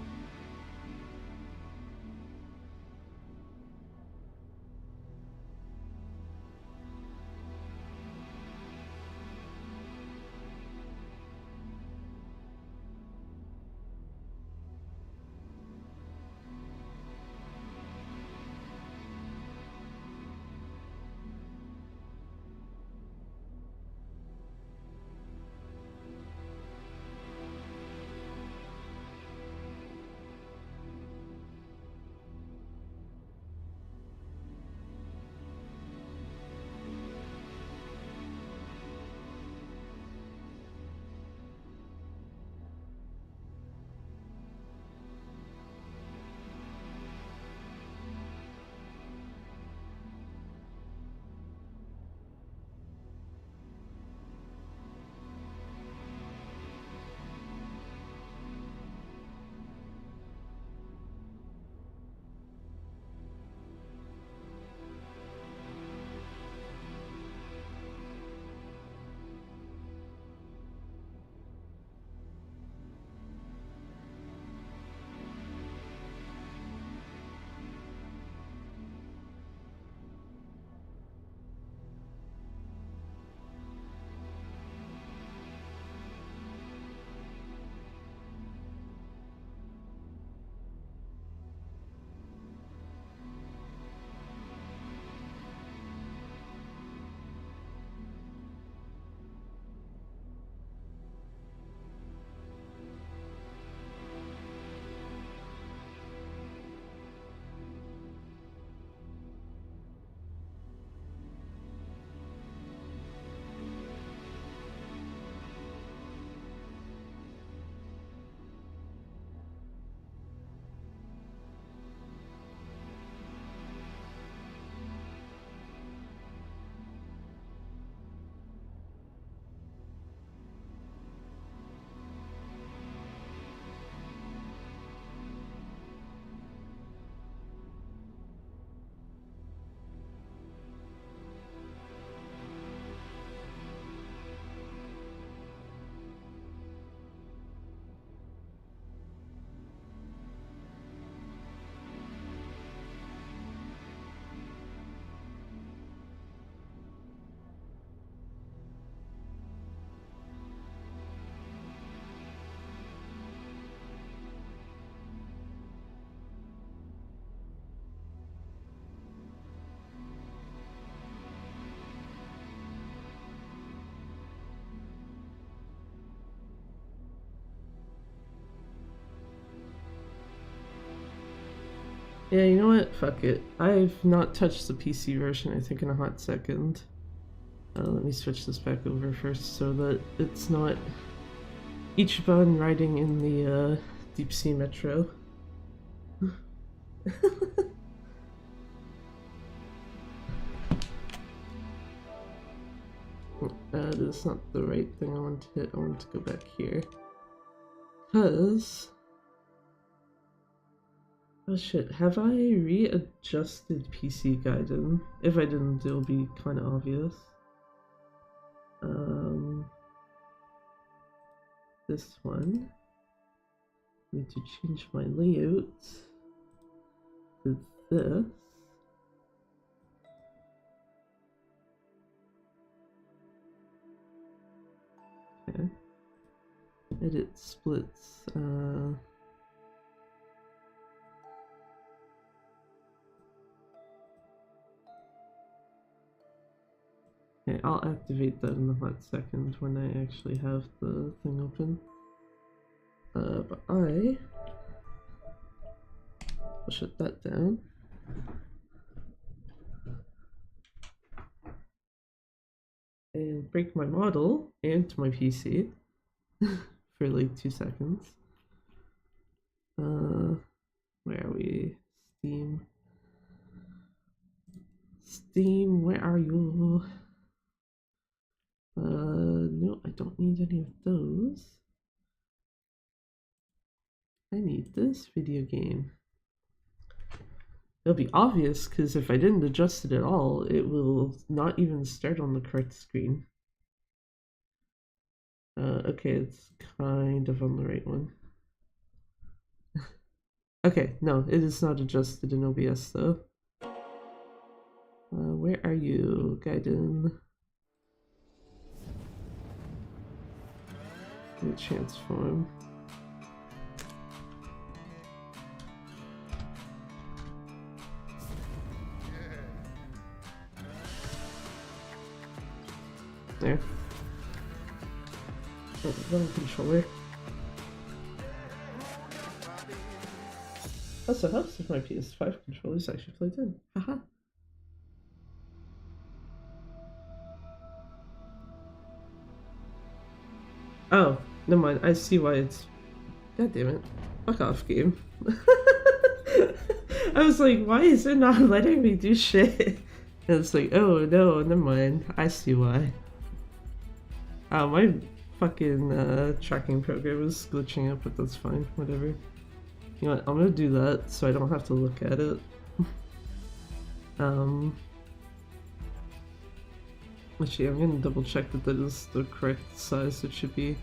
Yeah, you know what? Fuck it. I've not touched the PC version, I think, in a hot second. Let me switch this back over first so that it's not Ichiban riding in the deep sea metro. That's not the right thing I want to hit. I want to go back here. Because... oh shit, have I readjusted PC Gaiden? If I didn't, it'll be kind of obvious. This one. Need to change my layout to this. Okay. Edit splits. Okay, I'll activate that in a hot second when I actually have the thing open. But I'll shut that down. And break my model and my PC for like 2 seconds. Where are we? Steam. Steam, where are you? No, I don't need any of those. I need this video game. It'll be obvious because if I didn't adjust it at all, it will not even start on the correct screen. Okay, it's kind of on the right one. Okay, no, it is not adjusted in OBS though. Where are you, Gaiden? Get a chance for him. There. Oh, wrong controller. That's a house if my PS5 controller's actually plugged in. Haha. Oh, never mind. I see why it's. God damn it. Fuck off, game. I was like, why is it not letting me do shit? And it's like, oh no, never mind. I see why. My fucking tracking program is glitching out, but that's fine. Whatever. You know what? I'm gonna do that so I don't have to look at it. Actually, I'm gonna double check that that is the correct size it should be.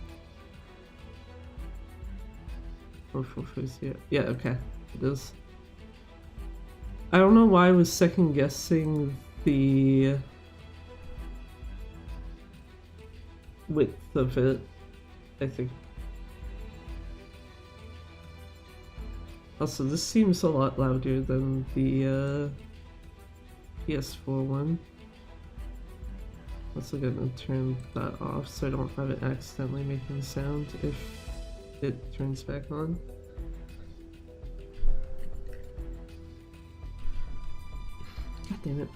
444, yeah, okay, it is. I don't know why I was second guessing the width of it, I think. Also, this seems a lot louder than the PS4 one. Also gonna turn that off so I don't have it accidentally making sound if it turns back on. God damn it.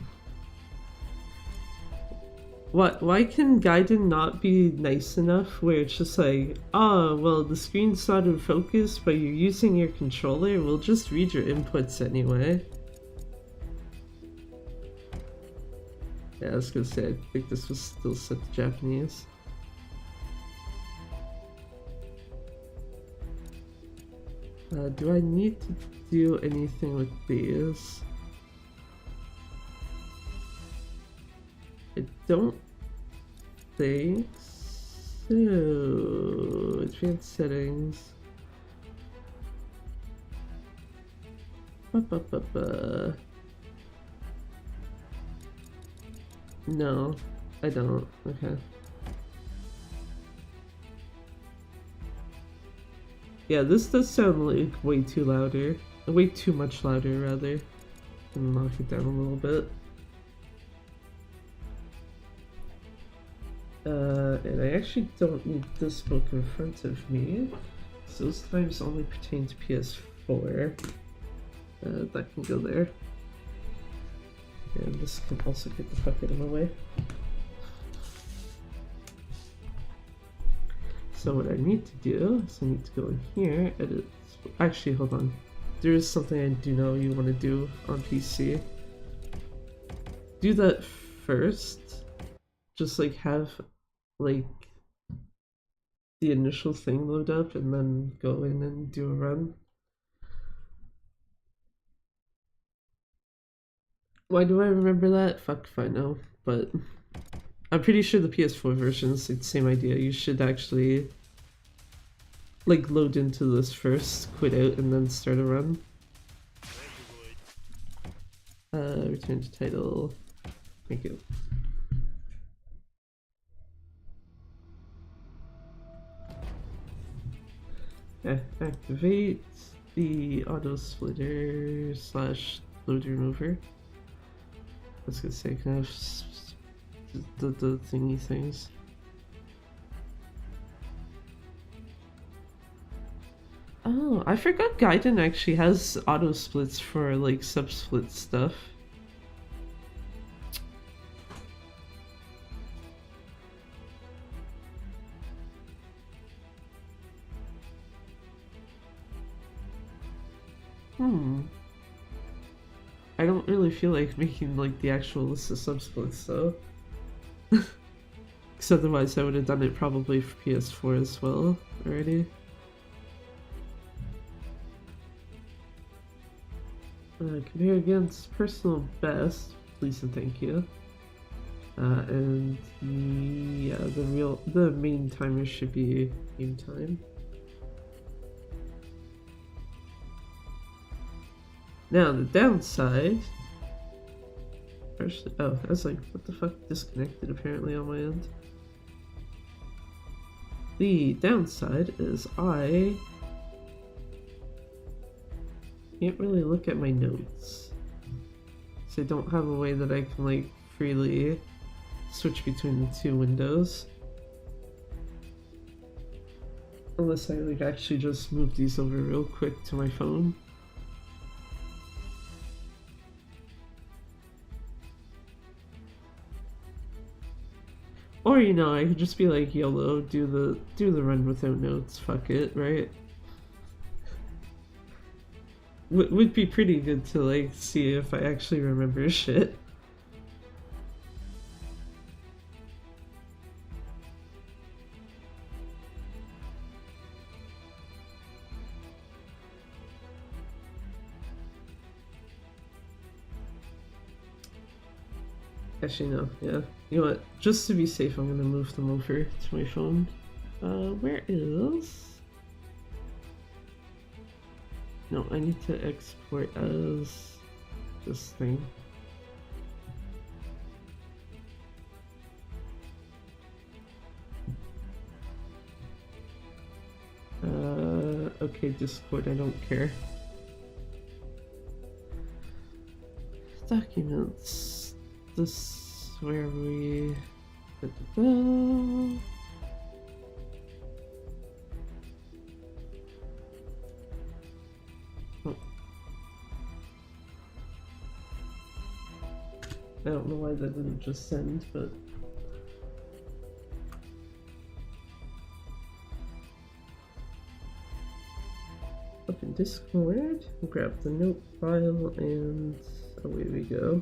What? Why can Gaiden not be nice enough where it's just like, oh, well, the screen's not in focus, but you're using your controller, we'll just read your inputs anyway. Yeah, I was gonna say, I think this was still set to Japanese. Do I need to do anything with these? I don't think so. Advanced settings. No, I don't. Okay. Yeah, this does sound like way too louder. Way too much louder, rather. And knock it down a little bit. And I actually don't need this book in front of me, so those times only pertain to PS4. That can go there. And this can also get the fuck out of my way. So what I need to do is I need to go in here, edit. Actually, hold on. There is something I do know you want to do on PC. Do that first. Just like have like the initial thing load up and then go in and do a run. Why do I remember that? Fuck if I know, but I'm pretty sure the PS4 version is the same idea. You should actually like load into this first, quit out, and then start a run. Return to title. Thank you. Activate the auto splitter / load remover. I was gonna say, can I have the thingy things? Oh, I forgot Gaiden actually has auto splits for like sub-split stuff. I don't really feel like making like the actual list of sub-splits though. Because otherwise I would have done it probably for PS4 as well already. Compare against personal best, please and thank you. And yeah, the main timer should be game time. Now the downside. Actually, oh, I was like, what the fuck? Disconnected apparently on my end. The downside is I can't really look at my notes. So I don't have a way that I can like freely switch between the two windows. Unless I like actually just move these over real quick to my phone. Or, you know, I could just be like, YOLO, do the run without notes, fuck it, right? Would be pretty good to like see if I actually remember shit. Actually, no, yeah. You know what? Just to be safe, I'm gonna move them over to my phone. Where is... No, I need to export as this thing. Okay, Discord, I don't care. Documents. This is where we... I don't know why that didn't just send, but... Open Discord, grab the note file, and away we go.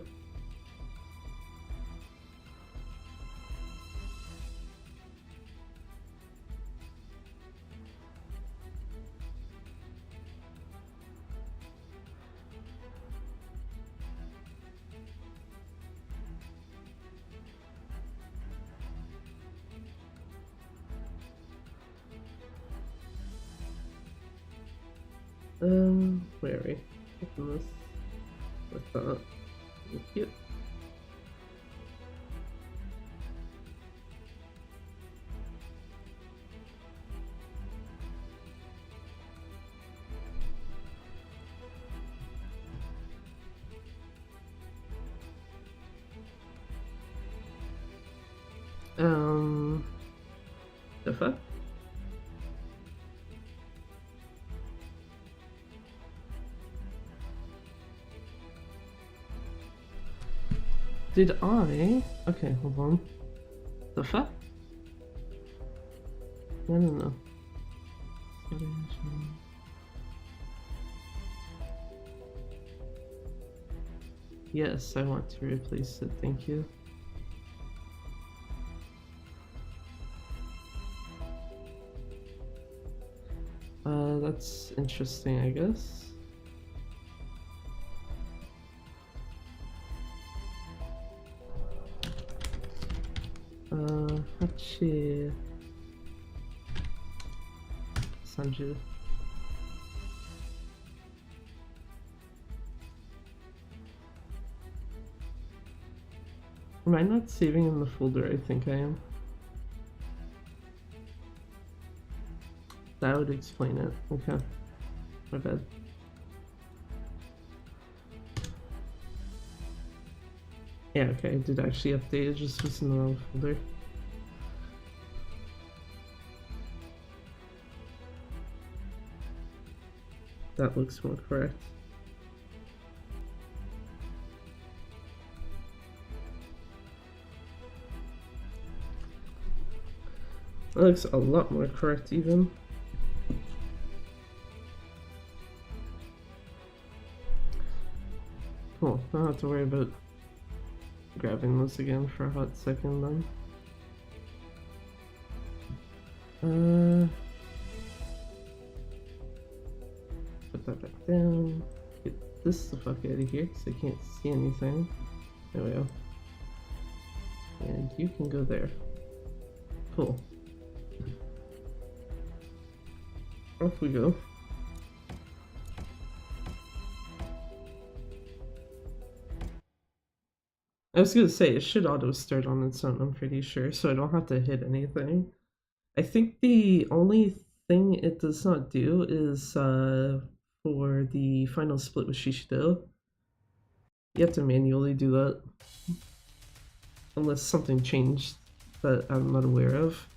Where are we? Open this. What's that? Thank you. The fuck? Did I? Okay, hold on. The fuck? No. Yes, I want to replace it, thank you. That's interesting, I guess. Hachi Sanju. Am I not saving in the folder? I think I am. That would explain it. Okay. My bad. Yeah, okay, I did actually update it, just was in the wrong folder. That looks more correct. That looks a lot more correct even. Cool, I don't have to worry about grabbing this again for a hot second then. Put that back down. Get this the fuck out of here because I can't see anything. There we go. And you can go there. Cool. Off we go. I was gonna say, it should auto start on its own, I'm pretty sure, so I don't have to hit anything. I think the only thing it does not do is for the final split with Shishido. You have to manually do that. Unless something changed that I'm not aware of.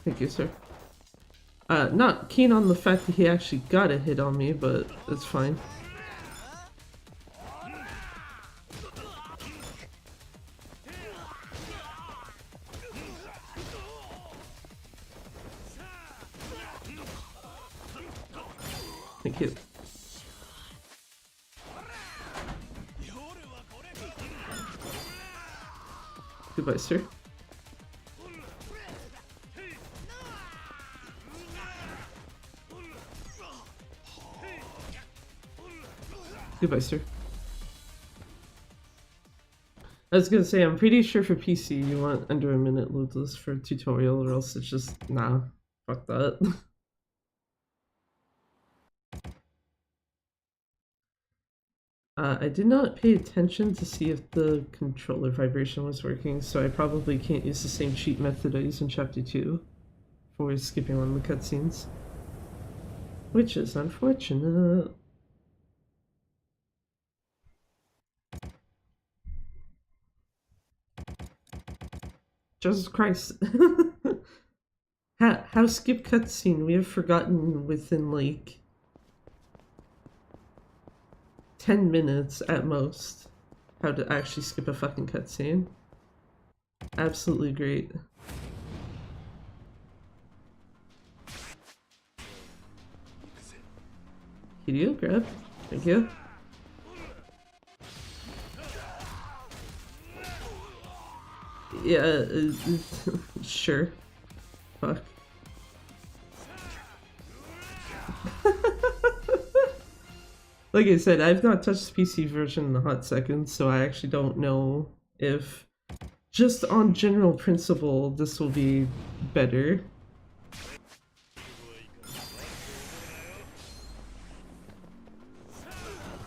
Thank you, sir. Not keen on the fact that he actually got a hit on me, but it's fine. Thank you. Goodbye, sir. Goodbye, sir. I was gonna say, I'm pretty sure for PC you want under a minute loadless for tutorial, or else it's just, nah, fuck that. I did not pay attention to see if the controller vibration was working, so I probably can't use the same cheat method I used in Chapter 2 for skipping on the cutscenes. Which is unfortunate. Jesus Christ. How skip cutscene? We have forgotten within like 10 minutes at most how to actually skip a fucking cutscene. Absolutely great. Hideo, grab. Thank you. Yeah, sure. Fuck. Like I said, I've not touched the PC version in a hot second, so I actually don't know if, just on general principle, this will be better.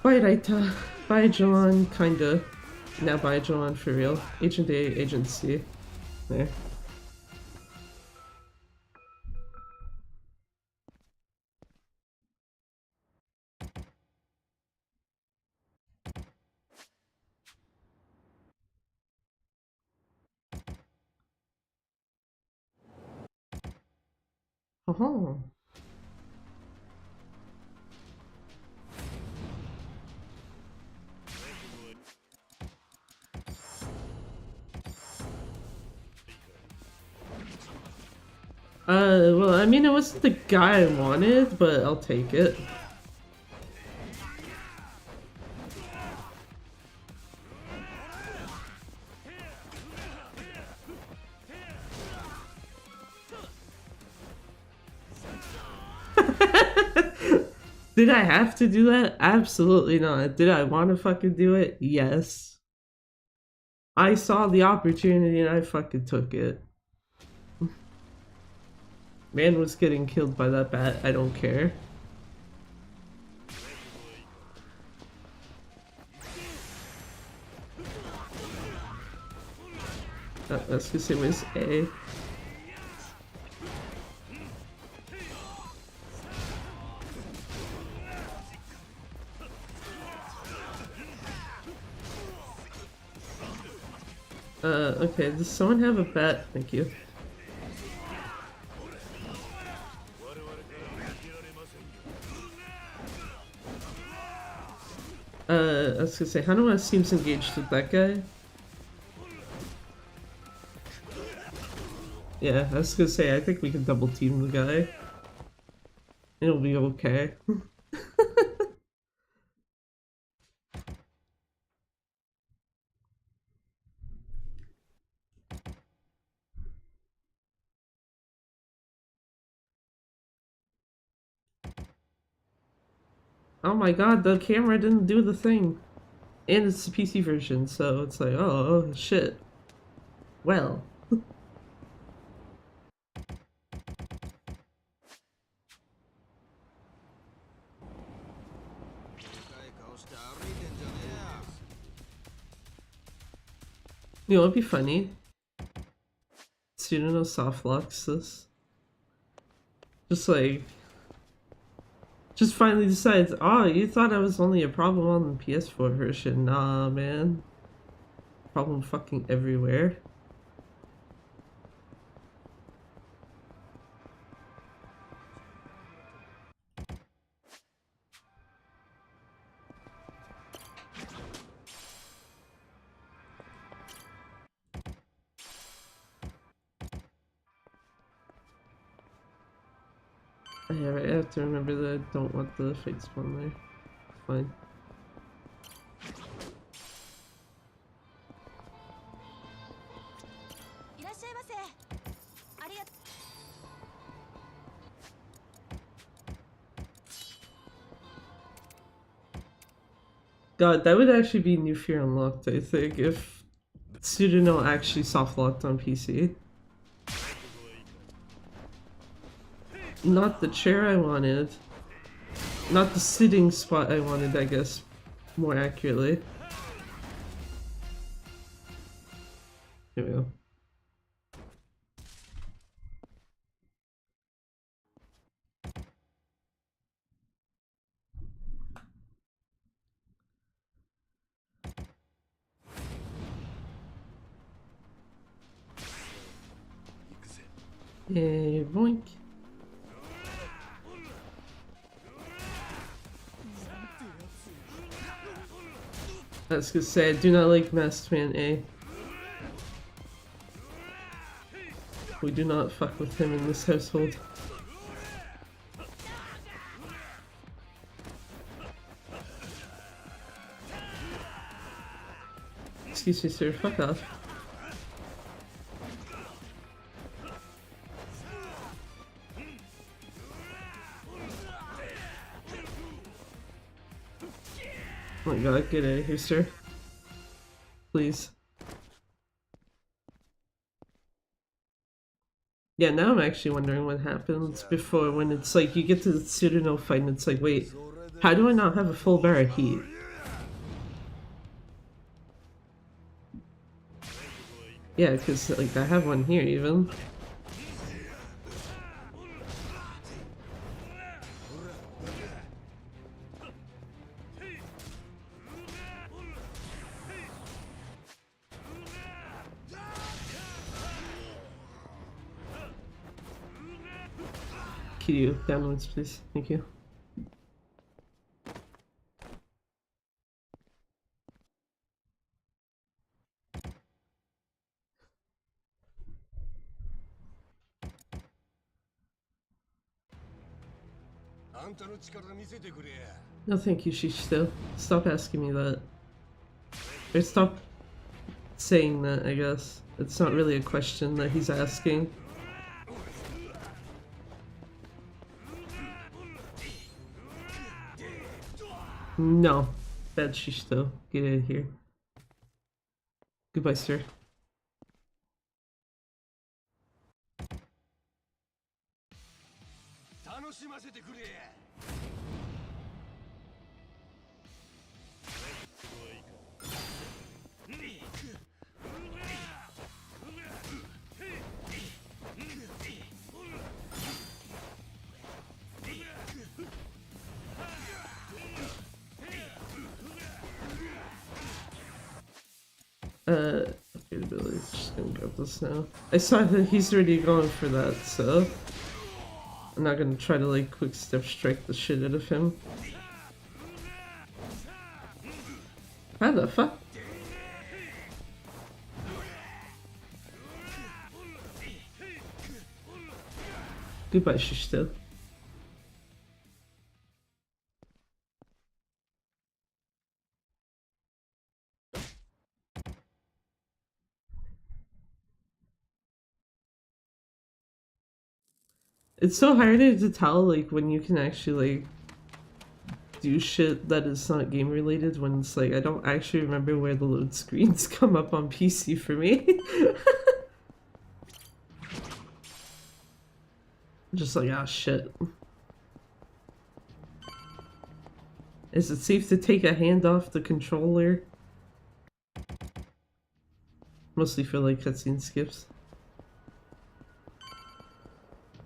Bye, Raita. Bye, John. Kinda. Now bye, John, for real. Agent A, Agent C. There. Oh. Well, I mean, it wasn't the guy I wanted, but I'll take it. Did I have to do that? Absolutely not. Did I want to fucking do it? Yes. I saw the opportunity and I fucking took it. Man was getting killed by that bat. I don't care. That's because it was A. Okay, does someone have a bat? Thank you. I was gonna say, Hanuma seems engaged with that guy. Yeah, I was gonna say, I think we can double team the guy. It'll be okay. Oh my god, the camera didn't do the thing. And it's the PC version, so it's like, oh shit. Well. You know, it'd be funny. Student soft locks this. Just like, just finally decides, oh, you thought I was only a problem on the PS4 version. Nah, man. Problem fucking everywhere. Yeah, right, I have to remember that I don't want the fake spawn there. Fine. God, that would actually be New Fear Unlocked, I think, if Pseudono actually soft locked on PC. Not the chair I wanted. Not the sitting spot I wanted, I guess, more accurately. Here we go. Yay, boink. I was gonna say, I do not like Masked Man A. We do not fuck with him in this household. Excuse me, sir, fuck off. Oh my god, get out of here, sir. Please. Yeah, now I'm actually wondering what happens before when it's like you get to the Pseudono fight and it's like, wait, how do I not have a full bar of heat? Yeah, because like I have one here even. Kiryu, downwards, please. Thank you. No, thank you, Shishito. Stop asking me that. Or stop saying that, I guess. It's not really a question that he's asking. No. Bad Shishito. Get out of here. Goodbye, sir. Okay, Billy's just gonna grab this now. I saw that he's already going for that, so I'm not gonna try to like quick step strike the shit out of him. How the fuck? Goodbye, Shishito. It's so hard to tell like when you can actually like do shit that is not game related when it's like I don't actually remember where the load screens come up on PC for me. Just like, ah, shit. Is it safe to take a hand off the controller? Mostly for like cutscene skips.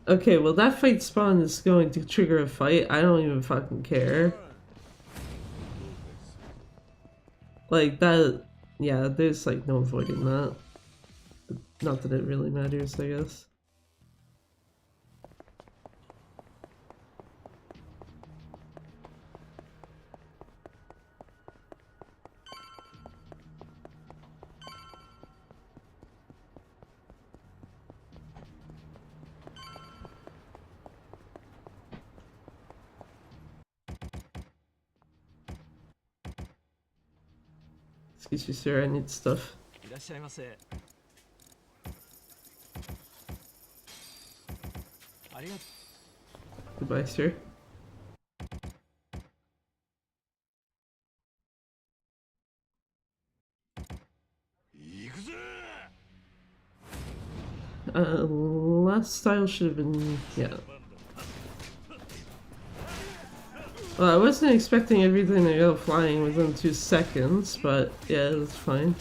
Okay, well that fight spawn is going to trigger a fight. I don't even fucking care. Like that, yeah, there's like no avoiding that. Not that it really matters, I guess. Excuse me, sir, I need stuff. Goodbye, sir. Last style should have been, yeah. Well, I wasn't expecting everything to go flying within 2 seconds, but yeah, it's fine.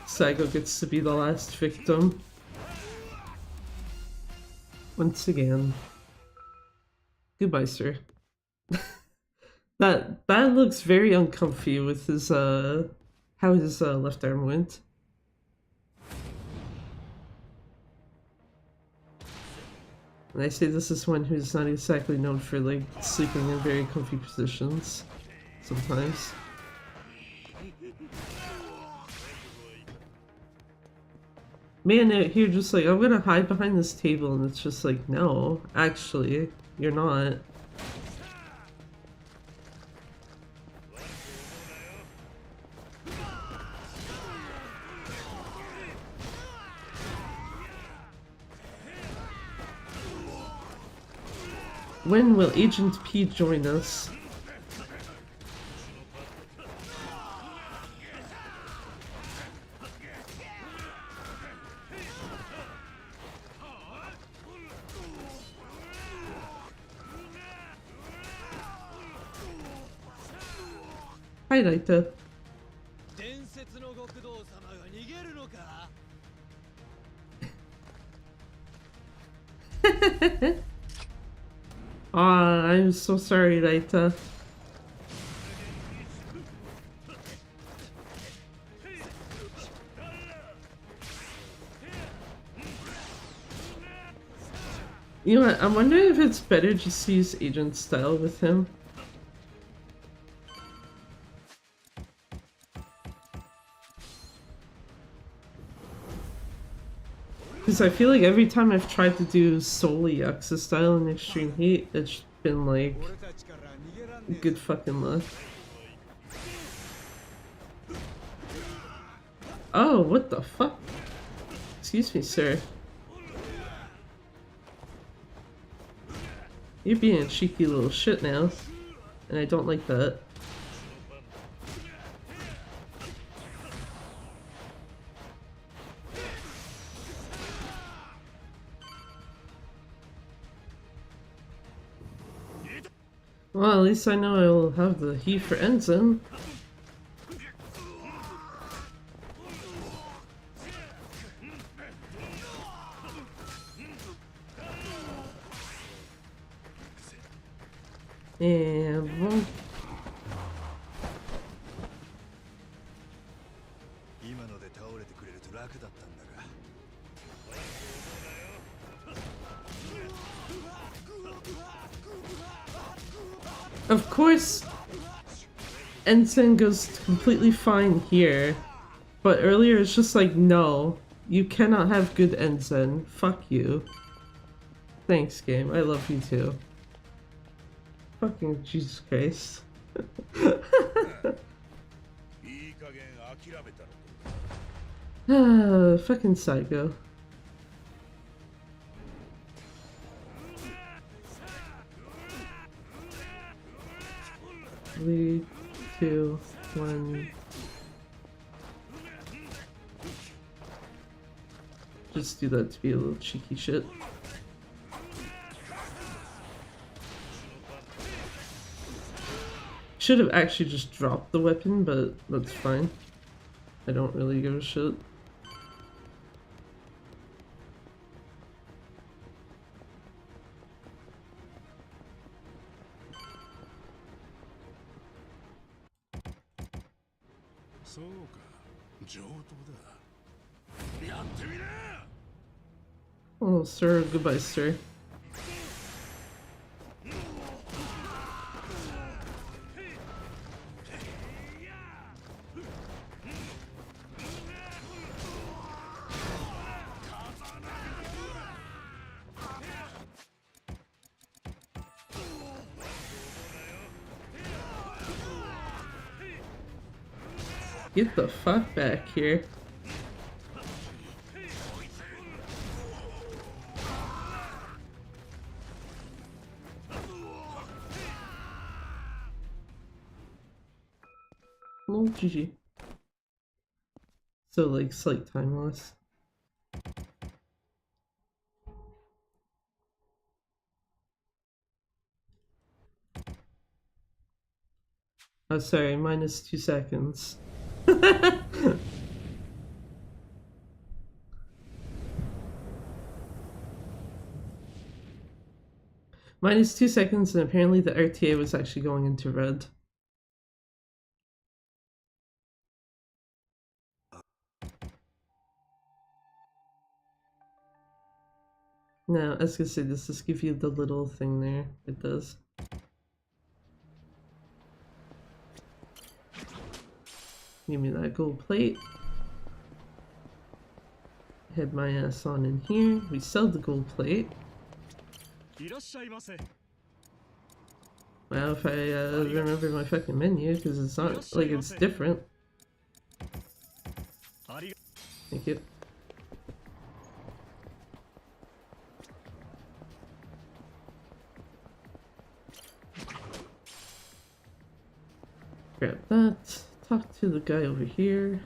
Saigo gets to be the last victim. Once again. Goodbye, sir. That looks very uncomfy with his how his left arm went. And I say this is one who's not exactly known for like sleeping in very comfy positions sometimes. Man, you're just like, I'm gonna hide behind this table, and it's just like, no, actually, you're not. When will Agent P join us? Hi, Naita. Aw, I'm so sorry, Naita. You know what? I'm wondering if it's better just to use agent style with him. Because I feel like every time I've tried to do solely Yakuza style in Extreme Heat, it's been like good fucking luck. Oh, what the fuck? Excuse me, sir. You're being a cheeky little shit now, and I don't like that. Well, at least I know I will have the heat for Ensign. And boom. Of course, Ensign goes completely fine here, but earlier it's just like, no, you cannot have good Ensign. Fuck you. Thanks, game. I love you too. Fucking Jesus Christ. Fucking psycho. 3, 2, 1. Just do that to be a little cheeky shit. Should have actually just dropped the weapon, but that's fine. I don't really give a shit. Oh, sir, goodbye, sir. Get the fuck back here. Oh, GG. So, like, slight time loss. Oh, sorry, minus 2 seconds. Minus 2 seconds, and apparently the RTA was actually going into red. No, I was gonna say, does this give you the little thing there? It does. Give me that gold plate. Head my ass on in here. We sell the gold plate. Wow, if I remember my fucking menu, because it's not like it's different. Thank you. Grab that. Talk to the guy over here.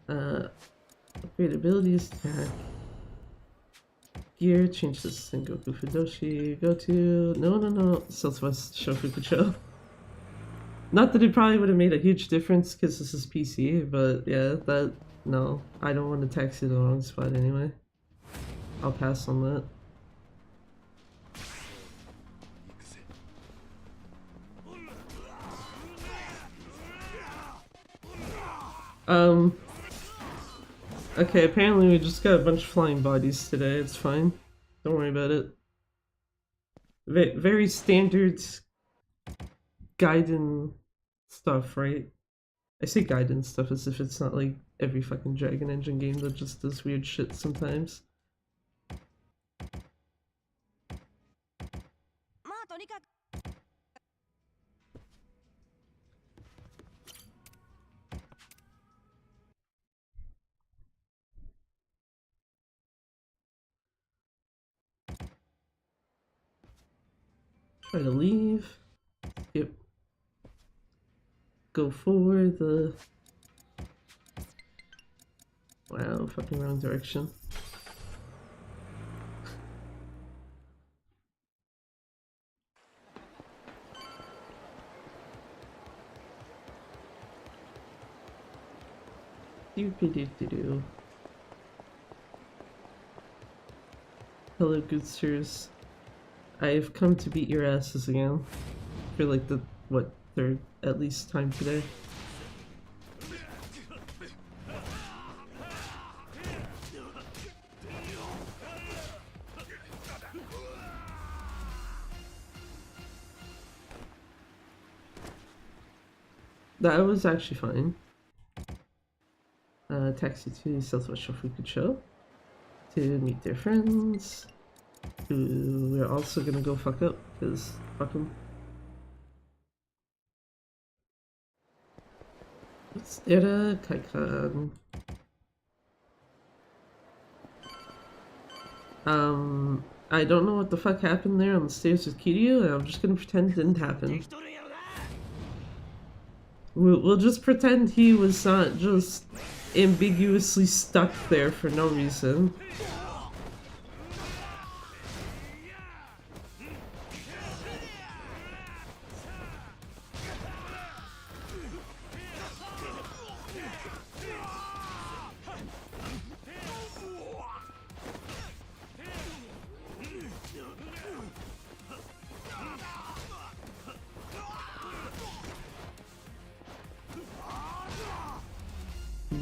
Upgrade abilities, attack. Gear, change this to Sengoku Fudoshi. Go to... No. Southwest Shofukucho. Not that it probably would have made a huge difference because this is PC, but yeah, that... No, I don't want to taxi the wrong spot anyway. I'll pass on that. Okay, apparently we just got a bunch of flying bodies today. It's fine. Don't worry about it. Very standard Gaiden stuff, right? I say Gaiden stuff as if it's not like every fucking Dragon Engine game that just does weird shit sometimes. Try to leave. Yep. Go for the... Wow, fucking wrong direction. Doopy-doop-de-doo. Hello, good sirs. I have come to beat your asses again. For like the, what, third at least time today. That was actually fine. Taxi to Southwest Shofukucho to meet their friends, who we're also gonna go fuck up, because fuck them. Utsudera Kaikan. I don't know what the fuck happened there on the stairs with Kiryu, and I'm just gonna pretend it didn't happen. We'll just pretend he was not just ambiguously stuck there for no reason.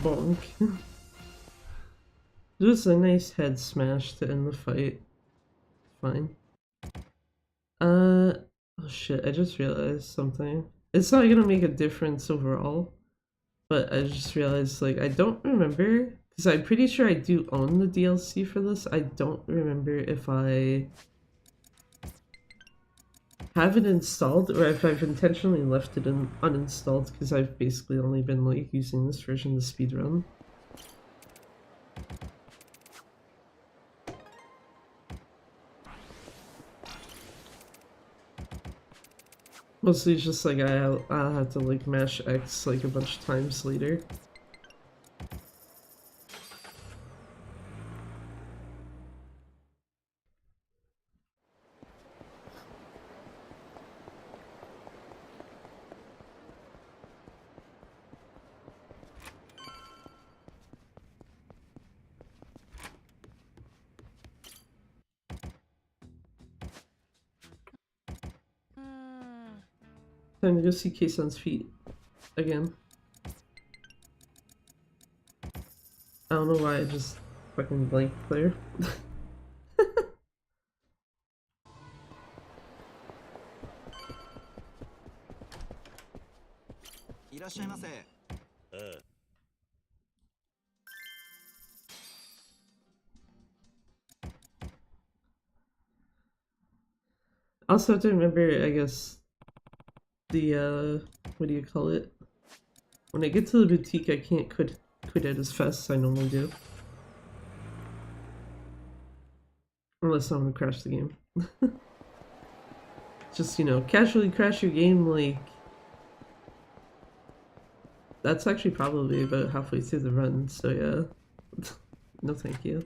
Bonk. Just a nice head smash to end the fight. Fine. Oh shit, I just realized something. It's not gonna make a difference overall, but I just realized, like, I don't remember, because I'm pretty sure I do own the DLC for this. I don't remember if I have it installed or if I've intentionally left it uninstalled, because I've basically only been, like, using this version to speedrun. Mostly it's just like I'll have to like mash X like a bunch of times later. Time to go see Keisan's feet again. I don't know why I just fucking blanked there. Also have to remember, I guess, the what do you call it? When I get to the boutique, I can't quit it as fast as I normally do. Unless I'm gonna crash the game. Just, you know, casually crash your game, like... That's actually probably about halfway through the run, so yeah. No thank you.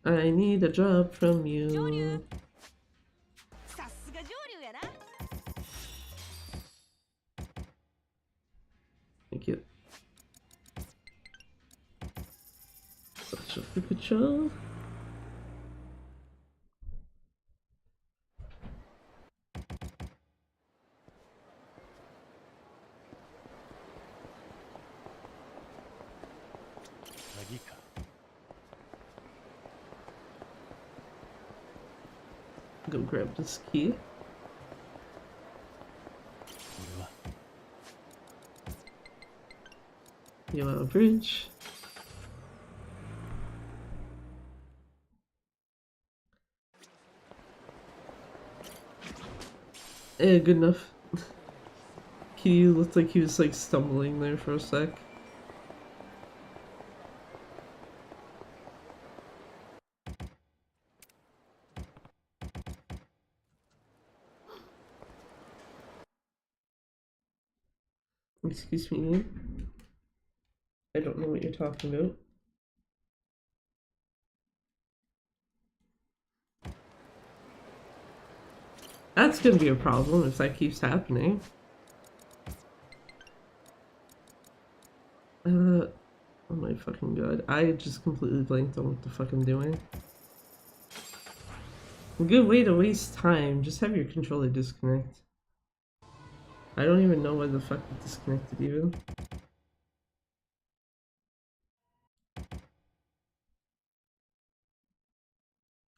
I need a job from you. Thank you. Such a Fukucho. Go grab this key. Yellow bridge. Good enough. He looked like he was like stumbling there for a sec. Excuse me. I don't know what you're talking about. That's gonna be a problem if that keeps happening. Oh my fucking god. I just completely blanked on what the fuck I'm doing. A good way to waste time, just have your controller disconnect. I don't even know why the fuck it disconnected even.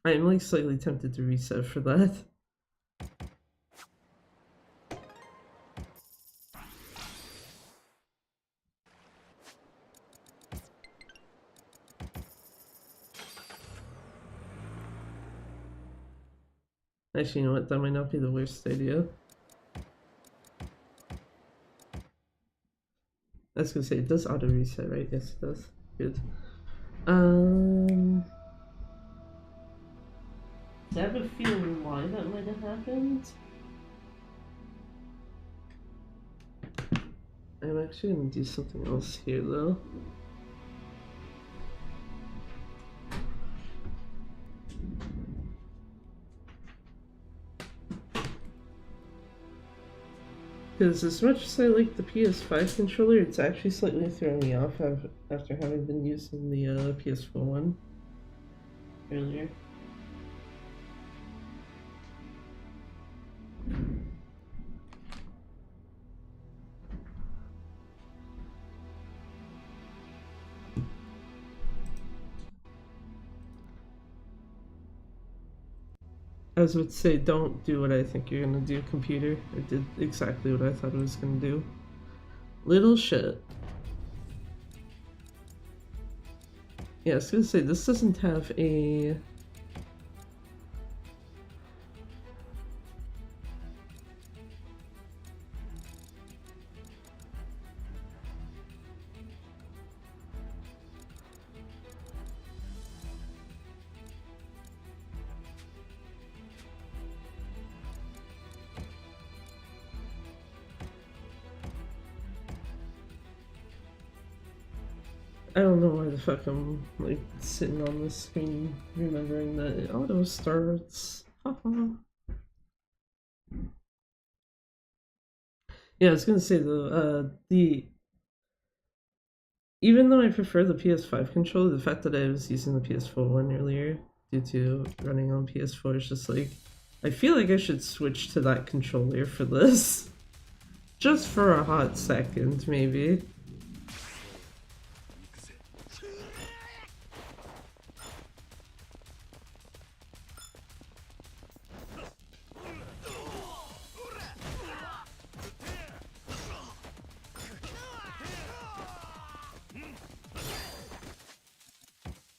I'm like slightly tempted to reset for that. Actually, you know what? That might not be the worst idea. I was gonna say, it does auto reset, right? Yes, it does. Good. I have a feeling why that might have happened. I'm actually gonna do something else here though. Because as much as I like the PS5 controller, it's actually slightly throwing me off after having been using the PS4 one earlier. I was about to say, don't do what I think you're gonna do, computer. It did exactly what I thought it was gonna do. Little shit. Yeah, I was gonna say, this doesn't have a... I don't know why the fuck I'm like sitting on this screen remembering that it auto starts. Haha. Yeah, I was gonna say though, even though I prefer the PS5 controller, the fact that I was using the PS4 one earlier due to running on PS4 is just like, I feel like I should switch to that controller for this. Just for a hot second, maybe.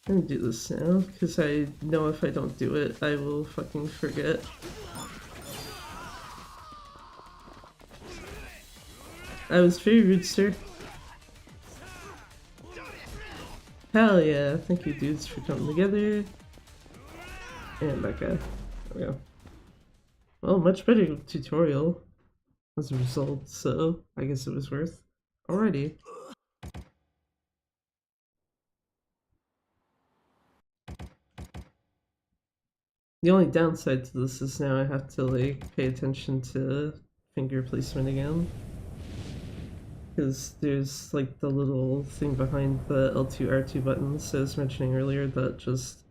I'm gonna do this now, because I know if I don't do it, I will fucking forget. I was very rude, sir. Hell yeah, thank you dudes for coming together. And that guy. There we go. Well, much better tutorial as a result, so I guess it was worth. Alrighty. The only downside to this is now I have to like pay attention to finger placement again. Because there's like the little thing behind the L2 R2 buttons I was mentioning earlier that just,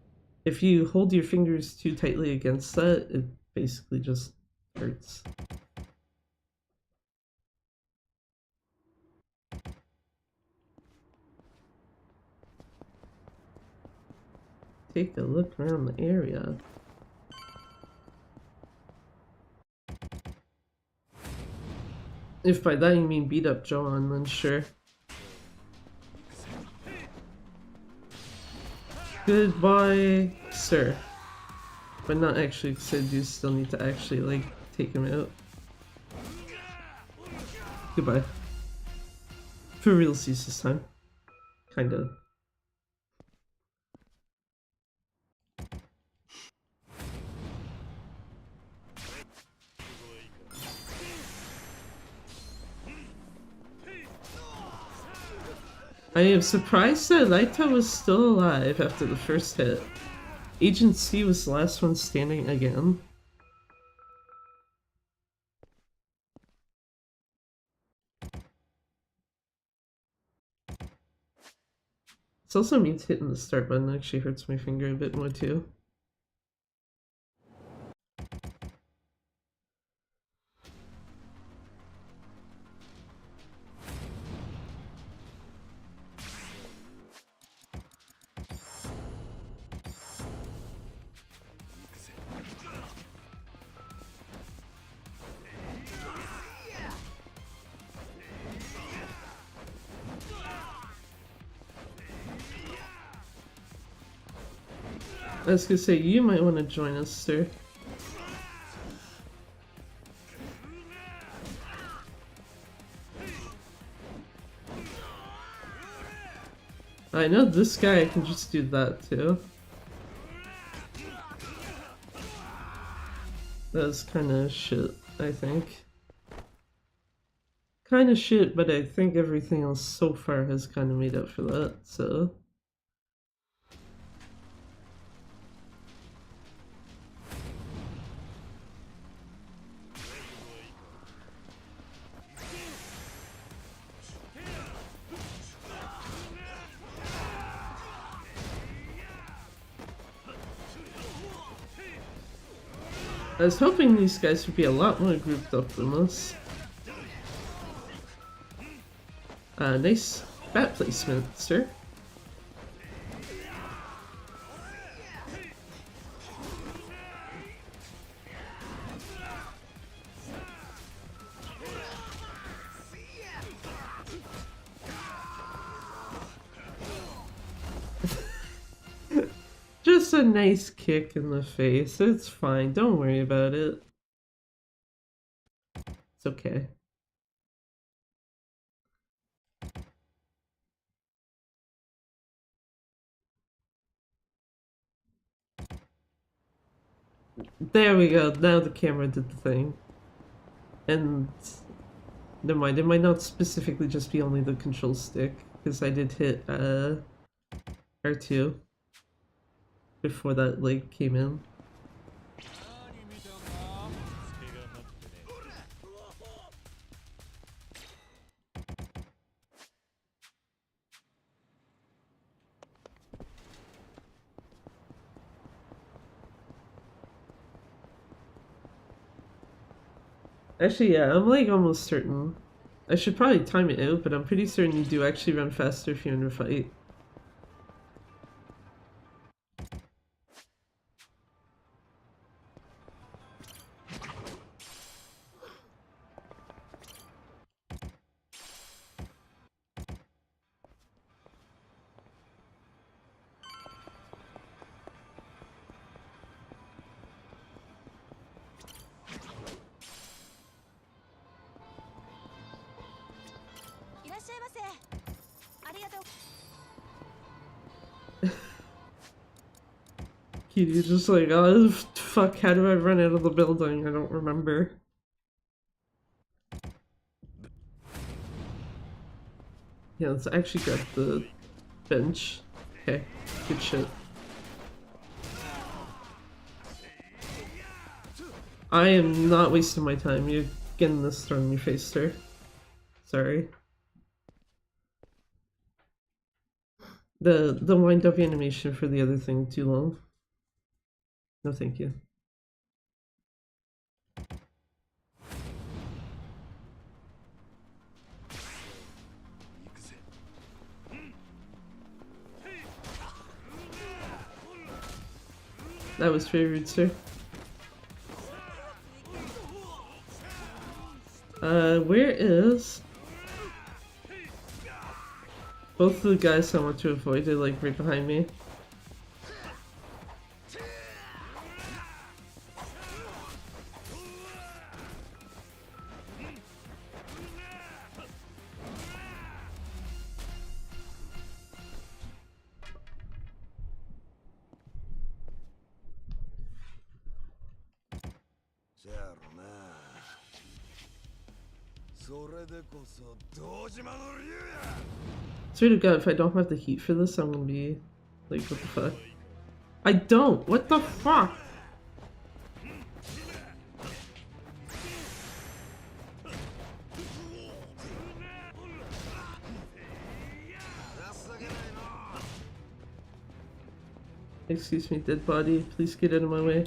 if you hold your fingers too tightly against that, it basically just hurts. Take a look around the area. If by that you mean beat up Joan, then sure. Goodbye, sir. But not actually, because I do still need to actually, like, take him out. Goodbye. For real seas this time. Kinda. I am surprised that Laita was still alive after the first hit. Agent C was the last one standing again. This also means hitting the start button actually hurts my finger a bit more too. I was gonna say, you might want to join us, sir. I know this guy can just do that too. That's kinda shit, I think. Kinda shit, but I think everything else so far has kinda made up for that, so... I was hoping these guys would be a lot more grouped up than this. Nice bat placement, sir. Just a nice kick in the face. It's fine. Don't worry about it. It's okay. There we go. Now the camera did the thing. And never mind. It might not specifically just be only the control stick, because I did hit R2 before that leg came in. Actually, yeah, I'm like almost certain. I should probably time it out, but I'm pretty certain you do actually run faster if you're in a fight. Kitty's just like, oh fuck, how do I run out of the building? I don't remember. Yeah, let's actually grab the bench. Okay, good shit. I am not wasting my time. You're getting this thrown in your face, sir. Sorry. The wind up animation for the other thing too long. No, thank you. That was very rude, sir. Where is... Both of the guys I want to avoid are like right behind me. Swear to God, if I don't have the heat for this, I'm gonna be like, what the fuck? I don't! What the fuck? Excuse me, dead body. Please get out of my way.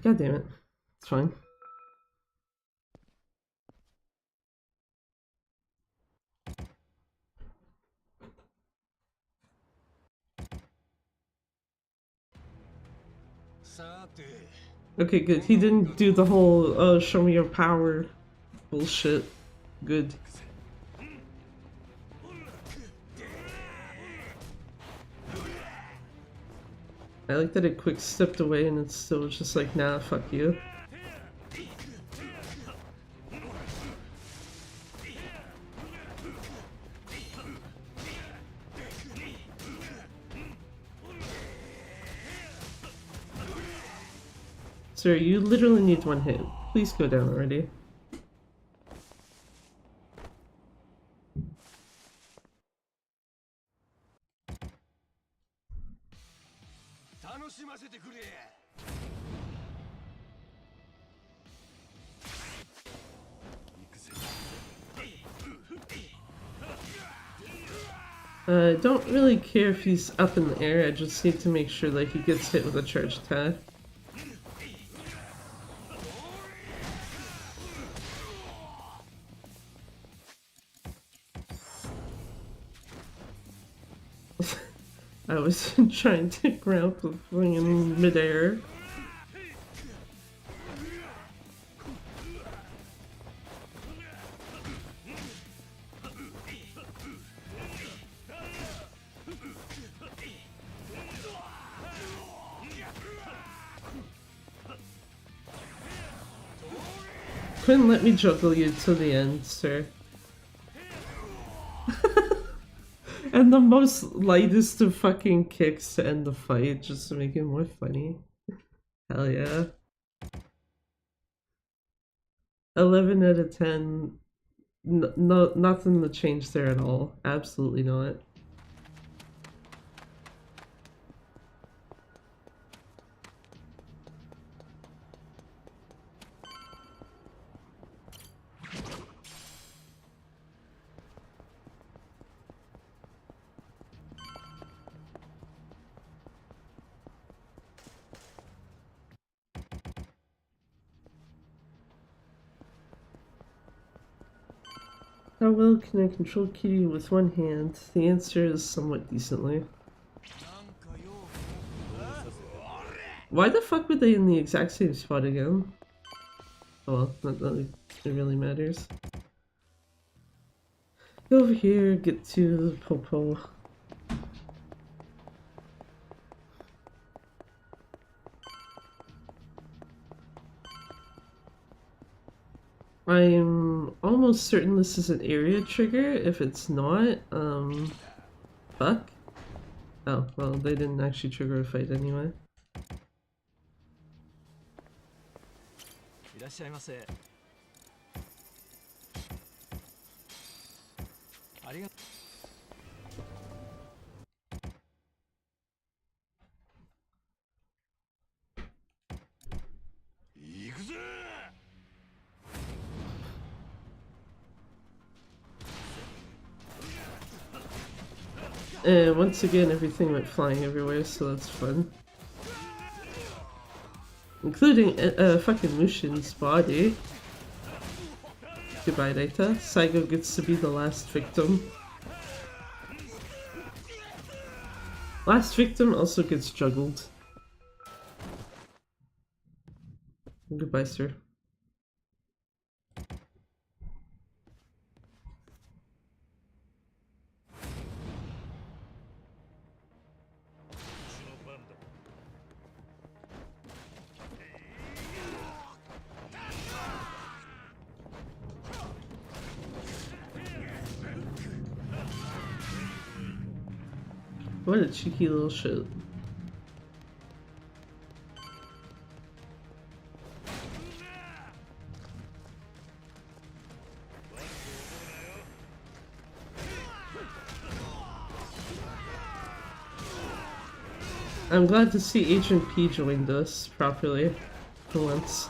God damn it. It's fine. Okay, good. He didn't do the whole, show me your power bullshit. Good. I like that it quick stepped away and it's still just like, nah, fuck you. Sir, you literally need one hit. Please go down already. I don't really care if he's up in the air, I just need to make sure that he gets hit with a charge attack. I was trying to grab the thing in midair. Couldn't let me juggle you till the end, sir. And the most lightest of fucking kicks to end the fight, just to make it more funny. Hell yeah. 11 out of 10. No, nothing to change there at all. Absolutely not. How well can I control Kitty with one hand? The answer is somewhat decently. Why the fuck were they in the exact same spot again? Oh well, not that it really matters. Go over here, get to the Popo. I'm almost certain this is an area trigger. If it's not, fuck. Oh, well, they didn't actually trigger a fight anyway. And once again, everything went flying everywhere, so that's fun. Including fucking Mushin's body. Goodbye, Reita. Saigo gets to be the last victim. Last victim also gets juggled. Goodbye, sir. What a cheeky little shit. I'm glad to see Agent P joined us properly for once.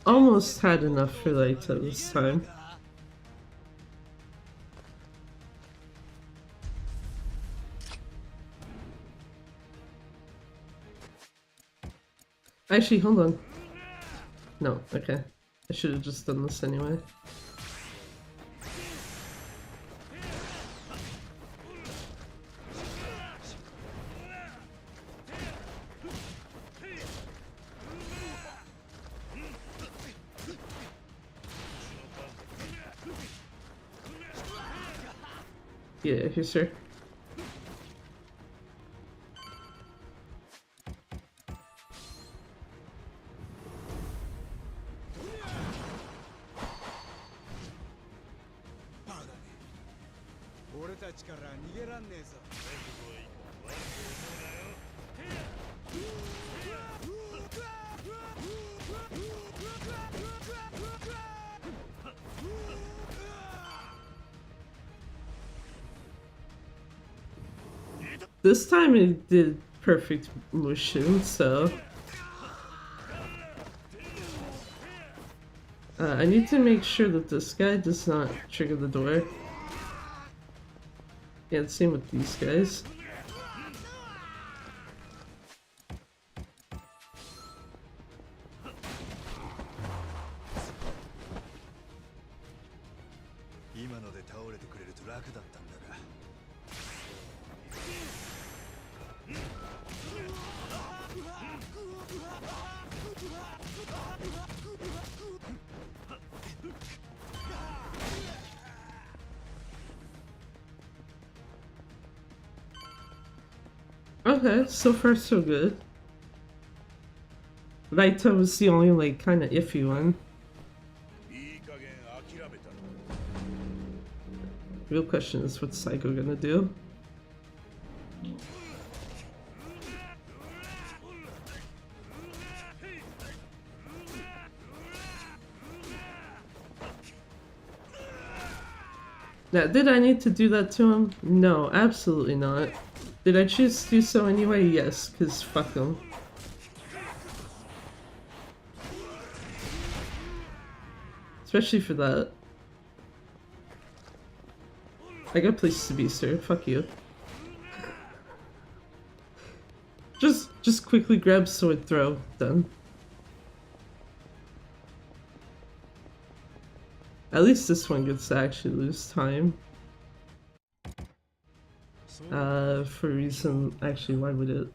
Almost had enough for Laita this time. Actually, hold on. No, okay. I should have just done this anyway. Yeah, here, sir. This time it did perfect motion, so... I need to make sure that this guy does not trigger the door. Yeah, same with these guys. Okay, so far so good. Raita was the only, like, kind of iffy one. Real question is, what's Psycho gonna do? Now, did I need to do that to him? No, absolutely not. Did I choose to do so anyway? Yes, because fuck him. Especially for that. I got places to be, sir. Fuck you. Just quickly grab sword throw. Done. At least this one gets to actually lose time. For a reason, actually, why would it?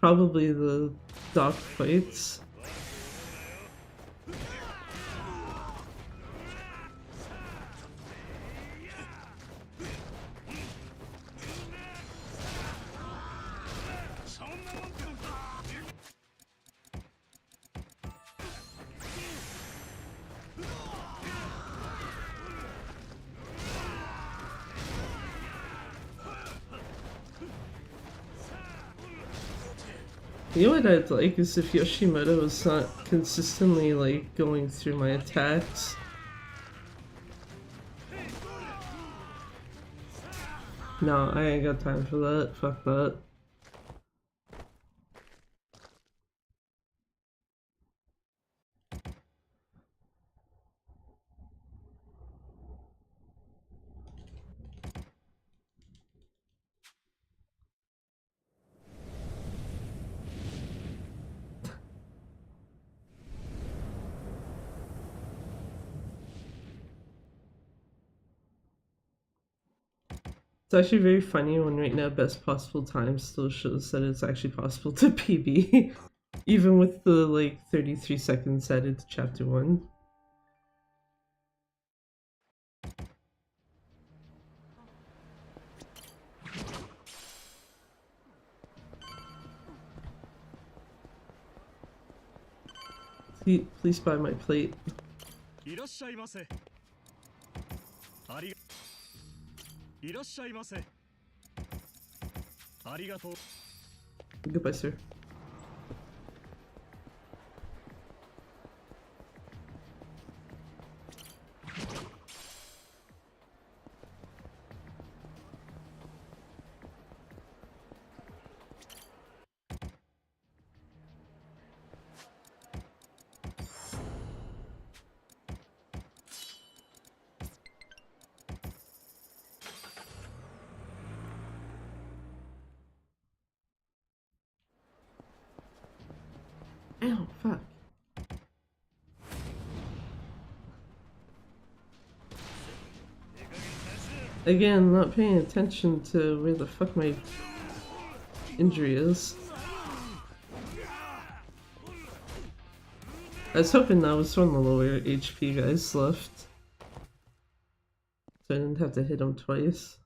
Probably the dock fights. You know what I'd like is if Yoshimoto was not consistently, like, going through my attacks. No, I ain't got time for that. Fuck that. It's actually very funny when right now best possible time still shows that it's actually possible to PB. Even with the like 33 seconds added to chapter 1. Please buy my plate. Goodbye, sir. Ow, fuck. Again, not paying attention to where the fuck my injury is. I was hoping that was one of the lower HP guys left. So I didn't have to hit him twice.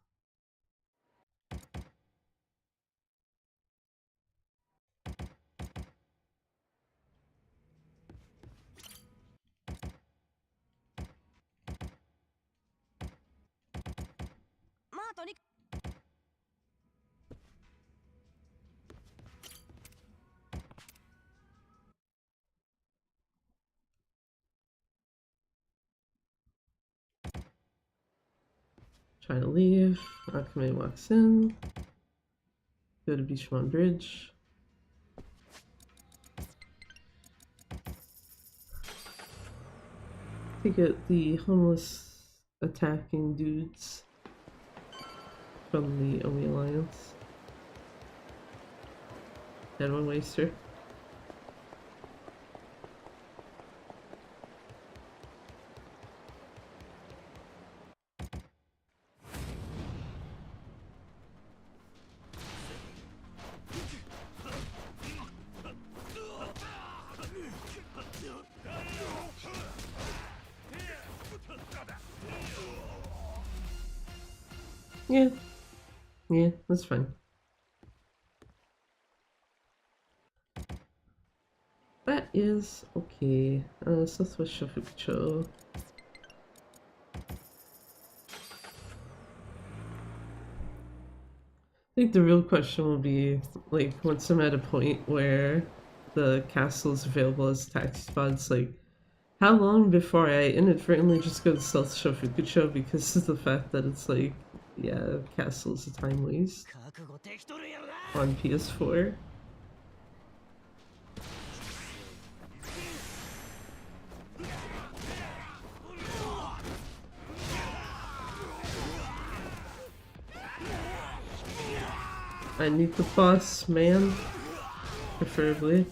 Trying to leave. Akame walks in. Go to Beachmont Bridge. To get the homeless attacking dudes from the Omi Alliance. Dead one waster. Yeah, that's fine. That is okay. Southwest Shofukucho. I think the real question will be, like, once I'm at a point where the castle is available as taxi spots, like, how long before I inadvertently just go to South Shofukucho because of the fact that it's like, yeah, castle's a time waste on PS4. I need the boss, man. Preferably.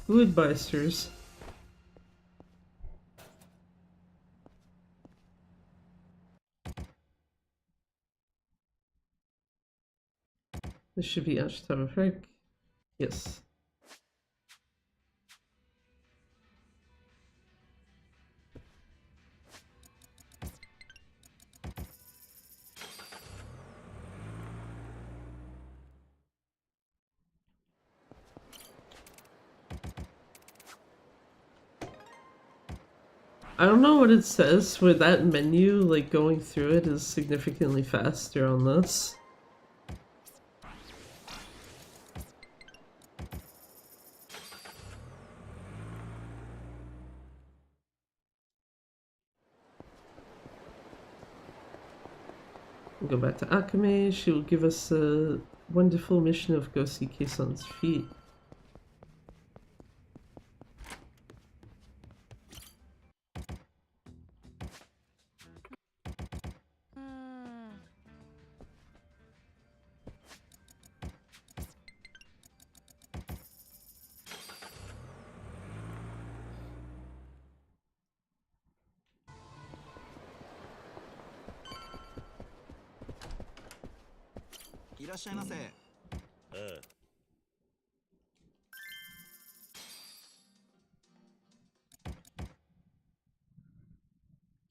Woodbusters. This should be Ashitama Park. Yes. I don't know what it says with that menu, like going through it is significantly faster on this. We'll go back to Akame. She will give us a wonderful mission of go see Keisan's feet.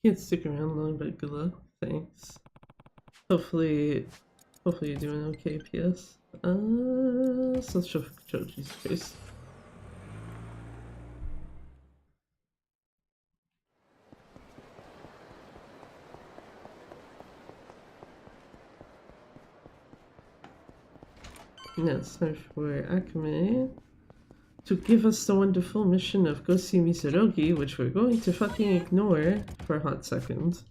Can't stick around long, but good luck. Thanks. Hopefully you're doing okay, PS. Social control, Jesus Christ. Now it's time for Akame to give us the wonderful mission of go see Misorogi, which we're going to fucking ignore for a hot second.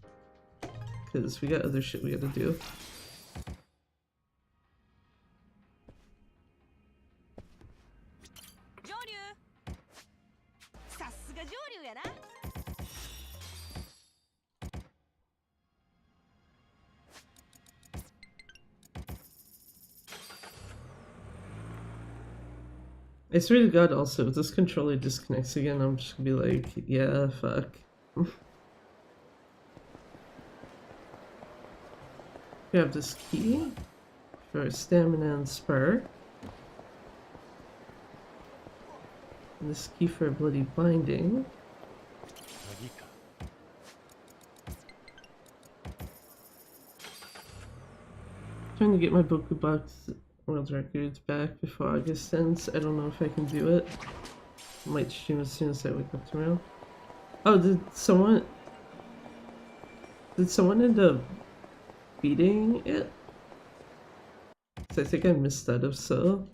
Because we got other shit we gotta do. I swear to God also, if this controller disconnects again, I'm just gonna be like, yeah, fuck. Grab this key for stamina and spur. And this key for bloody binding. Trying to get my Bokubox world records back before August ends. I don't know if I can do it. I might stream as soon as I wake up tomorrow. Oh, did someone end up beating it? 'Cause I think I missed that if so.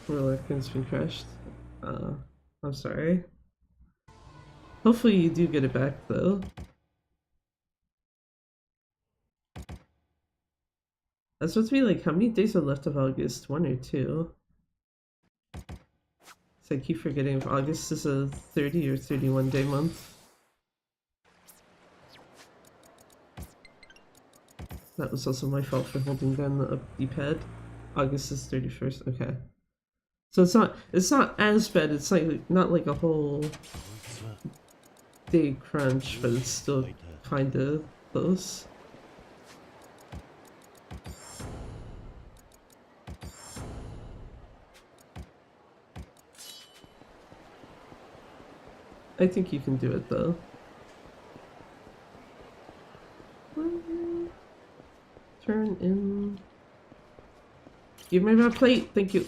Reluctance been crashed. I'm sorry. Hopefully you do get it back though. That's supposed to be like, how many days are left of August? 1 or 2? So I keep forgetting if August is a 30 or 31 day month. That was also my fault for holding down the up D-pad. August is 31st, okay. So it's not as bad, it's like not like a whole day crunch, but it's still kinda close. I think you can do it though. Turn in. Give me my plate, thank you.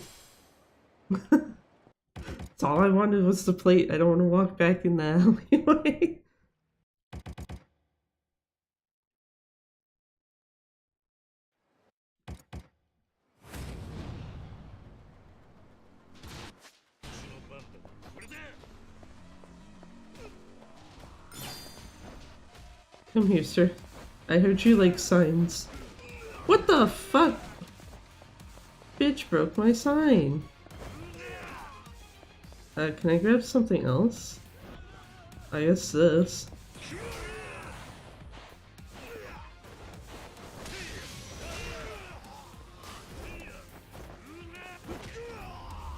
That's all I wanted was the plate. I don't want to walk back in the alleyway. Come here, sir. I heard you like signs. What the fuck? Bitch broke my sign. Can I grab something else? I guess this.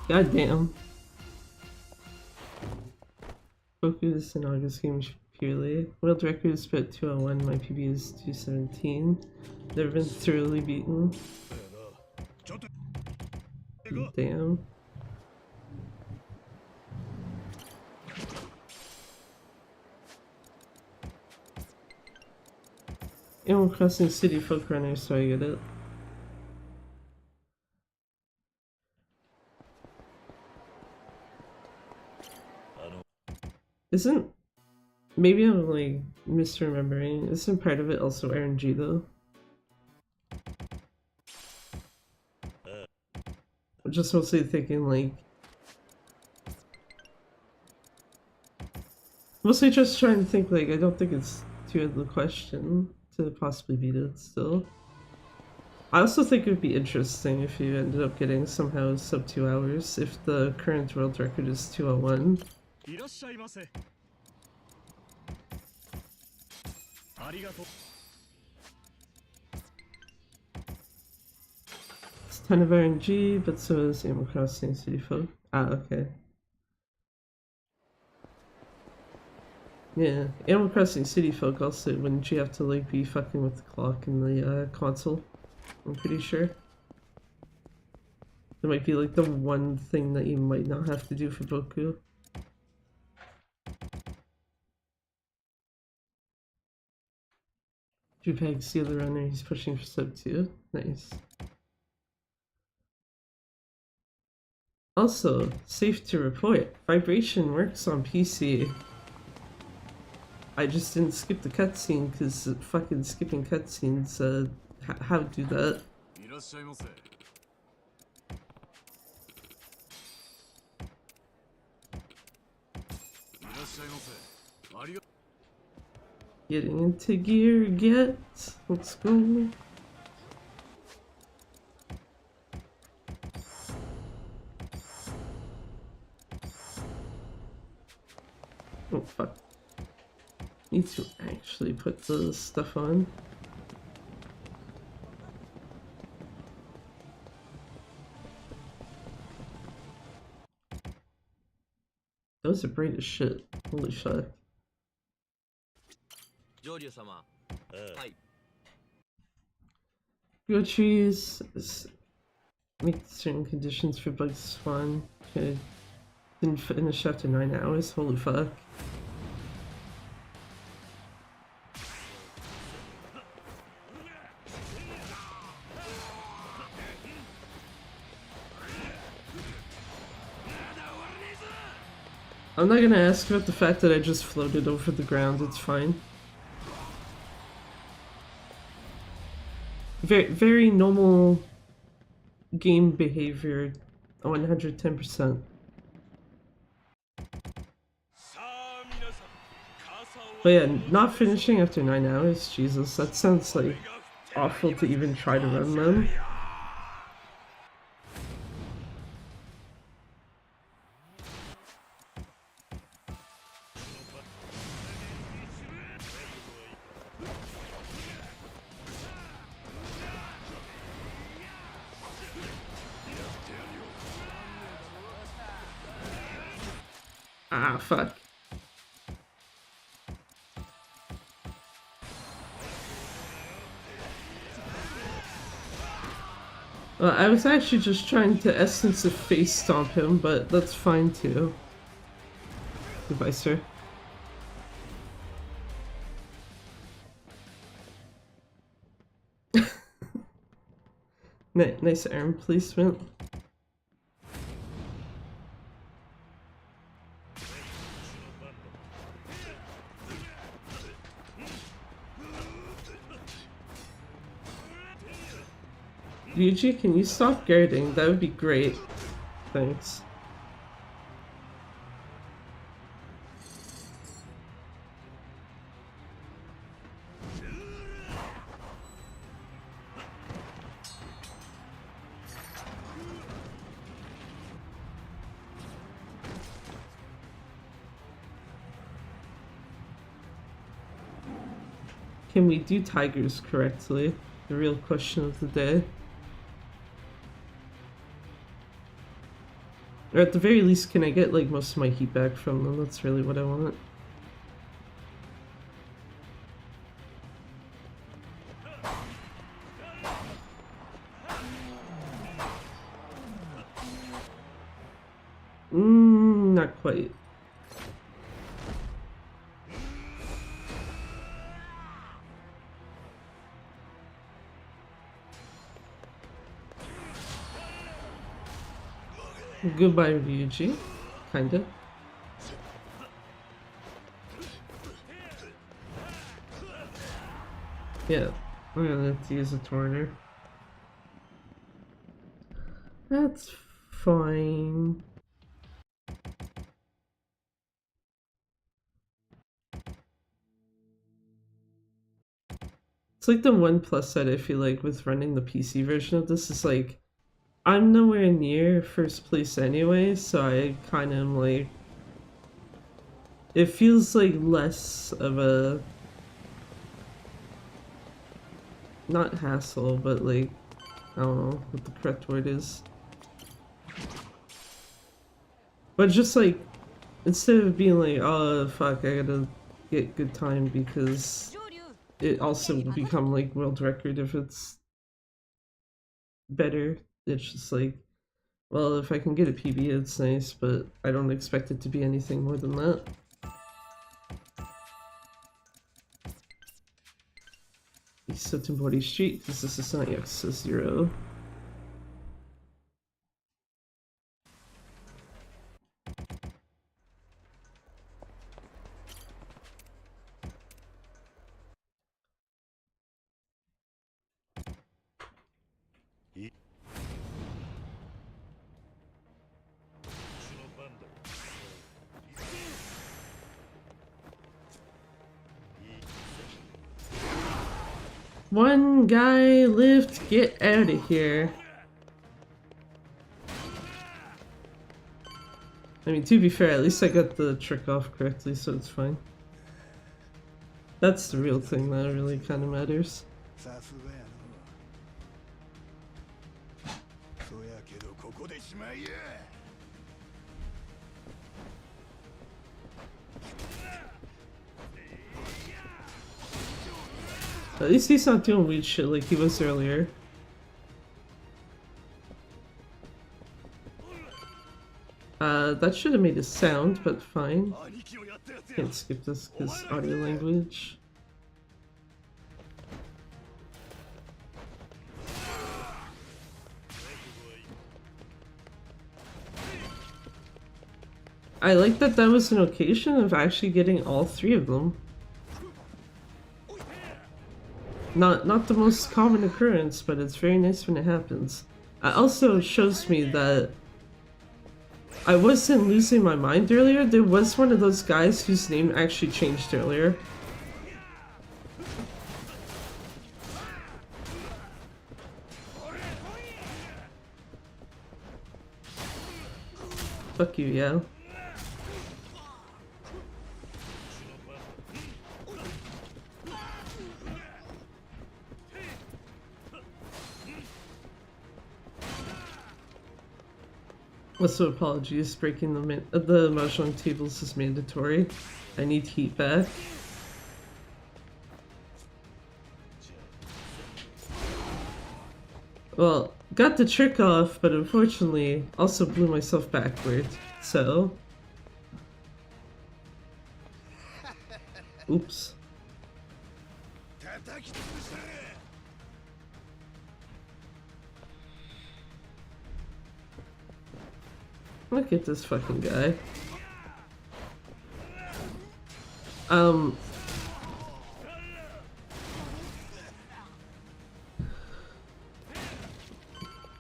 God damn. Focus in August games purely. World record is about 201, my PB is 217. Never been thoroughly beaten. Damn. Animal Crossing City Folk Runner, so I get it. Isn't... Maybe I'm like misremembering. Isn't part of it also RNG though? I'm just mostly thinking like... Mostly just trying to think like, I don't think it's too out of the question to possibly beat it still. I also think it would be interesting if you ended up getting somehow sub 2 hours if the current world record is 201. Ton of RNG, but so is Animal Crossing City Folk. Ah, okay. Yeah, Animal Crossing City Folk also, wouldn't you have to like be fucking with the clock in the console? I'm pretty sure. That might be like the one thing that you might not have to do for Boku. Drewpeg's the other runner, he's pushing for sub 2. Nice. Also, safe to report, vibration works on PC. I just didn't skip the cutscene because fucking skipping cutscenes, how to do that? Getting into gear, get. Let's go. Oh fuck. Need to actually put the stuff on. Those are bright as shit. Holy shit. Go trees. Make certain conditions for bugs spawn. Okay. Didn't finish after 9 hours. Holy fuck. I'm not gonna ask about the fact that I just floated over the ground, it's fine. Very normal game behavior, 110%. But yeah, not finishing after 9 hours, Jesus, that sounds like awful to even try to run them. Ah, fuck. Well, I was actually just trying to essence of face stomp him, but that's fine too. Goodbye, sir. Nice arm placement. Ryuji, can you stop guarding? That would be great. Thanks. Can we do tigers correctly? The real question of the day. Or at the very least, can I get like most of my heat back from them? That's really what I want. Not quite. Goodbye, Ryuji. Kinda. Yeah, I'm gonna have to use a Torner. That's fine. It's like the one plus side I feel like with running the PC version of this is like, I'm nowhere near first place anyway, so I kind of am like, it feels like less of a, not hassle, but like I don't know what the correct word is. But just like, instead of being like, oh fuck, I gotta get good time because it also will become like world record if it's better. It's just like, well, if I can get a PB, it's nice, but I don't expect it to be anything more than that. Sotenbori Street, because this is not Yakuza 0. One guy lift, get out of here. I mean, to be fair, at least I got the trick off correctly, so it's fine. That's the real thing that really kind of matters. At least he's not doing weird shit like he was earlier. That should have made a sound, but fine. Can't skip this because audio language. I like that that was an occasion of actually getting all three of them. Not the most common occurrence, but it's very nice when it happens. It also shows me that I wasn't losing my mind earlier. There was one of those guys whose name actually changed earlier. Fuck you, yeah. Also, apologies, breaking the mahjong tables is mandatory. I need heat back. Well, got the trick off, but unfortunately also blew myself backward, so... Oops. Look at this fucking guy.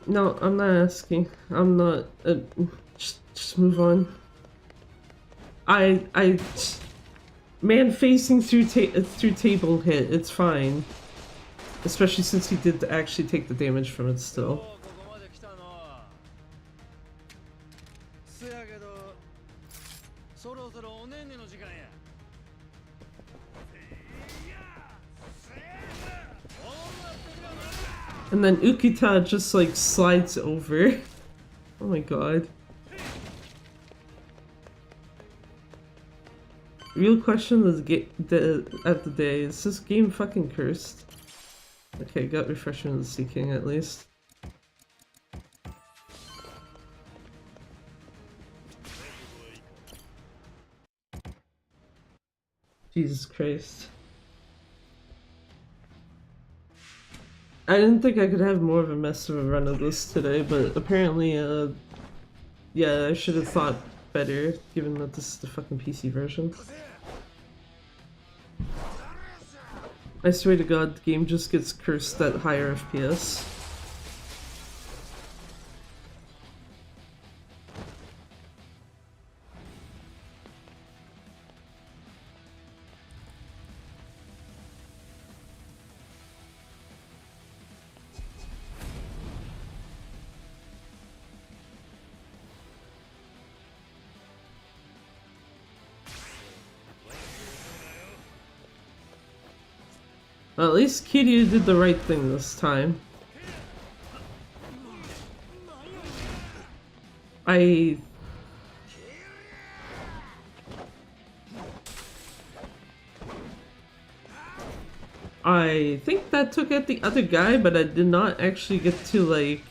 No, I'm not asking. I'm not. Just move on. Man facing through table hit. It's fine. Especially since he did actually take the damage from it still. And then Ukita just like slides over. Oh my god. Real question of the day, is this game fucking cursed? Okay, got Refreshment of the Sea King at least. Jesus Christ. I didn't think I could have more of a mess of a run of this today, but apparently, yeah, I should have thought better, given that this is the fucking PC version. I swear to god, the game just gets cursed at higher FPS. Well, at least Kiryu did the right thing this time. I think that took out the other guy, but I did not actually get to like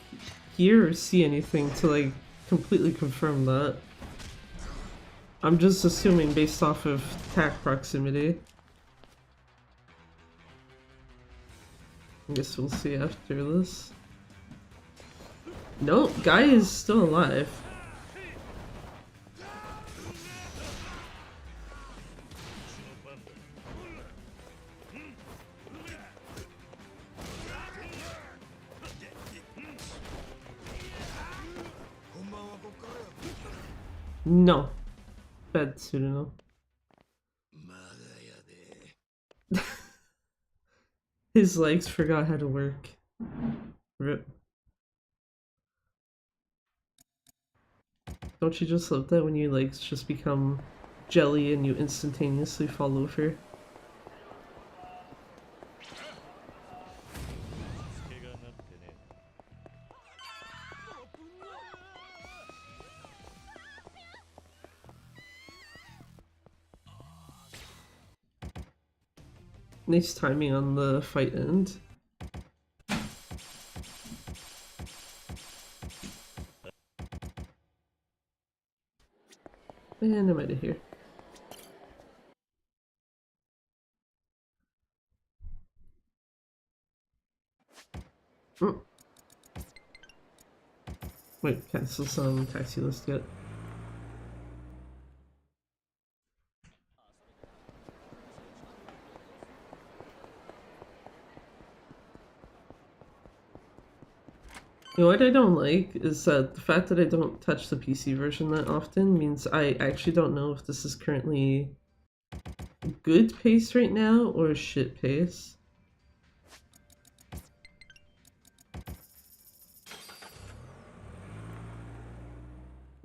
hear or see anything to like completely confirm that. I'm just assuming based off of attack proximity. I guess we'll see after this. No, guy is still alive. No. Bad pseudonym. His legs forgot how to work. Rip. Don't you just love that when your legs just become jelly and you instantaneously fall over? Nice timing on the fight end. And I'm out of here. Oh. Wait, cancel some taxi list yet. You know what I don't like is that the fact that I don't touch the PC version that often means I actually don't know if this is currently good pace right now or shit pace.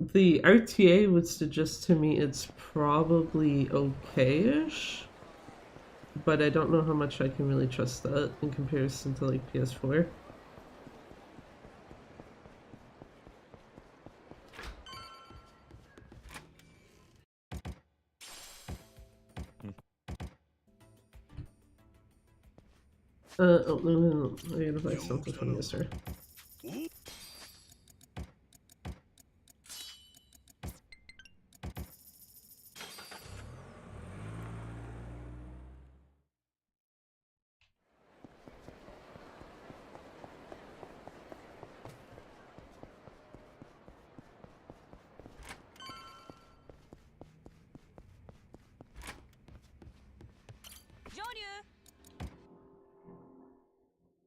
The RTA would suggest to me it's probably okay-ish, but I don't know how much I can really trust that in comparison to like PS4. Oh, no, I gotta buy something from this, sir.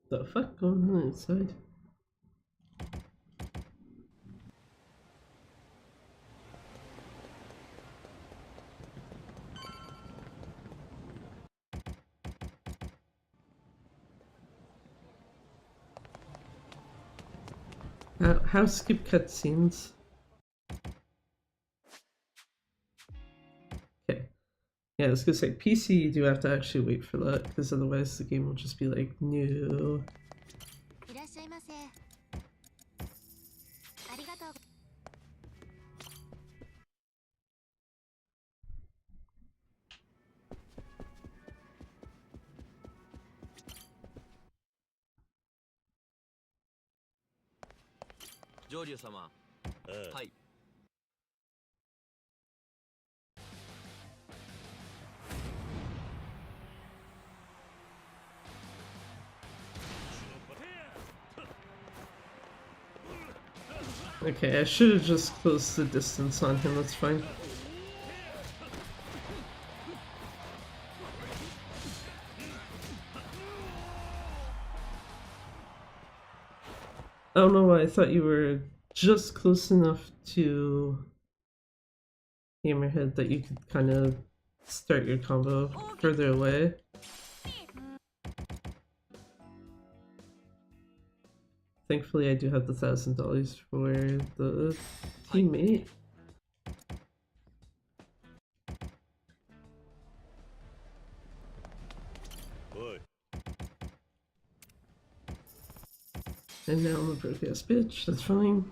The fuck going on inside? How skip cutscenes? Okay. Yeah, I was gonna say PC you do have to actually wait for that, because otherwise the game will just be like, no. Okay, I should have just closed the distance on him, that's fine. I don't know why I thought you were just close enough to Hammerhead that you could kind of start your combo further away. Thankfully I do have the $1,000 for the teammate. And now I'm a broke ass bitch, that's fine.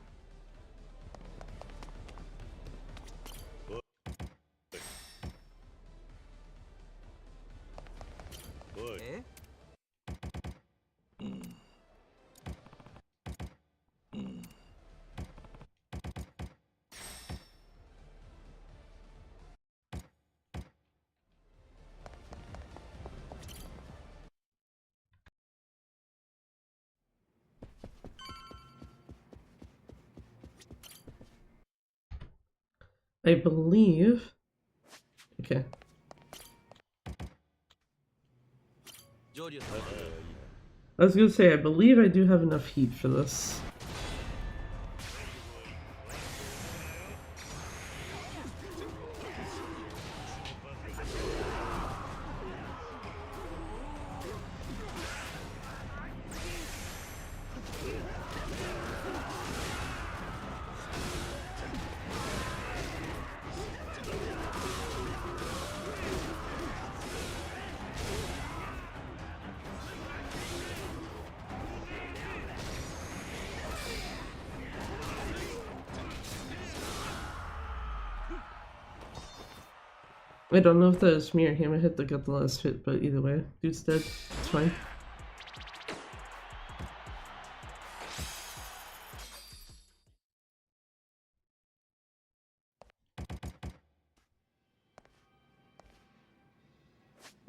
I believe. Okay. I was gonna say, I believe I do have enough heat for this. I don't know if that was me or him. I hit the got the last hit, but either way, dude's dead. It's fine.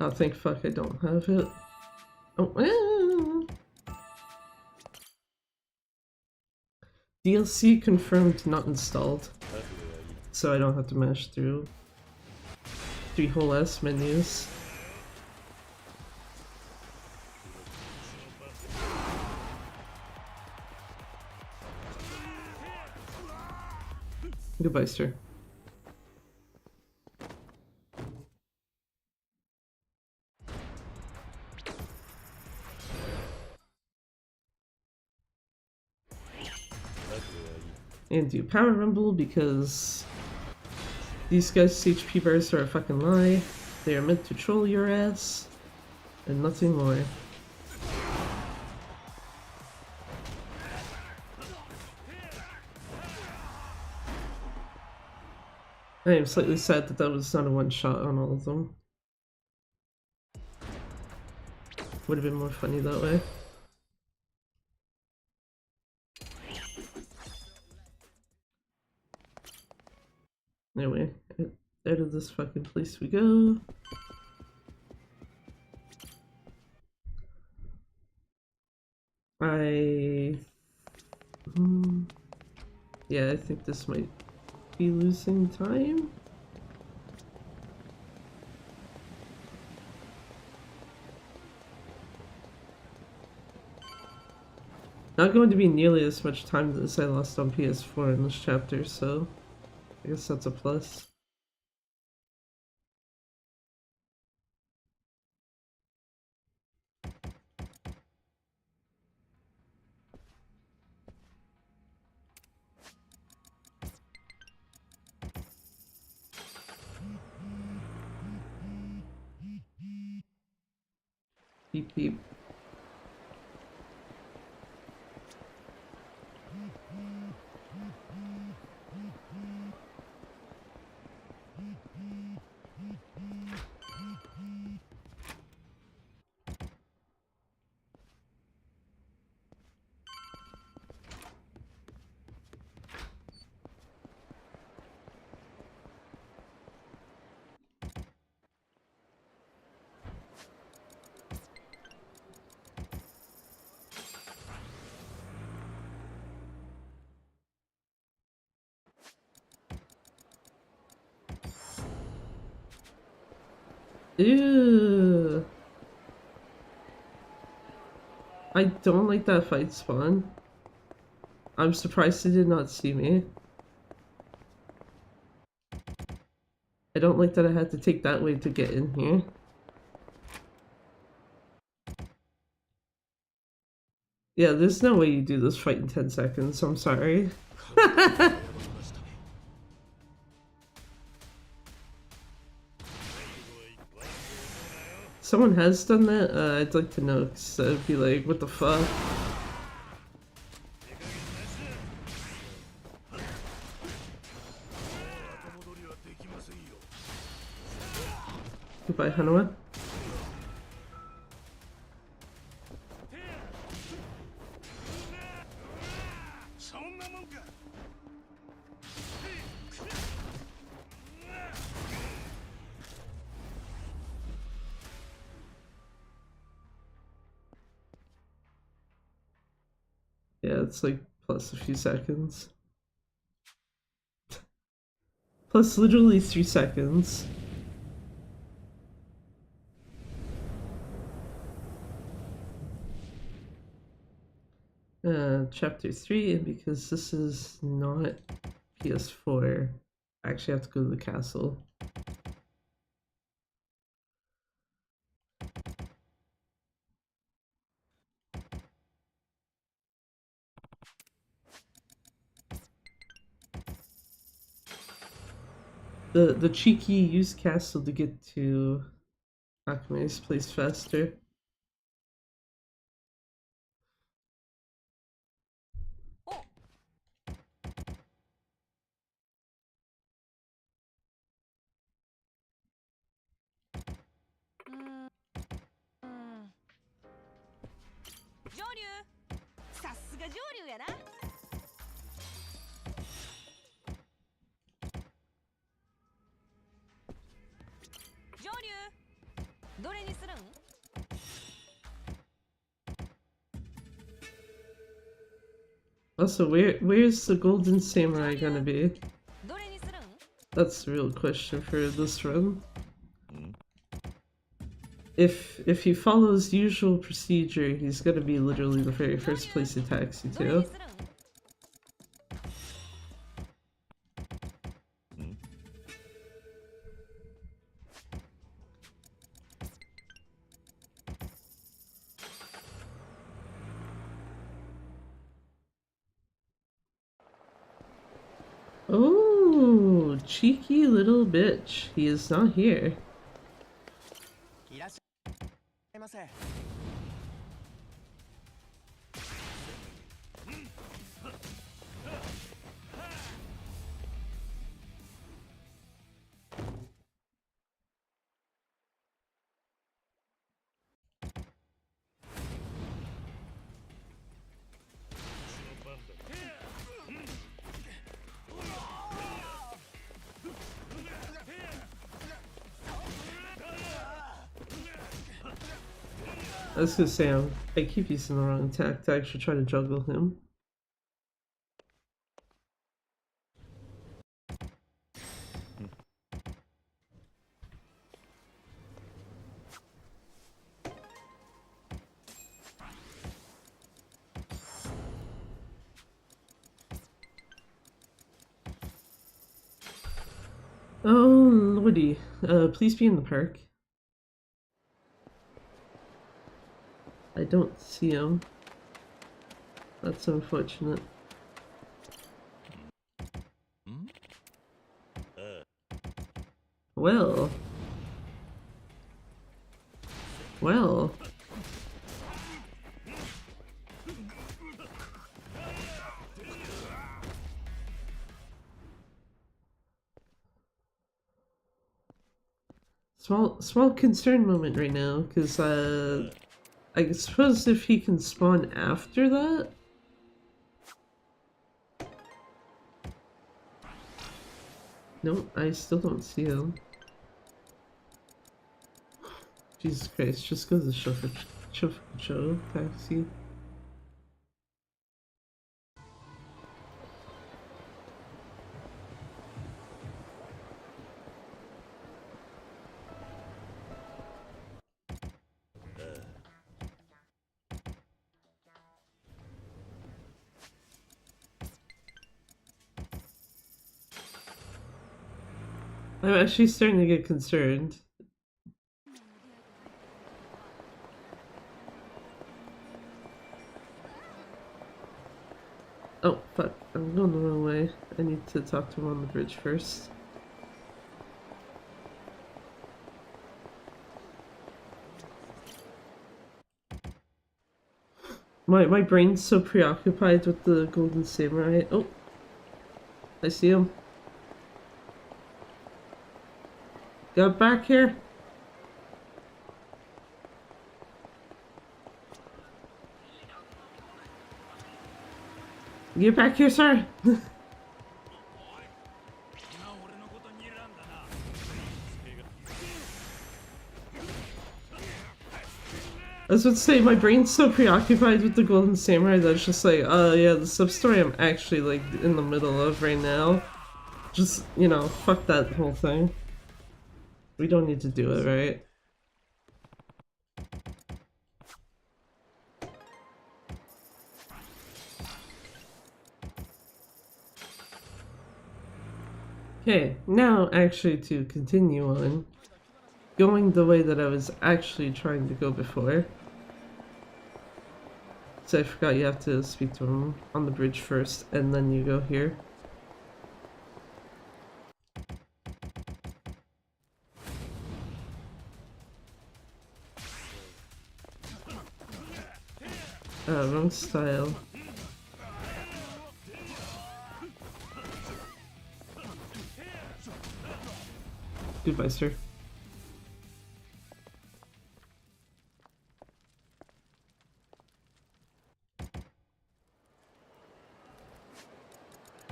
Oh, thank fuck I don't have it. Oh, DLC confirmed, not installed. So I don't have to mash through 3 whole ass menus. Goodbye, sir. And do Power Rumble because these guys' HP bars are a fucking lie. They are meant to troll your ass and nothing more. I am slightly sad that that was not a one shot on all of them. Would have been more funny that way. Anyway, out of this fucking place we go. Yeah, I think this might be losing time. Not going to be nearly as much time as I lost on PS4 in this chapter, so I guess that's a plus. Beep beep. Ew. I don't like that fight spawn. I'm surprised he did not see me. I don't like that I had to take that way to get in here. Yeah, there's no way you do this fight in 10 seconds, I'm sorry. Someone has done that? I'd like to know, because I'd be like, what the fuck? Goodbye, Hanawa. Yeah, it's like plus a few seconds. Plus literally 3 seconds. Chapter 3, and because this is not PS4, I actually have to go to the castle. The cheeky used castle to get to Akame's place faster. Also, where's the golden samurai gonna be? That's the real question for this run. If he follows usual procedure, he's gonna be literally the very first place he attacks you to. Oh, cheeky little bitch. He is not here. I was gonna say, I keep using the wrong attack to actually try to juggle him. Oh, lordy. Please be in the park. I don't see him. That's unfortunate. Well. Well. Small concern moment right now, because I suppose if he can spawn after that? No, I still don't see him. Jesus Christ, just go to the Show taxi. I'm actually starting to get concerned. Oh, fuck. I'm going the wrong way. I need to talk to him on the bridge first. My brain's so preoccupied with the Golden Samurai. Oh, I see him. Get back here. Get back here, sir. I was about to say, my brain's so preoccupied with the Golden Samurai that it's just like, yeah, the sub-story I'm actually, like, in the middle of right now. Just, you know, fuck that whole thing. We don't need to do it, right? Okay, now actually to continue on, going the way that I was actually trying to go before. So I forgot you have to speak to him on the bridge first, and then you go here. Wrong style. Goodbye, sir.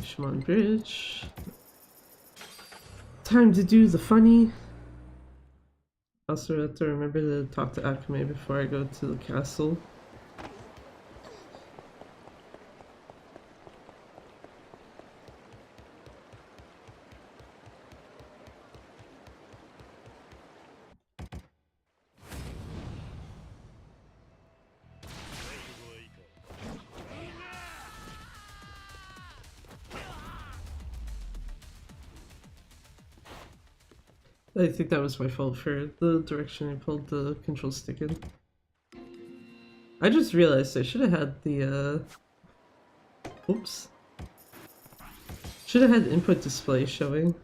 Shimon Bridge. Time to do the funny. Also have to remember to talk to Akame before I go to the castle. I think that was my fault for the direction I pulled the control stick in. I just realized I should have had the, oops. Should have had input display showing.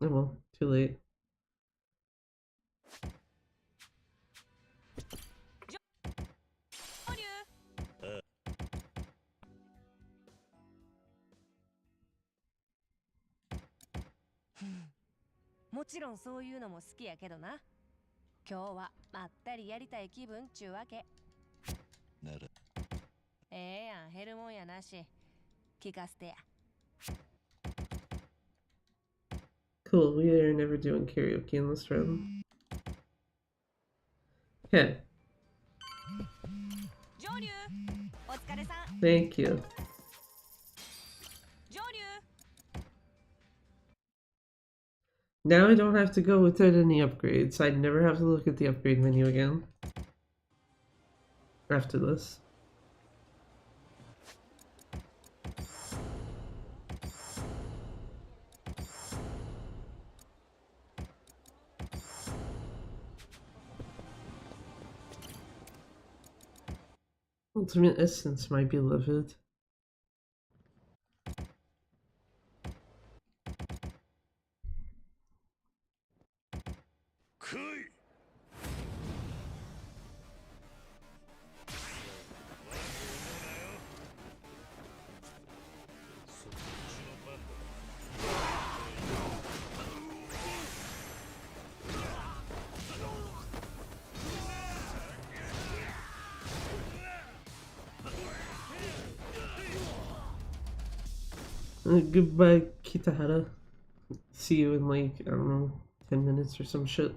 Oh well, too late. Hmm. もちろんそういうのも好きやけどな。今日はまったりやりたい気分ちゅうわけ。なら。ええやん、減るもんやなし。聞かせてや。Cool, we are never doing karaoke in this room. Okay. Thank you. Now I don't have to go without any upgrades. I never have to look at the upgrade menu again. After this. Ultimate Essence, my beloved. Goodbye, Kitahara. See you in like, I don't know, 10 minutes or some shit.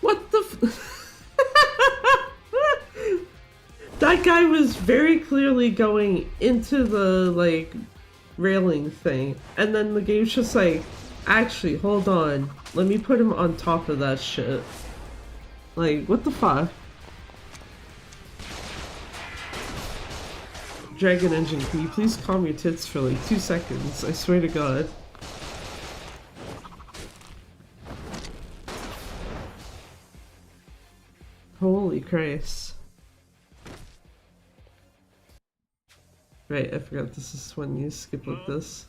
What the That guy was very clearly going into the, like, railing thing. And then the game's just like, actually, hold on. Let me put him on top of that shit. Like, what the fuck? Dragon Engine, can you please calm your tits for like 2 seconds? I swear to God. Holy Christ. Right, I forgot this is when you skip like this.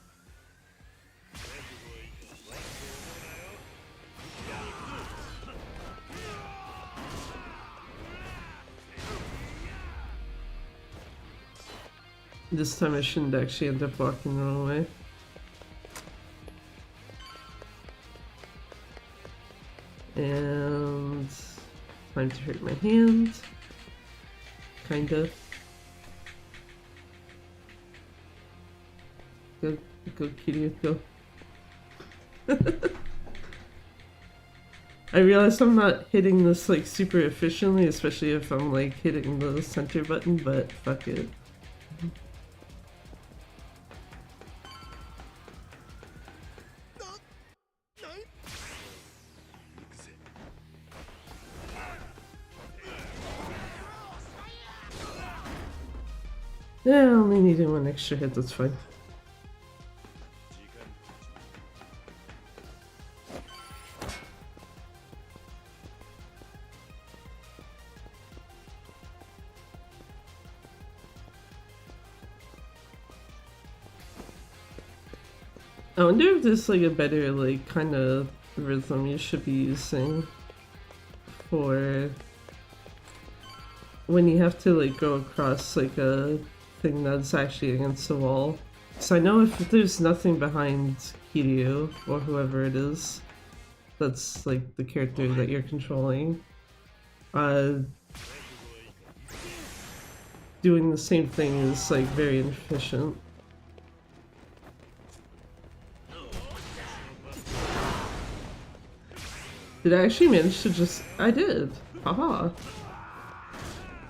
This time I shouldn't actually end up walking the wrong way. And time to hurt my hand. Kinda. Go, Kiryu, go. I realize I'm not hitting this like super efficiently, especially if I'm like hitting the center button, but fuck it. Yeah, I only needed one extra hit, that's fine. I wonder if there's like a better like kind of rhythm you should be using for when you have to like go across like a thing that's actually against the wall. So I know if there's nothing behind Kiryu or whoever it is that's like the character that you're controlling, doing the same thing is like very inefficient. Did I actually manage to just... I did! Haha!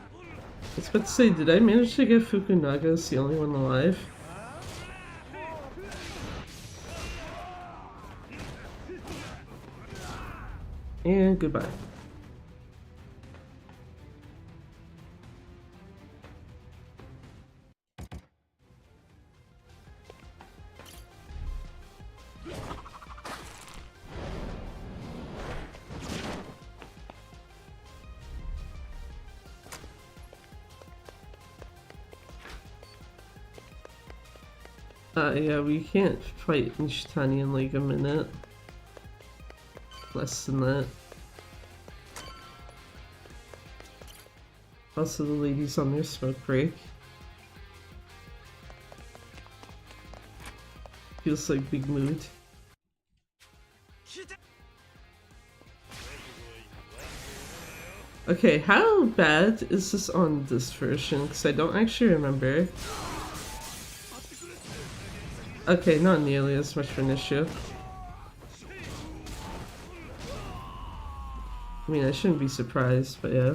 I was about to say, did I manage to get Fukunaga as the only one alive? And goodbye. Yeah, we can't fight Nishitani in like a minute. Less than that. Also, the ladies on their smoke break. Feels like big mood. Okay, how bad is this on this version? Because I don't actually remember. Okay, not nearly as much of an issue. I mean, I shouldn't be surprised, but yeah.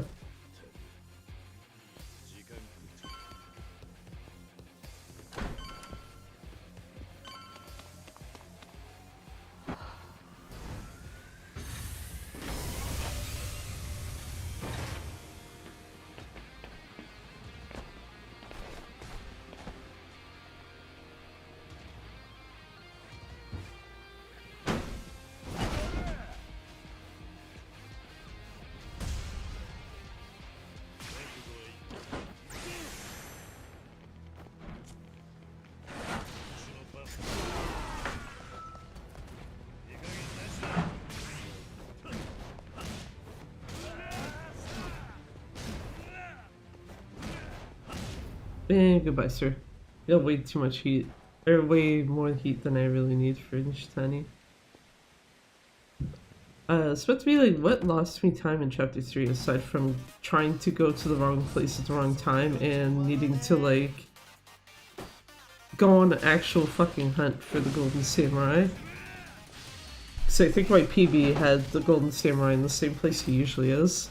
And goodbye, sir. You have way too much heat. Or way more heat than I really need for Nishitani. It's supposed to be like, what lost me time in chapter 3 aside from trying to go to the wrong place at the wrong time and needing to like go on an actual fucking hunt for the Golden Samurai. So I think my PB had the Golden Samurai in the same place he usually is.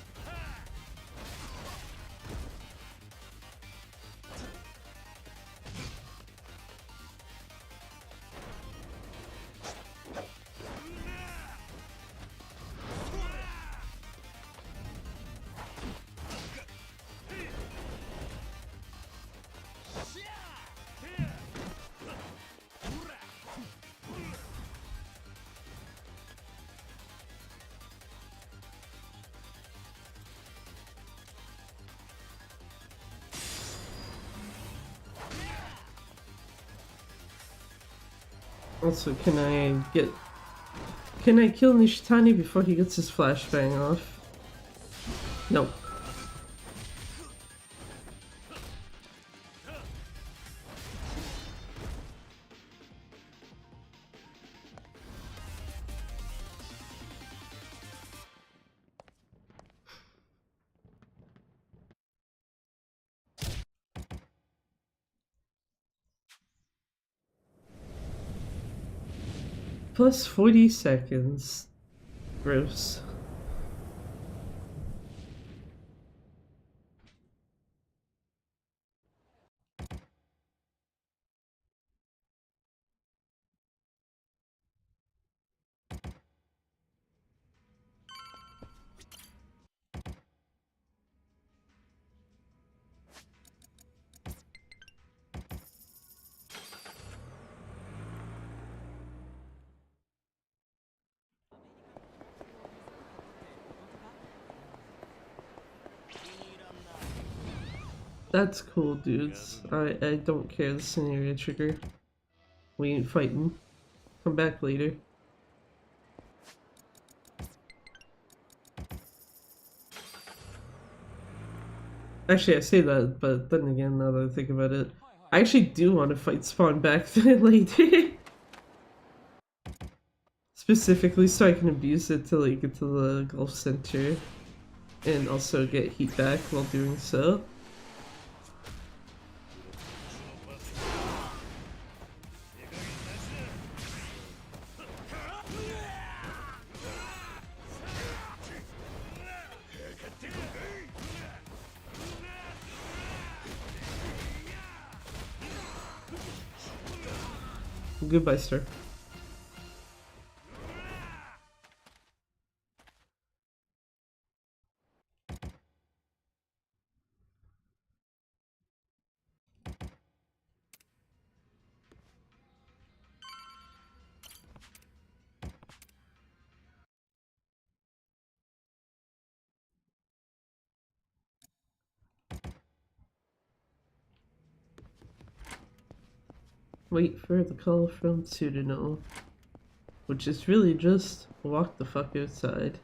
Also, can I kill Nishitani before he gets his flashbang off? Nope. Plus 40 seconds. Gross. That's cool, dudes. I don't care the scenario trigger. We ain't fighting. Come back later. Actually, I say that, but then again, now that I think about it, I actually do want to fight Spawn back later. Specifically so I can abuse it to like get to the Gulf Center and also get heat back while doing so. Goodbye, sir. Wait for the call from Tsuruno, which is really just walk the fuck outside.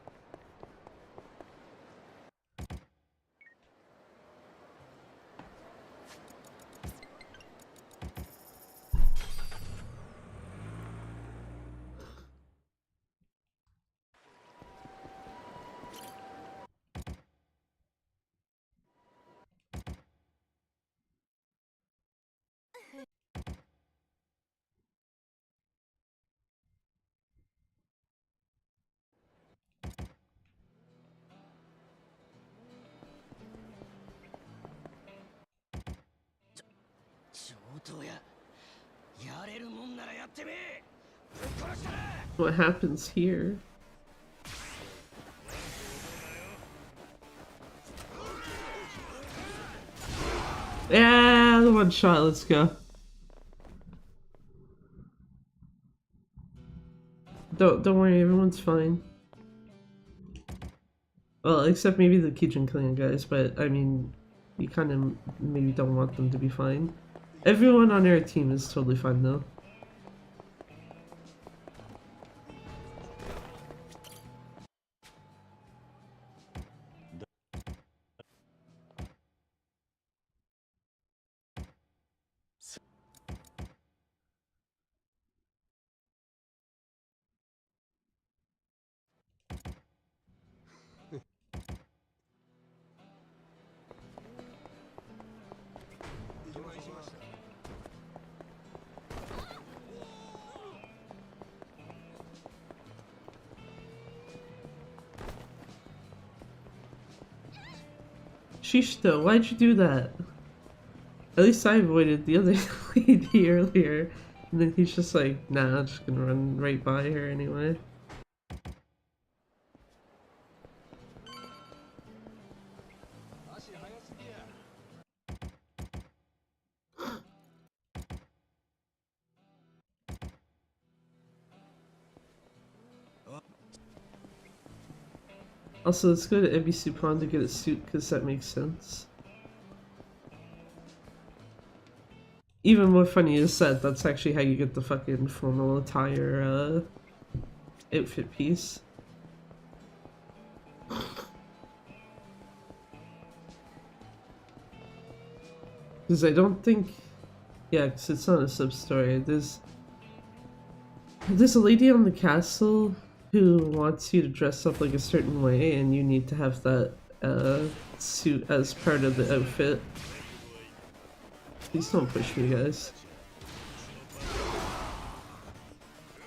What happens here? Yeah, the one shot, let's go. Don't worry, everyone's fine. Well, except maybe the Kijin clan guys, but I mean, you kind of maybe don't want them to be fine. Everyone on our team is totally fine though. Sheesh though, why'd you do that? At least I avoided the other lady earlier. And then he's just like, nah, I'm just gonna run right by her anyway. Also, let's go to Ebisu Pond to get a suit, because that makes sense. even more funny is that that's actually how you get the fucking formal attire outfit piece. Because I don't think, yeah, because it's not a sub story. There's a lady on the castle who wants you to dress up like a certain way, and you need to have that suit as part of the outfit. Please don't push me, guys.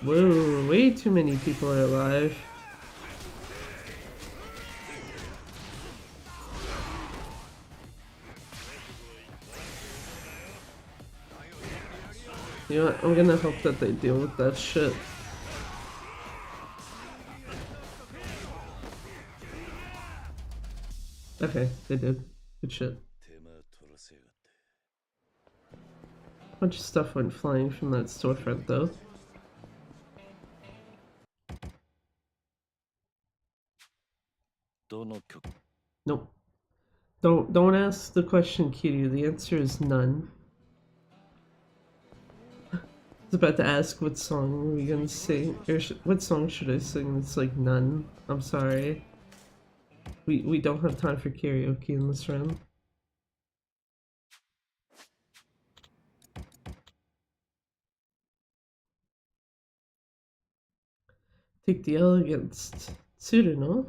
Whoa, way too many people are alive. You know what? I'm gonna hope that they deal with that shit. Okay, they did. Good shit. Bunch of stuff went flying from that storefront though. Nope. Don't ask the question, Kiryu. The answer is none. I was about to ask what song are we gonna sing, or what song should I sing? It's like none. I'm sorry. We don't have time for karaoke in this round. Take the L against Tsuruno.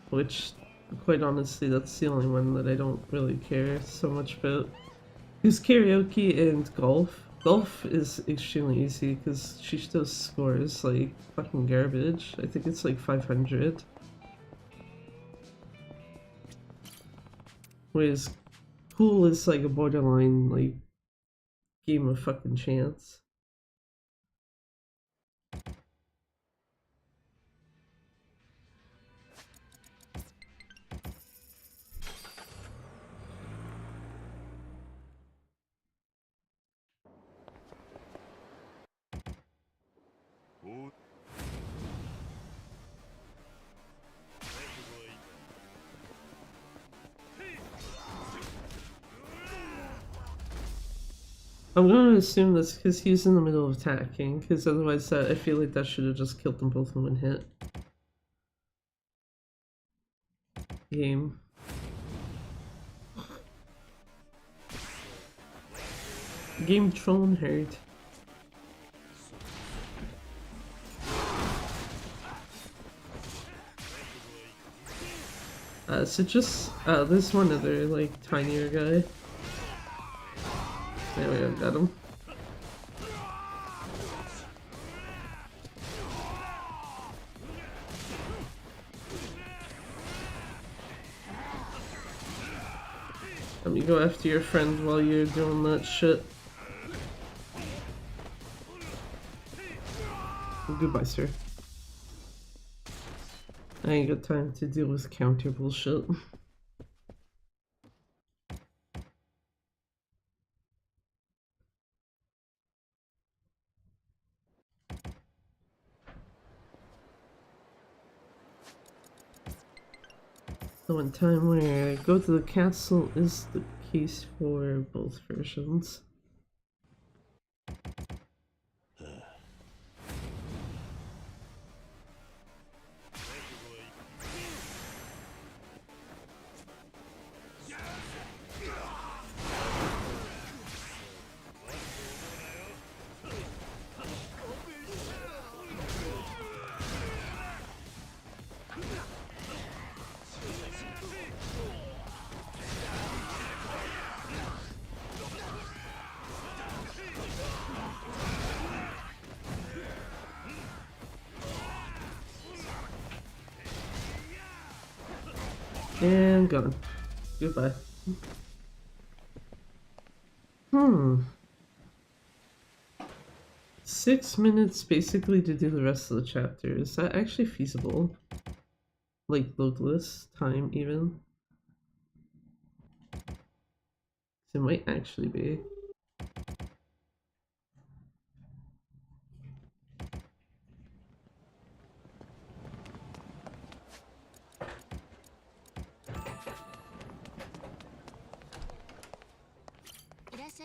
Which, quite honestly, that's the only one that I don't really care so much about. Because karaoke and golf. Golf is extremely easy because she still scores like fucking garbage. I think it's like 500. Whereas pool is like a borderline like game of fucking chance. I'm gonna assume that's because he's in the middle of attacking, because otherwise I feel like that should have just killed them both in one hit. Game. Game Tron hurt. So just, there's one other, like, tinier guy. There we go, got him. Let me go after your friend while you're doing that shit. Goodbye, sir. I ain't got time to deal with counter bullshit. The one time where go to the castle is the case for both versions. And gone. Goodbye. 6 minutes basically to do the rest of the chapter. Is that actually feasible? Like loadless time even? It might actually be. It's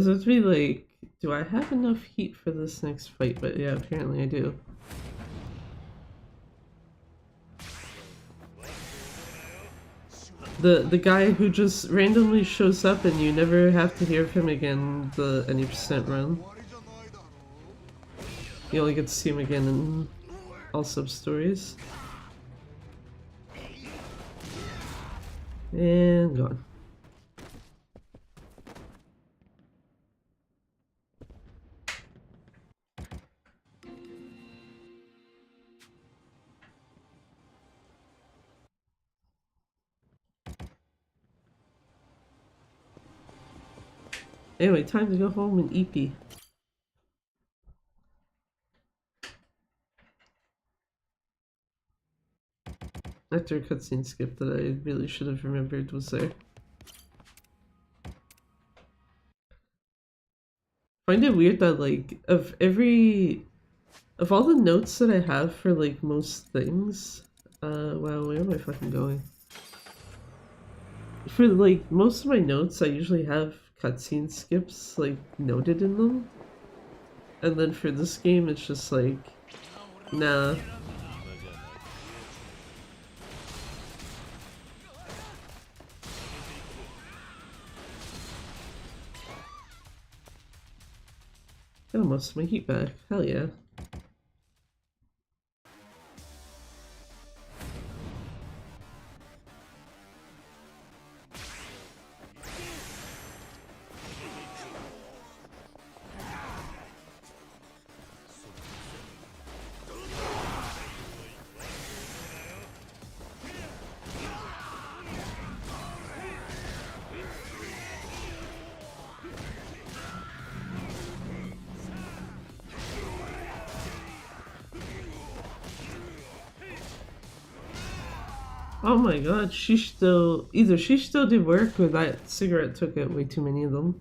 supposed to be like, do I have enough heat for this next fight? But yeah, apparently I do. The guy who just randomly shows up and you never have to hear of him again the any percent run. You only get to see him again in all sub-stories. And gone. Anyway, time to go home and eat. After a cutscene skip that I really should have remembered was there. I find it weird that like of all the notes that I have for like most things, wow, where am I fucking going? For like most of my notes, I usually have cutscene skips like noted in them, and then for this game, it's just like, nah. Got most of my heat back. Hell yeah. Oh my god, either she still did work or that cigarette took out way too many of them.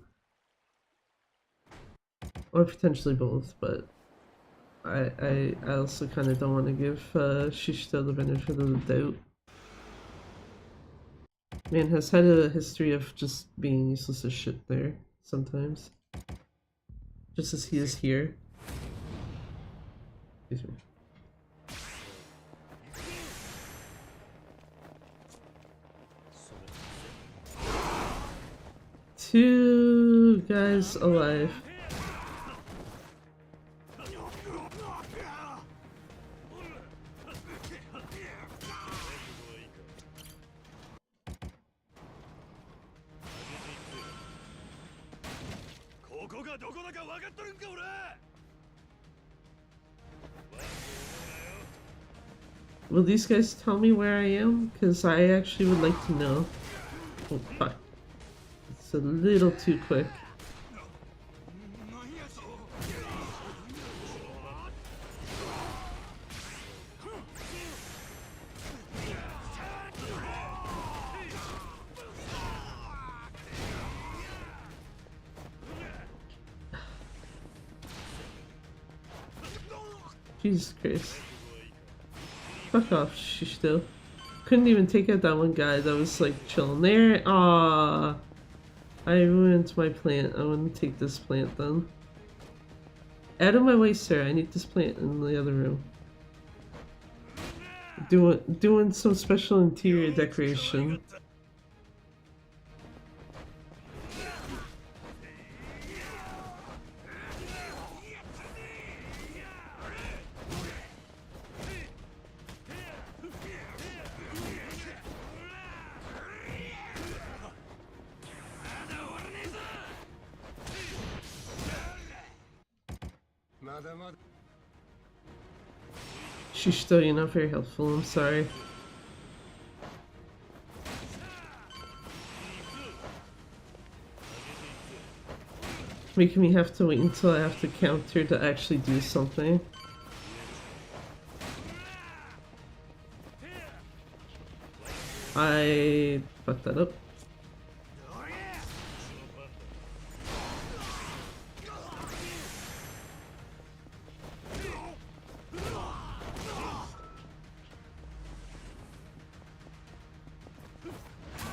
Or potentially both, but I also kind of don't want to give Shishito the benefit of the doubt. Man has had a history of just being useless as shit there, sometimes. Just as he is here. Excuse me. Two guys alive. Will these guys tell me where I am? Because I actually would like to know. Oh fuck. It's a little too quick. Jesus Christ. Fuck off, Shishito. Couldn't even take out that one guy that was like chilling there. Ah, I ruined my plant. I want to take this plant then. Out of my way, sir. I need this plant in the other room. Doing some special interior decoration. Shishito, you're not very helpful, I'm sorry. Making me have to wait until I have to counter to actually do something. I fucked that up.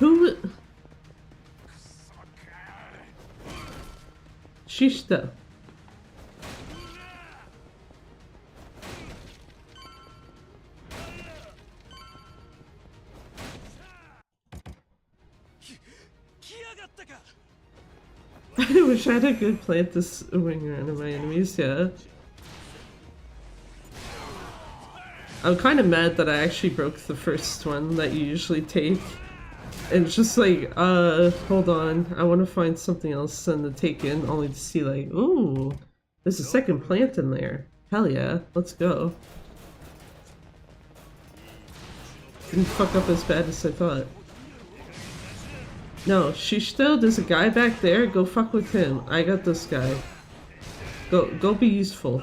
Who? Shishta. I wish I had a good play at this wing around my enemies, yeah. I'm kind of mad that I actually broke the first one that you usually take. And it's just like, hold on, I want to find something else and to take in, only to see like, ooh, there's a second plant in there. Hell yeah, let's go. Didn't fuck up as bad as I thought. No, Shishito, there's a guy back there, go fuck with him. I got this guy. Go be useful.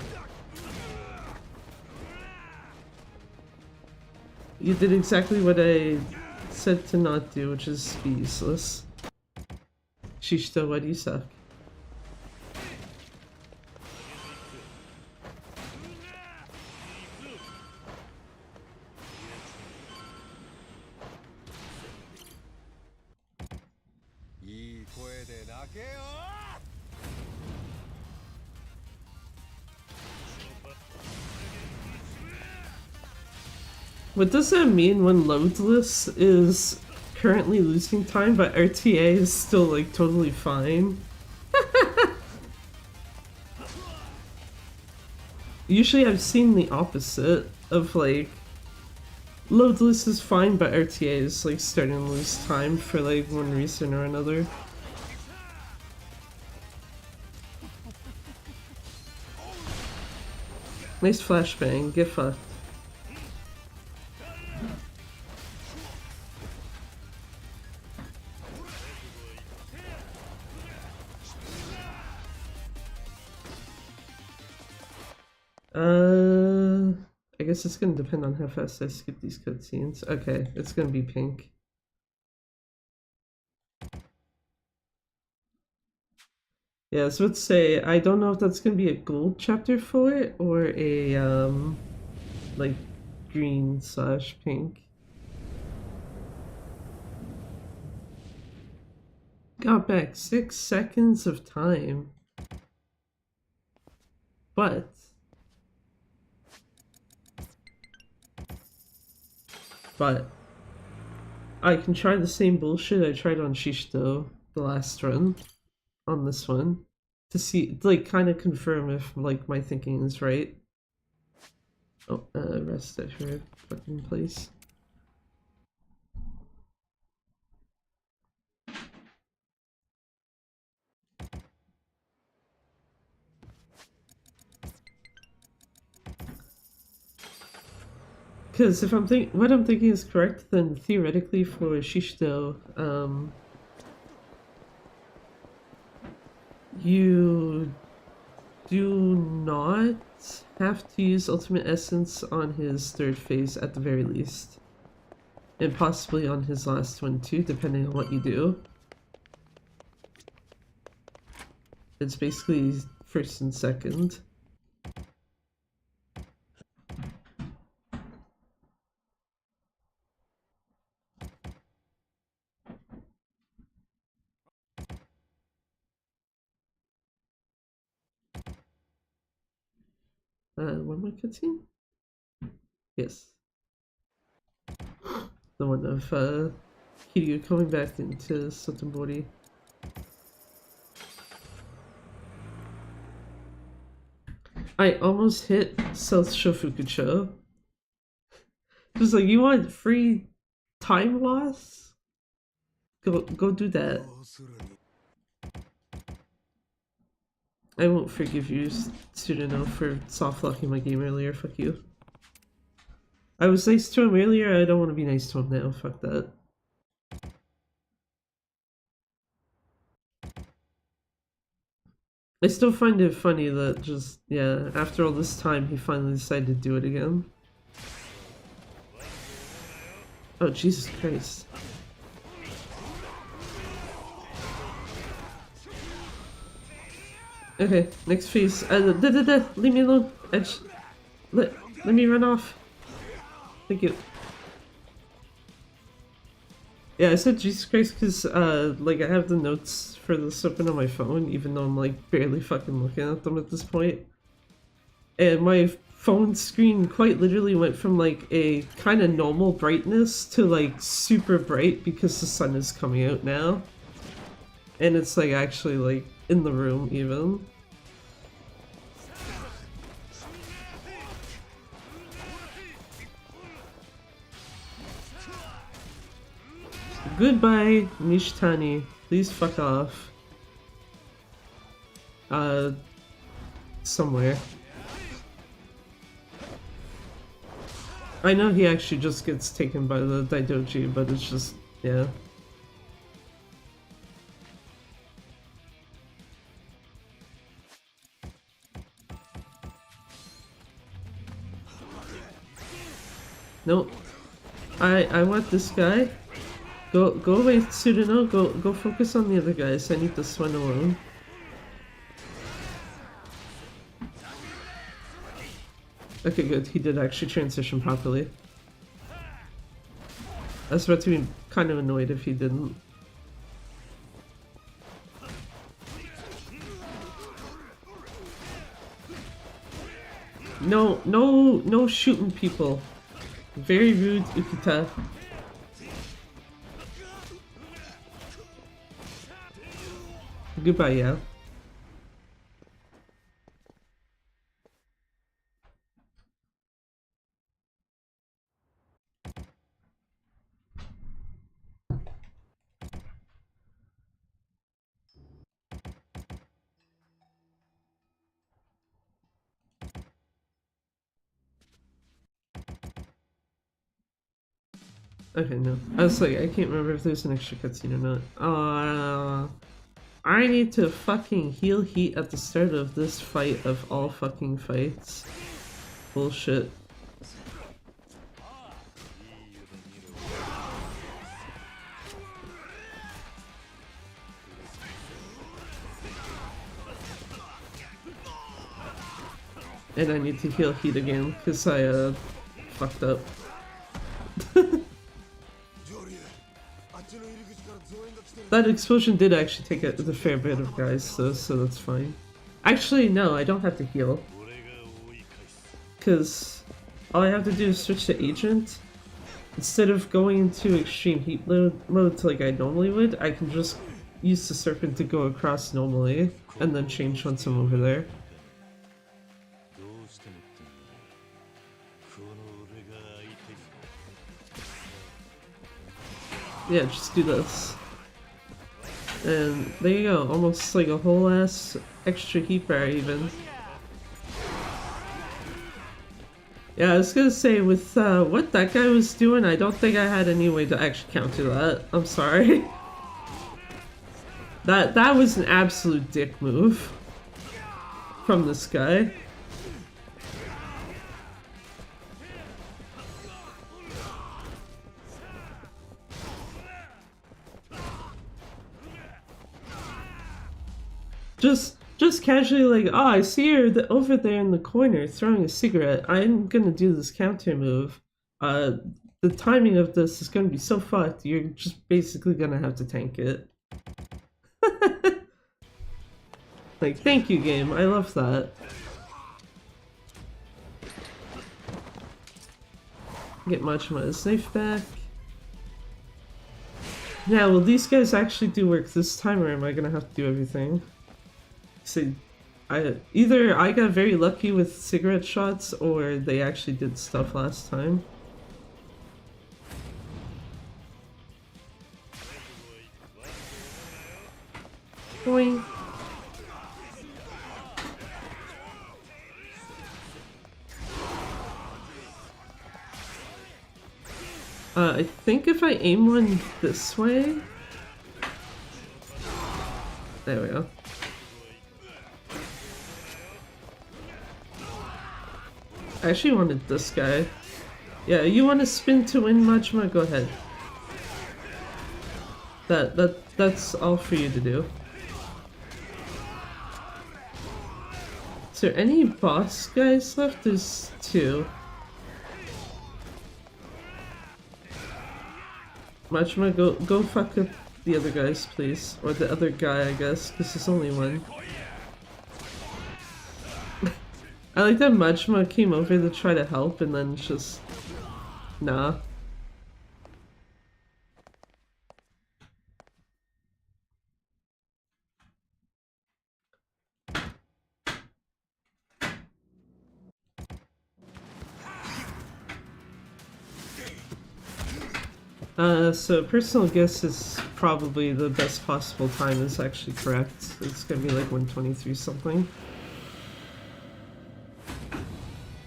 You did exactly what I said to not do, which is be useless. Shishito, why do you suck? What does that mean when loadless is currently losing time, but RTA is still like totally fine? Usually I've seen the opposite of like loadless is fine, but RTA is like starting to lose time for like one reason or another. Nice flashbang, get fucked. I guess it's gonna depend on how fast I skip these cutscenes. Okay, it's gonna be pink. Yeah, I was about to say, I don't know if that's gonna be a gold chapter for it or a, like green/pink. Got back 6 seconds of time. But I can try the same bullshit I tried on Shishito the last run on this one to see, like, kind of confirm if like my thinking is right. Oh, rest at her fucking place. Because if what I'm thinking is correct, then theoretically for Shishito, you do not have to use Ultimate Essence on his third phase at the very least. And possibly on his last one too, depending on what you do. It's basically first and second. One more cutscene? Yes. The one of Kiryu coming back into Sotenbori. I almost hit South Shofukucho. Just like, you want free time loss? Go do that. I won't forgive you, Tsuruno, for soft locking my game earlier. Fuck you. I was nice to him earlier, I don't want to be nice to him now. Fuck that. I still find it funny that just, yeah, after all this time, he finally decided to do it again. Oh, Jesus Christ. Okay, next phase. Leave me alone. Let me run off. Thank you. Yeah, I said Jesus Christ because, like, I have the notes for this open on my phone, even though I'm, like, barely fucking looking at them at this point. And my phone screen quite literally went from, like, a kind of normal brightness to, like, super bright because the sun is coming out now. And it's, like, actually, like, in the room, even. Goodbye, Nishtani. Please fuck off. Somewhere. I know he actually just gets taken by the Daidoji, but it's just, yeah. Nope. I want this guy. Go away, Tsurino. Go focus on the other guys. I need this one alone. Okay, good. He did actually transition properly. I was about to be kind of annoyed if he didn't. No shooting people. Very rude, Ukita. Goodbye, yeah. Okay, no. I was like, I can't remember if there's an extra cutscene or not. I need to fucking heal heat at the start of this fight of all fucking fights. Bullshit. And I need to heal heat again, because I, fucked up. That explosion did actually take a fair bit of guys, though, so that's fine. Actually, no, I don't have to heal. Because all I have to do is switch to agent. Instead of going into extreme heat mode like I normally would, I can just use the serpent to go across normally, and then change once I'm over there. Yeah, just do this. And there you go, almost like a whole ass extra heat bar even. Yeah, I was gonna say, with what that guy was doing, I don't think I had any way to actually counter that. I'm sorry. That was an absolute dick move from this guy. Just casually like, oh, I see her over there in the corner throwing a cigarette. I'm gonna do this counter move. The timing of this is gonna be so fucked, you're just basically gonna have to tank it. Like, thank you, game. I love that. Get Machima's knife back. Now, will these guys actually do work this time, or am I gonna have to do everything? See, either I got very lucky with cigarette shots, or they actually did stuff last time. Boing. I think if I aim one this way... There we go. I actually wanted this guy. Yeah, you want to spin to win, Majima? Go ahead. That's all for you to do. Is there any boss guys left? There's 2. Majima, go fuck up the other guys, please. Or the other guy, I guess, because there's only one. I like that Majima came over to try to help and then just... Nah. So personal guess is probably the best possible time is actually correct. It's gonna be like 123 something.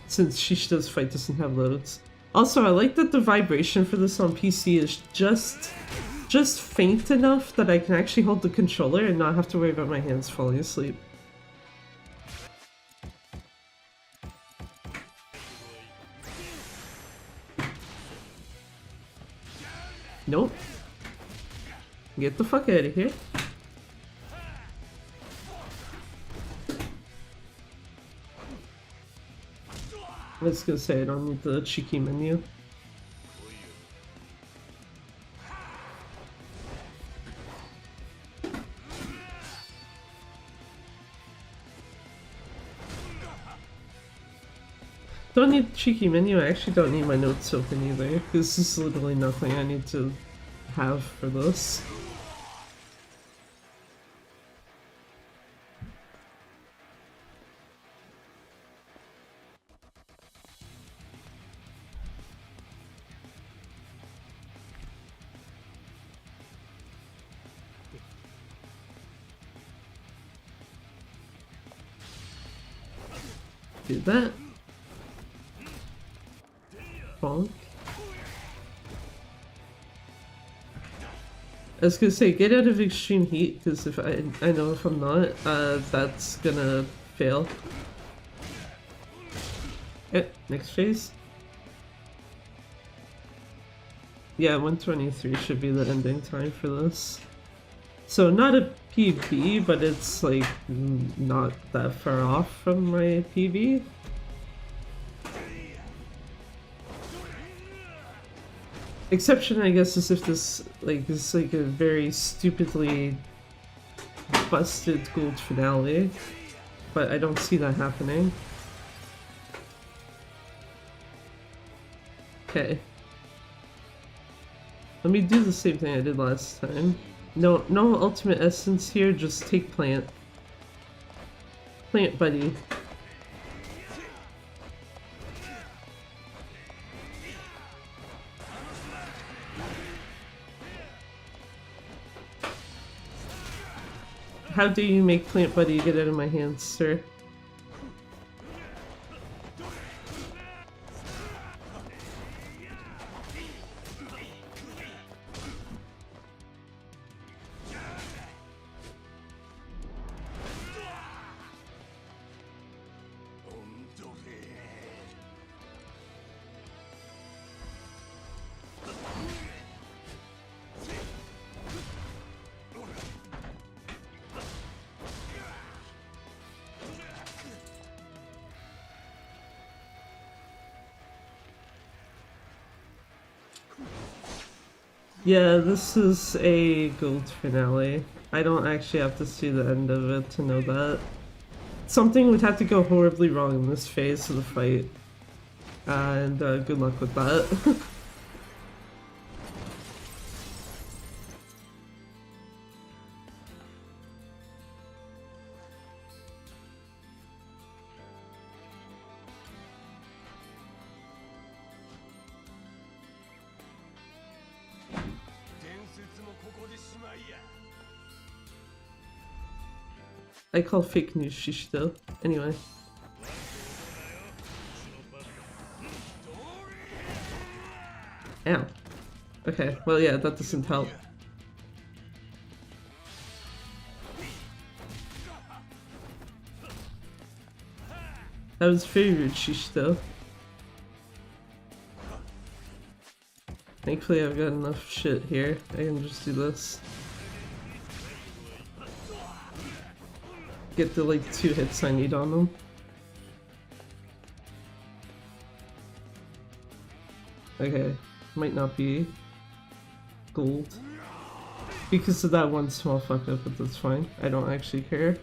Since Shishida's fight doesn't have loads. Also, I like that the vibration for this on PC is just faint enough that I can actually hold the controller and not have to worry about my hands falling asleep. Nope. Get the fuck out of here. I was gonna say I don't need the cheeky menu. Don't need cheeky menu, I actually don't need my notes open either. This is literally nothing I need to have for this. Do that. Bonk. I was gonna say, get out of extreme heat, because if I know if I'm not, that's gonna fail. Next phase. Yeah, 123 should be the ending time for this. So not a PB, but it's like not that far off from my PB. Exception, I guess, is if this is like a very stupidly busted gold finale, but I don't see that happening. Okay. Let me do the same thing I did last time. No ultimate essence here, just take plant. Plant, buddy. How do you make plant buddy get out of my hands, sir? Yeah, this is a gold finale. I don't actually have to see the end of it to know that. Something would have to go horribly wrong in this phase of the fight. And good luck with that. I call fake news Shishito. Anyway. Ow. Okay, well yeah, that doesn't help. That was very rude, Shishito. Thankfully I've got enough shit here. I can just do this. Get the like 2 hits I need on them. Okay, might not be. gold. Because of that one small fuck up, but that's fine. I don't actually care.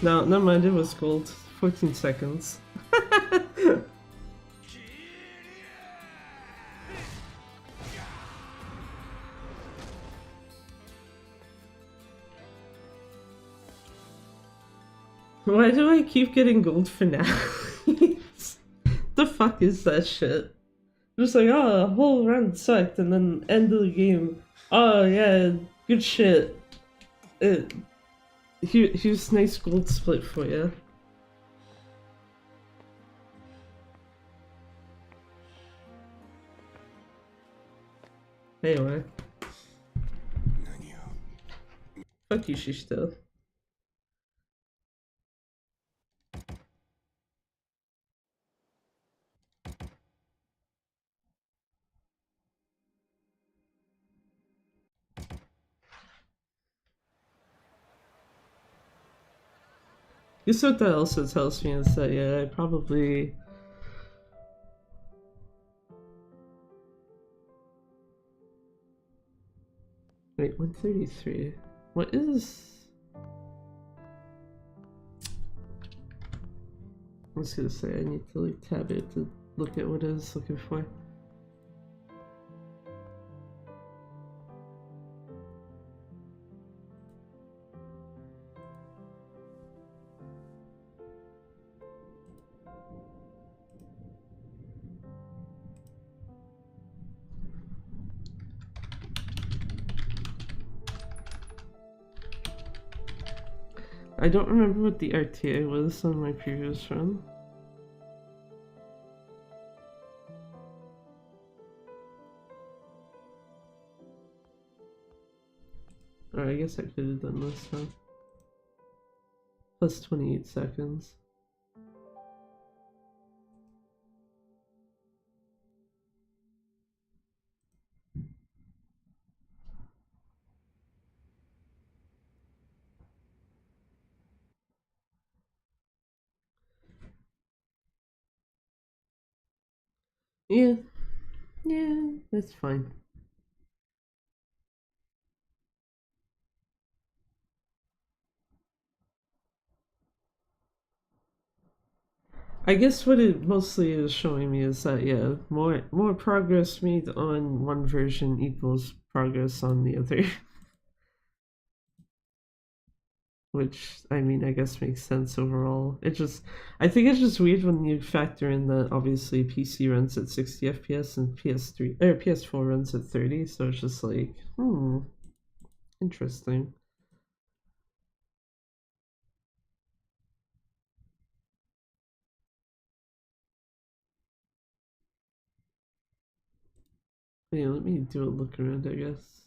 No, never mind, it was gold. 14 seconds. Why do I keep getting gold finales? The fuck is that shit? Just like, oh, whole round sucked, and then end of the game. Oh yeah, good shit. Here's nice gold split for you. Anyway. Fuck you, Shishito. Guess what that also tells me is that, yeah, I probably... Wait, 133. What is... I was gonna say, I need to like tab it to look at what I was looking for. I don't remember what the RTA was on my previous run. Or I guess I could have done this one. Plus 28 seconds. Yeah, yeah, that's fine. I guess what it mostly is showing me is that, yeah, more progress made on one version equals progress on the other. Which, I mean, I guess makes sense overall. I think it's just weird when you factor in that obviously PC runs at 60 FPS and PS4 runs at 30, so it's just like, interesting. Yeah, let me do a look around, I guess.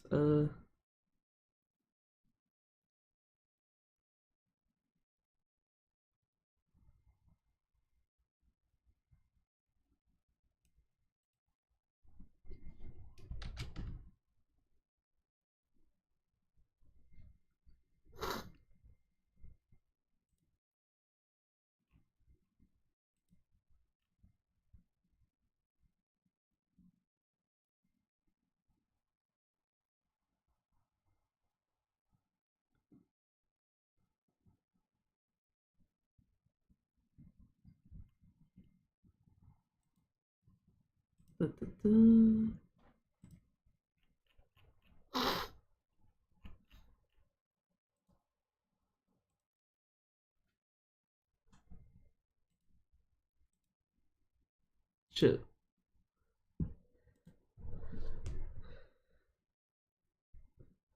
Da, da, da. Shit.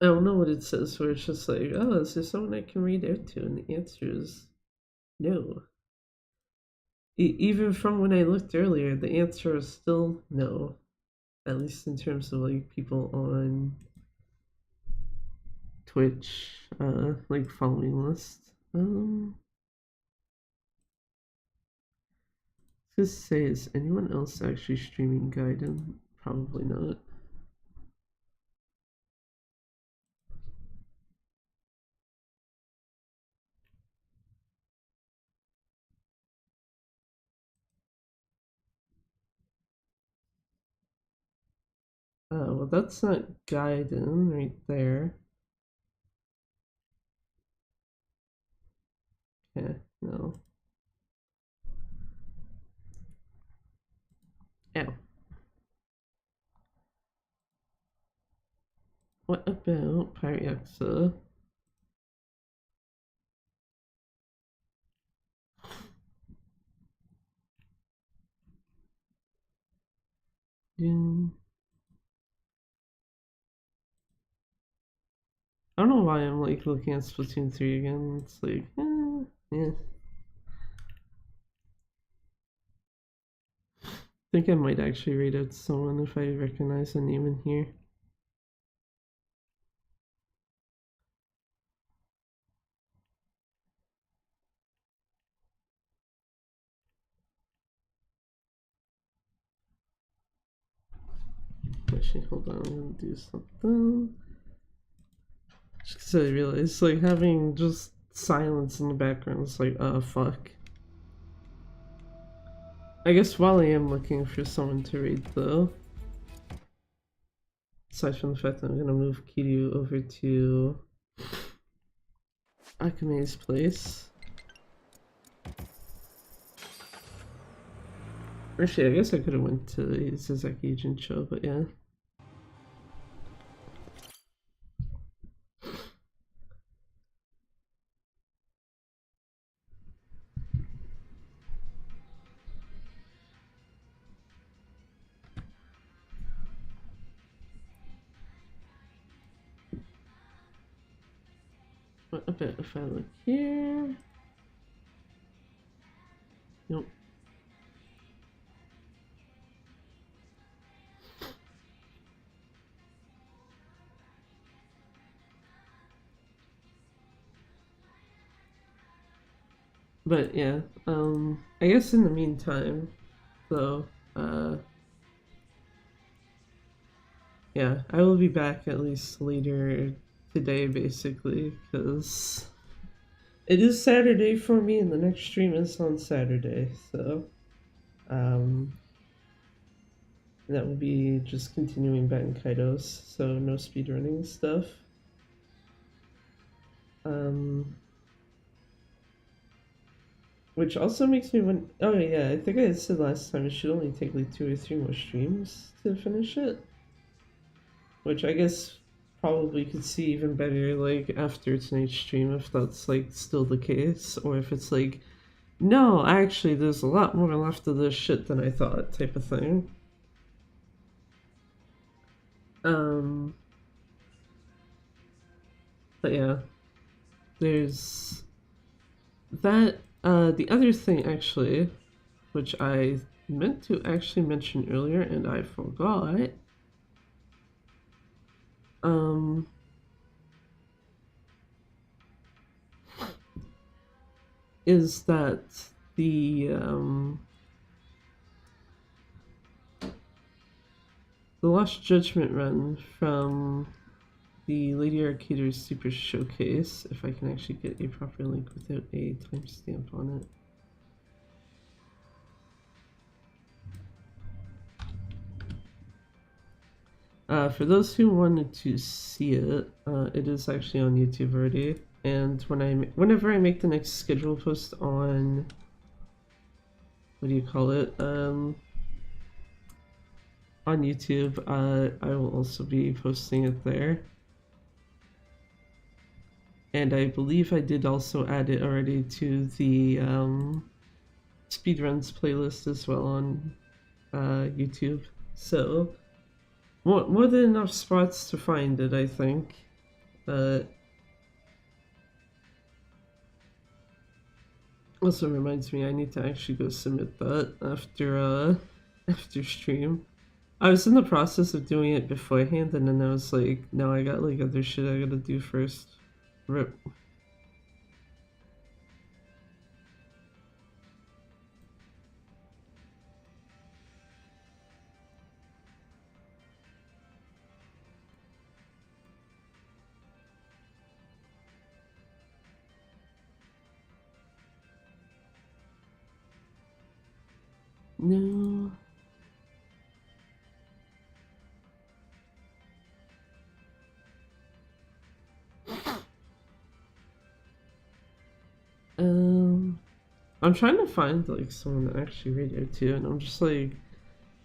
I don't know what it says where it's just like, oh, is there someone I can read out to? And the answer is no. Even from when I looked earlier, the answer is still no. At least in terms of like people on Twitch, like following list. Just say, is anyone else actually streaming Gaiden? Probably not. Oh, well, that's not Gaiden right there. Yeah, no. Ow. What about Pyrexia? Yeah. I don't know why I'm like looking at Splatoon 3 again. It's like, yeah. I think I might actually rate out someone if I recognize a name in here. Actually, hold on, I'm gonna do something. Just because I realized, like, having just silence in the background is like, oh, fuck. I guess while I am looking for someone to raid, though, aside from the fact that I'm gonna move Kiryu over to Akame's place. Actually, I guess I could have went to Sasaki Jincho, but yeah. What about if I look here? Nope. But yeah, I guess in the meantime, though, yeah, I will be back at least later today, basically, because it is Saturday for me, and the next stream is on Saturday, so, um, that will be just continuing Batten Kaitos, so no speedrunning stuff. Which also makes me wonder. Oh yeah, I think I said last time it should only take like 2 or 3 more streams to finish it. Which I guess probably could see even better like after tonight's stream if that's like still the case, or if it's like, no, actually there's a lot more left of this shit than I thought type of thing. Um, but yeah, there's that. The other thing actually, which I meant to actually mention earlier and I forgot. Um, is that the Lost Judgment run from the Lady Arcader's Super Showcase, if I can actually get a proper link without a timestamp on it. For those who wanted to see it, it is actually on YouTube already. And whenever I make the next schedule post on, what do you call it? On YouTube, I will also be posting it there. And I believe I did also add it already to the speedruns playlist as well on YouTube. So more than enough spots to find it, I think. Also reminds me I need to actually go submit that after stream. I was in the process of doing it beforehand, and then I was like, no, I got like other shit I gotta do first. Rip. No. I'm trying to find like someone to actually radio to, and I'm just like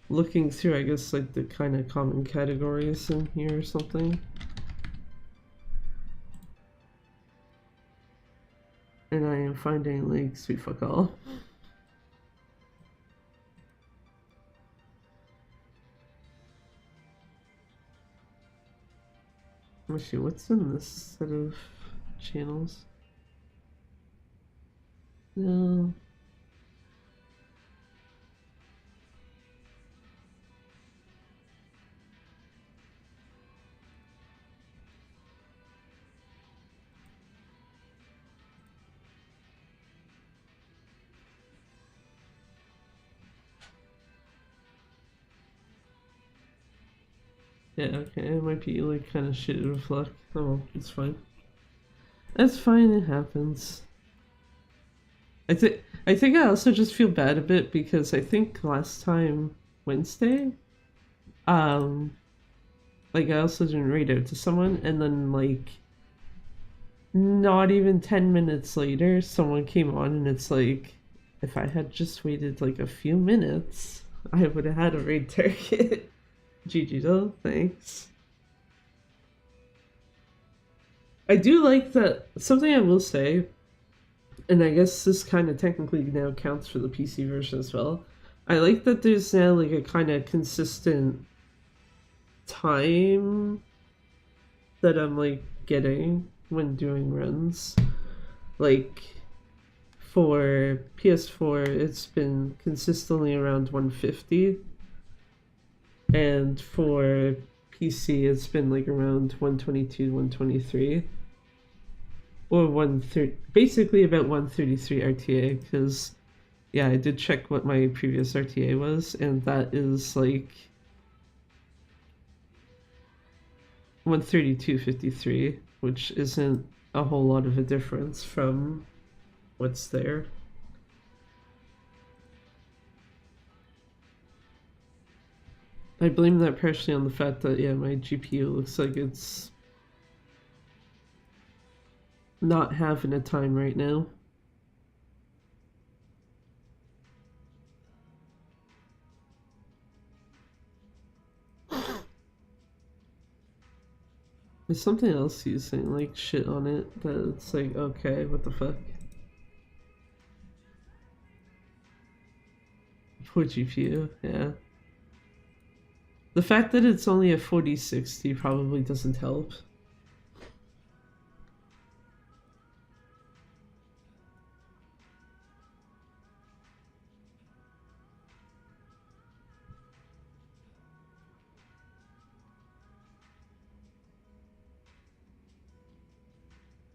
looking through, I guess, like the kind of common categories in here or something. And I am finding like sweet fuck all. Let's see, what's in this set of channels? No. Yeah, okay, it might be like kind of shit out of luck. Oh, well, it's fine. That's fine, it happens. I think I also just feel bad a bit because I think last time Wednesday, um, like I also didn't read out to someone, and then like not even 10 minutes later, someone came on, and it's like, if I had just waited like a few minutes, I would have had a raid target. GG though, thanks. I do like that. Something I will say, and I guess this kind of technically now counts for the PC version as well. I like that there's now like a kind of consistent time that I'm like getting when doing runs. Like for PS4, it's been consistently around 150, and for PC, it's been like around 122, 123. Or 130, basically about 133 RTA, because yeah, I did check what my previous RTA was, and that is like 132.53, which isn't a whole lot of a difference from what's there. I blame that partially on the fact that, yeah, my GPU looks like it's not having a time right now. There's something else using like shit on it that it's like, okay, what the fuck? Poor GPU, yeah. The fact that it's only a 4060 probably doesn't help.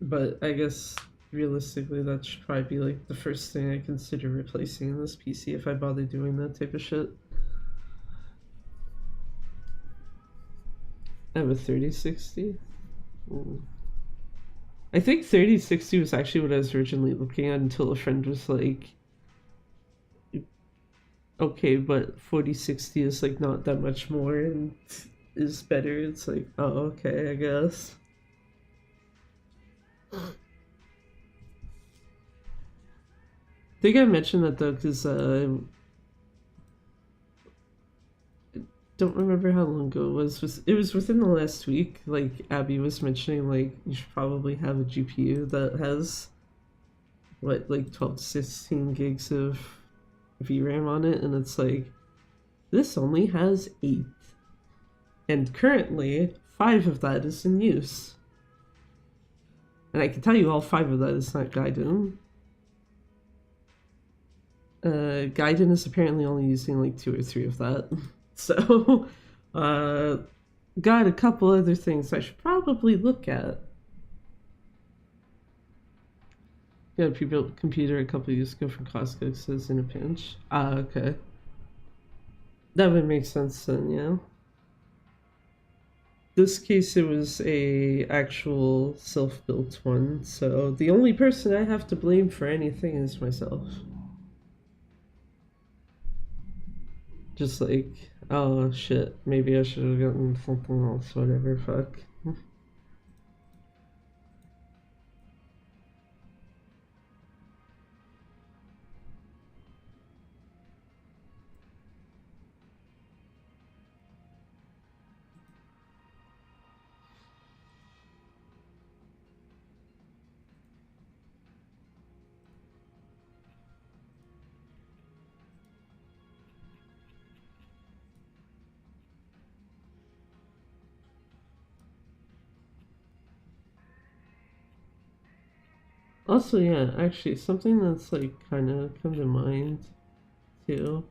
But I guess realistically that should probably be like the first thing I consider replacing in this PC if I bother doing that type of shit. I have a 3060. I think 3060 was actually what I was originally looking at until a friend was like, okay, but 4060 is like not that much more and is better. It's like, oh, okay, I guess. I think I mentioned that though, because don't remember how long ago it was. It was within the last week. Like Abby was mentioning, like you should probably have a GPU that has what, like 12 to 16 gigs of VRAM on it, and it's like this only has 8, and currently 5 of that is in use. And I can tell you all 5 of that is not Gaiden. Gaiden is apparently only using like 2 or 3 of that. So, got a couple other things I should probably look at. Got a pre-built computer a couple years ago from Costco, says in a pinch. Ah, okay. That would make sense then, yeah. This case, it was a actual self-built one, so the only person I have to blame for anything is myself. Just like, oh shit, maybe I should have gotten something else, whatever, fuck. Also, yeah, actually, something that's like kind of come to mind too.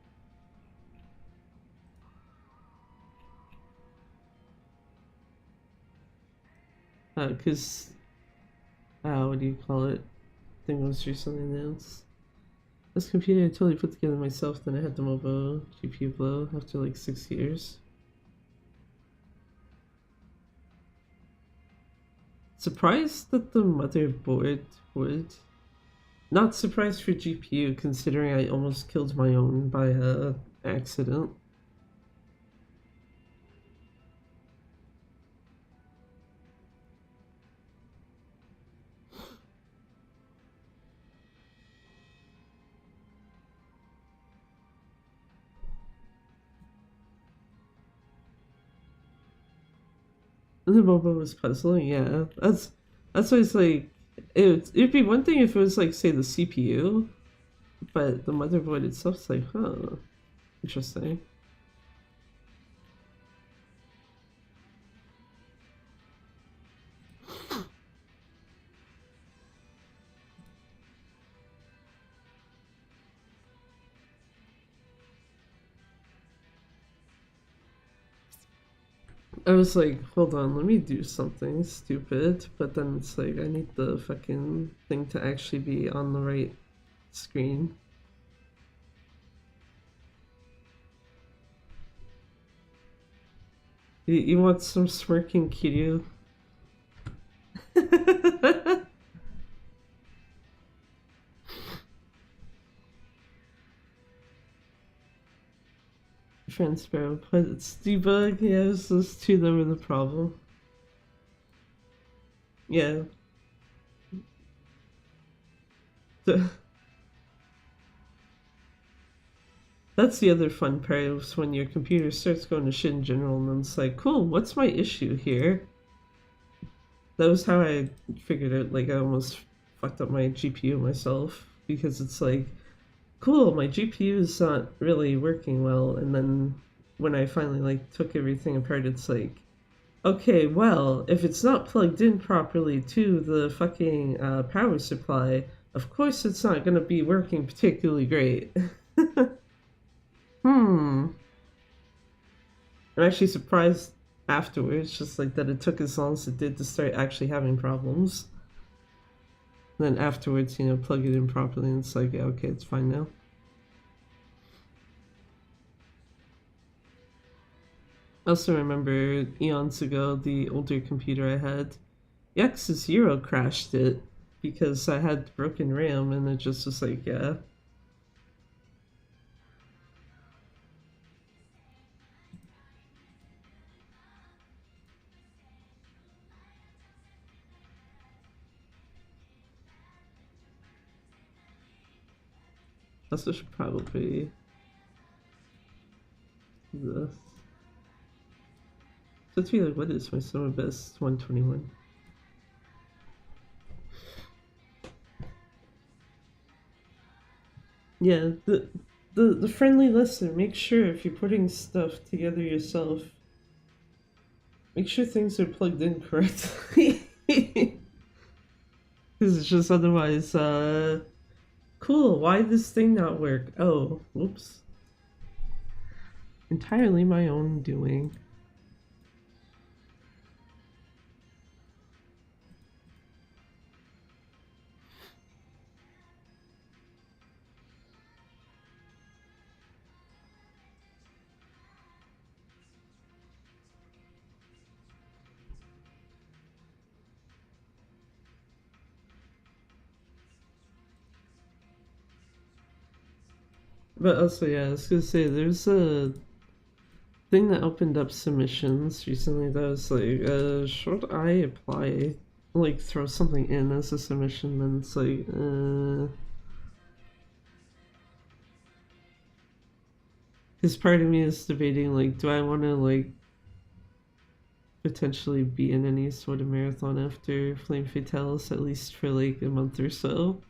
Because, what do you call it? Thing was recently announced. This computer I totally put together myself, then I had the mobile GPU blow after like 6 years. Surprised that the motherboard would. Not surprised for GPU, considering I almost killed my own by accident. The mobile was puzzling, yeah. That's why it's like it'd be one thing if it was like say the CPU, but the motherboard itself's like, huh, interesting. I was like, hold on, let me do something stupid, but then it's like I need the fucking thing to actually be on the right screen. You want some smirking Kiryu? Transparent, but it's debug. Yeah, it's those two that were the problem. Yeah. That's the other fun part is when your computer starts going to shit in general, and then it's like, cool, what's my issue here? That was how I figured out, like, I almost fucked up my GPU myself, because it's like, cool, my GPU is not really working well, and then when I finally, like, took everything apart, it's like, okay, well, if it's not plugged in properly to the fucking power supply, of course it's not gonna be working particularly great. Hmm. I'm actually surprised afterwards, just like that it took as long as it did to start actually having problems. And then afterwards, plug it in properly and it's like, yeah, okay, it's fine now. I also remember eons ago, the older computer I had, the X0 crashed it because I had broken RAM and it just was like, yeah. Also should probably do this. So it's like, what is my summer best 121? Yeah, the friendly lesson, make sure if you're putting stuff together yourself, make sure things are plugged in correctly. Because it's just otherwise, cool, why this thing not work? Oh, whoops. Entirely my own doing. But also, yeah, I was gonna say, there's a thing that opened up submissions recently that was like, should I apply, like, throw something in as a submission? And it's like, Because part of me is debating, like, do I want to, like, potentially be in any sort of marathon after Flame Fatalis, at least for, like, a month or so?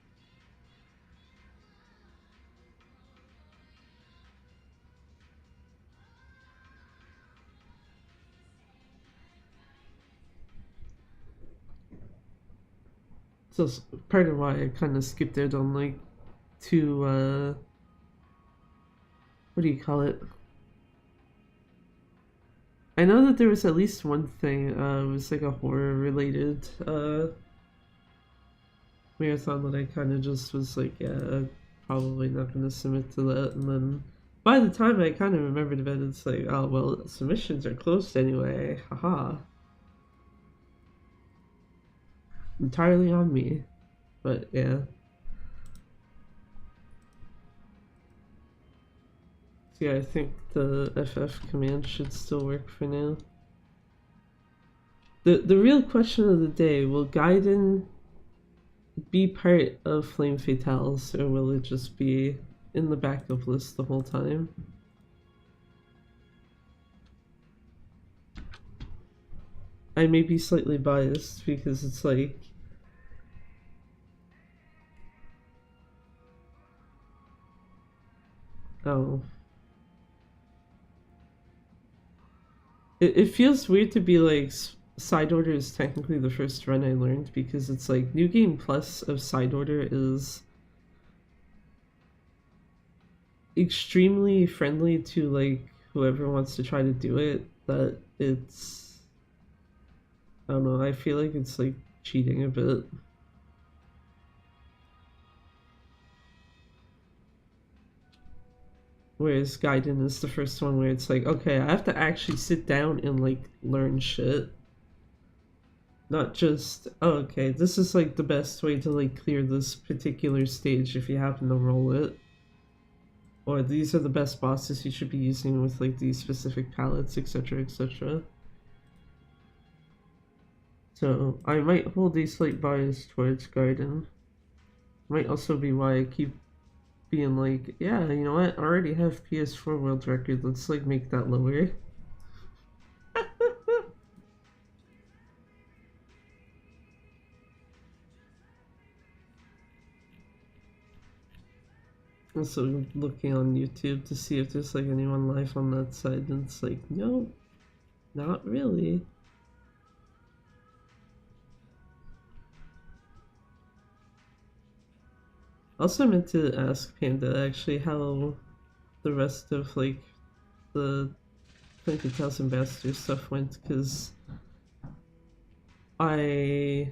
So part of why I kind of skipped out on like two what do you call it? I know that there was at least one thing. It was like a horror related marathon that I kind of just was like, yeah, probably not gonna submit to that. And then by the time I kind of remembered about it, it's like, oh well, submissions are closed anyway. Haha. Entirely on me. But yeah. So yeah, I think the FF command should still work for now. The real question of the day, will Gaiden be part of Flame Fatales, or will it just be in the backup list the whole time? I may be slightly biased because it's like, oh, it feels weird to be like Side Order is technically the first run I learned, because it's like New Game Plus of Side Order is extremely friendly to like whoever wants to try to do it, that it's, I don't know, I feel like it's like cheating a bit. Whereas Gaiden is the first one where it's like, okay, I have to actually sit down and like learn shit. Not just, oh, okay, this is like the best way to like clear this particular stage if you happen to roll it. Or these are the best bosses you should be using with like these specific palettes, etc, etc. So I might hold a slight bias towards Gaiden. Might also be why I keep being like, yeah, you know what, I already have PS4 world record, let's like make that lower. Also looking on YouTube to see if there's like anyone live on that side, and it's like, no, not really. Also meant to ask Panda actually how the rest of like the 20,000 Ambassador stuff went, because I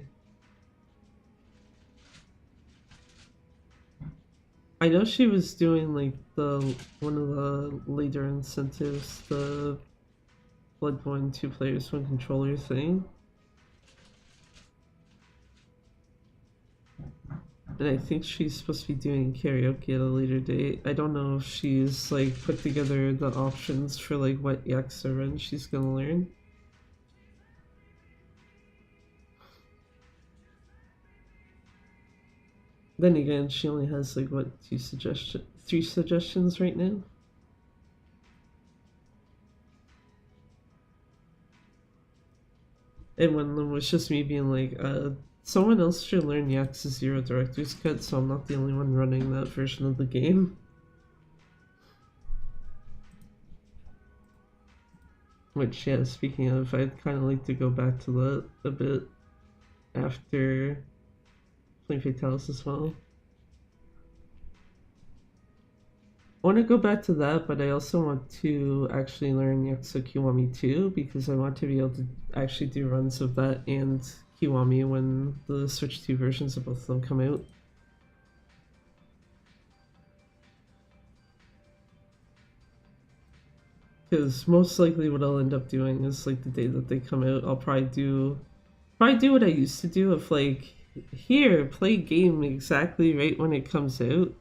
know she was doing like the one of the later incentives, the Bloodborne 2 players 1 controller thing. And I think she's supposed to be doing karaoke at a later date. I don't know if she's like put together the options for like what Yakuza run she's gonna learn. Then again, she only has like what, 3 suggestions right now. And one of them was just me being like, someone else should learn Yakuza 0 Director's Cut, so I'm not the only one running that version of the game. Which, yeah, speaking of, I'd kind of like to go back to that a bit after Flame Fatalis as well. I want to go back to that, but I also want to actually learn Yakuza Kiwami 2, because I want to be able to actually do runs of that and Kiwami when the Switch 2 versions of both of them come out. Because most likely what I'll end up doing is like the day that they come out, I'll probably do what I used to do of like, here, play game exactly right when it comes out.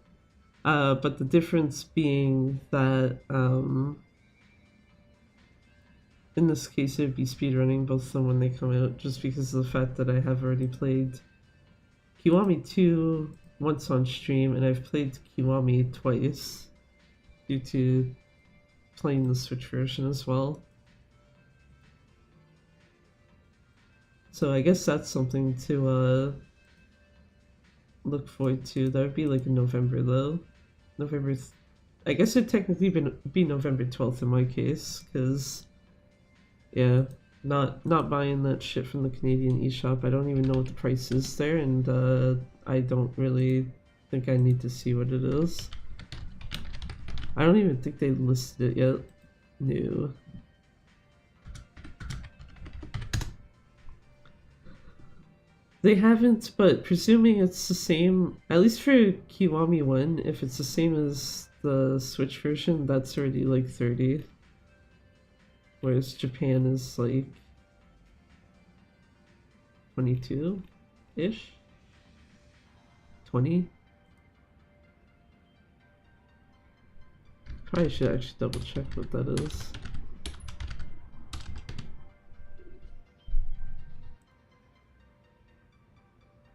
But the difference being that in this case it'd be speedrunning both of them when they come out, just because of the fact that I have already played Kiwami 2 once on stream, and I've played Kiwami twice due to playing the Switch version as well. So I guess that's something to look forward to. That would be like in November though. I guess it'd technically be November 12th in my case, because yeah, Not buying that shit from the Canadian eShop. I don't even know what the price is there, and I don't really think I need to see what it is. I don't even think they listed it yet. No. They haven't, but presuming it's the same, at least for Kiwami 1, if it's the same as the Switch version, that's already like 30. Whereas Japan is like 22-ish? 20? Probably should actually double check what that is.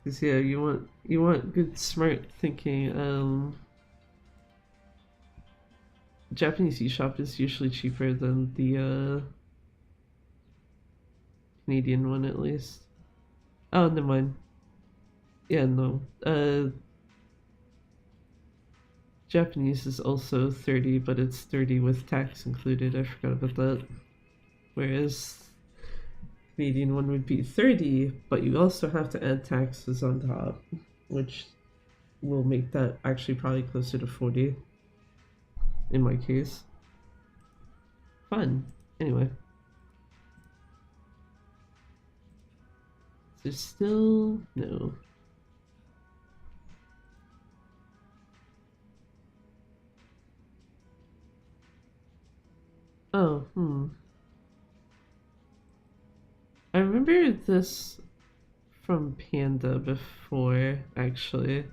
Cause yeah, you want good smart thinking. Japanese eShop is usually cheaper than the Canadian one at least. Oh, never mind. Yeah, no. Japanese is also 30, but it's 30 with tax included. I forgot about that. Whereas Canadian one would be 30, but you also have to add taxes on top, which will make that actually probably closer to 40 in my case. Fun. Anyway. There's still no. Oh, I remember this from Panda before, actually.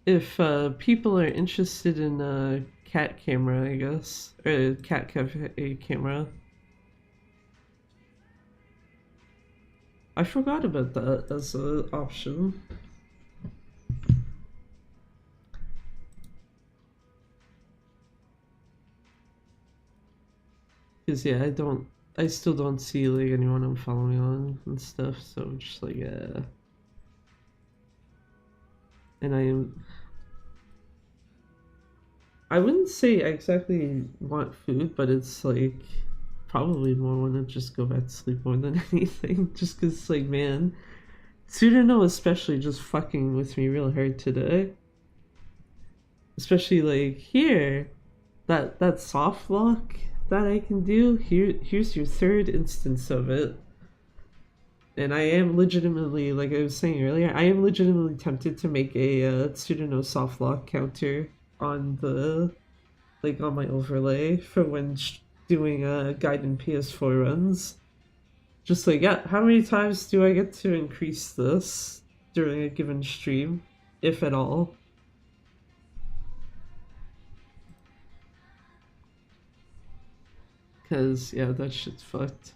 If people are interested in a cat camera, I guess, or a cat cafe camera. I forgot about that as an option. Cause yeah, I still don't see like anyone I'm following on and stuff, so I'm just like, yeah. And I wouldn't say I exactly want food, but it's like probably more want to just go back to sleep more than anything. Just because, like, man, Tsuruno especially just fucking with me real hard today. Especially like here, that soft lock that I can do. Here's your third instance of it. And I am legitimately, like I was saying earlier, I am legitimately tempted to make a Tsuruno soft lock counter on the, like, on my overlay for when doing Gaiden PS4 runs. Just like, yeah, how many times do I get to increase this during a given stream, if at all? Because, yeah, that shit's fucked.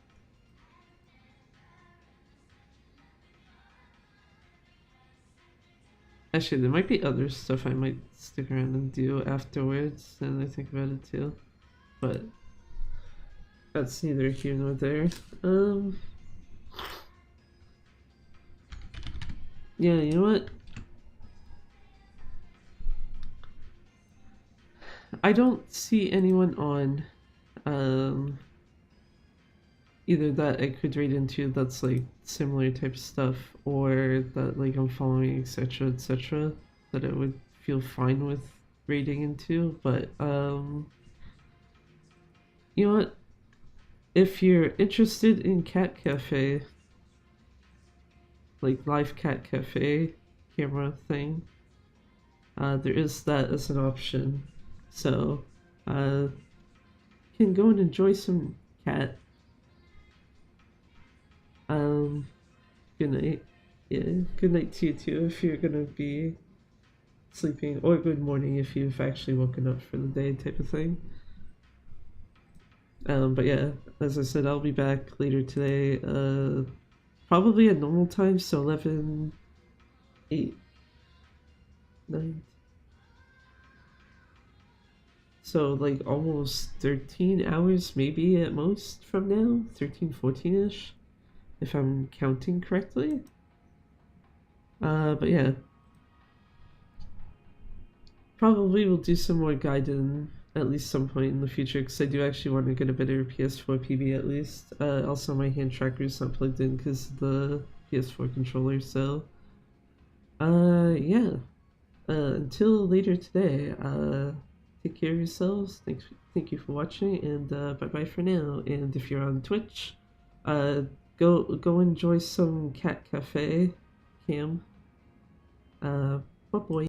Actually, there might be other stuff I might stick around and do afterwards, and I think about it too. But that's neither here nor there. Yeah, you know what? I don't see anyone on either that I could read into that's like similar type stuff, or that like I'm following, etc., that I would feel fine with reading into. But you know what? If you're interested in cat cafe, like live cat cafe camera thing, there is that as an option. So you can go and enjoy some cat. Good night. Yeah, good night to you too if you're gonna be sleeping, or good morning if you've actually woken up for the day, type of thing. But yeah, as I said, I'll be back later today. Probably at normal time, so 11, 8, 9. So like almost 13 hours maybe at most from now, 13, 14-ish, if I'm counting correctly. But yeah, probably we'll do some more Gaiden at least some point in the future because I do actually want to get a better PS4 PB at least. Also, my hand tracker is not plugged in because the PS4 controller. So, yeah. Until later today, take care of yourselves. Thank you for watching, and bye bye for now. And if you're on Twitch, uh, go enjoy some cat cafe cam. Bye boy.